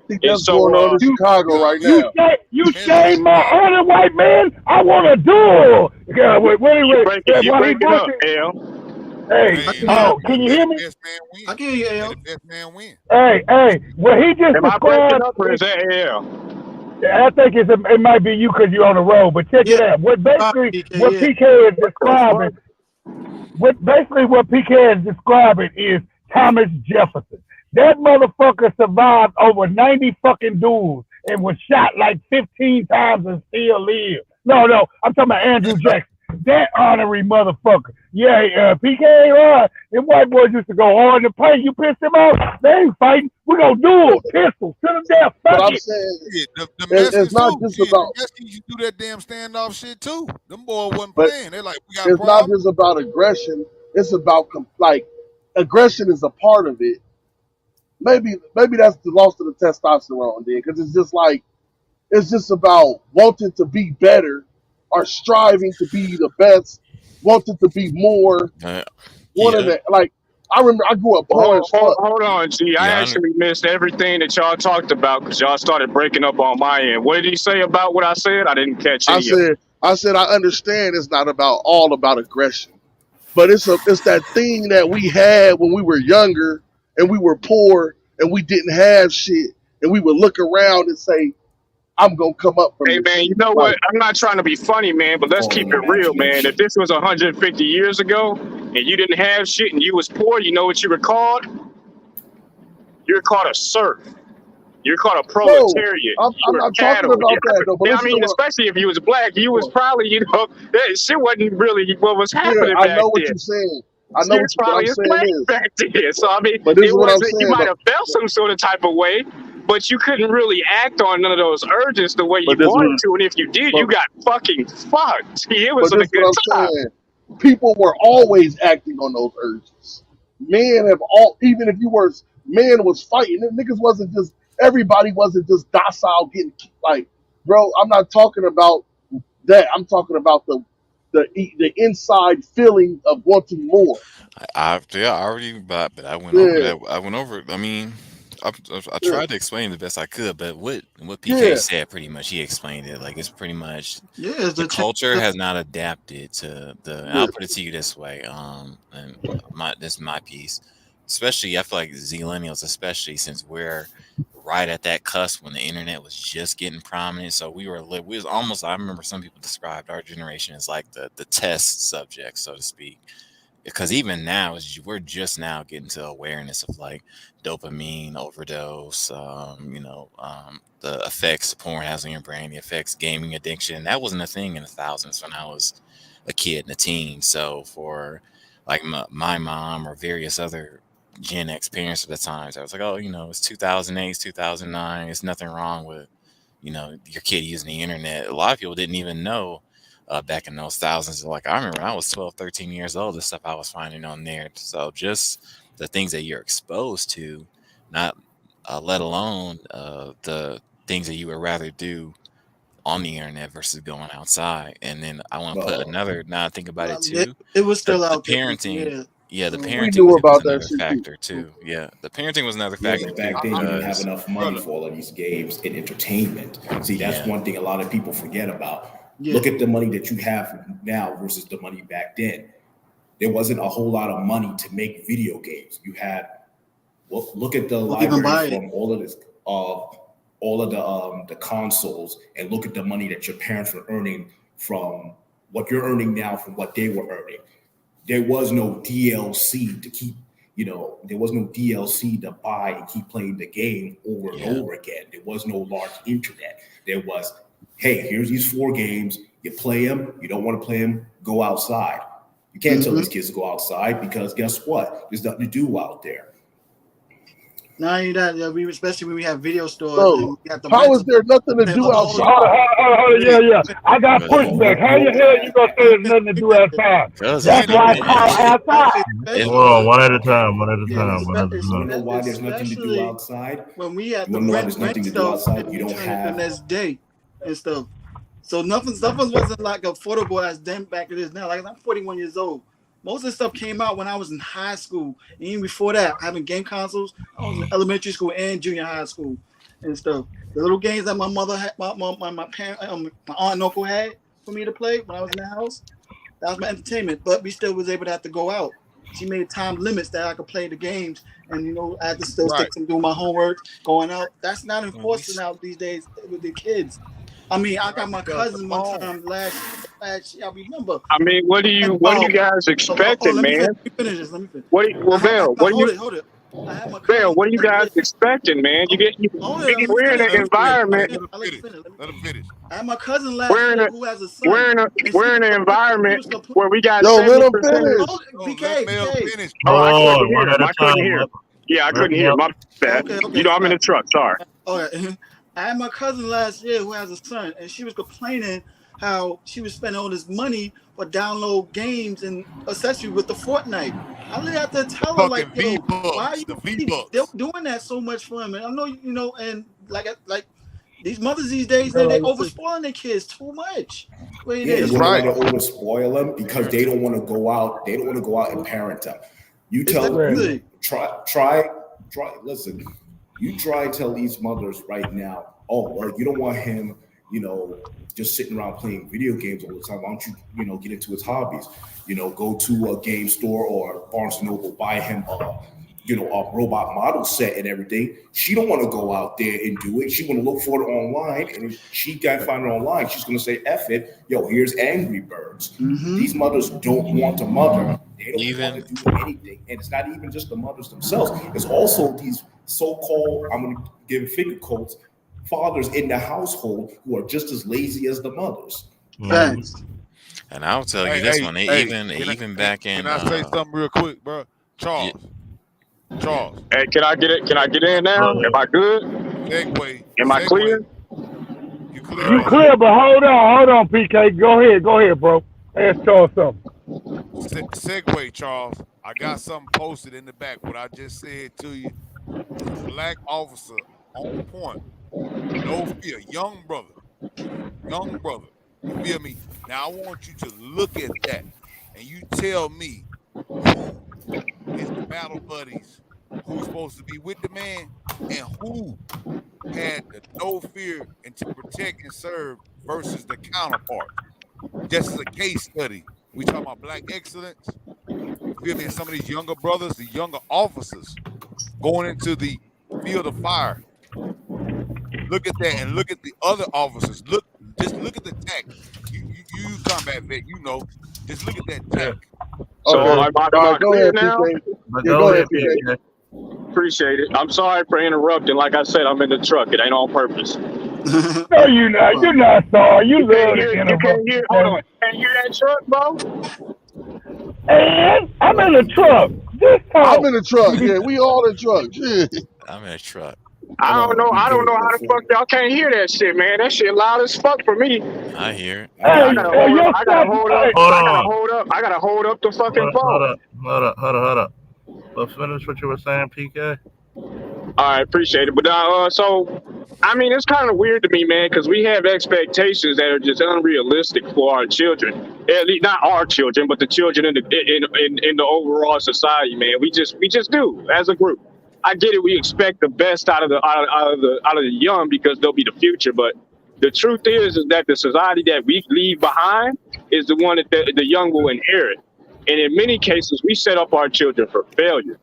I think that's going on in Chicago right now. You shame my other white man? I want a duel. Yeah, wait. You break it up, Al. Hey, can you hear me? I can hear you, Al. The best man win. Hey, well, he just Am I breaking up or is that Al? I think it might be you because you're on the road, but check it out. What PK is describing basically what PK is describing is Thomas Jefferson. That motherfucker survived over 90 fucking duels and was shot like 15 times and still lived. No, I'm talking about Andrew Jackson. That honorary motherfucker. Yeah, PK, them white boys used to go hard in the paint. You pissed them off, they ain't fighting. We gonna duel, pistol, to the death. But I'm saying the Mexicans it's not too. just Shit, about. the Mexicans used to do that damn standoff shit too. Them boys wasn't But playing. They're like, we got it's not problems. just about aggression. It's about like aggression is a part of it. Maybe that's the loss of the testosterone then, because it's just like it's just about wanting to be better or striving to be the best, wanting to be more. Wanting to, like I remember I grew up poor as fuck. Hold on, G. I actually missed everything that y'all talked about because y'all started breaking up on my end. What did he say about what I said? I didn't catch any of it. I said I understand it's not all about aggression, but it's that thing that we had when we were younger and we were poor and we didn't have shit and we would look around and say, I'm gonna come up from Hey, man, you know what? I'm not trying to be funny, man, but let's keep it real, man. If this was 150 years ago and you didn't have shit and you was poor, you know what you were called? You were called a serf. You're called a proletariat. I'm not talking about that, though. But I mean, especially if you was black, you was probably, that shit wasn't really what was happening back then. I know what you're saying. I know what I'm saying is back then. So I mean, but this is what I'm saying. You might have felt some sort of type of way, but you couldn't really act on none of those urges the way you wanted to. And if you did, you got fucking fucked. It was a good time. People were always acting on those urges. Men even if men was fighting, niggas wasn't just. Everybody wasn't just docile getting like, bro. I'm not talking about that. I'm talking about the inside feeling of wanting more. I already, but I went over that. I went over. I mean, I tried to explain the best I could, but what PK said pretty much, he explained it. Like it's pretty much the culture has not adapted to the. And I'll put it to you this way. And this is my piece. Especially, I feel like Zillennials, especially since we're right at that cusp when the internet was just getting prominent. So we was almost, I remember some people described our generation as like the test subject, so to speak. Because even now, we're just now getting to awareness of like dopamine overdose, the effects porn has on your brain, the effects gaming addiction. That wasn't a thing in the thousands when I was a kid and a teen. So for like my mom or various other Gen X parents at the times, I was like, oh, it's 2008, it's 2009. It's nothing wrong with, your kid using the internet. A lot of people didn't even know back in those thousands. Like I remember when I was 12, 13 years old, the stuff I was finding on there. So just the things that you're exposed to, not let alone the things that you would rather do on the internet versus going outside. And then I want to put another, now I think about it too. It was still out there. Parenting. Yeah, the parenting knew about was another factor too. Yeah, the parenting was another factor back too. then, you didn't have enough money for all of these games and entertainment. See, that's one thing a lot of people forget about. Yeah. Look at the money that you have now versus the money back then. There wasn't a whole lot of money to make video games. You had, look at the library from all of this, all of the consoles, and look at the money that your parents were earning from what you're earning now from what they were earning. There was no DLC to keep, there was no DLC to buy and keep playing the game over and over again. There was no large internet. There was, hey, here's these 4 games. You play them. You don't want to play them, go outside. You can't tell these kids to go outside because guess what? There's nothing to do out there. Not only that, especially when we have video stores. So, how is there nothing to do outside? Yeah. I got pushback. How the hell you gonna say there's nothing to do outside? That's why I call outside. Hold on, one at a time. You know why there's nothing to do outside? When we have the rent stuff, you don't have the next day and stuff. So nothing wasn't like affordable as then back it is now. Like I'm 41 years old. Most of the stuff came out when I was in high school. And even before that, having game consoles, I was in elementary school and junior high school and stuff. The little games that my mother had, my parent, my aunt and uncle had for me to play when I was in the house, that was my entertainment. But we still was able to have to go out. She made time limits that I could play the games, and I had to still stick to doing my homework, going out. That's not enforced out these days with the kids. I mean, I got my cousin one time last year. I remember. I mean, what are you guys expecting, let me man? finish this. Let me finish. Bell, Hold it. I had my cousin. Bell, what are you guys expecting, man? We're in an environment. Let him finish. I had my cousin last year who has a son. We're in an environment where we got 70%. Let him finish. BK. I couldn't hear. Yeah, I couldn't hear. My bad. Okay, I'm in the truck. Sorry. Okay. I had my cousin last year who has a son, and she was complaining how she was spending all this money for download games and accessories with the Fortnite. I really have to tell her, like, yo, why are you doing that so much for him? And I know, you know, and like these mothers these days, they overspoiling their kids too much. That's right. They want to overspoil them because they don't want to go out. They don't want to go out and parent them. You tell them, try. Listen, you try and tell these mothers right now, oh, well, you don't want him, you know, just sitting around playing video games all the time. Why don't you, you know, get into his hobbies? You know, go to a game store or Barnes & Noble, buy him a robot model set and everything. She don't want to go out there and do it. She want to look for it online, and if she can't find it online, she's going to say, F it. Yo, here's Angry Birds. Mm-hmm. These mothers don't want to mother. They don't want to do anything. And it's not even just the mothers themselves. It's also these so-called, I'm going to give finger quotes, fathers in the household who are just as lazy as the mothers. Thanks. And I'll tell you this one, even back in. Can I say something real quick, bro? Charles. Hey, can I get it? Can I get in now? Am I good? Am I clear? You clear, but hold on, PK. Go ahead, bro. Ask Charles something. Segue, Charles. I got something posted in the back. What I just said to you. Black officer on point. No fear. Young brother. You feel me? Now I want you to look at that and you tell me who is the battle buddies, who's supposed to be with the man, and who had the no fear and to protect and serve versus the counterpart. Just as a case study, we talking about black excellence. You feel me? And some of these younger brothers, the younger officers, going into the field of fire. Look at that, and look at the other officers. Just look at the tech. You combat vet, you know. Just look at that tech. So am I clear now? Go ahead, PK. Appreciate it. I'm sorry for interrupting. Like I said, I'm in the truck. It ain't on purpose. No, you're not. You're not sorry. You love to interrupt. Hold on. Can you hear that truck, bro? And I'm in the truck. I'm in the truck. Yeah, we all in trucks. Yeah. I'm in a truck. I don't know how the fuck y'all can't hear that shit, man. That shit loud as fuck for me. I hear it. I gotta hold up the fucking phone. Hold up. But finish what you were saying, PK. All right, appreciate it. But so, I mean, it's kind of weird to me, man, because we have expectations that are just unrealistic for our children. At least not our children, but the children in the overall society, man. We just do as a group. I get it. We expect the best out of the young because they'll be the future. But the truth is that the society that we leave behind is the one that the young will inherit. And in many cases, we set up our children for failure.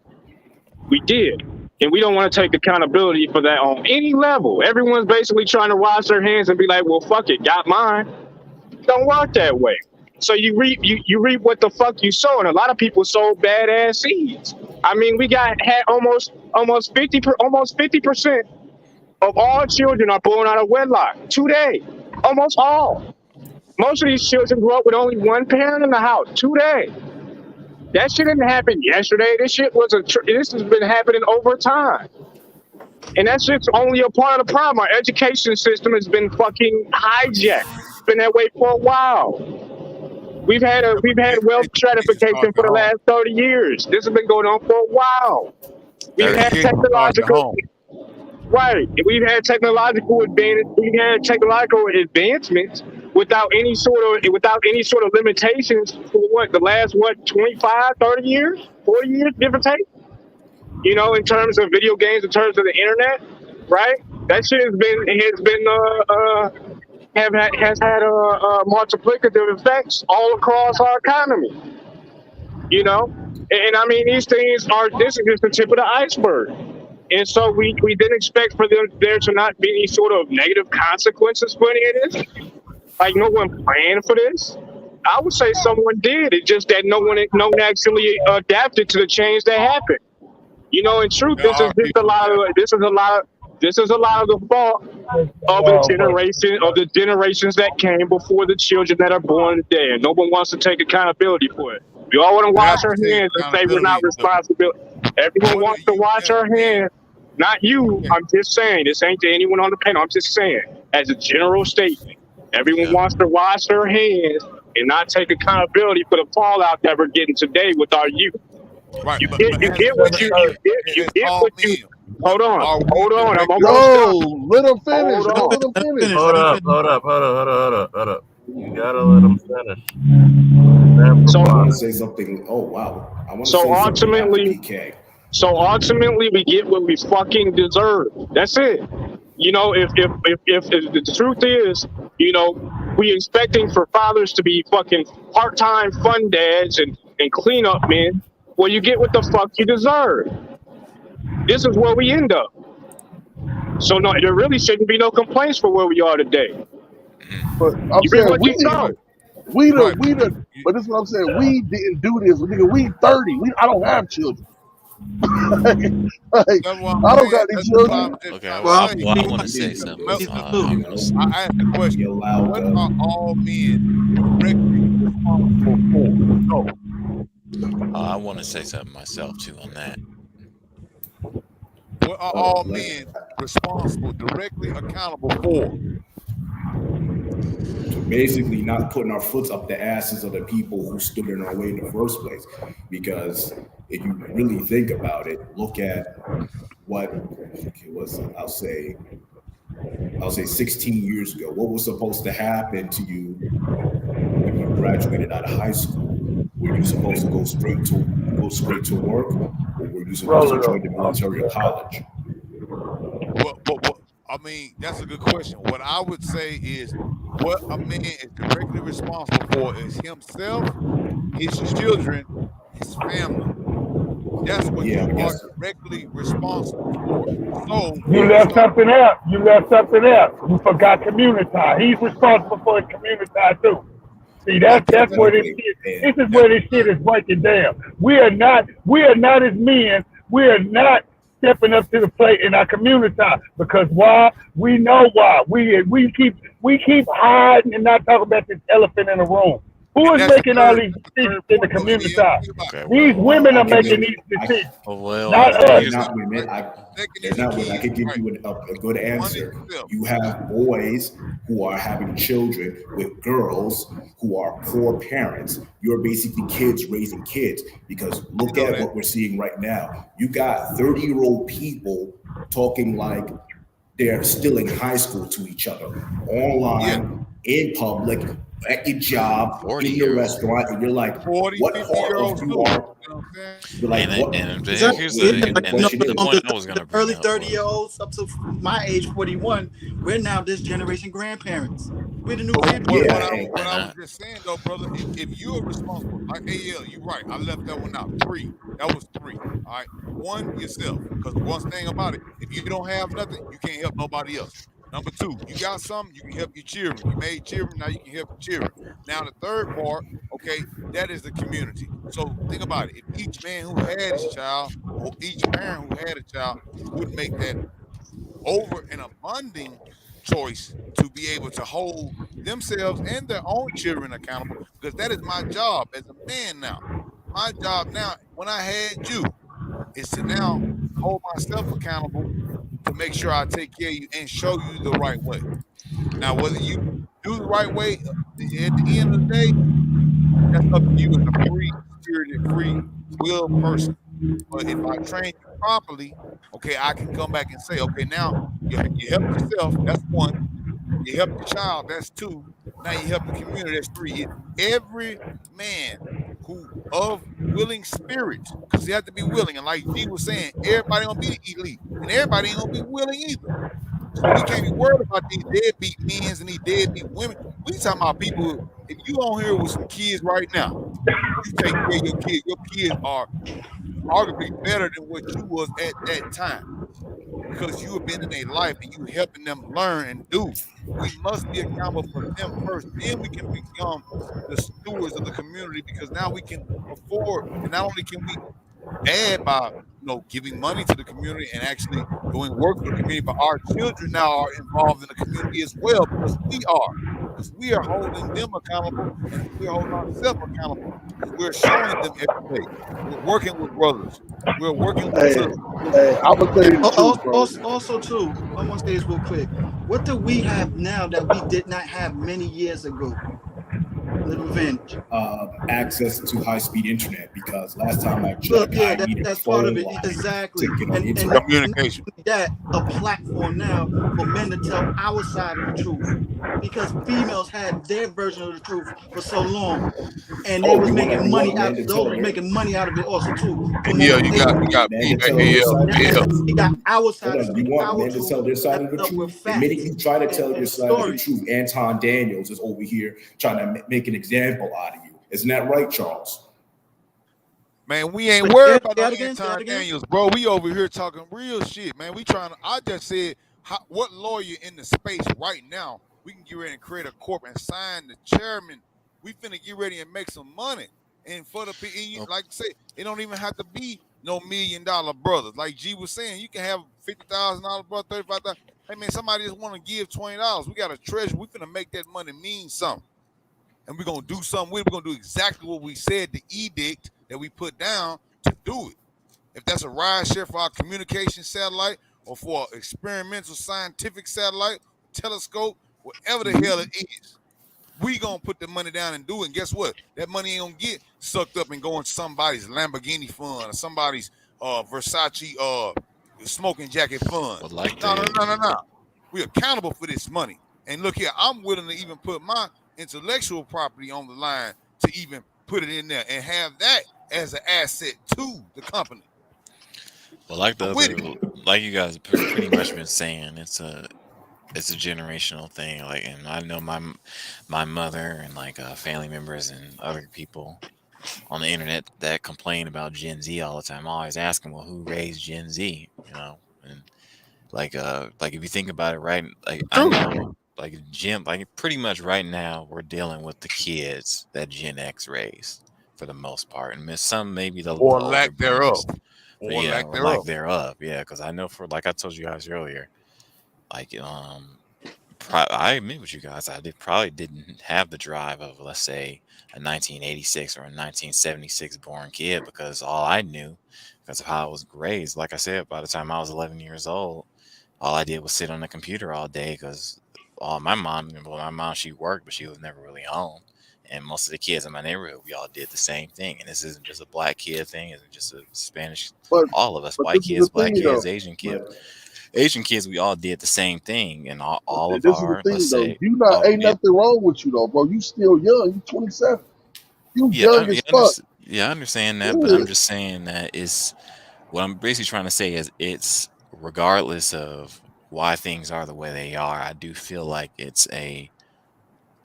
We did. And we don't want to take accountability for that on any level. Everyone's basically trying to wash their hands and be like, well, fuck it, got mine. Don't work that way. So you reap what the fuck you sow. And a lot of people sow badass seeds. I mean, we had almost 50% of all children are born out of wedlock today. Almost all. Most of these children grew up with only one parent in the house today. That shit didn't happen yesterday. This has been happening over time. And that shit's only a part of the problem. Our education system has been fucking hijacked. It's been that way for a while. We've had wealth stratification for the last 30 years. This has been going on for a while. We've had technological advancements without any sort of limitations for the last 25, 30 years, 40 years, give or take. You know, in terms of video games, in terms of the internet, right? That shit has had multiplicative effects all across our economy. You know, and I mean, these things this is just the tip of the iceberg. And so we didn't expect for there to not be any sort of negative consequences for any of this. Like no one planned for this. I would say someone did. It's just that no one actually adapted to the change that happened. You know, in truth, this is just a lot of the fault of the generations that came before the children that are born today, and no one wants to take accountability for it. We all want to wash our hands and say we're not responsible. Everyone wants to wash our hands. Not you. I'm just saying. This ain't to anyone on the panel. I'm just saying, as a general statement, everyone wants to wash their hands and not take accountability for the fallout that we're getting today with our youth. Right, you get what you hold on. I'm almost done. Let him finish. Let him finish. Hold up. You gotta let him finish. So I want to say something. Oh wow! I want to say something after PK. So ultimately, we get what we fucking deserve. That's it. You know, if the truth is, you know, we expecting for fathers to be fucking part-time fun dads and cleanup men. Well, you get what the fuck you deserve. This is where we end up. So no, there really shouldn't be no complaints for where we are today. But I'm saying but this is what I'm saying. We didn't do this. Nigga, we 30. I don't have children. I don't got any children. Okay, I want to say something. I asked the question: what are all men directly responsible for? I want to say something myself too on that. What are all men responsible, directly accountable for? Basically, not putting our foot up the asses of the people who stood in our way in the first place. Because if you really think about it, look at what it was. I'll say 16 years ago. What was supposed to happen to you when you graduated out of high school? Were you supposed to go straight to work, or were you supposed to join the military or college? Well, I mean, that's a good question. What I would say is, what a man is directly responsible for is himself, his children, his family. That's what you are directly responsible for. So you left something out. You forgot community. He's responsible for his community too. See, that's where this shit. This is where this shit is breaking down. We are not as men. We are not stepping up to the plate in our community because why? We know why. We keep hiding and not talking about this elephant in the room. Who is making all these decisions in the community? These women are making these decisions. Not us. Not women. I could give you a good answer. You have boys who are having children with girls who are poor parents. You're basically kids raising kids, because look at what we're seeing right now. You got 30-year-old people talking like they're still in high school to each other, online, in public, at your job, in your restaurant, and you're like, what part of you are? You're like, what? Here's the point I was going to bring early up. 30-year-olds up to my age, 41, we're now this generation grandparents. We're the new grandparents. What I was just saying, though, brother, if you're responsible, like AL, you're right. I left that one out. 3. That was 3. All right. 1, yourself. Because one thing about it, if you don't have nothing, you can't help nobody else. Number 2, you got something, you can help your children. You made children, now you can help your children. Now the third part, okay, that is the community. So think about it. If each man who had his child, or each parent who had a child, would make that over an abundant choice to be able to hold themselves and their own children accountable, because that is my job as a man now. My job now, when I had you, is to now hold myself accountable to make sure I take care of you and show you the right way. Now, whether you do the right way at the end of the day, that's up to you as a free-spirited, free-will person. But if I train you properly, okay, I can come back and say, okay, now you help yourself, that's 1. You help the child, that's 2. Now you help the community, that's 3. It's every man who of willing spirit, because you have to be willing. And like G was saying, everybody don't be elite, and everybody ain't gonna be willing either. So we can't be worried about these deadbeat men and these deadbeat women. We talking about people. If you on here with some kids right now, you take care of your kids. Your kids are arguably better than what you was at that time. because you have been in their life and you helping them learn and do. We must be accountable for them first. Then we can become the stewards of the community, because now we can afford, and not only can we add by giving money to the community and actually doing work for the community, but our children now are involved in the community as well, because we are holding them accountable, and we're holding ourselves accountable, because we're showing them every day. We're working with brothers. We're working with sisters. I'm gonna tell you the truth, bro. Also, too, I want to say this real quick. What do we have now that we did not have many years ago? The revenge. Access to high-speed internet, because last time I checked, I needed that's a phone part of it. line Exactly. to get on the And internet. Communication. That a platform now for men to tell our side of the truth, because females had their version of the truth for so long, and they was making money out. Those was making money out of it also too. Yeah, you got men to tell their side of the truth. We got our side. Hold on, you want men to tell their side of the truth? The minute you try to tell your side of the truth, Anton Daniels is over here trying to make an example out of you. Isn't that right, Charles? Man, we ain't worried about no Anton Daniels, bro. We over here talking real shit, man. I just said, what lawyer in the space right now, we can get ready and create a corp and sign the chairman. We finna get ready and make some money. And for the people, like I say, it don't even have to be no $1 million brothers. Like G was saying, you can have $50,000 brother, $35,000. Hey man, somebody just want to give $20. We got a treasure. We finna make that money mean something. And we're going to do something with it. We're going to do exactly what we said, the edict that we put down to do it. If that's a ride share for our communication satellite, or for an experimental scientific satellite, telescope, whatever the hell it is, we going to put the money down and do it. And guess what? That money ain't going to get sucked up and go into somebody's Lamborghini fund or somebody's Versace smoking jacket fund. No. We're accountable for this money. And look here, I'm willing to even put my intellectual property on the line to even put it in there and have that as an asset to the company. Well, like you guys pretty much been saying, it's a generational thing. Like, and I know my mother and like family members and other people on the internet that complain about Gen Z all the time. I always ask them, well, who raised Gen Z? And like if you think about it, right? Like I know. Like pretty much right now we're dealing with the kids that Gen X raised for the most part, and some maybe the lack thereof, lack thereof. Yeah, because I know like I told you guys earlier, like I admit with you guys, I probably didn't have the drive of, let's say, a 1986 or a 1976 born kid, because all I knew, because of how I was raised, like I said, by the time I was 11 years old, all I did was sit on the computer all day, because my mom, she worked, but she was never really home. And most of the kids in my neighborhood, we all did the same thing. And this isn't just a black kid thing. It's just a Spanish, all of us, white kids, black kids, Asian kids, we all did the same thing. And all of our, let's say. Ain't nothing wrong with you though, bro. You still young. You 27. You young as fuck. Yeah, I understand that. But I'm just saying that what I'm basically trying to say is it's regardless of why things are the way they are, I do feel like it's a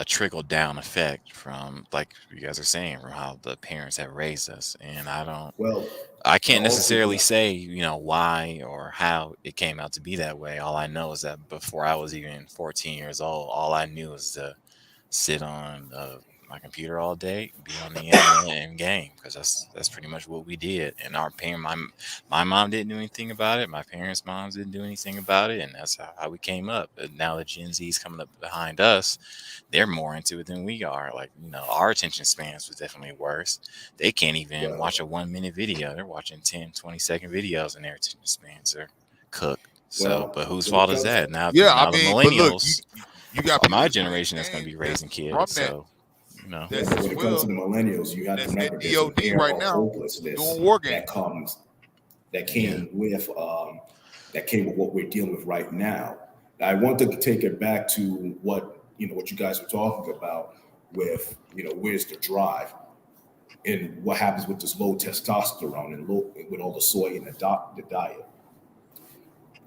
trickle down effect from, like you guys are saying, from how the parents have raised us. And I can't necessarily say, why or how it came out to be that way. All I know is that before I was even 14 years old, all I knew was to sit on my computer all day, be on the internet and game, because that's pretty much what we did. And our my mom didn't do anything about it. My parents' moms didn't do anything about it, and that's how we came up. But now the Gen Z's coming up behind us, they're more into it than we are. Like, our attention spans was definitely worse. They can't even watch a 1-minute video. They're watching 10, 20-second videos, and their attention spans are cooked. So, but whose fault is that? Now, the millennials, you got my generation that's going to be raising kids. So. When it comes to the millennials, you have to remember there's an air right now hopelessness that came with what we're dealing with right now. I want to take it back to what you guys were talking about with where's the drive and what happens with this low testosterone and with all the soy in the diet.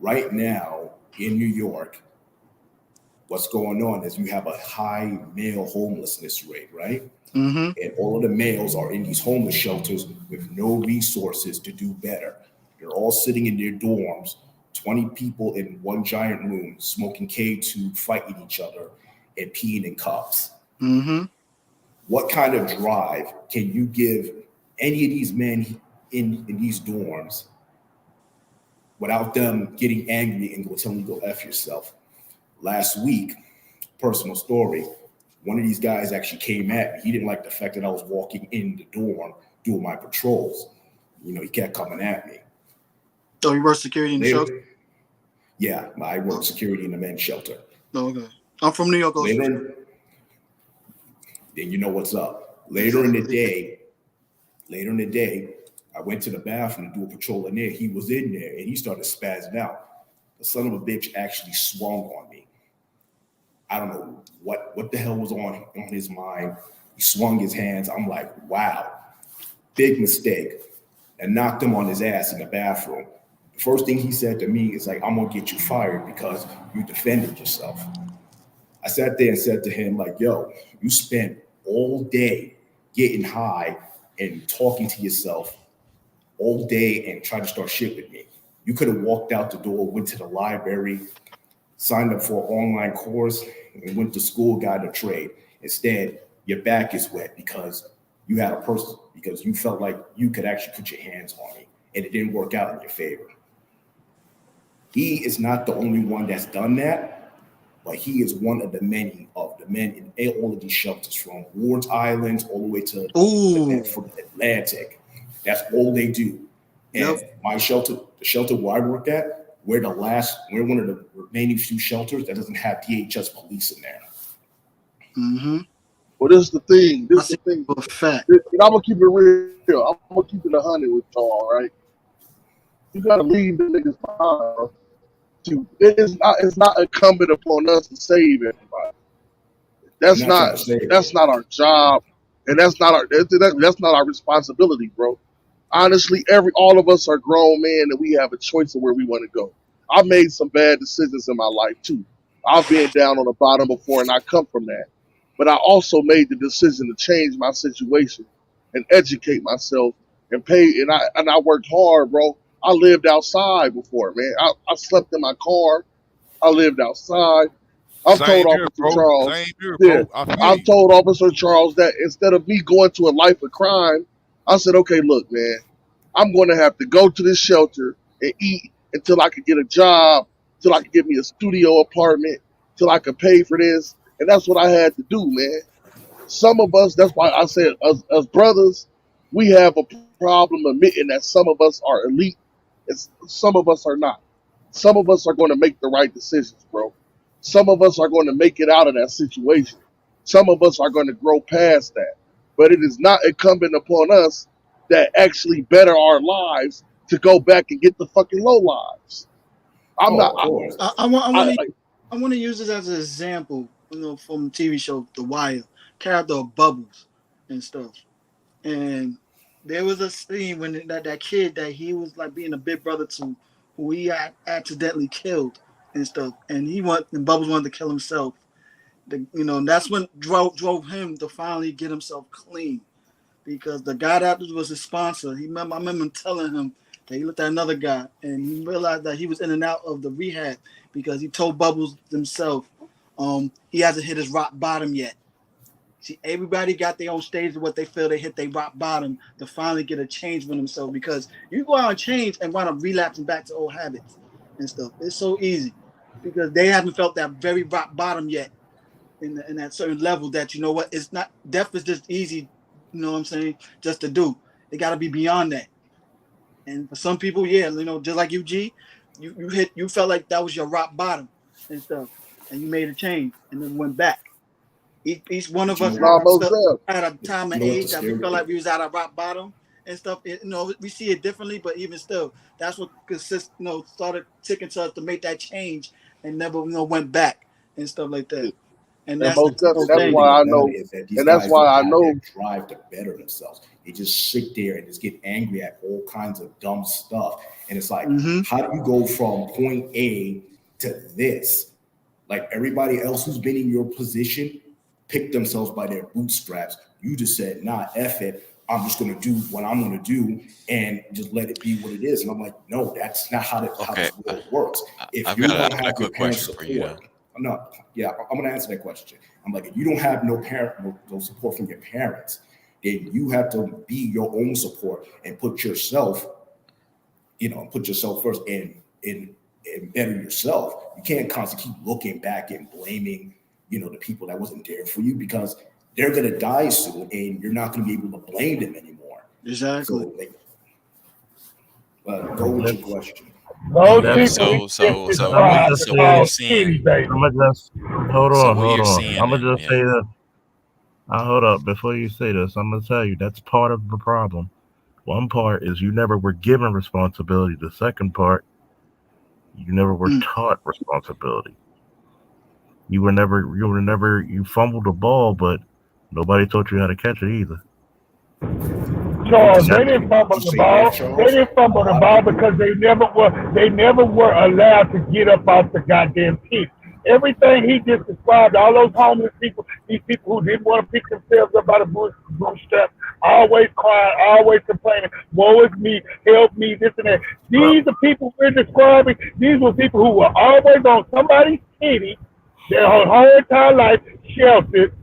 Right now in New York, what's going on is you have a high male homelessness rate, right? Mm-hmm. And all of the males are in these homeless shelters with no resources to do better. They're all sitting in their dorms 20 people in one giant room smoking K2, fighting each other, and peeing in cups. Mm-hmm. What kind of drive can you give any of these men in these dorms without them getting angry and telling you go F yourself? Last week, personal story, one of these guys actually came at me. He didn't like the fact that I was walking in the dorm doing my patrols. You know, he kept coming at me. So you work security in the shelter? Yeah, I work security in the men's shelter. Oh, okay. I'm from New York. Then you know what's up. Later in the day, I went to the bathroom to do a patrol in there. He was in there and he started spazzing out. The son of a bitch actually swung on me. I don't know what the hell was on his mind. He swung his hands. I'm like, wow, big mistake. And knocked him on his ass in the bathroom. The first thing he said to me is like, I'm gonna get you fired because you defended yourself. I sat there and said to him like, yo, you spent all day getting high and talking to yourself all day and tried to start shit with me. You could have walked out the door, went to the library, signed up for an online course, and went to school, got a trade. Instead, your back is wet because you had a person, because you felt like you could actually put your hands on me, and it didn't work out in your favor. He is not the only one that's done that, but he is one of the many of the men in all of these shelters, from Ward's Islands all the way to from Atlantic. That's all they do. And my shelter, the shelter where I work at, we're one of the remaining few shelters that doesn't have DHS police in there. Mm-hmm. Well, this is the thing. This is the thing. And I'm gonna keep it real. I'm gonna keep it 100 with y'all, right? You gotta leave the niggas behind. It's not incumbent upon us to save everybody. That's not our job, and that's not our responsibility, bro. Honestly, all of us are grown men, and we have a choice of where we want to go. I've made some bad decisions in my life too. I've been down on the bottom before, and I come from that. But I also made the decision to change my situation and educate myself and pay. And I worked hard, bro. I lived outside before, man. I slept in my car. I lived outside. I've told Officer Charles that instead of me going to a life of crime, I said, okay, look, man, I'm going to have to go to this shelter and eat until I could get a job, till I could get me a studio apartment, till I could pay for this. And that's what I had to do, man. Some of us, that's why I said, as brothers, we have a problem admitting that some of us are elite and some of us are not. Some of us are going to make the right decisions, bro. Some of us are going to make it out of that situation. Some of us are going to grow past that. But it is not incumbent upon us that actually better our lives to go back and get the fucking low lives. I want to use this as an example, from the TV show The Wire, character of Bubbles and stuff. And there was a scene when that kid that he was like being a big brother to, who he accidentally killed and stuff, and Bubbles wanted to kill himself. And that's when drove him to finally get himself clean, because the guy that was his sponsor, I remember him telling him that he looked at another guy and he realized that he was in and out of the rehab because he told Bubbles himself, he hasn't hit his rock bottom yet. See, everybody got their own stage of what they feel they hit their rock bottom to finally get a change with themselves, because you go out and change and wind up relapsing back to old habits and stuff. It's so easy because they haven't felt that very rock bottom yet in that certain level that, you know what, it's not, death is just easy, you know what I'm saying, just to do. It got to be beyond that. And for some people, just like you, G, you felt like that was your rock bottom and stuff, and you made a change and then went back. Each one of us had a time and age that we felt like we was at a rock bottom and stuff. We see it differently, but even still, that's what started ticking to us to make that change and never, went back and stuff like that. And that's why I know. And that's why I know. Drive to better themselves. They just sit there and just get angry at all kinds of dumb stuff. And it's like, how do you go from point A to this? Like everybody else who's been in your position picked themselves by their bootstraps. You just said, nah, F it. I'm just going to do what I'm going to do and just let it be what it is. And I'm like, no, that's not how this world works. If you don't have your parents' support, I'm going to answer that question. I'm like, if you don't have no support from your parents, then you have to be your own support and put yourself first and better yourself. You can't constantly keep looking back and blaming, the people that wasn't there for you, because they're going to die soon and you're not going to be able to blame them anymore. Exactly. So, go with your question. So what you're seeing? Hold on. I'm gonna just say that. Hold up. Before you say this, I'm gonna tell you that's part of the problem. One part is you never were given responsibility. The second part, you never were taught responsibility. You fumbled the ball, but nobody taught you how to catch it either. Charles, they didn't fumble the ball. They didn't fumble the ball because they never were allowed to get up off the goddamn pitch. Everything he just described, all those homeless people, these people who didn't want to pick themselves up by the bootstrap, always crying, always complaining, woe is me, help me, this and that. These are people we're describing. These were people who were always on somebody's titty their whole entire life, sheltered,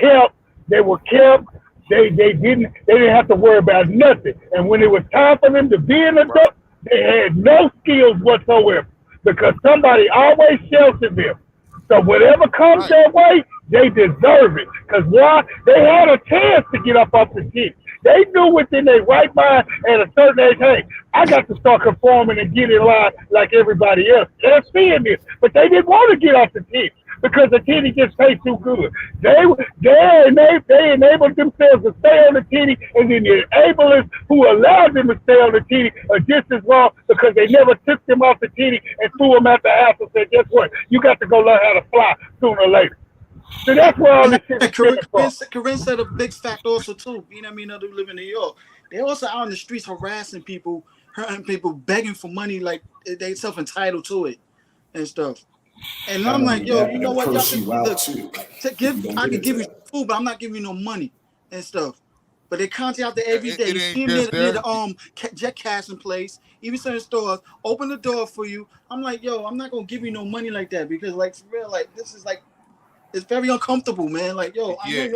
kept. They were kept. They didn't have to worry about nothing. And when it was time for them to be an adult, they had no skills whatsoever because somebody always sheltered them. So whatever comes their way, they deserve it. Because why? They had a chance to get up off the seat. They knew within their right mind at a certain age, hey, I got to start conforming and get in line like everybody else. They're seeing this, but they didn't want to get off the titty because the titty gets paid too good. They enabled themselves to stay on the titty, and then the enablers who allowed them to stay on the titty are just as wrong because they never took them off the titty and threw them out the house and said, guess what? You got to go learn how to fly sooner or later. So that's where all this shit is coming from. Corinne said a big fact also too. You know what I mean? They live in New York. They're also out in the streets harassing people, hurting people, begging for money like they self-entitled to it and stuff. And I'm like, yo, you know what? Y'all can I can give you food, but I'm not giving you no money and stuff. But they contact out there every day. You see them near the jet cashing place, even certain stores, open the door for you. I'm like, yo, I'm not gonna give you no money like that because, like, for real, like, this is like, it's very uncomfortable, man. Like, yo, I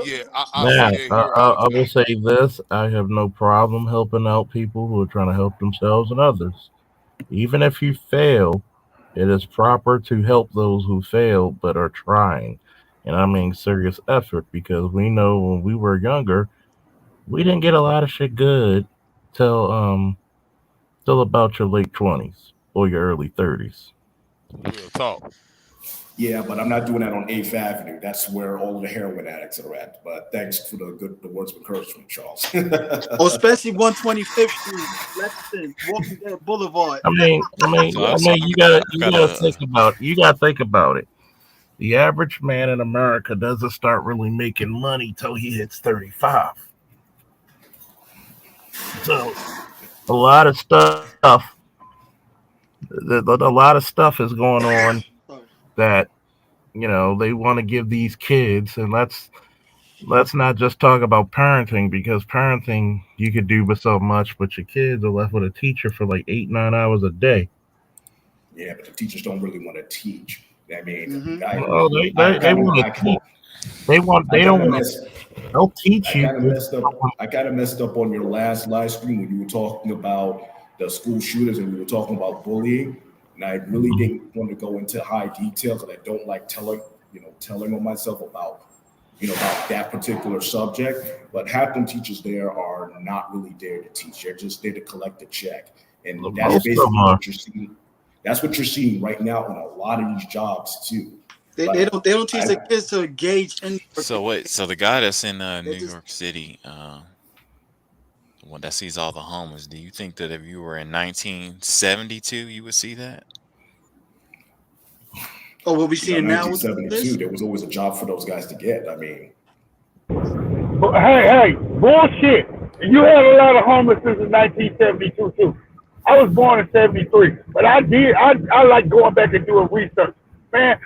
will say this: I have no problem helping out people who are trying to help themselves and others. Even if you fail, it is proper to help those who fail but are trying, and I mean serious effort, because we know when we were younger, we didn't get a lot of shit good till about your late 20s or your early 30s. Real talk. Yeah, but I'm not doing that on 8th Avenue. That's where all the heroin addicts are at. But thanks for the words of encouragement, Charles. Especially 125th Street, Lexington, Walking Dead Boulevard. I mean, you gotta think about it. The average man in America doesn't start really making money till he hits 35. So a lot of stuff is going on that, they want to give these kids. And let's not just talk about parenting, because parenting you could do but so much, but your kids are left with a teacher for like 8-9 hours a day. Yeah, but the teachers don't really want to teach. I mean, they want to teach. They'll teach you. I kind of messed up on your last live stream when you were talking about the school shooters and we were talking about bullying. And I really didn't want to go into high detail because I don't like telling on myself about that particular subject. But half them teachers there are not really there to teach. They're just there to collect a check. And that's basically what you're seeing. That's what you're seeing right now in a lot of these jobs too. They don't teach the kids to engage in. So wait, so the guy that's in New York City, one that sees all the homeless, do you think that if you were in 1972, you would see that? Oh, what we seeing now? 1972, there was always a job for those guys to get. I mean, hey, bullshit! You had a lot of homelessness in 1972 too. I was born in 73, but I like going back and doing research. Man,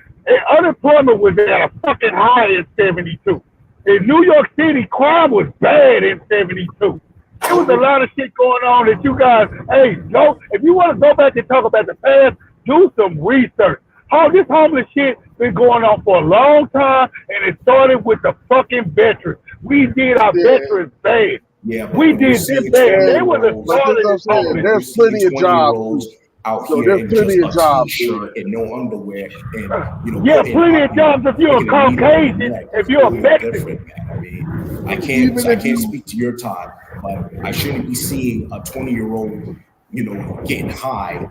unemployment was at a fucking high in 72. In New York City, crime was bad in '72. There was a lot of shit going on that you guys, hey, go, if you want to go back and talk about the past, do some research. This homeless shit been going on for a long time, and it started with the fucking veterans. We did our veterans bad. Yeah, we did them bad. They were the started. There's plenty of jobs out so here there's in plenty just of a jobs, t-shirt and no underwear, and yeah, plenty of jobs if you're a Caucasian, if you're a Mexican. I mean, I can't speak to your time, but I shouldn't be seeing a 20-year-old, getting high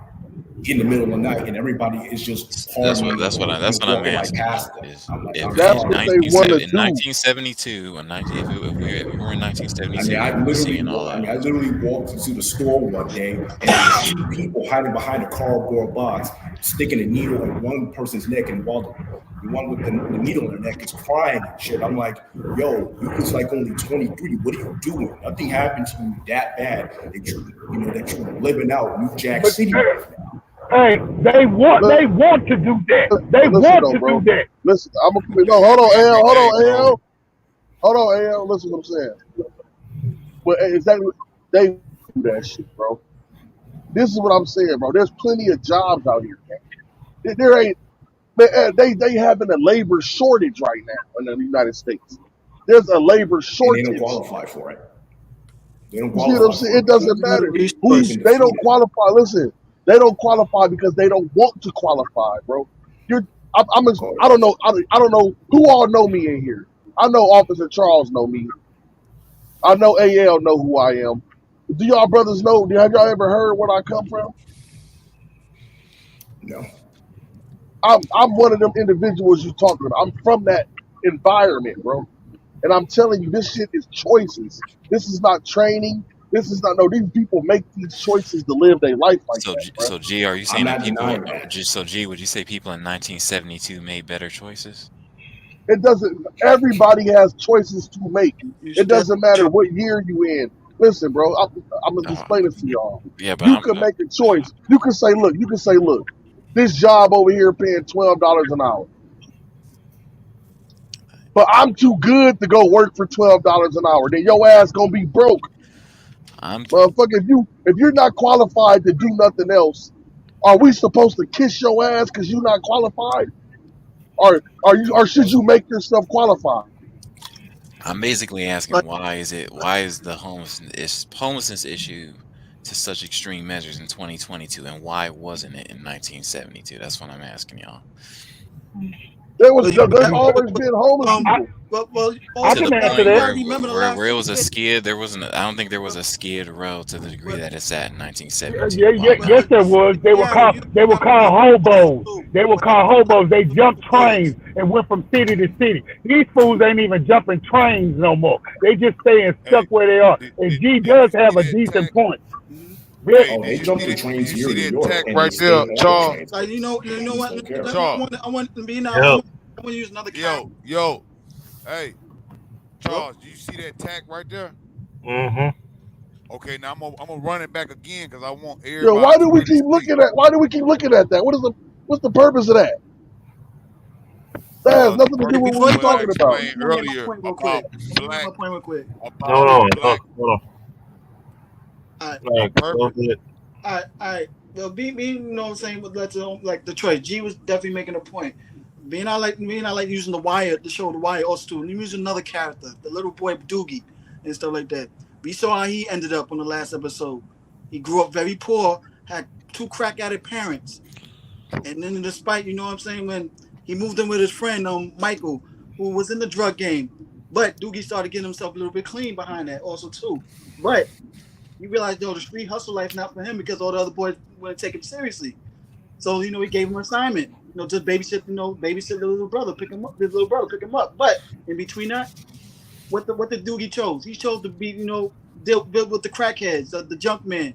in the middle of the night, and everybody is just that's what I'm asking. That's what they want to do. In 1972, if we were in 1972, I literally walked into the store one day and people hiding behind a cardboard box, sticking a needle in one person's neck, and while the one with the needle in their neck is crying and shit. I'm like, yo, you was like only 23. What are you doing? Nothing happened to you that bad that you're living out New Jack City right now. Hey, they want to do that. They want to do that. Listen, hold on, Al. Listen what I'm saying. But exactly, they do that shit, bro. This is what I'm saying, bro. There's plenty of jobs out here, man. There ain't. They having a labor shortage right now in the United States. There's a labor shortage. And they don't qualify for it. They don't qualify. You see what I'm saying? It doesn't matter. They don't qualify. Listen. They don't qualify because they don't want to qualify, bro. I don't know. I don't know who all know me in here. I know Officer Charles know me. I know AL know who I am. Do y'all brothers know? Have y'all ever heard where I come from? No. I'm one of them individuals you talking about. I'm from that environment, bro. And I'm telling you, this shit is choices. This is not training. This is not these people make these choices to live their life like that. Bro. So G, are you saying that people? So G, would you say people in 1972 made better choices? It doesn't. Everybody has choices to make. It doesn't matter what year you in. Listen, bro. I'm gonna explain this to y'all. Yeah, but you can make a choice. You can say, look. This job over here paying $12 an hour. But I'm too good to go work for $12 an hour. Then your ass gonna be broke. Motherfucker, if you're not qualified to do nothing else, are we supposed to kiss your ass because you're not qualified? Or should you make yourself qualified? I'm basically asking why is the homelessness issue to such extreme measures in 2022, and why wasn't it in 1972? That's what I'm asking y'all. There's always been homeless people. Well, I can answer that. Where it was a skid, I don't think there was a skid row to the degree that it's at in 1972. Yes, there was. They were called hobos. They were called hobos. They jumped trains and went from city to city. These fools ain't even jumping trains no more. They just staying stuck where they are. And G does have a decent point. They jumped the trains here in New York. Right there, Charles. You know what? Charles. I want to be now. I want to use another. Yo. Hey, Charles, do you see that tag right there? Mm-hmm. Okay, now I'm gonna run it back again because I want everybody. Yo, why do we keep looking at that? What's the purpose of that? That has nothing to do with what we're talking about. Earlier about black. Hold on. All right. Well, being you know what I'm saying, like Detroit, G was definitely making a point. Being I like using the Wire, the show The Wire also too. And he used another character, the little boy Doogie and stuff like that. We saw how he ended up on the last episode. He grew up very poor, had 2 crack-addict parents. And then despite, you know what I'm saying, when he moved in with his friend, Michael, who was in the drug game. But Doogie started getting himself a little bit clean behind that also too. But he realized, the street hustle life not for him because all the other boys wouldn't take him seriously. So, he gave him an assignment. Just babysit the little brother, pick him up. But in between that, what the Doogie chose? He chose to be, deal with the crackheads, the junk men,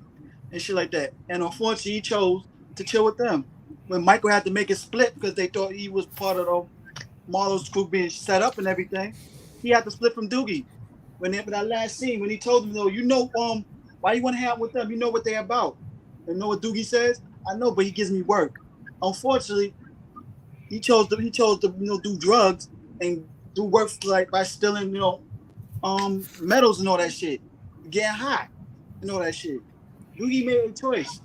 and shit like that. And unfortunately, he chose to chill with them. When Michael had to make it split because they thought he was part of Marlo's crew being set up and everything, he had to split from Doogie. When that last scene, when he told him, why you want to hang out with them? You know what they're about. And know what Doogie says? I know, but he gives me work. Unfortunately, he chose to do drugs and do work like by stealing, metals and all that shit, getting high and all that shit. Doogie made a choice,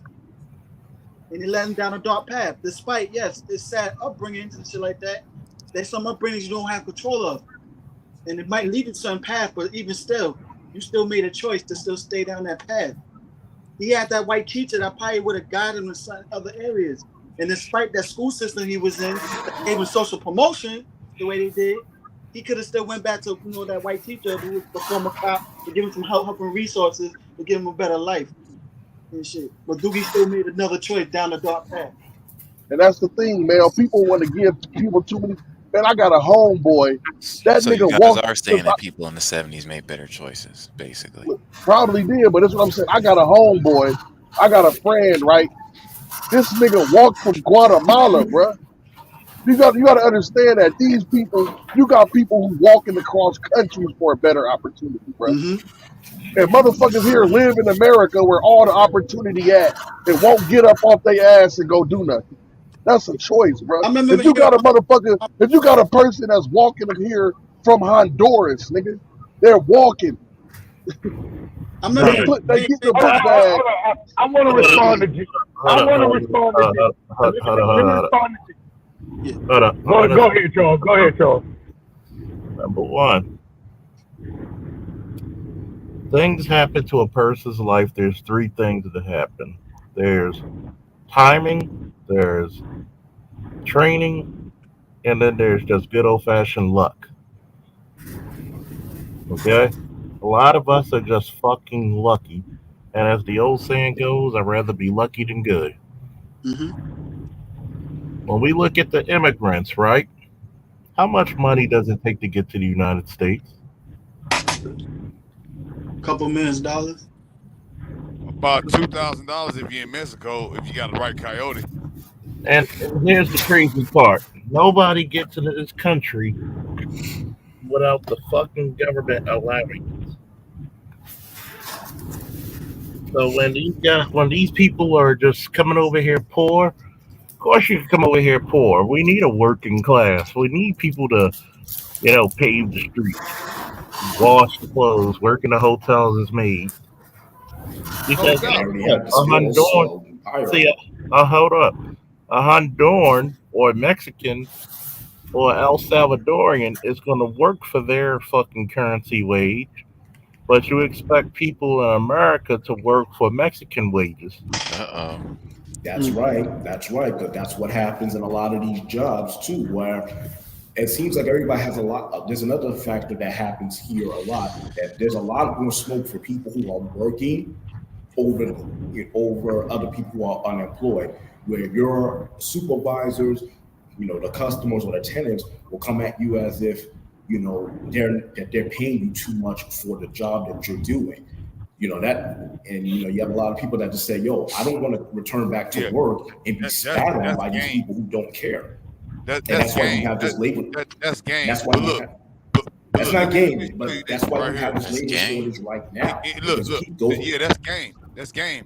and he led him down a dark path. Despite, yes, it's sad upbringings and shit like that. There's some upbringings you don't have control of, and it might lead you to some path, but even still, you still made a choice to still stay down that path. He had that white teacher that probably would have guided him in some other areas. And despite that school system he was in, that gave him social promotion the way they did, he could have still went back to that white teacher who was the former cop to give him some help and resources to give him a better life and shit. But Doogie still made another choice down the dark path. And that's the thing, man. People want to give people too many. Man, I got a homeboy. That So nigga you guys walked. are saying that people in the 70s made better choices, basically. Probably did, but that's what I'm saying. I got a homeboy. I got a friend, right? This nigga walked from Guatemala, bruh. You got to understand that these people, you got people who walking across countries for a better opportunity, bruh. Mm-hmm. And motherfuckers here live in America where all the opportunity at and won't get up off their ass and go do nothing. That's a choice, bro. If you got a motherfucker, if you got a person that's walking here from Honduras, nigga, they're walking. I get the book bag. I want to respond to you. I want to respond to you. Hold up. Go ahead, Charles. Go ahead, Charles. Number one, things happen to a person's life. There's three things that happen. There's timing, there's training, and then there's just good old-fashioned luck. Okay? A lot of us are just fucking lucky. And as the old saying goes, I'd rather be lucky than good. Mm-hmm. When we look at the immigrants, right? How much money does it take to get to the United States? Couple million dollars. About $2,000 if you're in Mexico, if you got the right coyote. And here's the crazy part. Nobody gets into this country without the fucking government allowing it. So when these people are just coming over here poor, of course you can come over here poor. We need a working class. We need people to, pave the streets, wash the clothes, work in the hotels as maids. Because hold up. A Honduran or Mexican or El Salvadorian is going to work for their fucking currency wage, but you expect people in America to work for Mexican wages. That's right. That's right. But that's what happens in a lot of these jobs too, where it seems like everybody has a lot. There's another factor that happens here a lot, that there's a lot more smoke for people who are working over other people who are unemployed, where your supervisors, the customers or the tenants will come at you as if, they're paying you too much for the job that you're doing. You have a lot of people that just say, yo, I don't want to return back to work and be spat on by these people who don't care. That's why you have this labor. That's game. That's why that's not game, but that's why you have this labor shortage right now. Look. Yeah, that's game. That's game.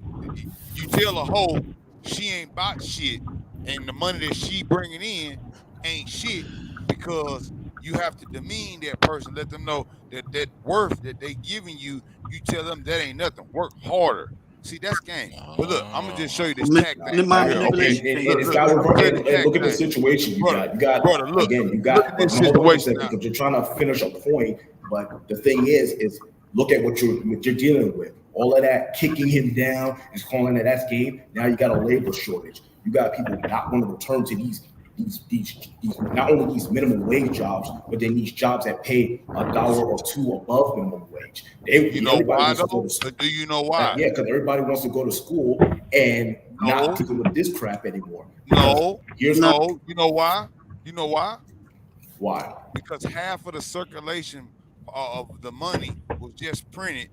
You tell a hoe she ain't bought shit, and the money that she bringing in ain't shit, because you have to demean that person. Let them know that worth that they giving you. You tell them that ain't nothing. Work harder. See, that's game. But look, I'm gonna just show you this tag thing. Look at the situation you got. You got the situation because you're trying to finish a point. But the thing is look at what you're dealing with. All of that kicking him down and calling it that's game. Now you got a labor shortage. You got people not want to return to these not only these minimum wage jobs, but then these jobs that pay $1 or $2 above minimum wage. You know why though? Do you know why? Yeah, because everybody wants to go to school and not deal with this crap anymore. No. You know why? You know why? Why? Because half of the circulation of the money was just printed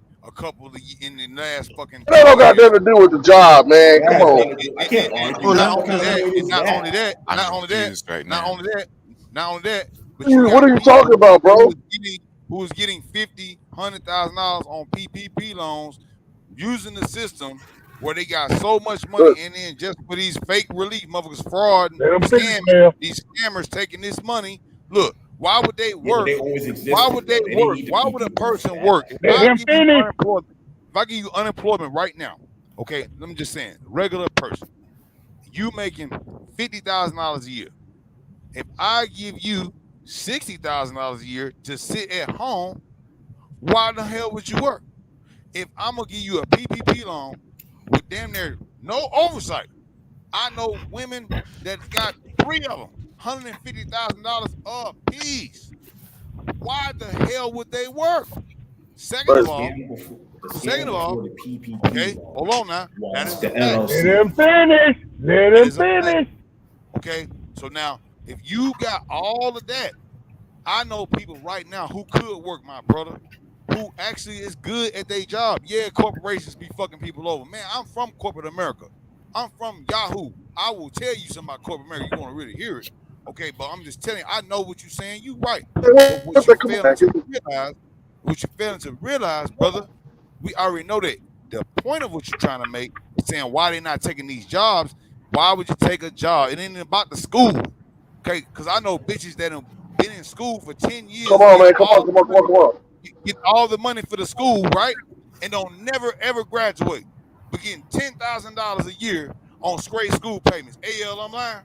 in the last fucking. That don't got nothing to do with the job, man. Come on. I can't argue. Not only that. But what are you talking about, bro? Who was getting $50,000, $100,000 on PPP loans using the system where they got so much money, and then just for these fake relief motherfuckers, fraud and scam, these scammers taking this money. Look, Why would they work? They always existed. Why would they work? Why would a person work? If I give you unemployment right now, okay, let me just say, regular person, you making $50,000 a year. If I give you $60,000 a year to sit at home, why the hell would you work? If I'm gonna give you a PPP loan with damn near no oversight, I know women that got 3 of them, $150,000 a piece. Why the hell would they work? Second of all, the PPP okay, hold on now. That is the a fact. Let him finish. Let him finish. Okay, so now if you got all of that, I know people right now who could work, my brother, who actually is good at their job. Yeah, corporations be fucking people over. Man, I'm from corporate America. I'm from Yahoo. I will tell you something about corporate America. You want to really hear it. Okay, but I'm just telling you, I know what you're saying. You right. But what you're failing to realize, brother, we already know that the point of what you're trying to make is saying why they're not taking these jobs. Why would you take a job? It ain't about the school. Okay, because I know bitches that have been in school for 10 years. Come on, man. Come on. Get all the money for the school, right? And don't never, ever graduate. But getting $10,000 a year on straight school payments. AL, I'm lying.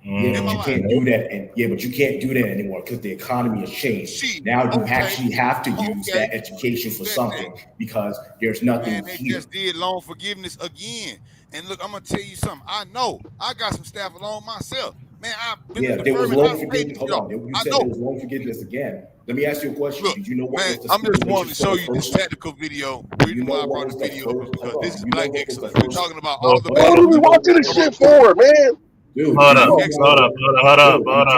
Yeah, but you can't do that. But you can't do that anymore because the economy has changed. Now you actually have to use that education for something because there's nothing Man, they here. just did loan forgiveness again. And look, I'm gonna tell you something. I know. I got some staff alone myself. Man, I've been there was loan forgiveness. Hold on. You said there was loan forgiveness again. Let me ask you a question. Look, Did you know what man, was the I'm just wanting to show you first this technical video. The reason why I brought this video is because this is Black excellence. We're talking about all the what are we watching this shit for, man? Dude, hold up. I'm trying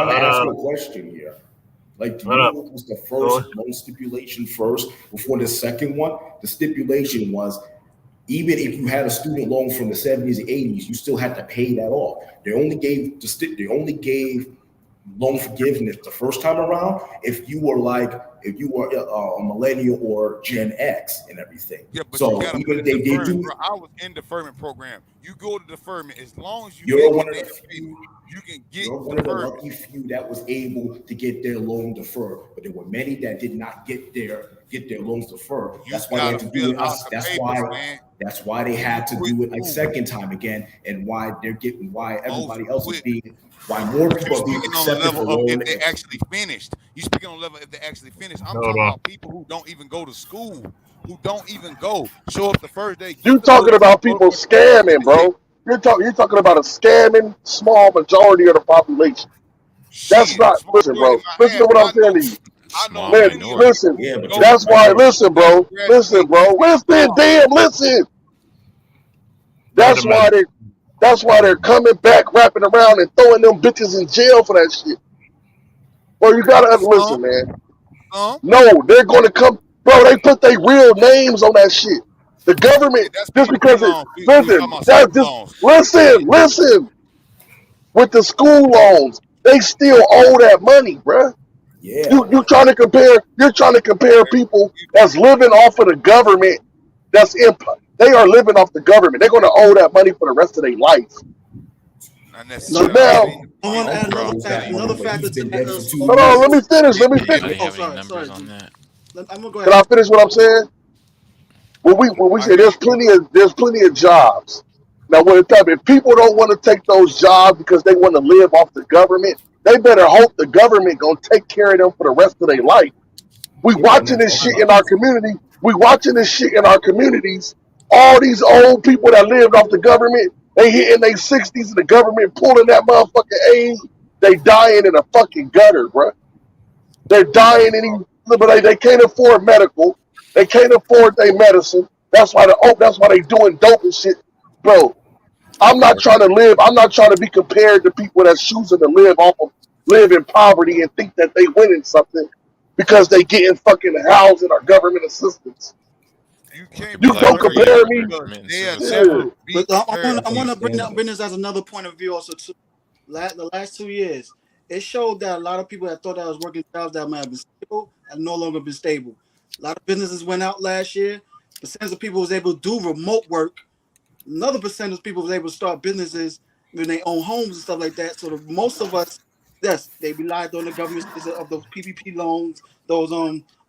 to ask you a question here. Like, do you know what was the first loan stipulation first before the second one? The stipulation was even if you had a student loan from the 70s and 80s, you still had to pay that off. They only gave loan forgiveness the first time around if you were a millennial or Gen X and everything. Yeah, but so you gotta even they did do. I was in deferment program. You go to deferment as long as you're one of the few. You can get. You're one of the lucky few that was able to get their loan deferred, but there were many that did not get their loans deferred. That's why they had to do it. That's why they had to do it a second time again, and why everybody else is being. Why more people are being accepted for loan? If they actually finished. You speaking on the level if they actually finished. I'm talking about people who don't even go to school, who don't even go. Show up the first day. You talking about people scamming, bro. You're talking about a scamming small majority of the population. That's not listen, bro. Listen to what I'm saying to you. Man, listen. That's why. Listen, bro. Listen, bro. Listen, damn. Listen. That's why they're coming back, wrapping around, and throwing them bitches in jail for that shit. Bro, you gotta listen, man. No, they're gonna come, bro. They put their real names on that shit. The government, just because listen. With the school loans, they still owe that money, bro. Yeah. You're trying to compare people that's living off of the government. They are living off the government. They're gonna owe that money for the rest of their life. So now, I want to add another factor to that. Hold on, let me finish. Sorry. I'm gonna go ahead. Can I finish what I'm saying? When we say there's plenty of jobs. Now, if people don't want to take those jobs because they want to live off the government, they better hope the government gonna take care of them for the rest of their life. We watching this shit in our community. We watching this shit in our communities. All these old people that lived off the government, they hitting their 60s and the government pulling that motherfucking aid. They dying in a fucking gutter, bro. They're dying they can't afford medical. They can't afford their medicine. That's why they doing dope and shit, bro. I'm not trying to be compared to people that's choosing to live in poverty and think that they winning something because they getting fucking housing or government assistance. You don't compare me. I want to bring this as another point of view also too. The last 2 years, it showed that a lot of people that thought that was working jobs that might have been stable have no longer been stable. A lot of businesses went out last year. Percentage of people was able to do remote work. Another percentage of people was able to start businesses in their own homes and stuff like that. So most of us Yes, they relied on the government of those PPP loans, those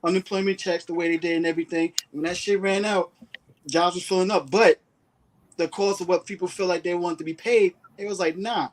unemployment checks, the way they did and everything. When that shit ran out, jobs was filling up, but the cost of what people feel like they want to be paid, it was like, nah.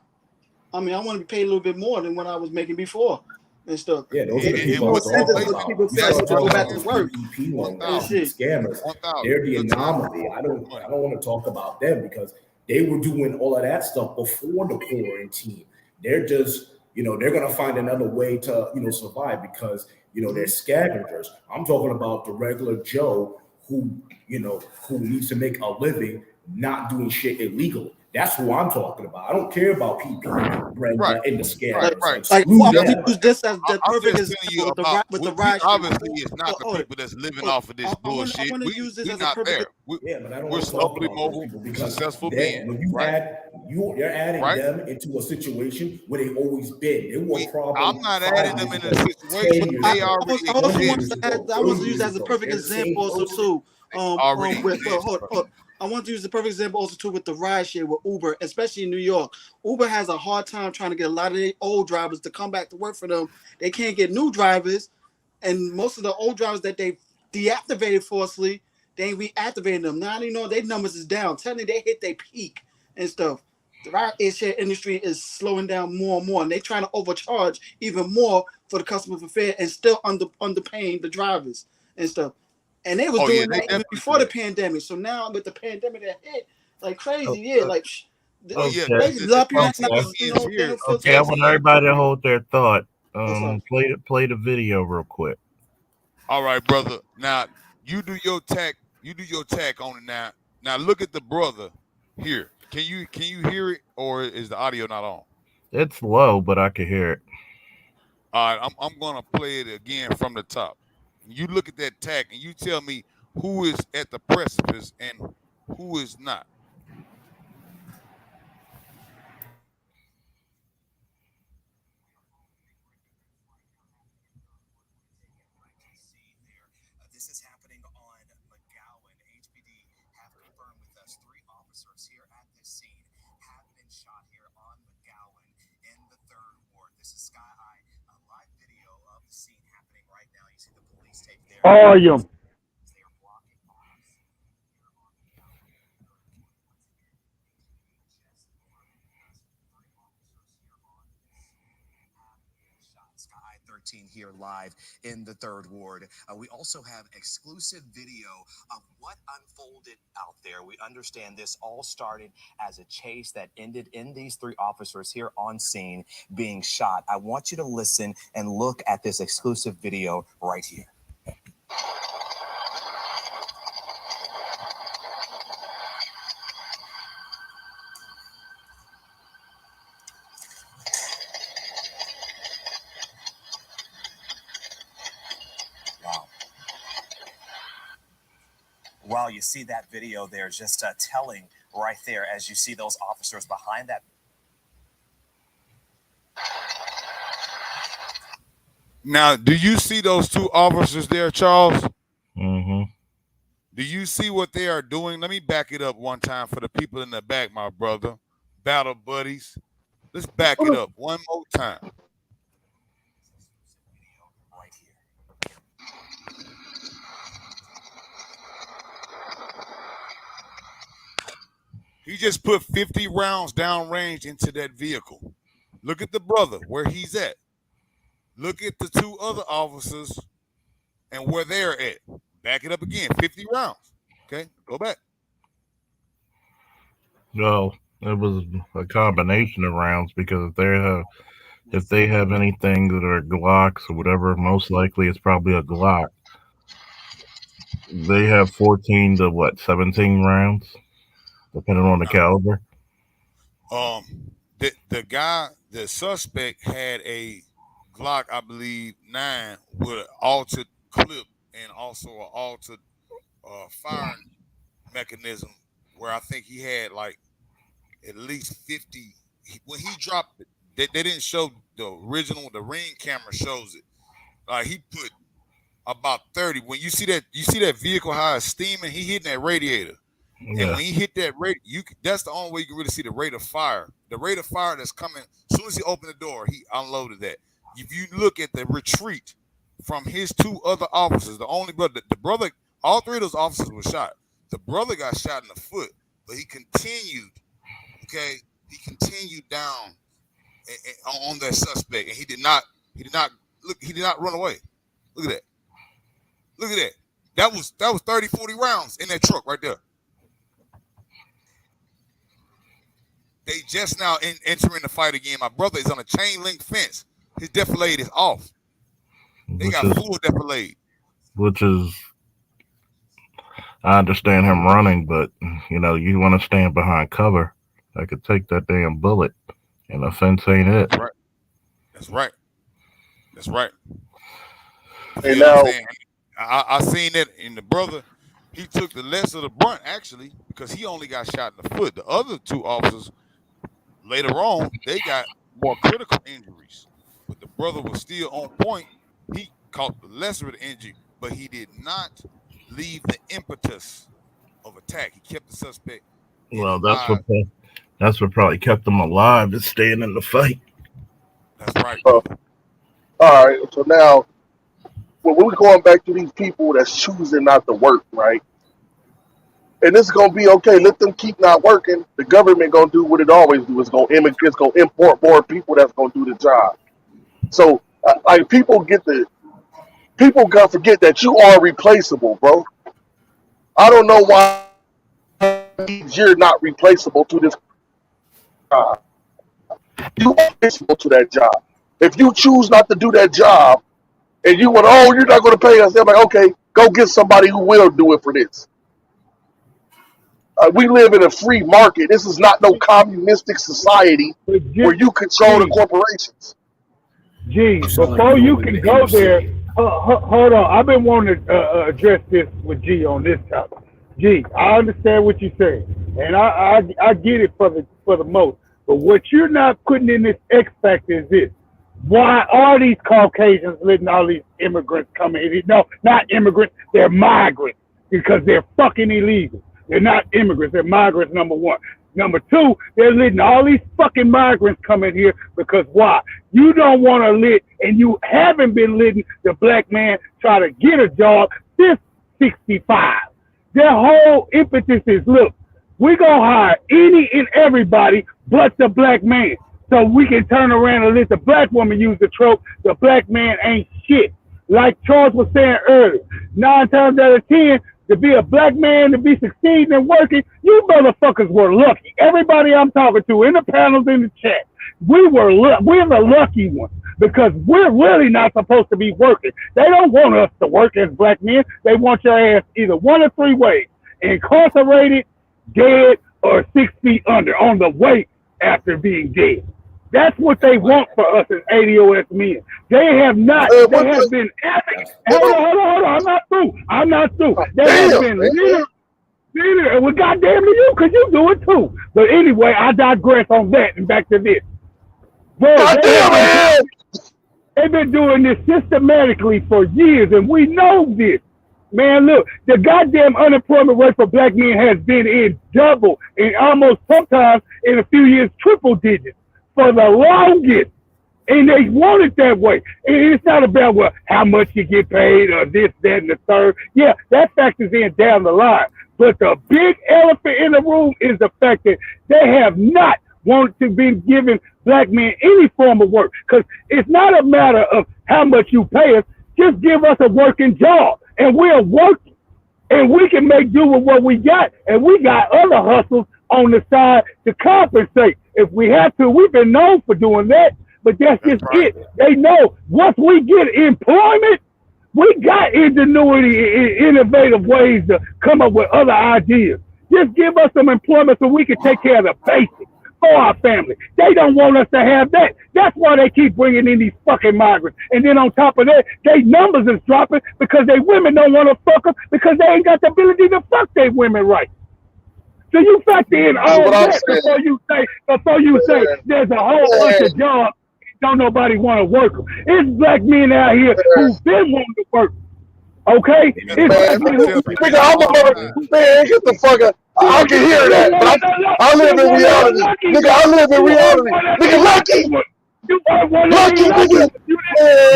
I mean, I want to be paid a little bit more than what I was making before and stuff. Yeah, those are the It gives people more I'm talking incentive for about. people to You feel like start to go talking back about to these work. PPP loans, And these shit. scammers. They're the anomaly. I don't want to talk about them because they were doing all of that stuff before the quarantine. They're just, they're gonna find another way to, survive because they're scavengers. I'm talking about the regular Joe who needs to make a living, not doing shit illegally. That's who I'm talking about. I don't care about PP, Brenda, and the scammers. Like, Like, screw I'm gonna them. use this as the I'm perfect just telling you example about. with the We ride shit. obviously is not the people that's living off of this I bullshit. want to use this We as a not perfect. there. But I don't We're want to talk slowly about those mobile, people because successful when men. you Right. you're adding Right. them into a situation where they've always been. They were I'm probably not 5 adding them years in a ago, situation. 10 years They ago, already I also 20 want exist. to years add. ago, I want 30 to use years that as a ago. perfect They're the same example also person. too. Already I want to use the perfect example also too with the ride share with Uber, especially in New York. Uber has a hard time trying to get a lot of the old drivers to come back to work for them. They can't get new drivers, and most of the old drivers that they deactivated forcibly, they ain't reactivating them. Now their numbers is down. Tell me they hit their peak and stuff. The ride share industry is slowing down more and more, and they trying to overcharge even more for the customer fare and still underpaying the drivers and stuff. And they was doing that even before the pandemic. So now with the pandemic that hit like crazy, Okay. crazy. A lot of people Okay. they don't feel Okay, I want everybody to hold their thought. up? Play the video real quick. All right, brother. Now you do your tack. You do your tack on it now. Now look at the brother here. Can you hear it, or is the audio not on? It's low, but I can hear it. All right, I'm gonna play it again from the top. You look at that tack and you tell me who is at the precipice and who is not. This is happening on McGowan. HPD have confirmed with us 3 officers here at this scene have been shot here on McGowan in the 3rd Ward. This is Sky High, a live video of the scene happening right now. You see the police tape there. Volume. They are blocking off here on McGowan. Sky 13 here live in the 3rd Ward. We also have exclusive video of what unfolded out there. We understand this all started as a chase that ended in these 3 officers here on scene being shot. I want you to listen and look at this exclusive video right here. Wow. Wow, you see that video there, just telling right there as you see those officers behind that. Now, do you see those 2 officers there, Charles? Mm-hmm. Do you see what they are doing? Let me back it up one time for the people in the back, my brother. Battle buddies. Let's back it up one more time. Right here. He just put 50 rounds downrange into that vehicle. Look at the brother, where he's at. Look at the 2 other officers and where they're at. Back it up again, 50 rounds. Okay, go back. Well, it was a combination of rounds because if they have anything that are Glocks or whatever, most likely it's probably a Glock. They have 14 to 17 rounds, depending on the caliber. The suspect had a Glock, I believe, 9 with an altered clip and also an altered firing mechanism, where I think he had like at least 50. When he dropped it, they didn't show the original. The Ring camera shows it. He put about 30. When you see that vehicle how it's steaming, he hitting that radiator. And when he hit that rate, that's the only way you can really see the rate of fire. The rate of fire that's coming, as soon as he opened the door, he unloaded that. If you look at the retreat from his two other officers, the brother, all three of those officers were shot. The brother got shot in the foot, but he continued, down on that suspect, and he did not run away. Look at that. That was 30, 40 rounds in that truck right there. They just now entering the fight again. My brother is on a chain link fence. His defilade is off. They got full defilade. Which is, I understand him running, but you want to stand behind cover. I could take that damn bullet, and the fence ain't it. That's right. And now, I seen that in the brother. He took the less of the brunt actually because he only got shot in the foot. The other two officers later on they got more critical injuries, but the brother was still on point. He caught the lesser of the injury, but he did not leave the impetus of attack. He kept the suspect. Well, that's what probably kept him alive, is staying in the fight. That's right. All right. So now, when we're going back to these people that's choosing not to work, right? And this is gonna be okay. Let them keep not working. The government gonna do what it always do. It's gonna import more people that's gonna do the job. So, people gotta forget that you are replaceable, bro. I don't know why you're not replaceable to this job. You are replaceable to that job. If you choose not to do that job, and you're not going to pay us, they're like, okay, go get somebody who will do it for this. We live in a free market. This is not no communistic society where you control the corporations. Before you can go there, hold on. I've been wanting to address this with G on this topic. G, I understand what you're saying, and I get it for the most. But what you're not putting in this X factor is this: why are these Caucasians letting all these immigrants come in? No, not immigrants. They're migrants because they're fucking illegal. They're not immigrants. They're migrants, number one. Number two, they're letting all these fucking migrants come in here because why? You don't want to let, and you haven't been letting the black man try to get a job since 65. Their whole impetus is, look, we're going to hire any and everybody but the black man. So we can turn around and let the black woman use the trope, the black man ain't shit. Like Charles was saying earlier, 9 times out of 10, to be a black man, to be succeeding and working, you motherfuckers were lucky. Everybody I'm talking to in the panels, in the chat, we're the lucky ones because we're really not supposed to be working. They don't want us to work as black men. They want your ass either 1 of 3 ways: incarcerated, dead, or 6 feet under on the way after being dead. That's what they want for us as ADOS men. They have not. They have been. Hold on. I'm not through. They have been leader. Well, goddamn to you, because you do it too. But anyway, I digress on that and back to this. Bro, they've been doing this systematically for years, and we know this. Man, look, the goddamn unemployment rate for black men has been in double and almost sometimes in a few years triple digits for the longest, and they want it that way. And it's not about how much you get paid or this, that, and the third. Yeah, that factors in down the line. But the big elephant in the room is the fact that they have not wanted to be giving black men any form of work, because it's not a matter of how much you pay us. Just give us a working job, and we're working, and we can make do with what we got, and we got other hustles on the side to compensate if we have to. We've been known for doing that, but that's just it. They know once we get employment, we got ingenuity and innovative ways to come up with other ideas. Just give us some employment so we can take care of the basics for our family. They don't want us to have that. That's why they keep bringing in these fucking migrants. And then on top of that, their numbers is dropping because they women don't want to fuck them because they ain't got the ability to fuck their women right. So you factor in all that before you say there's a whole bunch of jobs don't nobody want to work them. It's black men out here who've been wanting to work. Okay? Man, nigga, I'm a man. Get the fuck out. I can hear that, but I live in reality. Nigga, I live in reality. Nigga, lucky. Lucky, nigga.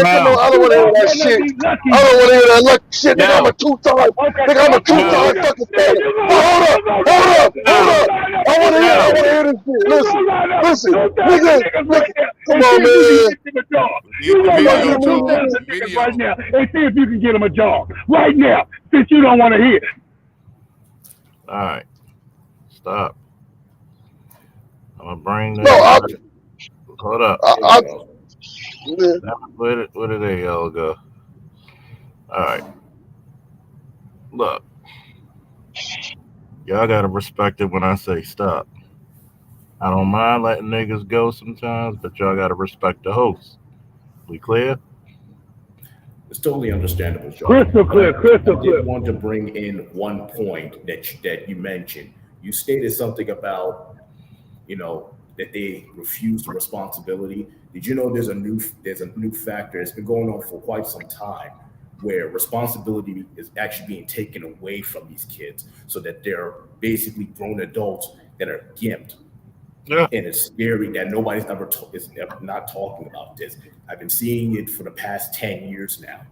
Man, come on. I don't want to hear that shit. I don't want to hear that lucky shit. Nigga, I'm a two-time. Nigga, I'm a two-time fucking fan. Hold up. I want to hear this shit. Listen, nigga, come on, man. You go right here with niggas right now and see if you can get him a job right now, since you don't want to hear. All right, stop. I'm gonna bring this. Hold up. Where did they all go? All right. Look, y'all gotta respect it when I say stop. I don't mind letting niggas go sometimes, but y'all gotta respect the host. We clear? It's totally understandable, John. Crystal clear. I did want to bring in one point that you mentioned. You stated something about, that they refuse the responsibility. Did you know there's a new factor? It's been going on for quite some time, where responsibility is actually being taken away from these kids, so that they're basically grown adults that are gimped. Yeah. And it's scary that nobody's is not talking about this. I've been seeing it for the past 10 years now.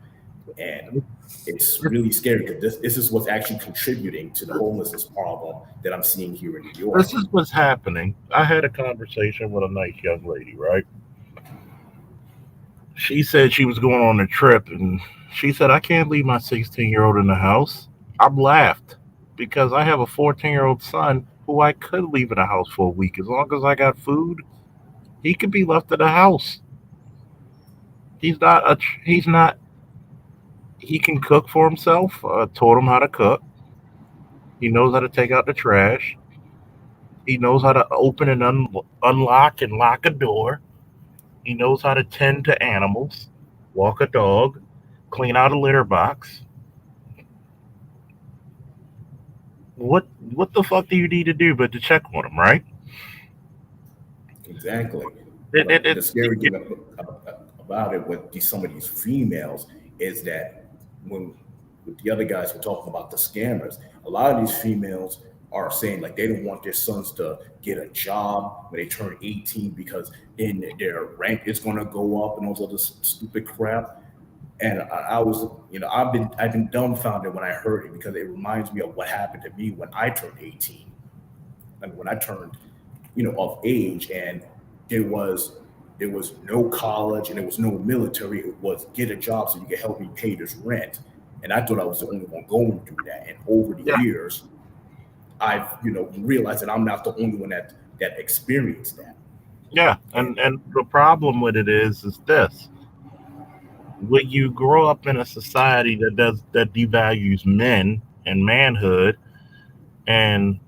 And it's really scary because this is what's actually contributing to the homelessness problem that I'm seeing here in New York. This is what's happening. I had a conversation with a nice young lady, right? She said she was going on a trip, and she said, I can't leave my 16-year-old in the house. I laughed because I have a 14-year-old son who I could leave in the house for a week. As long as I got food, he could be left in the house. He can cook for himself. Taught him how to cook. He knows how to take out the trash. He knows how to open and unlock and lock a door. He knows how to tend to animals, walk a dog, clean out a litter box. What the fuck do you need to do but to check on him, right? Exactly. The scary thing about it with some of these females is that when the other guys were talking about the scammers, a lot of these females are saying like they don't want their sons to get a job when they turn 18 because in their rank is going to go up and all this other stupid crap. And I was, I've been dumbfounded when I heard it because it reminds me of what happened to me when I turned 18. And when I turned, of age, and there was no college and there was no military. It was get a job so you can help me pay this rent. And I thought I was the only one going through that. And over the years, I've realized that I'm not the only one that experienced that. Yeah, and the problem with it is this. When you grow up in a society that devalues men and manhood and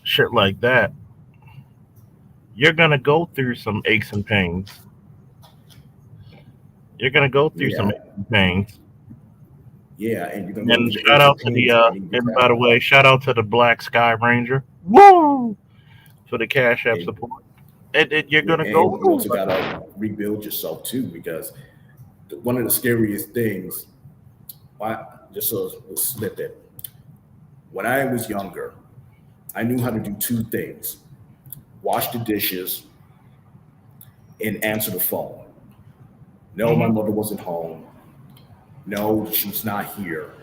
shit like that, you're gonna go through some aches and pains. You're gonna go through some aches and pains. Yeah, and you're gonna. And shout out to and by the way, shout out to the Black Sky Ranger. Woo! For the Cash App support. You're gonna go. You also gotta rebuild yourself too, because one of the scariest things. Just a snippet. When I was younger, I knew how to do two things: wash the dishes and answer the phone. No, my mother wasn't home. No, she's not here.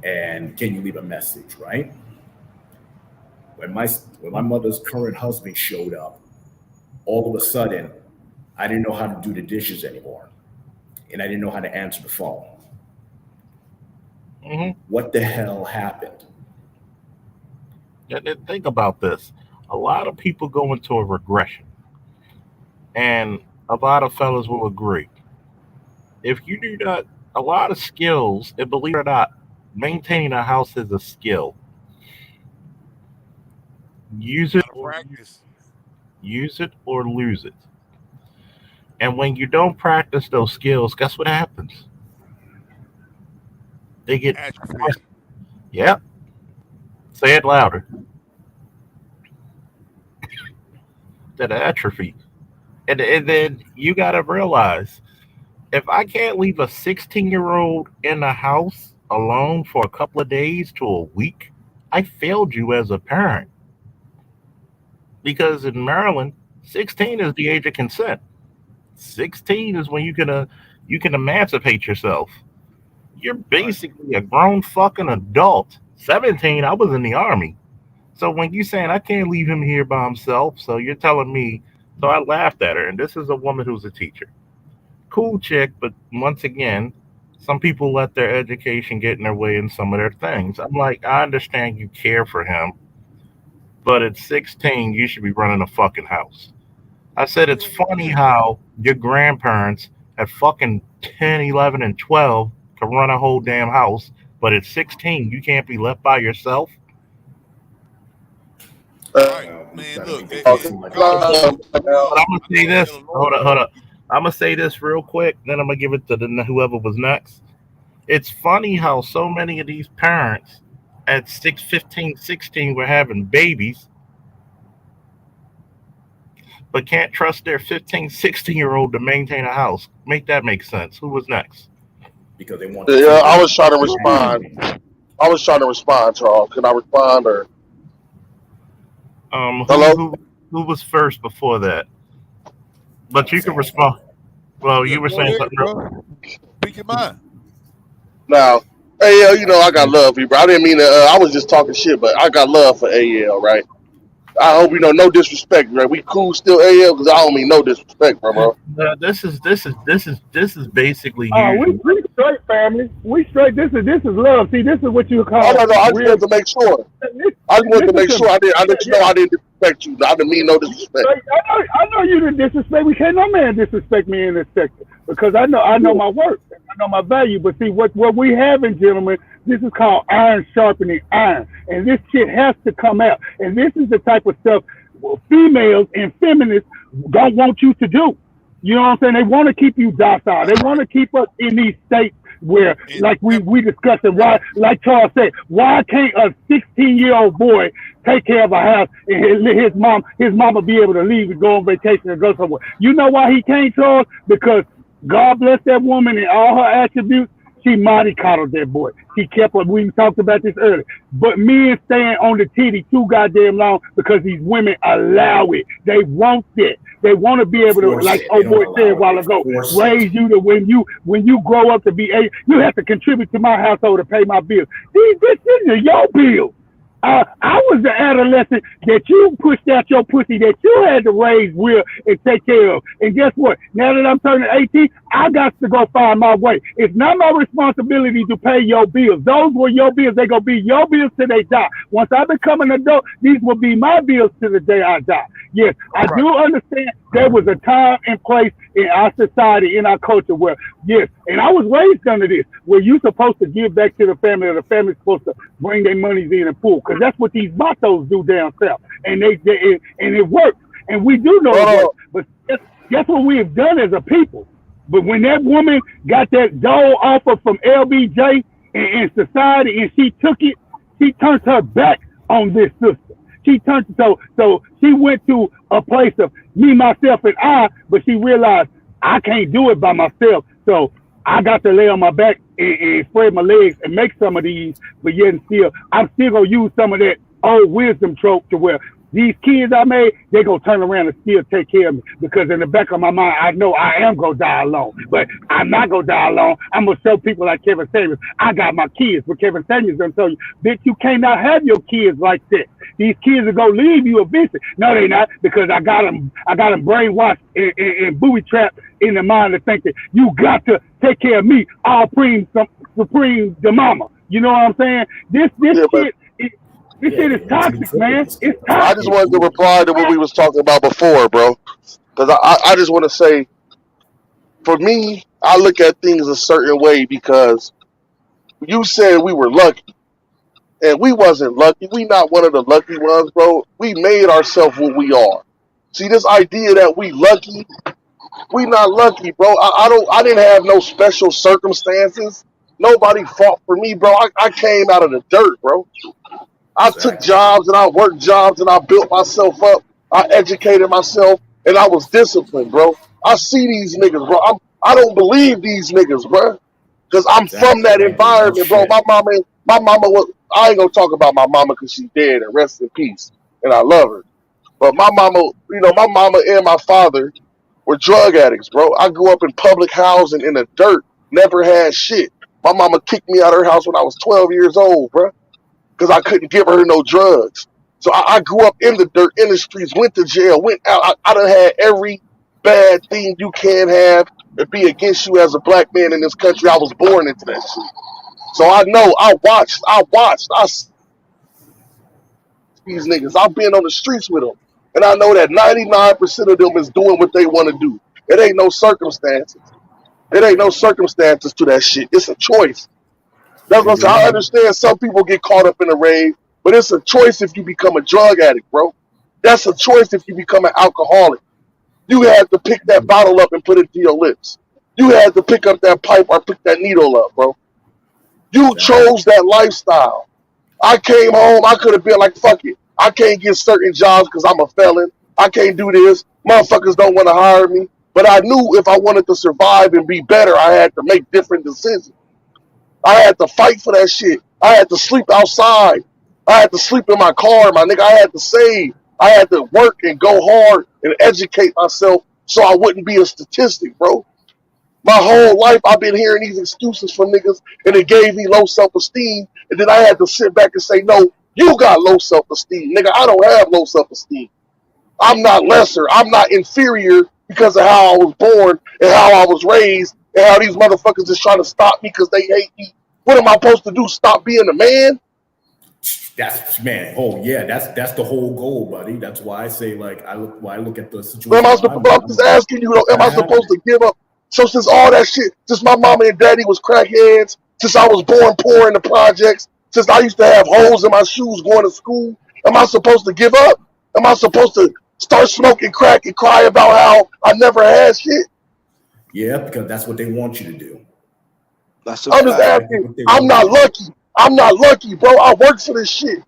And can you leave a message, right? When my mother's current husband showed up, all of a sudden, I didn't know how to do the dishes anymore. And I didn't know how to answer the phone. What the hell happened? Think about this. A lot of people go into a regression. And a lot of fellas will agree. If you do not, a lot of skills, and believe it or not, maintaining a house is a skill. Use it or lose it. And when you don't practice those skills, guess what happens? They get atrophy. Yep. Say it louder. That atrophy. And then you got to realize If I can't leave a 16-year-old in the house alone for a couple of days to a week, I failed you as a parent. Because in Maryland, 16 is the age of consent. 16 is when you can emancipate yourself. You're basically a grown fucking adult. 17, I was in the army. So when you saying I can't leave him here by himself, so you're telling me, so I laughed at her, and this is a woman who's a teacher. Cool chick, but once again, some people let their education get in their way in some of their things. I'm like, I understand you care for him, but at 16, you should be running a fucking house. I said it's funny how your grandparents at fucking 10, 11, and 12 can run a whole damn house, but at 16, you can't be left by yourself. Right, man. Look, But I'm gonna say this. Hold up. I'm gonna say this real quick. Then I'm gonna give it to whoever was next. It's funny how so many of these parents at 6, 15, 16 were having babies, but can't trust their 15, 16-year-old to maintain a house. Make that make sense. Who was next? Because they want. Yeah, I was trying to respond. Charles. Can I respond or? Who was first before that? But you can respond. Well, you were saying something. Speak your mind. Now, AL, you know I got love for you, bro. I didn't mean to. I was just talking shit, but I got love for AL, right? I hope you know, no disrespect, right? We cool still, AL, because I don't mean no disrespect, bro. This is basically we straight family. We straight. This is love. See, this is what you call. I just wanted to make sure. I let you know I didn't disrespect you. I didn't mean no disrespect. I know you didn't disrespect me. Can't no man disrespect me in this sector because I know my worth. I know my value. But see, what we having, gentlemen, this is called iron sharpening iron, and this shit has to come out. And this is the type of stuff females and feminists don't want you to do. You know what I'm saying? They want to keep you docile. They want to keep us in these states where, like we discussing, why, like Charles said, why can't a 16-year-old boy take care of a house and his mama be able to leave and go on vacation and go somewhere? You know why he can't, Charles? Because God bless that woman and all her attributes. She mighty coddled that boy. She kept up. We talked about this earlier. But men staying on the titty too goddamn long because these women allow it. They want it. They want to be able to, like old boy said a while ago, raise you to when you grow up to be you have to contribute to my household to pay my bills. These are your bills. I was the adolescent that you pushed out your pussy that you had to raise, will, and take care of. And guess what? Now that I'm turning 18, I got to go find my way. It's not my responsibility to pay your bills. Those were your bills. They're going to be your bills till they die. Once I become an adult, these will be my bills till the day I die. Yes, I do understand there was a time and place in our society, in our culture where, yes, and I was raised under this, where you're supposed to give back to the family, or the family's supposed to bring their monies in and pull, because that's what these matos do down south, and it works, and we do know it works, but that's what we have done as a people. But when that woman got that dole offer from LBJ and society, and she took it, she turned her back on this system. She turned so she went to a place of me, myself, and I, but she realized I can't do it by myself. So I got to lay on my back and spread my legs and make some of these, but yet and still, I'm still gonna use some of that old wisdom trope to where these kids I made, they gonna turn around and still take care of me, because in the back of my mind, I know I am gonna die alone, but I'm not gonna die alone. I'm gonna show people like Kevin Samuels, I got my kids, but Kevin Samuels gonna tell you, bitch, you cannot have your kids like that. These kids are gonna leave you eventually. No, they not, because I got them brainwashed and booby trapped in the mind to think that you got to take care of me, all supreme the mama. You know what I'm saying? This shit. This shit is toxic, man. It's toxic. I just wanted to reply to what we was talking about before, bro. Because I just want to say, for me, I look at things a certain way, because you said we were lucky. And we wasn't lucky. We not one of the lucky ones, bro. We made ourselves what we are. See, this idea that we lucky, we not lucky, bro. I didn't have no special circumstances. Nobody fought for me, bro. I came out of the dirt, bro. I took jobs and I worked jobs and I built myself up. I educated myself and I was disciplined, bro. I see these niggas, bro. I don't believe these niggas, bro. Because I'm from that environment, bro. My mama was, I ain't gonna talk about my mama because she's dead and rest in peace. And I love her. But my mama, my mama and my father were drug addicts, bro. I grew up in public housing in the dirt, never had shit. My mama kicked me out of her house when I was 12 years old, bro, because I couldn't give her no drugs. So I grew up in the dirt, in the streets, went to jail, went out. I done had every bad thing you can have and be against you as a black man in this country. I was born into that shit. So I know, I watched, I see these niggas. I've been on the streets with them. And I know that 99% of them is doing what they want to do. It ain't no circumstances. It ain't no circumstances to that shit. It's a choice. That's what I'm saying. I understand some people get caught up in a rave, but it's a choice if you become a drug addict, bro. That's a choice if you become an alcoholic. You had to pick that bottle up and put it to your lips. You had to pick up that pipe or pick that needle up, bro. You chose that lifestyle. I came home, I could have been like, fuck it. I can't get certain jobs because I'm a felon. I can't do this. Motherfuckers don't want to hire me. But I knew if I wanted to survive and be better, I had to make different decisions. I had to fight for that shit. I had to sleep outside. I had to sleep in my car, my nigga. I had to save. I had to work and go hard and educate myself so I wouldn't be a statistic, bro. My whole life, I've been hearing these excuses from niggas, and it gave me low self-esteem. And then I had to sit back and say, no, you got low self-esteem. Nigga, I don't have low self-esteem. I'm not lesser. I'm not inferior because of how I was born and how I was raised and how these motherfuckers is trying to stop me because they hate me. What am I supposed to do? Stop being a man? That's man. Oh yeah, that's the whole goal, buddy. That's why I say like I look at the situation. I'm just asking you, am I supposed to give up? So since all that shit, since my mama and daddy was crackheads, since I was born poor in the projects, since I used to have holes in my shoes going to school, am I supposed to give up? Am I supposed to start smoking crack and cry about how I never had shit? Yeah, because that's what they want you to do. I'm just asking. I'm not lucky. I'm not lucky, bro. I worked for this shit.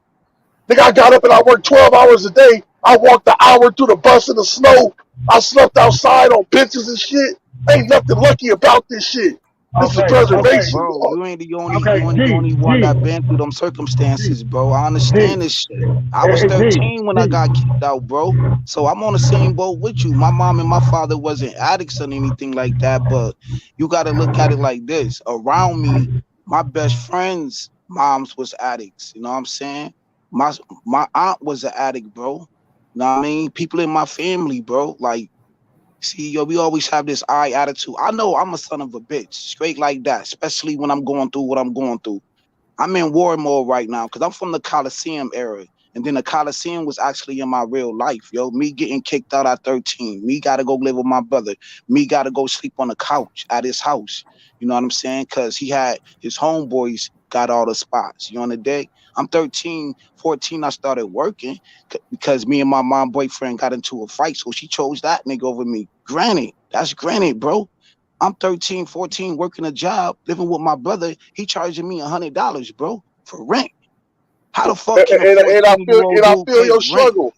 Nigga, I got up and I worked 12 hours a day. I walked an hour through the bus in the snow. I slept outside on benches and shit. Ain't nothing lucky about this shit. This is preservation. Bro, you ain't the only one that been through them circumstances, bro. I understand this shit. I was 13 when I got kicked out, bro. So I'm on the same boat with you. My mom and my father wasn't addicts or anything like that, but you got to look at it like this. Around me, my best friends' moms was addicts. You know what I'm saying? My aunt was an addict, bro. You know what I mean? People in my family, bro, like, see, yo, we always have this I attitude. I know I'm a son of a bitch, straight like that, especially when I'm going through what I'm going through. I'm in war mode right now because I'm from the Coliseum era. And then the Coliseum was actually in my real life, yo. Me getting kicked out at 13. Me got to go live with my brother. Me got to go sleep on the couch at his house. You know what I'm saying? Because he had his homeboys got all the spots. You on the day? I'm 13, 14, I started working because me and my mom boyfriend got into a fight. So she chose that nigga over me. Granted, that's granted, bro. I'm 13, 14, working a job, living with my brother. He charging me $100, bro, for rent. How the fuck can and I feel your struggle.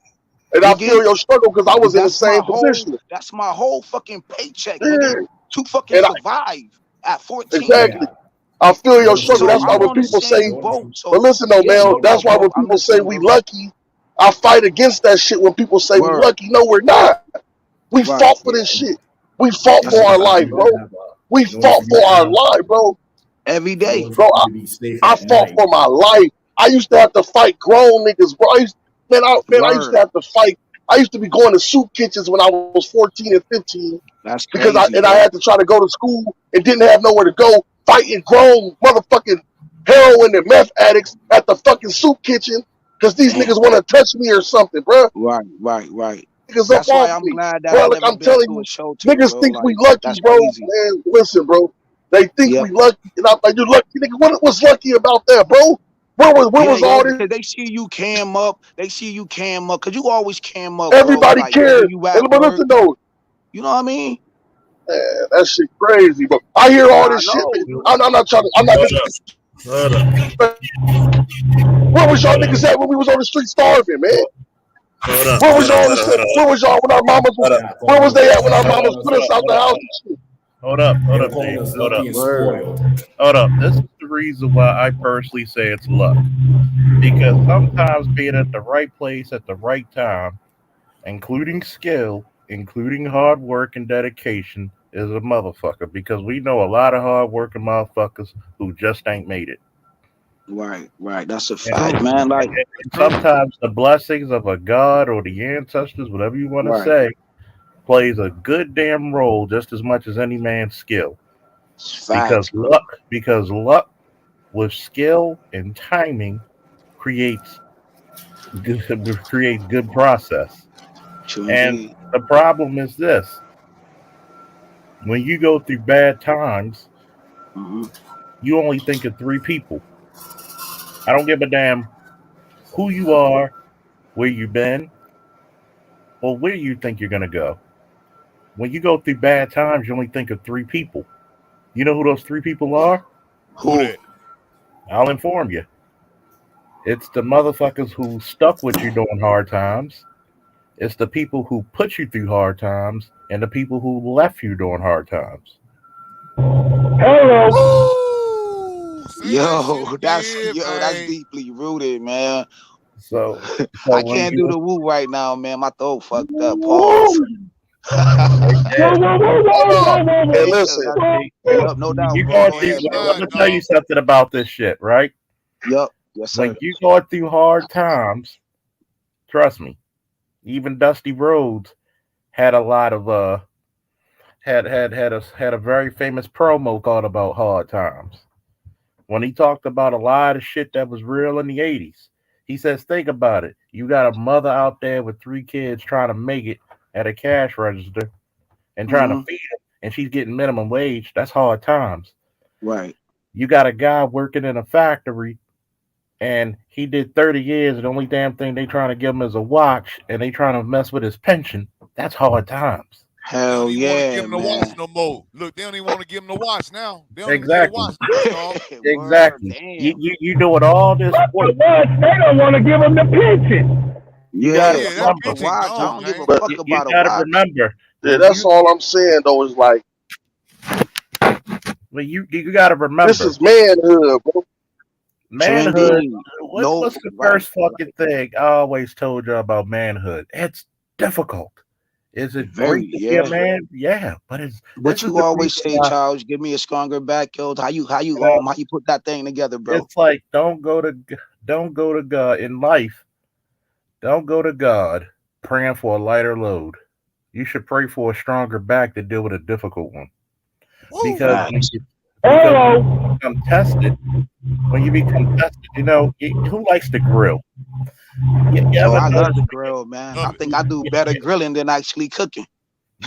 And I feel your struggle because I was in the same position. That's my whole fucking paycheck, nigga, to fucking survive at 14. Exactly. I feel your struggle. That's why when people say, but listen though, man, that's why when people say we lucky, I fight against that shit when people say we lucky. No, we're not. We fought for this shit. We fought for our life, bro. We fought for our life, bro. Every day. Bro, I fought for my life. I used to have to fight grown niggas, bro. I used to have to fight. I used to be going to soup kitchens when I was 14 and 15. That's crazy, because I had to try to go to school and didn't have nowhere to go. Fighting grown motherfucking heroin and meth addicts at the fucking soup kitchen because these niggas want to touch me or something, bro. Right. Niggas That's up why off I'm me. glad that bro, like I'm telling you, niggas think we lucky, bro. Man, listen, bro. They think we lucky, and I'm like, you lucky, nigga. What was lucky about that, bro? Where was all this? They see you cam up. Cause you always cam up. Everybody bro. Like, cares. But listen though, you know what I mean? Man, that shit crazy, bro. I hear all this shit. I'm not trying to. I'm not. Where was y'all niggas at when we was on the street starving, man? Where was y'all when our mamas? Where was they at when our mamas put us out the house and shit? Hold up, They'll call Dave. us Hold lucky up. and spoiled. Hold up. This is the reason why I personally say it's luck. Because sometimes being at the right place at the right time, including skill, including hard work and dedication, is a motherfucker. Because we know a lot of hard working motherfuckers who just ain't made it. Right. That's a And, fact, man. Like, and sometimes the blessings of a god or the ancestors, whatever you want to right. say, plays a good damn role just as much as any man's skill. Facts, bro. Because luck with skill and timing creates good process. True And indeed. the problem is this: when you go through bad times, you only think of three people. I don't give a damn who you are, where you've been, or where you think you're gonna go. When you go through bad times, you only think of three people. You know who those three people are? Who? I'll inform you. It's the motherfuckers who stuck with you during hard times. It's the people who put you through hard times and the people who left you during hard times. Hello. Yo, that's deeply rooted, man. So I when can't do you the woo right now, man. My throat fucked up. Pause. And listen, Yup, no doubt, you bro. going Go through, ahead, bro. let me tell you something about this shit, right? Yup. Yes, sir. When you go through hard times, trust me, even Dusty Rhodes had a lot of had a very famous promo called about hard times. When he talked about a lot of shit that was real in the 80s. He says, think about it. You got a mother out there with 3 kids trying to make it at a cash register and trying to feed them, and she's getting minimum wage. That's hard times. Right. You got a guy working in a factory, and he did 30 years, and the only damn thing they trying to give him is a watch, and they trying to mess with his pension. That's hard times. Hell yeah, give him the watch no more. Look, they don't even want to give him the watch now. They don't Exactly. even get a watch. Exactly. You doing all this work. They don't want to give him the pension. You gotta yeah, remember. I don't give a But fuck You about a gotta watch. remember. yeah, that's all I'm saying though is like Well, you gotta remember. this is manhood, bro. Manhood. No, What's the first fucking thing I always told you about manhood? It's difficult. Is it great to be a man? Yeah, but it's. What you always say, Charles? Give me a stronger back, yo. How you put that thing together, bro? It's like don't go to God in life. Don't go to God praying for a lighter load. You should pray for a stronger back to deal with a difficult one. Because when you become tested, you know, who likes to grill? I love the grill, man. I think I do better grilling than actually cooking.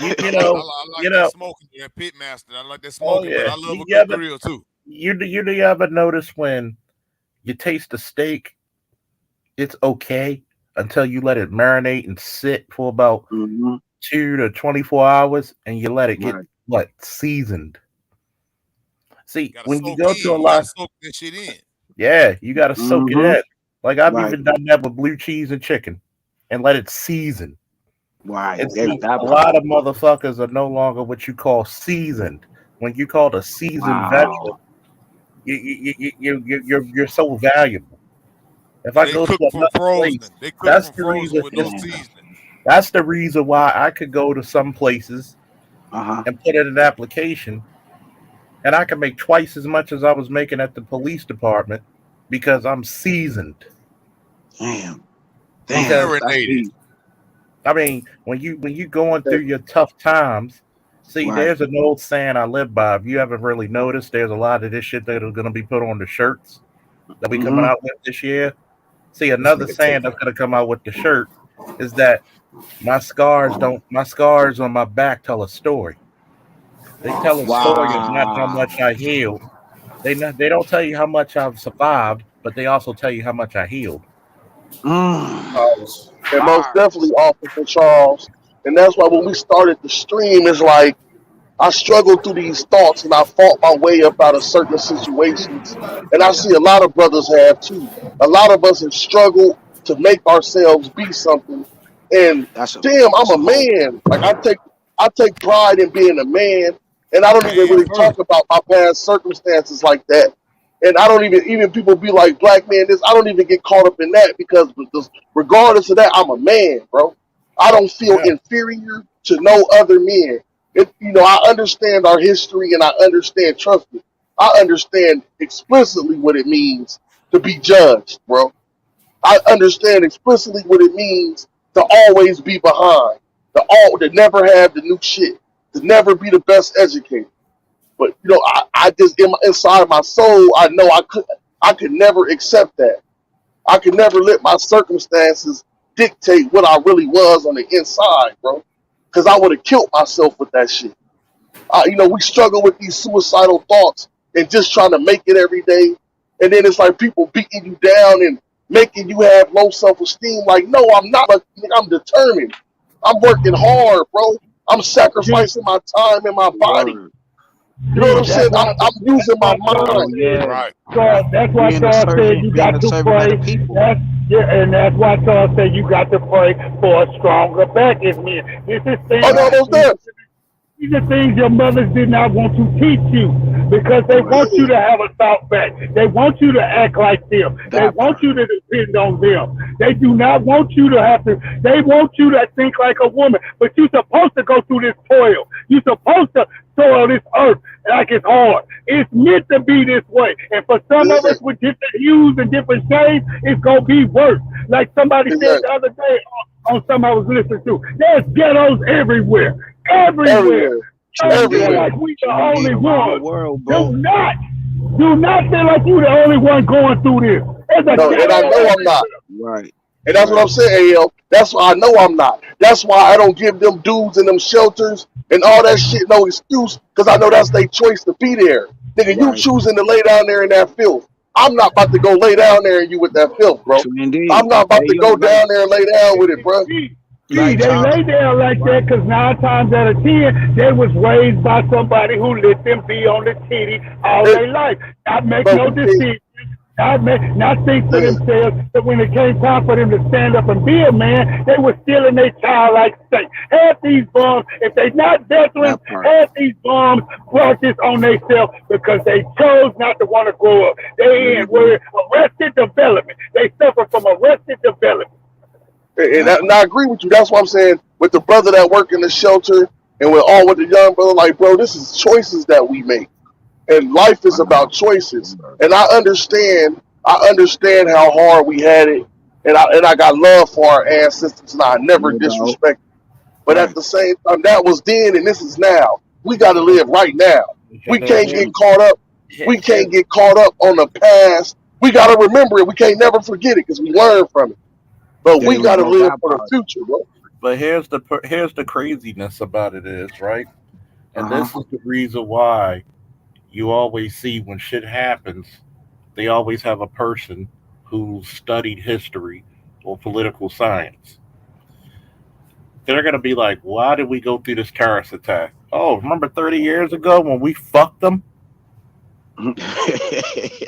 You know, I like that smoking, that pit master. I like that smoking, but I love a good grill too. You ever notice when you taste a steak, it's okay until you let it marinate and sit for about 2 to 24 hours, and you let it get seasoned. See, when you go to a lot, soak that shit in. Yeah, you got to soak it in. Like I've even done that with blue cheese and chicken, and let it season. Right. And see, a lot of motherfuckers are no longer what you call seasoned. When you call it a seasoned vegetable, you're so valuable. If I go to another place, that's the reason. That's the reason why I could go to some places and put in an application, and I can make twice as much as I was making at the police department because I'm seasoned. Damn. I mean, when you going through your tough times, see, there's an old saying I live by. If you haven't really noticed, there's a lot of this shit that is going to be put on the shirts that we coming out with this year. See, another saying that's going to come out with the shirt is that my scars on my back tell a story. They tell a story of not how much I healed. They don't tell you how much I've survived, but they also tell you how much I healed. And most definitely, Officer Charles. And that's why when we started the stream, it's like I struggled through these thoughts and I fought my way up out of certain situations. And I see a lot of brothers have too. A lot of us have struggled to make ourselves be something. And damn, I'm a man. Like I take pride in being a man. and I don't even Man really first. talk about my past circumstances like that. And I don't even people be like, black man, this. I don't even get caught up in that because regardless of that, I'm a man, bro. I don't feel Yeah. inferior to no other men. I understand our history and I understand, trust me, I understand explicitly what it means to be judged, bro. I understand explicitly what it means to always be behind, to never have the new shit, to never be the best educated. But I just inside my soul, I know I could never accept that. I could never let my circumstances dictate what I really was on the inside, bro. Because I would have killed myself with that shit. We struggle with these suicidal thoughts and just trying to make it every day. And then it's like people beating you down and making you have low self-esteem. Like, no, I'm not. I'm determined. I'm working hard, bro. I'm sacrificing my time and my body. Word. You know what I'm saying? That's why. I'm using That's my why Charles mind. Yeah. Right. That's why Being a Charles said servant, you being got a to servant of pray. the people. And that's why Charles said you got to pray for a stronger back as men. This is Oh things. no, Right. those there. These are things your mothers did not want to teach you because they Right. want you to have a thought back. They want you to act like them. They That want part. you to depend on them. They do not want you to have to. They want you to think like a woman. But you're supposed to go through this toil. You're supposed to soil this earth like it's hard. It's meant to be this way. And for some of Yeah, us with different hues and different shades, it's gonna be worse. Like somebody said exactly. the other day on something I was listening to. There's ghettos everywhere. Everywhere. Everywhere, Don't feel True everywhere. like indeed. we the True indeed. only Around the ones. world, Do bro. not. Do not feel like you the only one going through this. There's a No, and I ghetto know I'm not. everywhere. Right. And that's what Right. I'm saying, AL. That's why I know I'm not. That's why I don't give them dudes in them shelters and all that shit no excuse, because I know that's their choice to be there. Nigga, you Right. choosing to lay down there in that filth. I'm not about to go lay down there and you with that filth, bro. True I'm indeed. not about Hey, to yo, go like, down there and lay down with it, bro. See, like they Charles. lay down like Right. that because 9 times out of 10, they was raised by somebody who let them be on the titty all It, their life. Not make but no we can't. decisions. Not think for Yeah, themselves, but when it came time for them to stand up and be a man, they were still in their childlike state. Half these bums, if they not veterans, That part. half these bums brought this on themselves because they chose not to want to grow up. They Mm-hmm. were arrested development. They suffer from arrested development. and I agree with you. That's what I'm saying with the brother that work in the shelter and with the young brother. Like, bro, this is choices that we make. And life is about choices. And I understand how hard we had it, and I got love for our ancestors, and I never No doubt. disrespect. But at Right. the same time, that was then, and this is now. We got to live right now. We But can't here, get caught up. We here, can't get caught up on the past. We got to remember it. We can't never forget it because we learn from it. But we Daily, got to bro. live That for the part. future, bro. but here's the craziness about it is right, and Uh this huh. is the reason why you always see when shit happens, they always have a person who studied history or political science. They're gonna be like, why did we go through this terrorist attack? Oh, remember 30 years ago when we fucked them?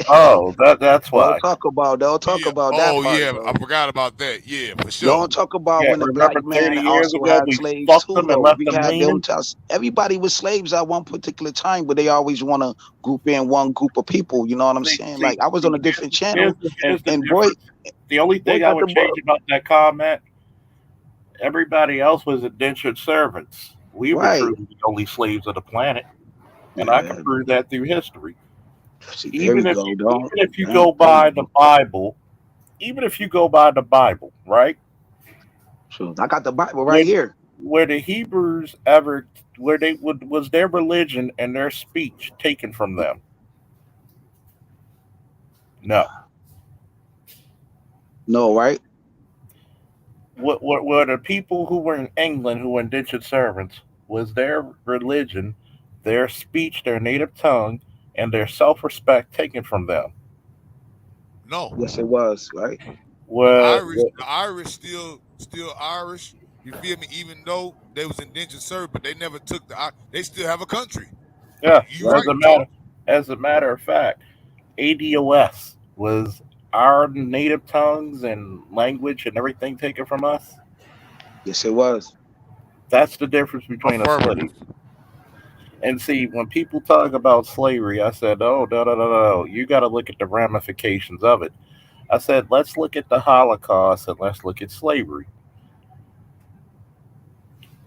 Oh, that's Don't why. talk about. Don't talk Yeah. about that Oh part, yeah. I bro. forgot about that. Yeah, for sure. Don't talk about Yeah, when the black remember man 30 years also ago had we slaves fucked too, them and though. left We them had them. leaning? Everybody was slaves at one particular time, but they always want to group in one group of people. You know what I'm See, saying? see, Like I was on see a different channel, here's the and boy, difference. The only boy thing I got the would change book. about that comment, everybody else was indentured servants. We were Right. truly the only slaves of the planet, and I can Yeah. prove that through history. See, there we go, dog. Even if you Yeah, go there we by the go. Bible, even if you go by the Bible, right? So I got the Bible right Where here. where the Hebrews ever where they would was their religion and their speech taken from them? No. No, right? What were the people who were in England who were indentured servants? Was their religion, their speech, their native tongue, and their self-respect taken from them? No. Yes, it was. Right. Well, The Irish still Irish. You feel me? Even though they was indentured servant, but they never took they still have a country. yeah. You Right. right, Charles. As a matter of fact, ADOS was our native tongues and language and everything taken from us. Yes, it was. That's the difference between a slave. Affirmative. And see, when people talk about slavery, I said, oh, no, no, no, no. You got to look at the ramifications of it. I said, let's look at the Holocaust and let's look at slavery.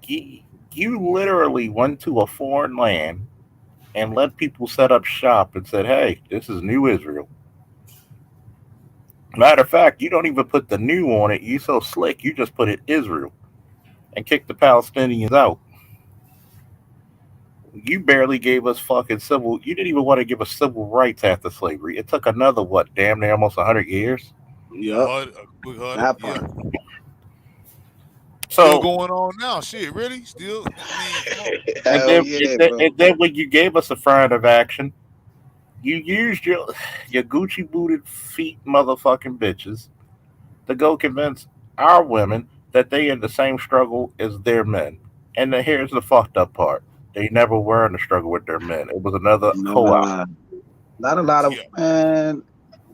You literally went to a foreign land and let people set up shop and said, hey, this is New Israel. Matter of fact, you don't even put the new on it. You so slick, you just put it Israel and kick the Palestinians out. You barely gave us fucking civil. You didn't even want to give us civil rights after slavery. It took another what, damn near almost 100 years. Yep. Yeah. Still So going on now. Shit, really? Still? I mean, come on. and then when you gave us affirmative action, you used your Gucci booted feet motherfucking bitches to go convince our women that they in the same struggle as their men. And then here's the fucked up part. They never were in a struggle with their men. It was another co-op. Not a lot of man.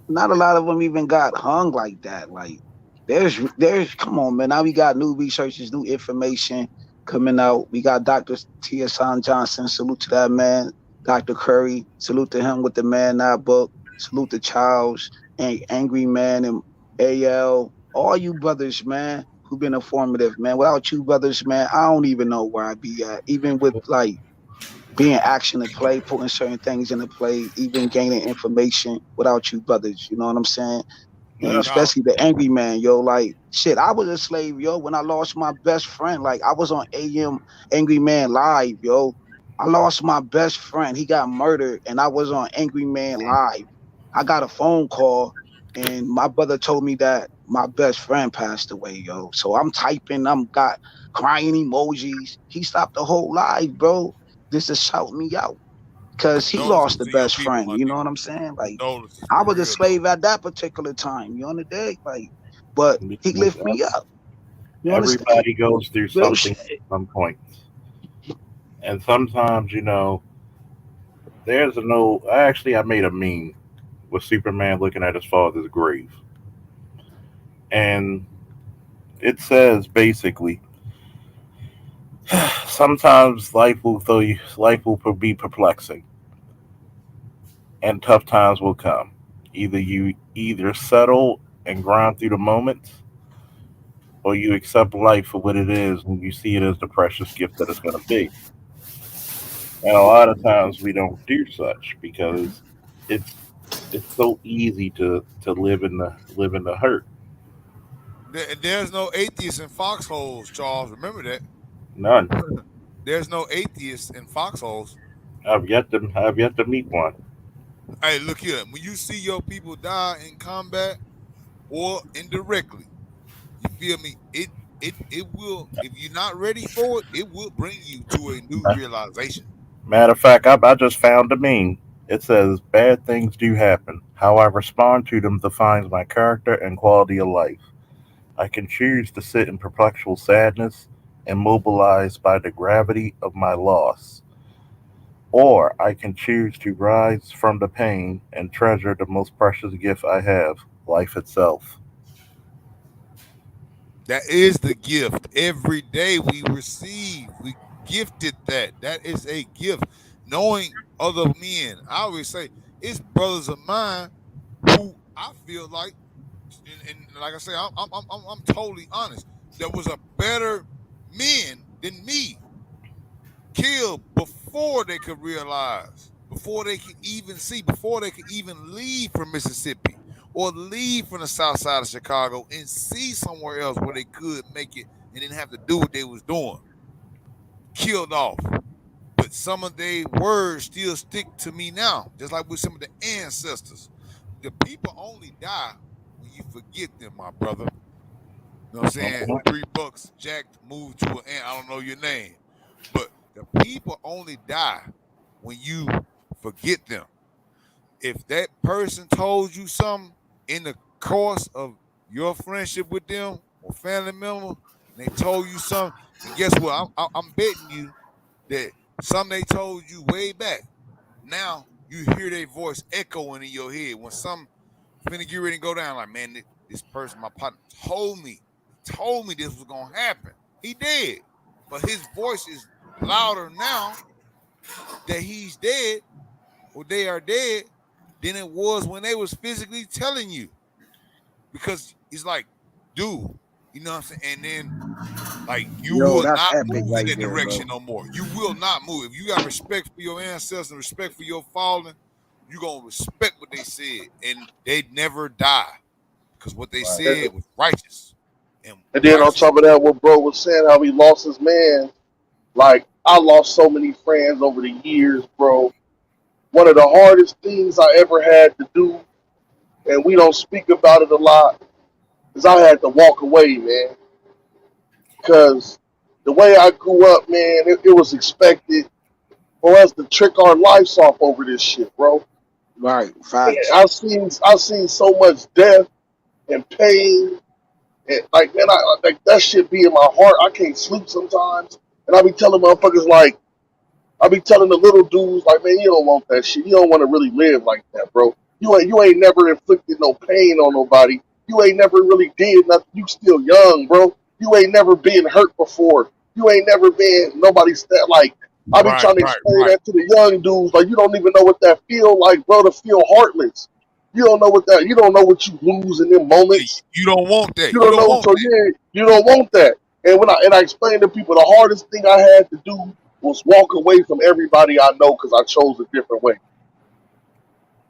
Not a lot of them even got hung like that. Like there's come on, man. Now we got new researches, new information coming out. We got Dr. T.S. Johnson. Salute to that man. Dr. Curry. Salute to him with the Man Now book. Salute to Charles and Angry Man and AL. All you brothers, man, who've been informative, man. Without you brothers, man, I don't even know where I'd be at. Even with like being action to play, putting certain things into play, even gaining information without you brothers. You know what I'm saying? And especially the Angry Man, yo. Like shit, I was a slave, yo. When I lost my best friend, like I was on AM Angry Man Live, yo. I lost my best friend. He got murdered, and I was on Angry Man Live. I got a phone call, and my brother told me that my best friend passed away, yo. So I'm typing, I'm got crying emojis. He stopped the whole live, bro. Just to shout me out. Because he lost the best friend. You know what I'm saying? Like, I was a slave at that particular time. You understand? Like, but he lifted me up. You understand? Everybody goes through Real something shit. at some point. And sometimes, there's a no. Actually, I made a meme with Superman looking at his father's grave. And it says basically, sometimes life will be perplexing, and tough times will come. Either settle and grind through the moments, or you accept life for what it is when you see it as the precious gift that it's going to be. And a lot of times we don't do such because it's it's so easy to live in the hurt. There's no atheists in foxholes, Charles. Remember that. None. There's no atheists in foxholes. I've yet to meet one. Hey, look here. When you see your people die in combat or indirectly, you feel me? It will. If you're not ready for it, it will bring you to a new realization. Matter of fact, I just found a meme. It says, "Bad things do happen. How I respond to them defines my character and quality of life. I can choose to sit in perpetual sadness, immobilized by the gravity of my loss, or I can choose to rise from the pain and treasure the most precious gift I have, life itself." That is the gift. Every day we receive, we gifted that. That is a gift. Knowing other men, I always say it's brothers of mine who I feel like, and like I say, I'm totally honest. There was a better men than me killed before they could realize, before they could even see, before they could even leave from Mississippi or leave from the south side of Chicago and see somewhere else where they could make it and didn't have to do what they was doing. Killed off. But some of their words still stick to me now, just like with some of the ancestors. The people only die when you forget them, my brother. You know what I'm saying? $3, Jack, move to an ant. I don't know your name. But the people only die when you forget them. If that person told you something in the course of your friendship with them or family member, and they told you something, and guess what? I'm betting you that something they told you way back. Now you hear their voice echoing in your head when some finna get ready to go down. Like, man, this person, my partner, told me this was gonna happen. He did, but his voice is louder now that he's dead or they are dead than it was when they was physically telling you. Because it's like, dude, you know what I'm saying? And then like you Yo, will that's not epic move in right that there, bro. direction no more. You will not move. If you got respect for your ancestors and respect for your fallen, you're gonna respect what they said. And they'd never die. Because what they said was righteous. And then on Righteous. top of that, what bro was saying, how he lost his man. Like, I lost so many friends over the years, bro. One of the hardest things I ever had to do, and we don't speak about it a lot, is I had to walk away, man. Because the way I grew up, man, it was expected for us to trick our lives off over this shit, bro. Right, And facts. I've seen so much death and pain, and like, man, like that shit be in my heart. I can't sleep sometimes, and I be telling motherfuckers like, I be telling the little dudes like, man, you don't want that shit. You don't want to really live like that, bro. You ain't never inflicted no pain on nobody. You ain't never really did nothing. You still young, bro. You ain't never been hurt before. You ain't never been nobody's that like. I be trying to explain that to the young dudes. Like, you don't even know what that feel like, bro. To feel heartless. You don't know what that. You don't know what you lose in them moments. You don't want that. You don't know. So yeah, you don't want that. And when I explain to people, the hardest thing I had to do was walk away from everybody I know because I chose a different way.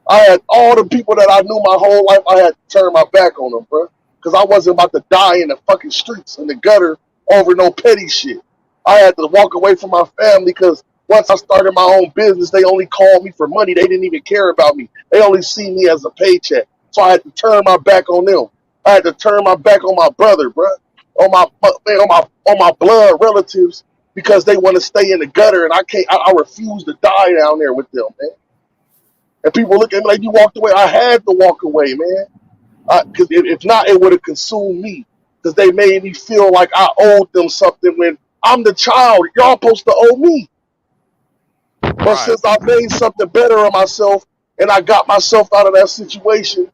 I had all the people that I knew my whole life, I had to turn my back on them, bro. Because I wasn't about to die in the fucking streets, in the gutter, over no petty shit. I had to walk away from my family because once I started my own business, they only called me for money. They didn't even care about me. They only see me as a paycheck. So I had to turn my back on them. I had to turn my back on my brother, bro. On my blood relatives because they want to stay in the gutter and I can't. I refuse to die down there with them, man. And people look at me like, you walked away. I had to walk away, man. Because if not, it would have consumed me. Because they made me feel like I owed them something when I'm the child. Y'all supposed to owe me. But since I made something better of myself and I got myself out of that situation,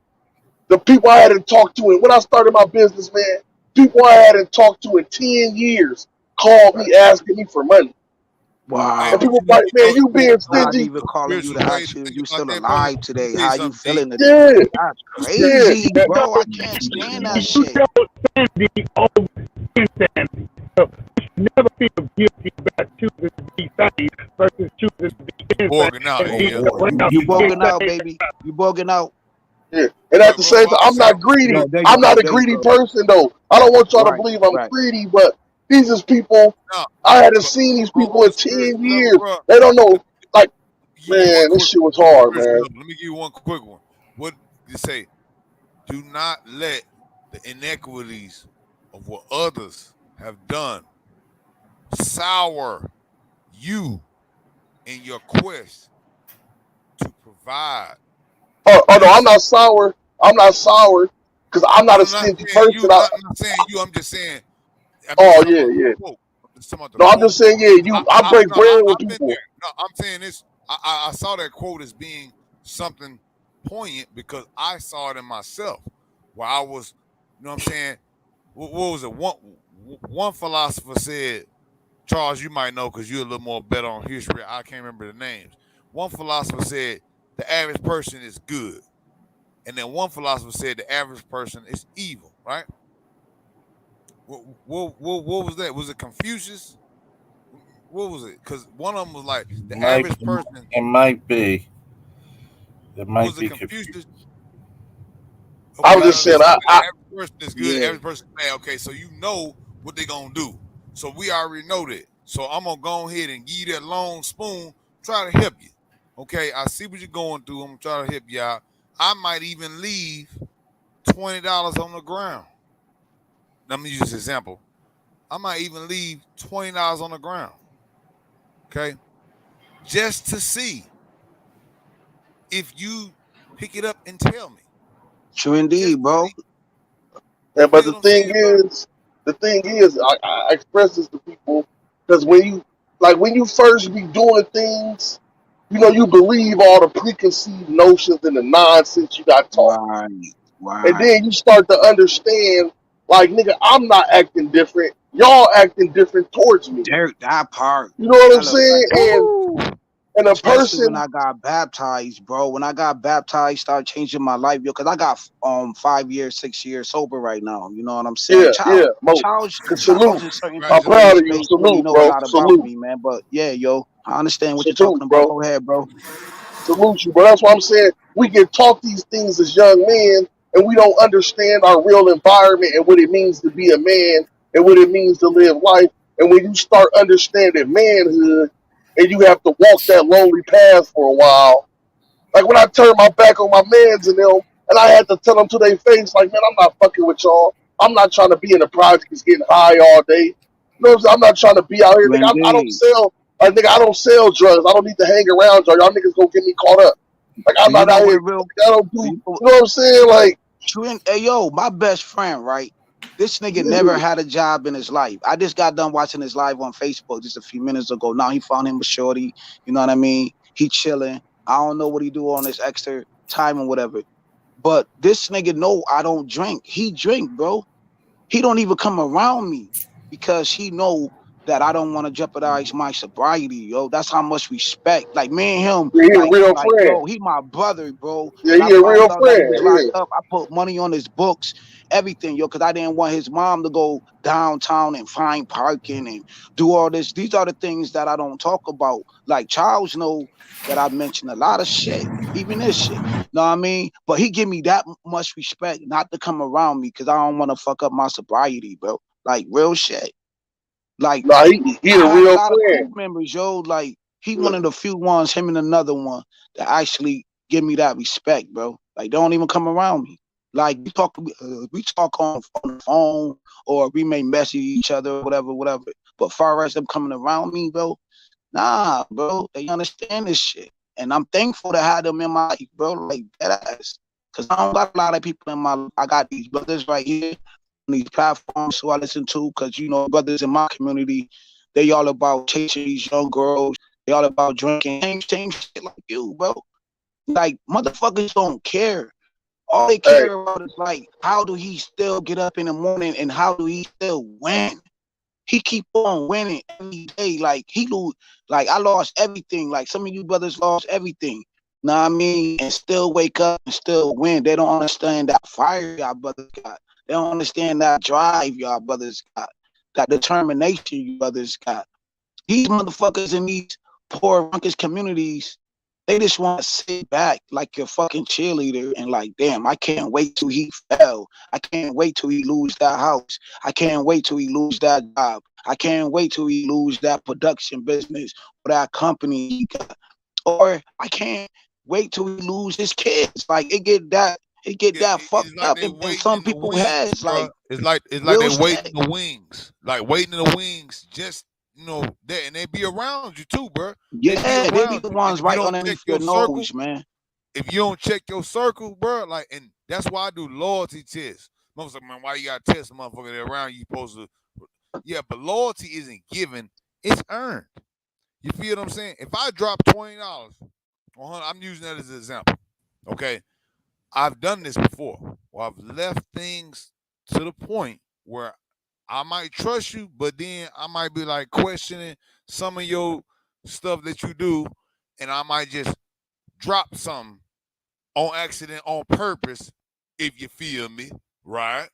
the people I hadn't talked to, and when I started my business, man, people I hadn't talked to in 10 years called me asking me for money. Wow. And people like, man, you being Not stingy. even calling you to ask you if you still alive today. How you feeling Yeah. today? That's crazy, bro. I can't stand that shit. Sanity over insanity. So you should never feel guilty about choosing to be sane versus choosing to be insane. You bogging out, baby. You bogging out. Yeah. And at the same time, I'm not greedy. I'm not a greedy person, though. I don't want y'all to believe I'm greedy, but these is people, I hadn't seen these people in 10 years. They don't know. Like, man, this shit was hard, man. Let me give you one quick one. What you say? Do not let the inequities of what others have done sour you in your quest to provide. Oh no, I'm not sour. I'm not sour because I'm not a stingy person. I'm not saying you. I'm just saying. Oh yeah, yeah. No, I'm just saying, yeah. I break bread with people. No, I'm saying this. I saw that quote as being something poignant because I saw it in myself. Where I was, you know what I'm saying? What was it? One philosopher said, Charles, you might know because you're a little more better on history. I can't remember the names. One philosopher said the average person is good. And then one philosopher said the average person is evil, right? What was that? Was it Confucius? What was it? Because one of them was like the average person. It might be. It might was be it Confucius. Okay, I was just saying, the average person is good. The average person is bad. Okay, so you know what they're gonna do. So we already know that. So I'm gonna go ahead and give you that long spoon. Try to help you. Okay, I see what you're going through. I'm gonna try to help you out. I might even leave $20 on the ground. Let me use this example. I might even leave $20 on the ground. Okay, just to see if you pick it up and tell me. True indeed, bro. Yeah, but the thing is, I express this to people because when you first be doing things, you believe all the preconceived notions and the nonsense you got taught. Right. And then you start to understand, like, nigga, I'm not acting different. Y'all acting different towards me. That part. You know what I'm saying? And a especially when person, I got baptized, bro. When I got baptized, started changing my life, yo. Cause I got 5 years, 6 years sober right now. You know what I'm saying? Mo, Charles salute. in certain I'm people in the proud of you. space really Salute, know a bro. lot about Salute. me, man. But yeah, yo, I understand what you're Salute, talking about. bro. Go ahead, bro. Salute you, bro. That's why I'm saying we get taught these things as young men, and we don't understand our real environment and what it means to be a man and what it means to live life. And when you start understanding manhood, and you have to walk that lonely path for a while, like when I turned my back on my mans and them, and I had to tell them to their face, like, man, I'm not fucking with y'all. I'm not trying to be in the projects getting high all day. You know what I'm saying? I'm not trying to be out here, You nigga. I don't indeed. sell, nigga. I don't sell drugs. I don't need to hang around y'all. Y'all niggas gonna get me caught up. Like I'm And you not know out what here. real? I don't do. You You know, know what I'm saying? Like, Hey, yo, my best friend, right? This nigga never had a job in his life. I just got done watching his live on Facebook just a few minutes ago. Now he found him a shorty. You know what I mean? He chilling. I don't know what he do on his extra time or whatever. But this nigga know I don't drink. He drink, bro. He don't even come around me because he know that I don't want to jeopardize my sobriety, yo. That's how much respect. Like me and him, yeah, he a real like friend. yo, he my brother, bro. Yeah, When I he a real found out that he friend. was locked Yeah. up, I put money on his books, everything, yo, because I didn't want his mom to go downtown and find parking and do all this. These are the things that I don't talk about. Like Charles know that I mentioned a lot of shit, even this shit. Know what I mean? But he give me that much respect not to come around me because I don't want to fuck up my sobriety, bro. Like real shit. Like Nah, he a I had a real lot of friend. crew members, yo. Like he one of the few ones, him and another one, that actually give me that respect, bro. Like they don't even come around me. Like we talk on the phone or we may message each other, whatever. But far as them coming around me, bro, nah, bro. They understand this shit, and I'm thankful to have them in my life, bro. Like that ass, cause I don't got a lot of people in my life. I got these brothers right here on these platforms who I listen to, cause you know, brothers in my community, they all about chasing these young girls. They all about drinking, same shit like you, bro. Like motherfuckers don't care. All they Hey, care about is like, how do he still get up in the morning and how do he still win? He keep on winning every day. Like he lose, like I lost everything. Like some of you brothers lost everything. Know what I mean? And still wake up and still win. They don't understand that fire y'all brothers got. They don't understand that drive y'all brothers got. That determination you brothers got. These motherfuckers in these poor ruckus communities, they just want to sit back like your fucking cheerleader and like, damn, I can't wait till he fell. I can't wait till he lose that house. I can't wait till he lose that job. I can't wait till he lose that production business or that company he got. Or I can't wait till he lose his kids. Like it get that It's fucked like up they in waiting some in the people's wings, heads. bro. Like It's like they real waiting shit. in the wings, like waiting in the wings. Just that, and they be around you too, bro. They be Yeah, they be around the you, and ones if you right don't check underneath your your circle, nose, man. if you don't check your circle, bro, like, and that's why I do loyalty tests. Most like, man, why you gotta test a motherfucker that around you? Supposed to, yeah, but loyalty isn't given; it's earned. You feel what I'm saying? If I drop $20, I'm using that as an example. Okay, I've done this before. Where I've left things to the point where I might trust you, but then I might be like questioning some of your stuff that you do, and I might just drop something on accident, on purpose, if you feel me, right?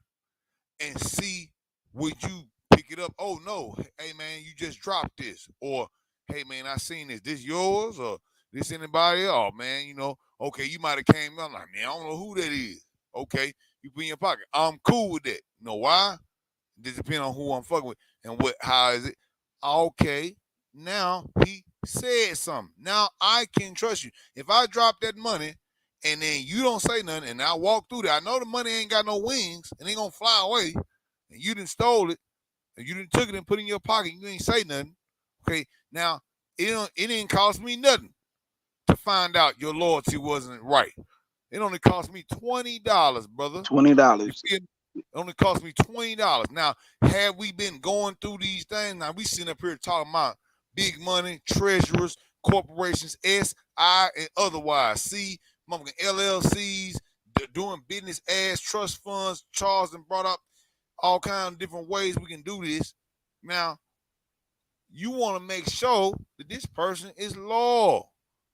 And see, would you pick it up? Oh no, hey man, you just dropped this, or hey man, I seen this. This yours or this anybody? Oh man, okay, you might have came. I'm like, man, I don't know who that is. Okay, you put in your pocket. I'm cool with that. You know why? It depends on who I'm fucking with and how is it. Okay, now he said something. Now I can trust you. If I drop that money and then you don't say nothing and I walk through there, I know the money ain't got no wings and ain't gonna fly away. And you didn't stole it and you didn't took it and put it in your pocket. And you ain't say nothing. Okay, now it didn't cost me nothing to find out your loyalty wasn't right. It only cost me $20, brother. $20. It only cost me $20. Now, had we been going through these things, now we sitting up here talking about big money, treasurers, corporations, SI and otherwise. See, motherfucking LLCs, doing business as trust funds. Charles and brought up all kinds of different ways we can do this. Now, you want to make sure that this person is loyal.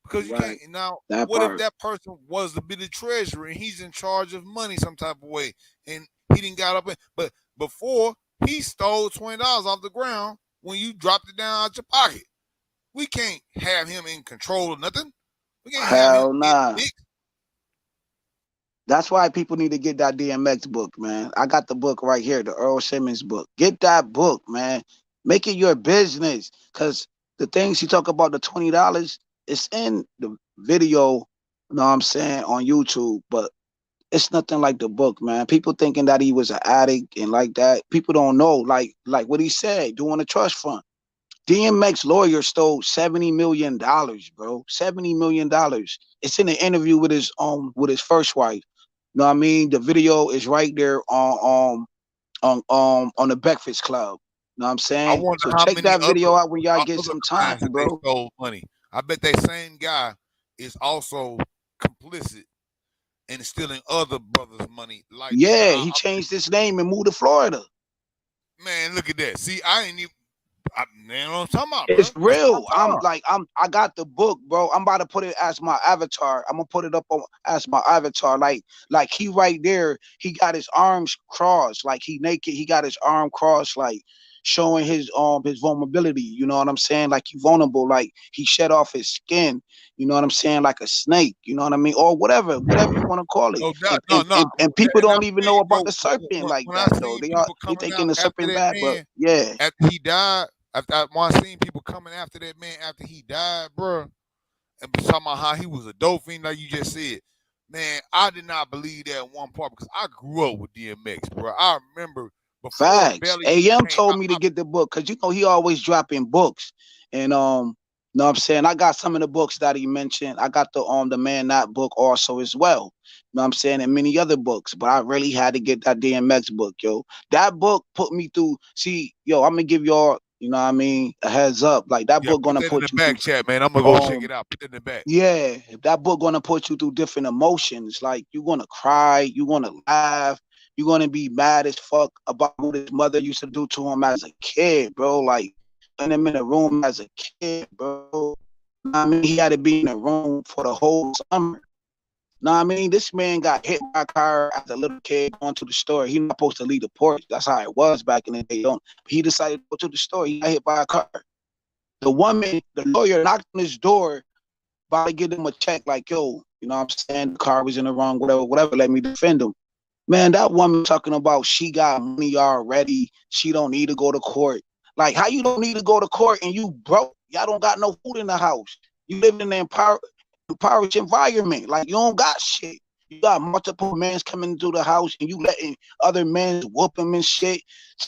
Because you can't now. That What if part. that person was to be the treasurer and he's in charge of money some type of way, and he didn't got up in, but before he stole $20 off the ground when you dropped it down out your pocket. We can't have him in control of nothing. We can't have him Hell nah. mixed. That's why people need to get that DMX book, man. I got the book right here, the Earl Simmons book. Get that book, man. Make it your business. Cause the things he talk about, the $20, it's in the video, you know what I'm saying, on YouTube, but it's nothing like the book, man. People thinking that he was an addict and like that. People don't know, like what he said, doing a trust fund. DMX lawyer stole $70 million, bro. $70 million. It's in an interview with his first wife. You know what I mean? The video is right there on the Breakfast Club. You know what I'm I saying? wonder So how check many that video out when y'all other get some time, crimes that they bro. stole money. I bet that same guy is also complicit in stealing other brothers' money. Like Yeah, he changed his name and moved to Florida. Man, look at that. See, I ain't even. Man, what I'm talking about, It's bro. real. I got the book, bro. I'm about to put it as my avatar. I'm gonna put it up as my avatar. Like he right there, he got his arms crossed, like he naked, he got his arm crossed, like showing his vulnerability. You know what I'm saying? Like he vulnerable, like he shed off his skin, you know what I'm saying, like a snake, you know what I mean? Or whatever you want to call it. No doubt, And people and I'm don't even saying, know about bro, the serpent like when I that though. seen people They coming thinking out the after serpent that bad, but man, yeah. after he died, when I seen people coming after that man after he died, bro, and talking about how he was a dope fiend, like you just said, man, I did not believe that one part because I grew up with DMX, bro. I remember before Facts. Belly AM came told me to get the book because you know he always dropping books, and know what I'm saying, I got some of the books that he mentioned. I got the Man Not book also as well. You know what I'm saying, and many other books. But I really had to get that DMX book, yo. That book put me through. See, yo, I'm gonna give y'all, you know what I mean, a heads up. Like that book put gonna that in put the you back through. chat, man. I'm gonna go check it out. Put that in the back. Yeah, that book gonna put you through different emotions. Like you're gonna cry, you're gonna laugh, you're gonna be mad as fuck about what his mother used to do to him as a kid, bro. Like putting him in a room as a kid, bro. I mean, he had to be in a room for the whole summer. Know what I mean? This man got hit by a car as a little kid going to the store. He not supposed to leave the porch. That's how it was back in the day. He decided to go to the store. He got hit by a car. The lawyer knocked on his door, about to give him a check, like, yo, you know what I'm saying? The car was in the wrong, whatever, let me defend him. Man, that woman talking about she got money already. She don't need to go to court. Like, how you don't need to go to court and you broke? Y'all don't got no food in the house. You live in an impoverished environment. Like, you don't got shit. You got multiple men coming into the house and you letting other men whoop him and shit,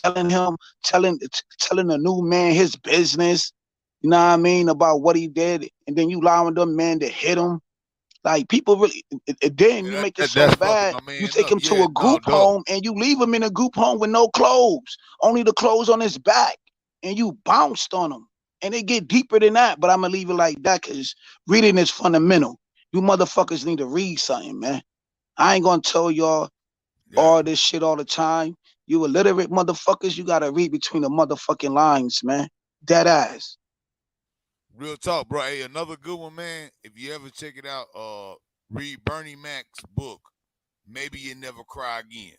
telling the new man his business, you know what I mean, about what he did, and then you allowing them men to hit him. Like people really, then you make it so bad. You take him to a group home and you leave him in a group home with no clothes, only the clothes on his back, and you bounced on him. And it get deeper than that, but I'm gonna leave it like that because reading is fundamental. You motherfuckers need to read something, man. I ain't gonna tell y'all all this shit all the time. You illiterate motherfuckers, you gotta read between the motherfucking lines, man. Dead ass. Real talk, bro. Hey, another good one, man. If you ever check it out, read Bernie Mac's book, Maybe You Never Cry Again.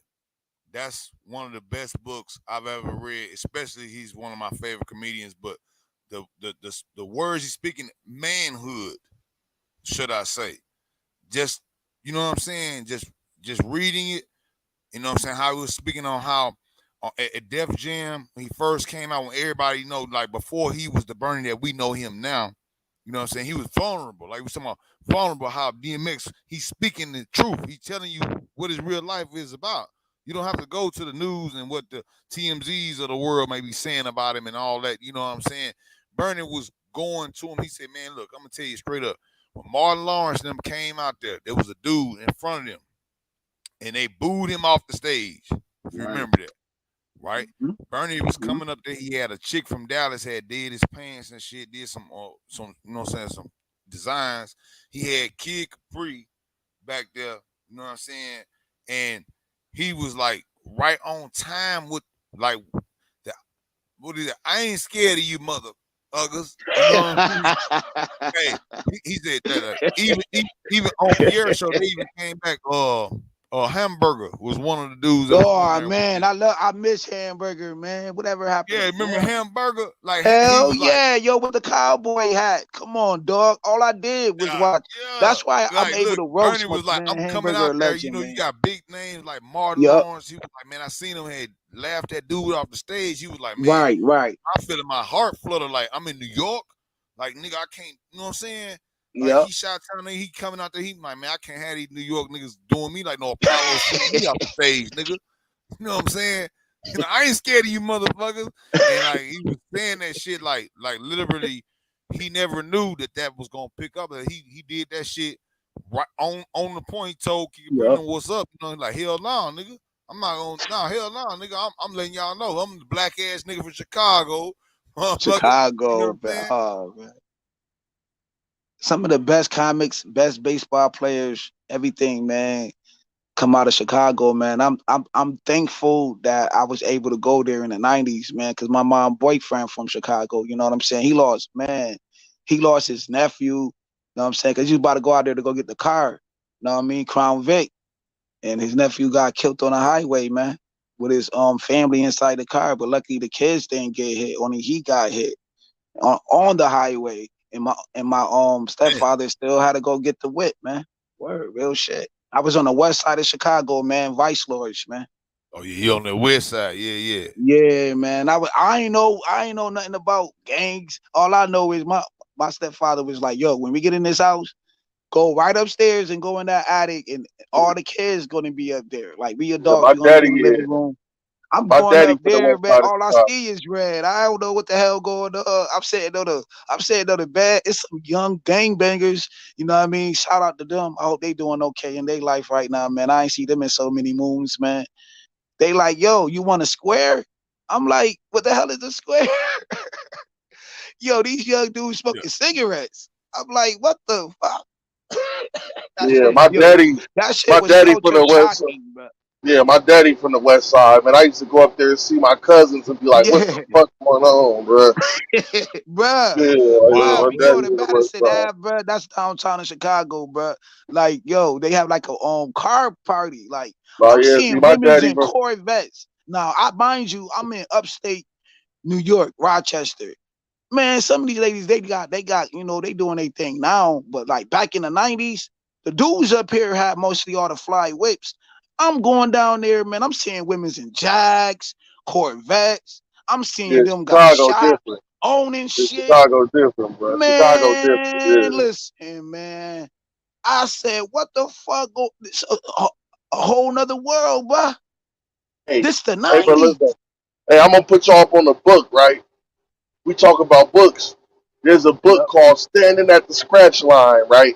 That's one of the best books I've ever read, especially he's one of my favorite comedians, but the words he's speaking, manhood, should I say. Just, you know what I'm saying? Just reading it, you know what I'm saying? How he was speaking on how at Def Jam, when he first came out, when everybody know, like before he was the Bernie that we know him now, you know what I'm saying? He was vulnerable. Like we talking about vulnerable, how DMX, he's speaking the truth. He's telling you what his real life is about. You don't have to go to the news and what the TMZs of the world may be saying about him and all that. You know what I'm saying? Bernie was going to him. He said, man, look, I'm going to tell you straight up. When Martin Lawrence and them came out there was a dude in front of them, and they booed him off the stage. If you remember that, right? Bernie was coming up there. He had a chick from Dallas had did his pants and shit, did some you know what I'm saying, some designs. He had Kid Capri back there, you know what I'm saying, and he was like right on time with like the, what is it? I ain't scared of you, mother. August. You know what I'm saying? Hey, he said that even on Pierre's show, they even came back. Hamburger was one of the dudes that was on there. Man, I miss Hamburger, man. Whatever happened? Yeah, remember Hamburger? Like hell he was yeah, yo, with the cowboy hat. Come on, dog. All I did was watch. That's why I'm able to roast. Bernie was like, man, I'm coming Hamburger out there. legend, You know, man. you got big names like Martin Lawrence. He was like, man, I seen him had laughed that dude off the stage. He was like, man, right. I feel my heart flutter like I'm in New York. Like, nigga, I can't, you know what I'm saying? Like, he shot down there, he coming out there, he like, man, I can't have these New York niggas doing me like no Apollo shooting me off the stage, nigga. You know what I'm saying? You know, I ain't scared of you motherfuckers. And like, he was saying that shit like literally, he never knew that was gonna pick up. He did that shit right on the point. He told Kiki Brennan what's up. You know, like, hell no, nigga. I'm not gonna, hell no, nigga. I'm letting y'all know I'm the black ass nigga from Chicago. Chicago, you know man. Some of the best comics, best baseball players, everything, man, come out of Chicago, man. I'm thankful that I was able to go there in the 90s, man, because my mom boyfriend from Chicago, you know what I'm saying? He lost his nephew, you know what I'm saying? Because he was about to go out there to go get the car, you know what I mean? Crown Vic. And his nephew got killed on the highway, man, with his family inside the car. But luckily the kids didn't get hit, only he got hit on the highway. And my stepfather still had to go get the whip, man. Word, real shit. I was on the west side of Chicago, man, Vice Lords, man. Oh yeah, he on the west side. Yeah. Yeah, man. I ain't know nothing about gangs. All I know is my stepfather was like, yo, when we get in this house, go right upstairs and go in that attic, and all the kids gonna be up there. Like, we adults, my gonna be daddy in the living room. I'm my going daddy up from the there, west man. side of All I Chicago. see is red. I don't know what the hell going on. I'm sitting on the bed. It's some young gangbangers. You know what I mean? Shout out to them. I hope they doing okay in their life right now, man. I ain't see them in so many moons, man. They like, yo, you want a square? I'm like, what the hell is a square? Yo, these young dudes smoking cigarettes. I'm like, what the fuck? That shit was daddy from culture the west. shocking, bro. Yeah, my daddy from the west side, man. I used to go up there and see my cousins and be like, "What the fuck going on, bro?" Bruh. Yeah, my You go daddy to from the west Madison side. Ave, bro. That's downtown in Chicago, bro. Like, yo, they have like a car party. Like, I'm seeing my women's daddy in Corvettes. Now, mind you, I'm in upstate New York, Rochester. Man, some of these ladies, they got, you know, they doing their thing now. But like back in the 90s, the dudes up here had mostly all the fly whips. I'm going down there, man. I'm seeing women's in Jags, Corvettes. I'm seeing them got Chicago shot, different. owning shit. Chicago different, bro. Chicago different. Yeah. Listen, man. I said, what the fuck? This a whole nother world, bro. This the 90s. But listen, I'm gonna put y'all up on the book, right? We talk about books. There's a book called Standing at the Scratch Line, right?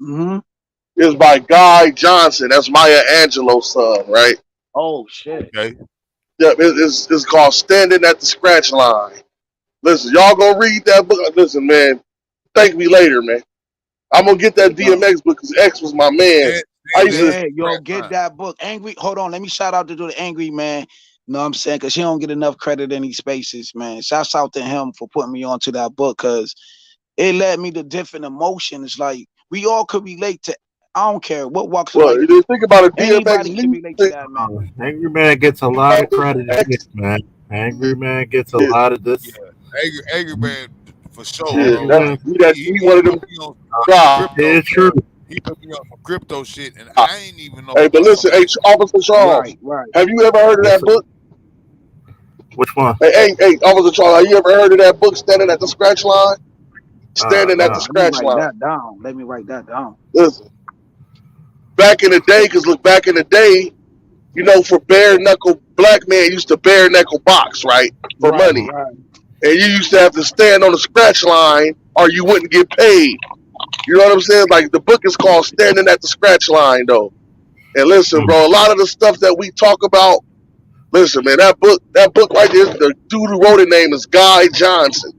Mm-hmm. It's by Guy Johnson. That's Maya Angelou's son, right? Oh shit. Okay. Yeah, it's called Standing at the Scratch Line. Listen, y'all go read that book. Listen, man. Thank me later, man. I'm gonna get that DMX book because X was my man. Get that book. Angry. Hold on, let me shout out to the Angry Man. You know what I'm saying? Because he don't get enough credit in these spaces, man. Shouts out to him for putting me onto that book because it led me to different emotions. Like, we all could relate to. I don't care what walks of life. Think about it. Anybody can relate to that, man. Angry Man gets a lot of credit in this, man. Angry Man gets a lot of this. Yeah, Angry Man for sure. Yeah, he one of them. Yeah, true. He put me on some crypto shit, and I ain't even know. Hey, but listen, Officer Charles, have you ever heard of that book? Which one? Hey, Officer Charles, have you ever heard of that book, Standing at the Scratch Line? Standing at the Scratch Line. Let me write that down. Listen, back in the day, back in the day, you know, for bare knuckle, black man used to bare knuckle box, right? For money. Right. And you used to have to stand on the scratch line or you wouldn't get paid. You know what I'm saying? Like, the book is called Standing at the Scratch Line, though. And listen, bro, a lot of the stuff that we talk about, listen, man, that book right there, the dude who wrote it name is Guy Johnson.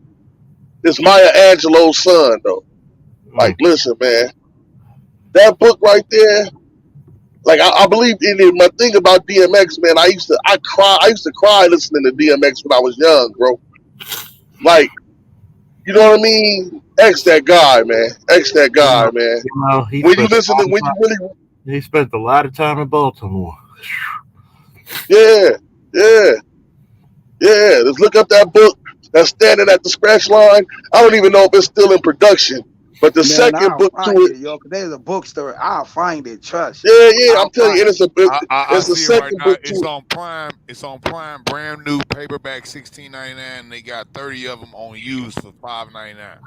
It's Maya Angelou's son, though. Like, listen, man, that book right there, like, I believe in it. My thing about DMX, man, I used to cry listening to DMX when I was young, bro. Like, You know what I mean? X that guy, man. X that guy, man. He When you spent a listen lot to, of when you time. really, He spent a lot of time in Baltimore. yeah, yeah, yeah. Let's look up that book that's standing at the scratch line. I don't even know if it's still in production, but the Man, second I'll book to find it, it, yo. Cause there's a bookstore. I'll find it. Trust. yeah, yeah. I'm I'll telling you, find and it. I it's the see it right second now. book to It's it. on Prime. It's on Prime, brand new paperback, $16.99. And they got 30 of them on used for $5.99.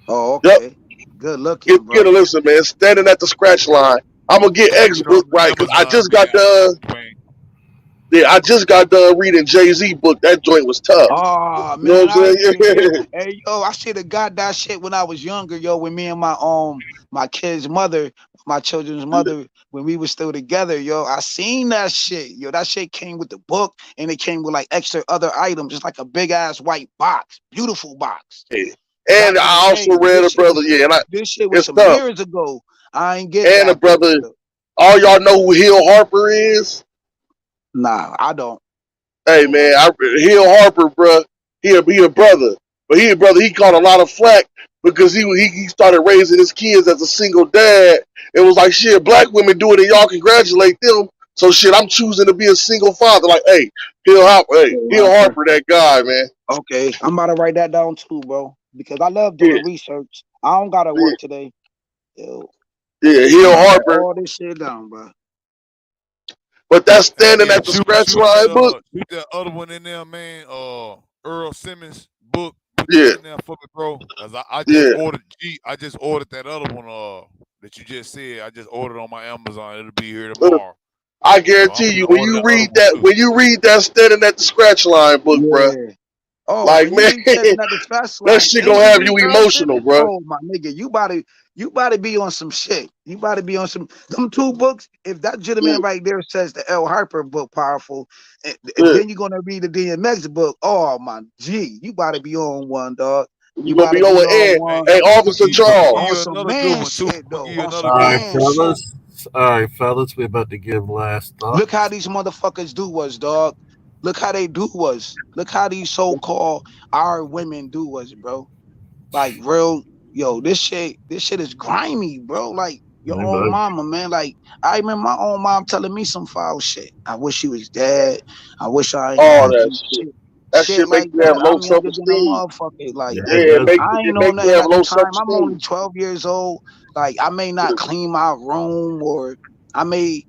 Oh, Yep. okay. Good looking, Get a bro. listen, man. Standing at the scratch line. I'm gonna get You can X get it on book right because I Amazon, just got man. done. Dwayne. Yeah, I just got done reading Jay-Z book. That joint was tough. Oh You know man, what I I'm ain't saying? even hear. Hey yo, I should have got that shit when I was younger, yo. When me and my kid's mother, my children's mother, when we were still together, yo. I seen that shit, yo. That shit came with the book, and it came with like extra other items, just like a big ass white box, beautiful box. Yeah. And Back in the I also day, but read a brother. Yeah, and this shit was it's some tough. years ago. I ain't get And a that book brother. still. All y'all know who Hill Harper is? Nah, I don't. Hey man, Hill Harper, bro. He a brother, but he a brother. He caught a lot of flack because he started raising his kids as a single dad. It was like shit. Black women do it, and y'all congratulate them. So shit, I'm choosing to be a single father. Like, hey, Hill Harper, that guy, man. Okay, I'm about to write that down too, bro, because I love Yeah, doing research. I don't gotta yeah, work today. Yo, yeah. I'm Hill about to write Harper, all this shit down, bro. but that's Hey, standing yeah, at the scratch shoot that line book. shoot that other one in there, man. Earl Simmons book. Put that Yeah, in there for me, bro. Cause I just yeah. ordered I just ordered that other one that you just said. I just ordered on my Amazon. It'll be here tomorrow. I So I'm guarantee you, gonna order that other one too. when you read that standing at the scratch line book, bruh, Yeah. Oh, like when you man, read standing at the fast that line shit and gonna you have read you Earl emotional, Simmons, bruh. oh my nigga, you about to be on some shit. You about to be on some them two books. If that Yeah, gentleman right there says the L. Harper book powerful, and yeah. then you're gonna read the DMX book. Oh my G, you about to be on one, dog. You You gonna about be to be over on and one hey, I'm gonna Officer give on you Charles. some another good man one too. I'm shit gonna give though. you On another some All good right, one. man shit. fellas. All right, fellas. We're about to give last Look how thoughts. these motherfuckers do us, dog. Look how they do us. Look how these so-called our women do us, bro. Like real, yo, this shit is grimy, bro. Like your own Anybody? mama, man. Like I remember my own mom telling me some foul shit. I wish she was dead. I wish I ain't All had that you. shit. That Shit shit make like you have that. low I'm self younger than a esteem. motherfucker. Like Yeah, it Yeah, does. I ain't it know make you nothing have at the low self time. I'm only esteem. 12 years old. Like I may not clean my room or I may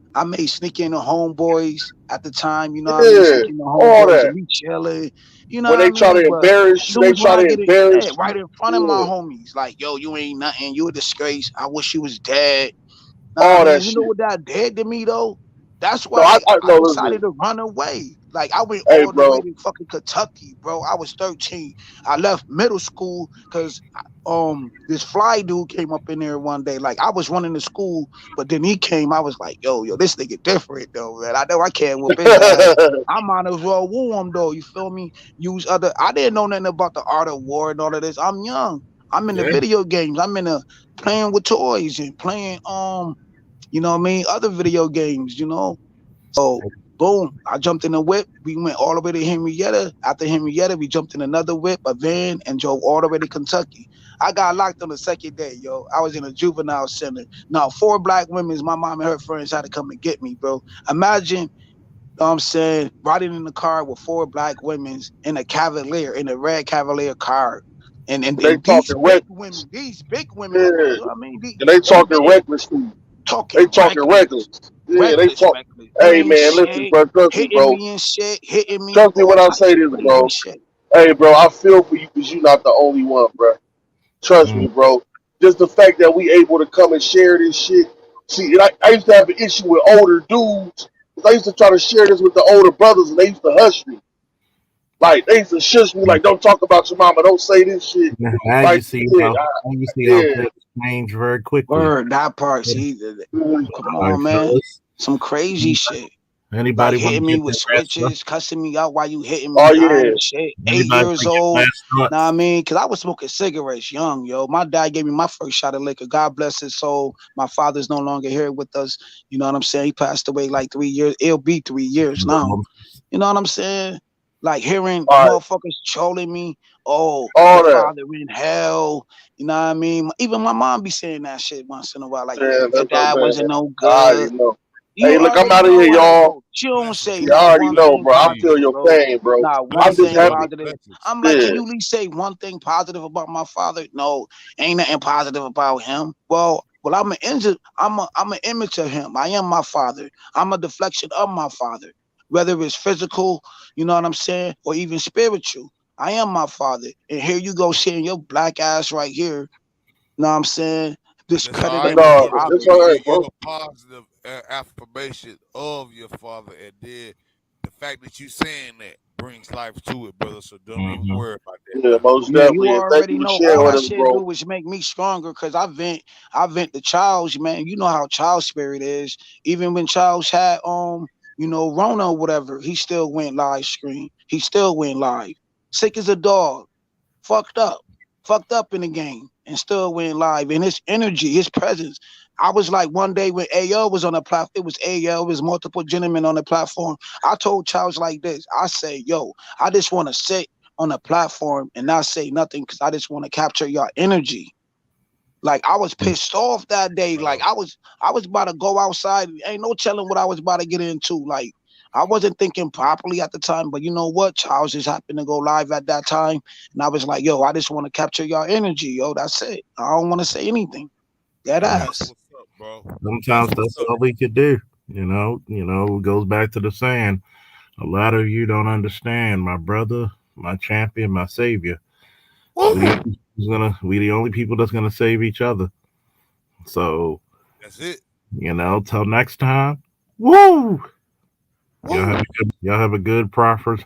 sneak in the homeboys at the time, you know what I mean? Yeah, Sneak in the all homeboys that. and we chilling, you know When what I they try to mean? But embarrass you, soon they as when try I to get it, yeah, embarrass right you. in front of my Yeah, homies, like, yo, you ain't nothing, you a disgrace. I wish you was dead. Nah, I all mean, that you know shit. what that did to me though? That's No, why I I no decided listen. to run away. Like I went Hey, all the way bro. to fucking Kentucky, bro. I was 13. I left middle school because this fly dude came up in there one day. Like I was running to school, but then he came. I was like, yo, this nigga different though, man. I know I can't whoop his ass. I might as well woo him though. You feel me? Use other. I didn't know nothing about the art of war and all of this. I'm young. I'm in the Yeah. video games. I'm in the playing with toys and playing you know what I mean, other video games, you know. So boom, I jumped in the whip. We went all the way to Henrietta. After Henrietta, we jumped in another whip, a van, and drove all the way to Kentucky. I got locked on the second day, yo. I was in a juvenile center. Now, 4 black women, my mom and her friends had to come and get me, bro. Imagine, you know what I'm saying, riding in the car with 4 black women in a Cavalier, in a red Cavalier car. They And talking reckless. these big women, like, Yeah, you know what I mean? and they They talking big, reckless too. They talking talking reckless. reckless. Yeah, they talk. Reckless. You Hey ain't man, listen, shit. bro. Trust me, Hitting bro. me and shit. Hitting me. Trust me All when I types say of this, crazy bro. shit. Hey, bro, I feel for you because you're not the only one, bro. Trust Mm. me, bro. Just the fact that we able to come and share this shit. See, and I used to have an issue with older dudes. 'Cause I used to try to share this with the older brothers, and they used to hush me. Like they used to shush me, like don't talk about your mama, don't say this shit. Now Like, you see yeah, how yeah. things change very quickly. Word, that part. All See, come right, on, man. fellas. Some crazy shit. Like Anybody want to hitting me get with their last thought? switches, cussing me out while you hitting me, Oh dying yeah. and shit. 8 Anybody years want to get old. last Know what I thoughts? mean? Because I was smoking cigarettes young, yo. My dad gave me my first shot of liquor. God bless his soul. My father's no longer here with us. You know what I'm saying? He passed away like 3 years. It'll be 3 years now. You know what I'm saying? Like hearing All right. motherfuckers trolling me. oh, All your that. father in hell. You know what I mean? Even my mom be saying that shit once in a while. Like, Yeah, your that's what I'm dad wasn't saying. no I already good. know. You Hey, look, I'm already out of here, know how it y'all. goes. She don't say Yeah, I not already one know, thing bro. I feel positive, your bro. pain, bro. Not one I'm just thing happy. positive. I'm like, can Yeah. you at least say one thing positive about my father? No, ain't nothing positive about him. Well, I'm an image of him. I am my father. I'm a deflection of my father. Whether it's physical, you know what I'm saying, or even spiritual. I am my father. And here you go seeing your black ass right here. You know what I'm saying? Discrediting me for It's all right, bro. a positive affirmation of your father, and then the fact that you saying that brings life to it, brother. So don't even worry about that. Yeah, most Yeah, you definitely. And thank already you for know. sharing All with that us, shit bro. do is make me stronger because I vent the childs, man. You know how child spirit is. Even when Charles had Rona or whatever, he still went live stream. He still went live. Sick as a dog. Fucked up in the game, and still went live. And his energy, his presence. I was like one day when AL was on the platform, it was AL, it was multiple gentlemen on the platform. I told Charles like this. I say, yo, I just want to sit on the platform and not say nothing because I just want to capture your energy. Like I was pissed off that day. Like I was about to go outside. Ain't no telling what I was about to get into. Like I wasn't thinking properly at the time, but you know what? Charles just happened to go live at that time. And I was like, yo, I just want to capture your energy. Yo, that's it. I don't want to say anything. That ass. Sometimes that's all we could do. It goes back to the saying. A lot of you don't understand, my brother, my champion, my savior. We the only people that's gonna save each other. So that's it. Till next time. Woo! Y'all have a good prosperous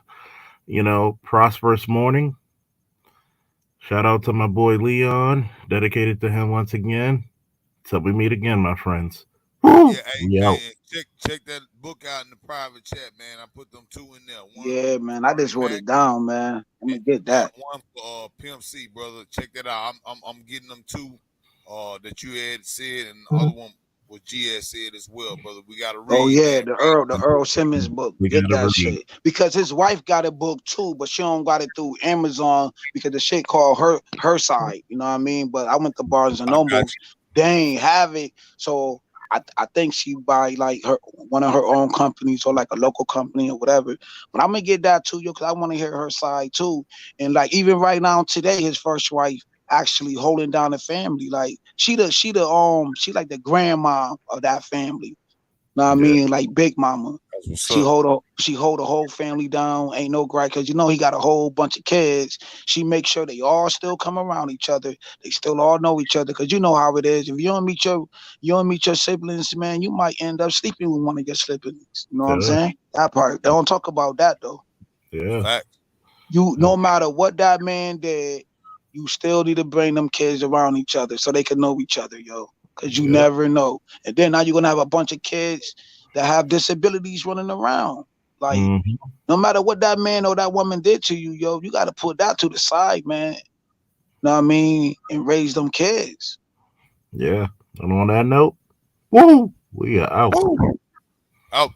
morning. Shout out to my boy Leon, dedicated to him once again. Till we meet again, my friends. Woo! Yeah, hey, We out. check that book out in the private chat, man. I put them two in there. Yeah, man. I just wrote it down, man. I'm gonna get that. One for Pimp C, brother. Check that out. I'm getting them two that you had said, and the other one what G had said as well, brother. We gotta read. Oh yeah, the Earl Simmons book. We Get gotta that read. shit. Because his wife got a book too, but she don't got it through Amazon because the shit called her side. You know what I mean? But I went to Barnes and Nobles. They ain't have it. So I think she buy like one of her own companies or like a local company or whatever. But I'm gonna get that too, yo, because I want to hear her side too. And like even right now today, his first wife actually holding down the family. Like she like the grandma of that family. Know what I mean? Like Big Mama. She hold the whole family down. Ain't no gripe because he got a whole bunch of kids. She makes sure they all still come around each other. They still all know each other because you know how it is. If you don't meet your siblings, man, you might end up sleeping with one of your siblings. You know what I'm saying? That part. They don't talk about that though. Yeah. Fact. You no matter what that man did, you still need to bring them kids around each other so they can know each other, yo. Because you never know. And then now you're gonna have a bunch of kids that have disabilities running around. Like no matter what that man or that woman did to you, yo, you gotta put that to the side, man. Know what I mean? And raise them kids. Yeah. And on that note, woo! We are out. Out.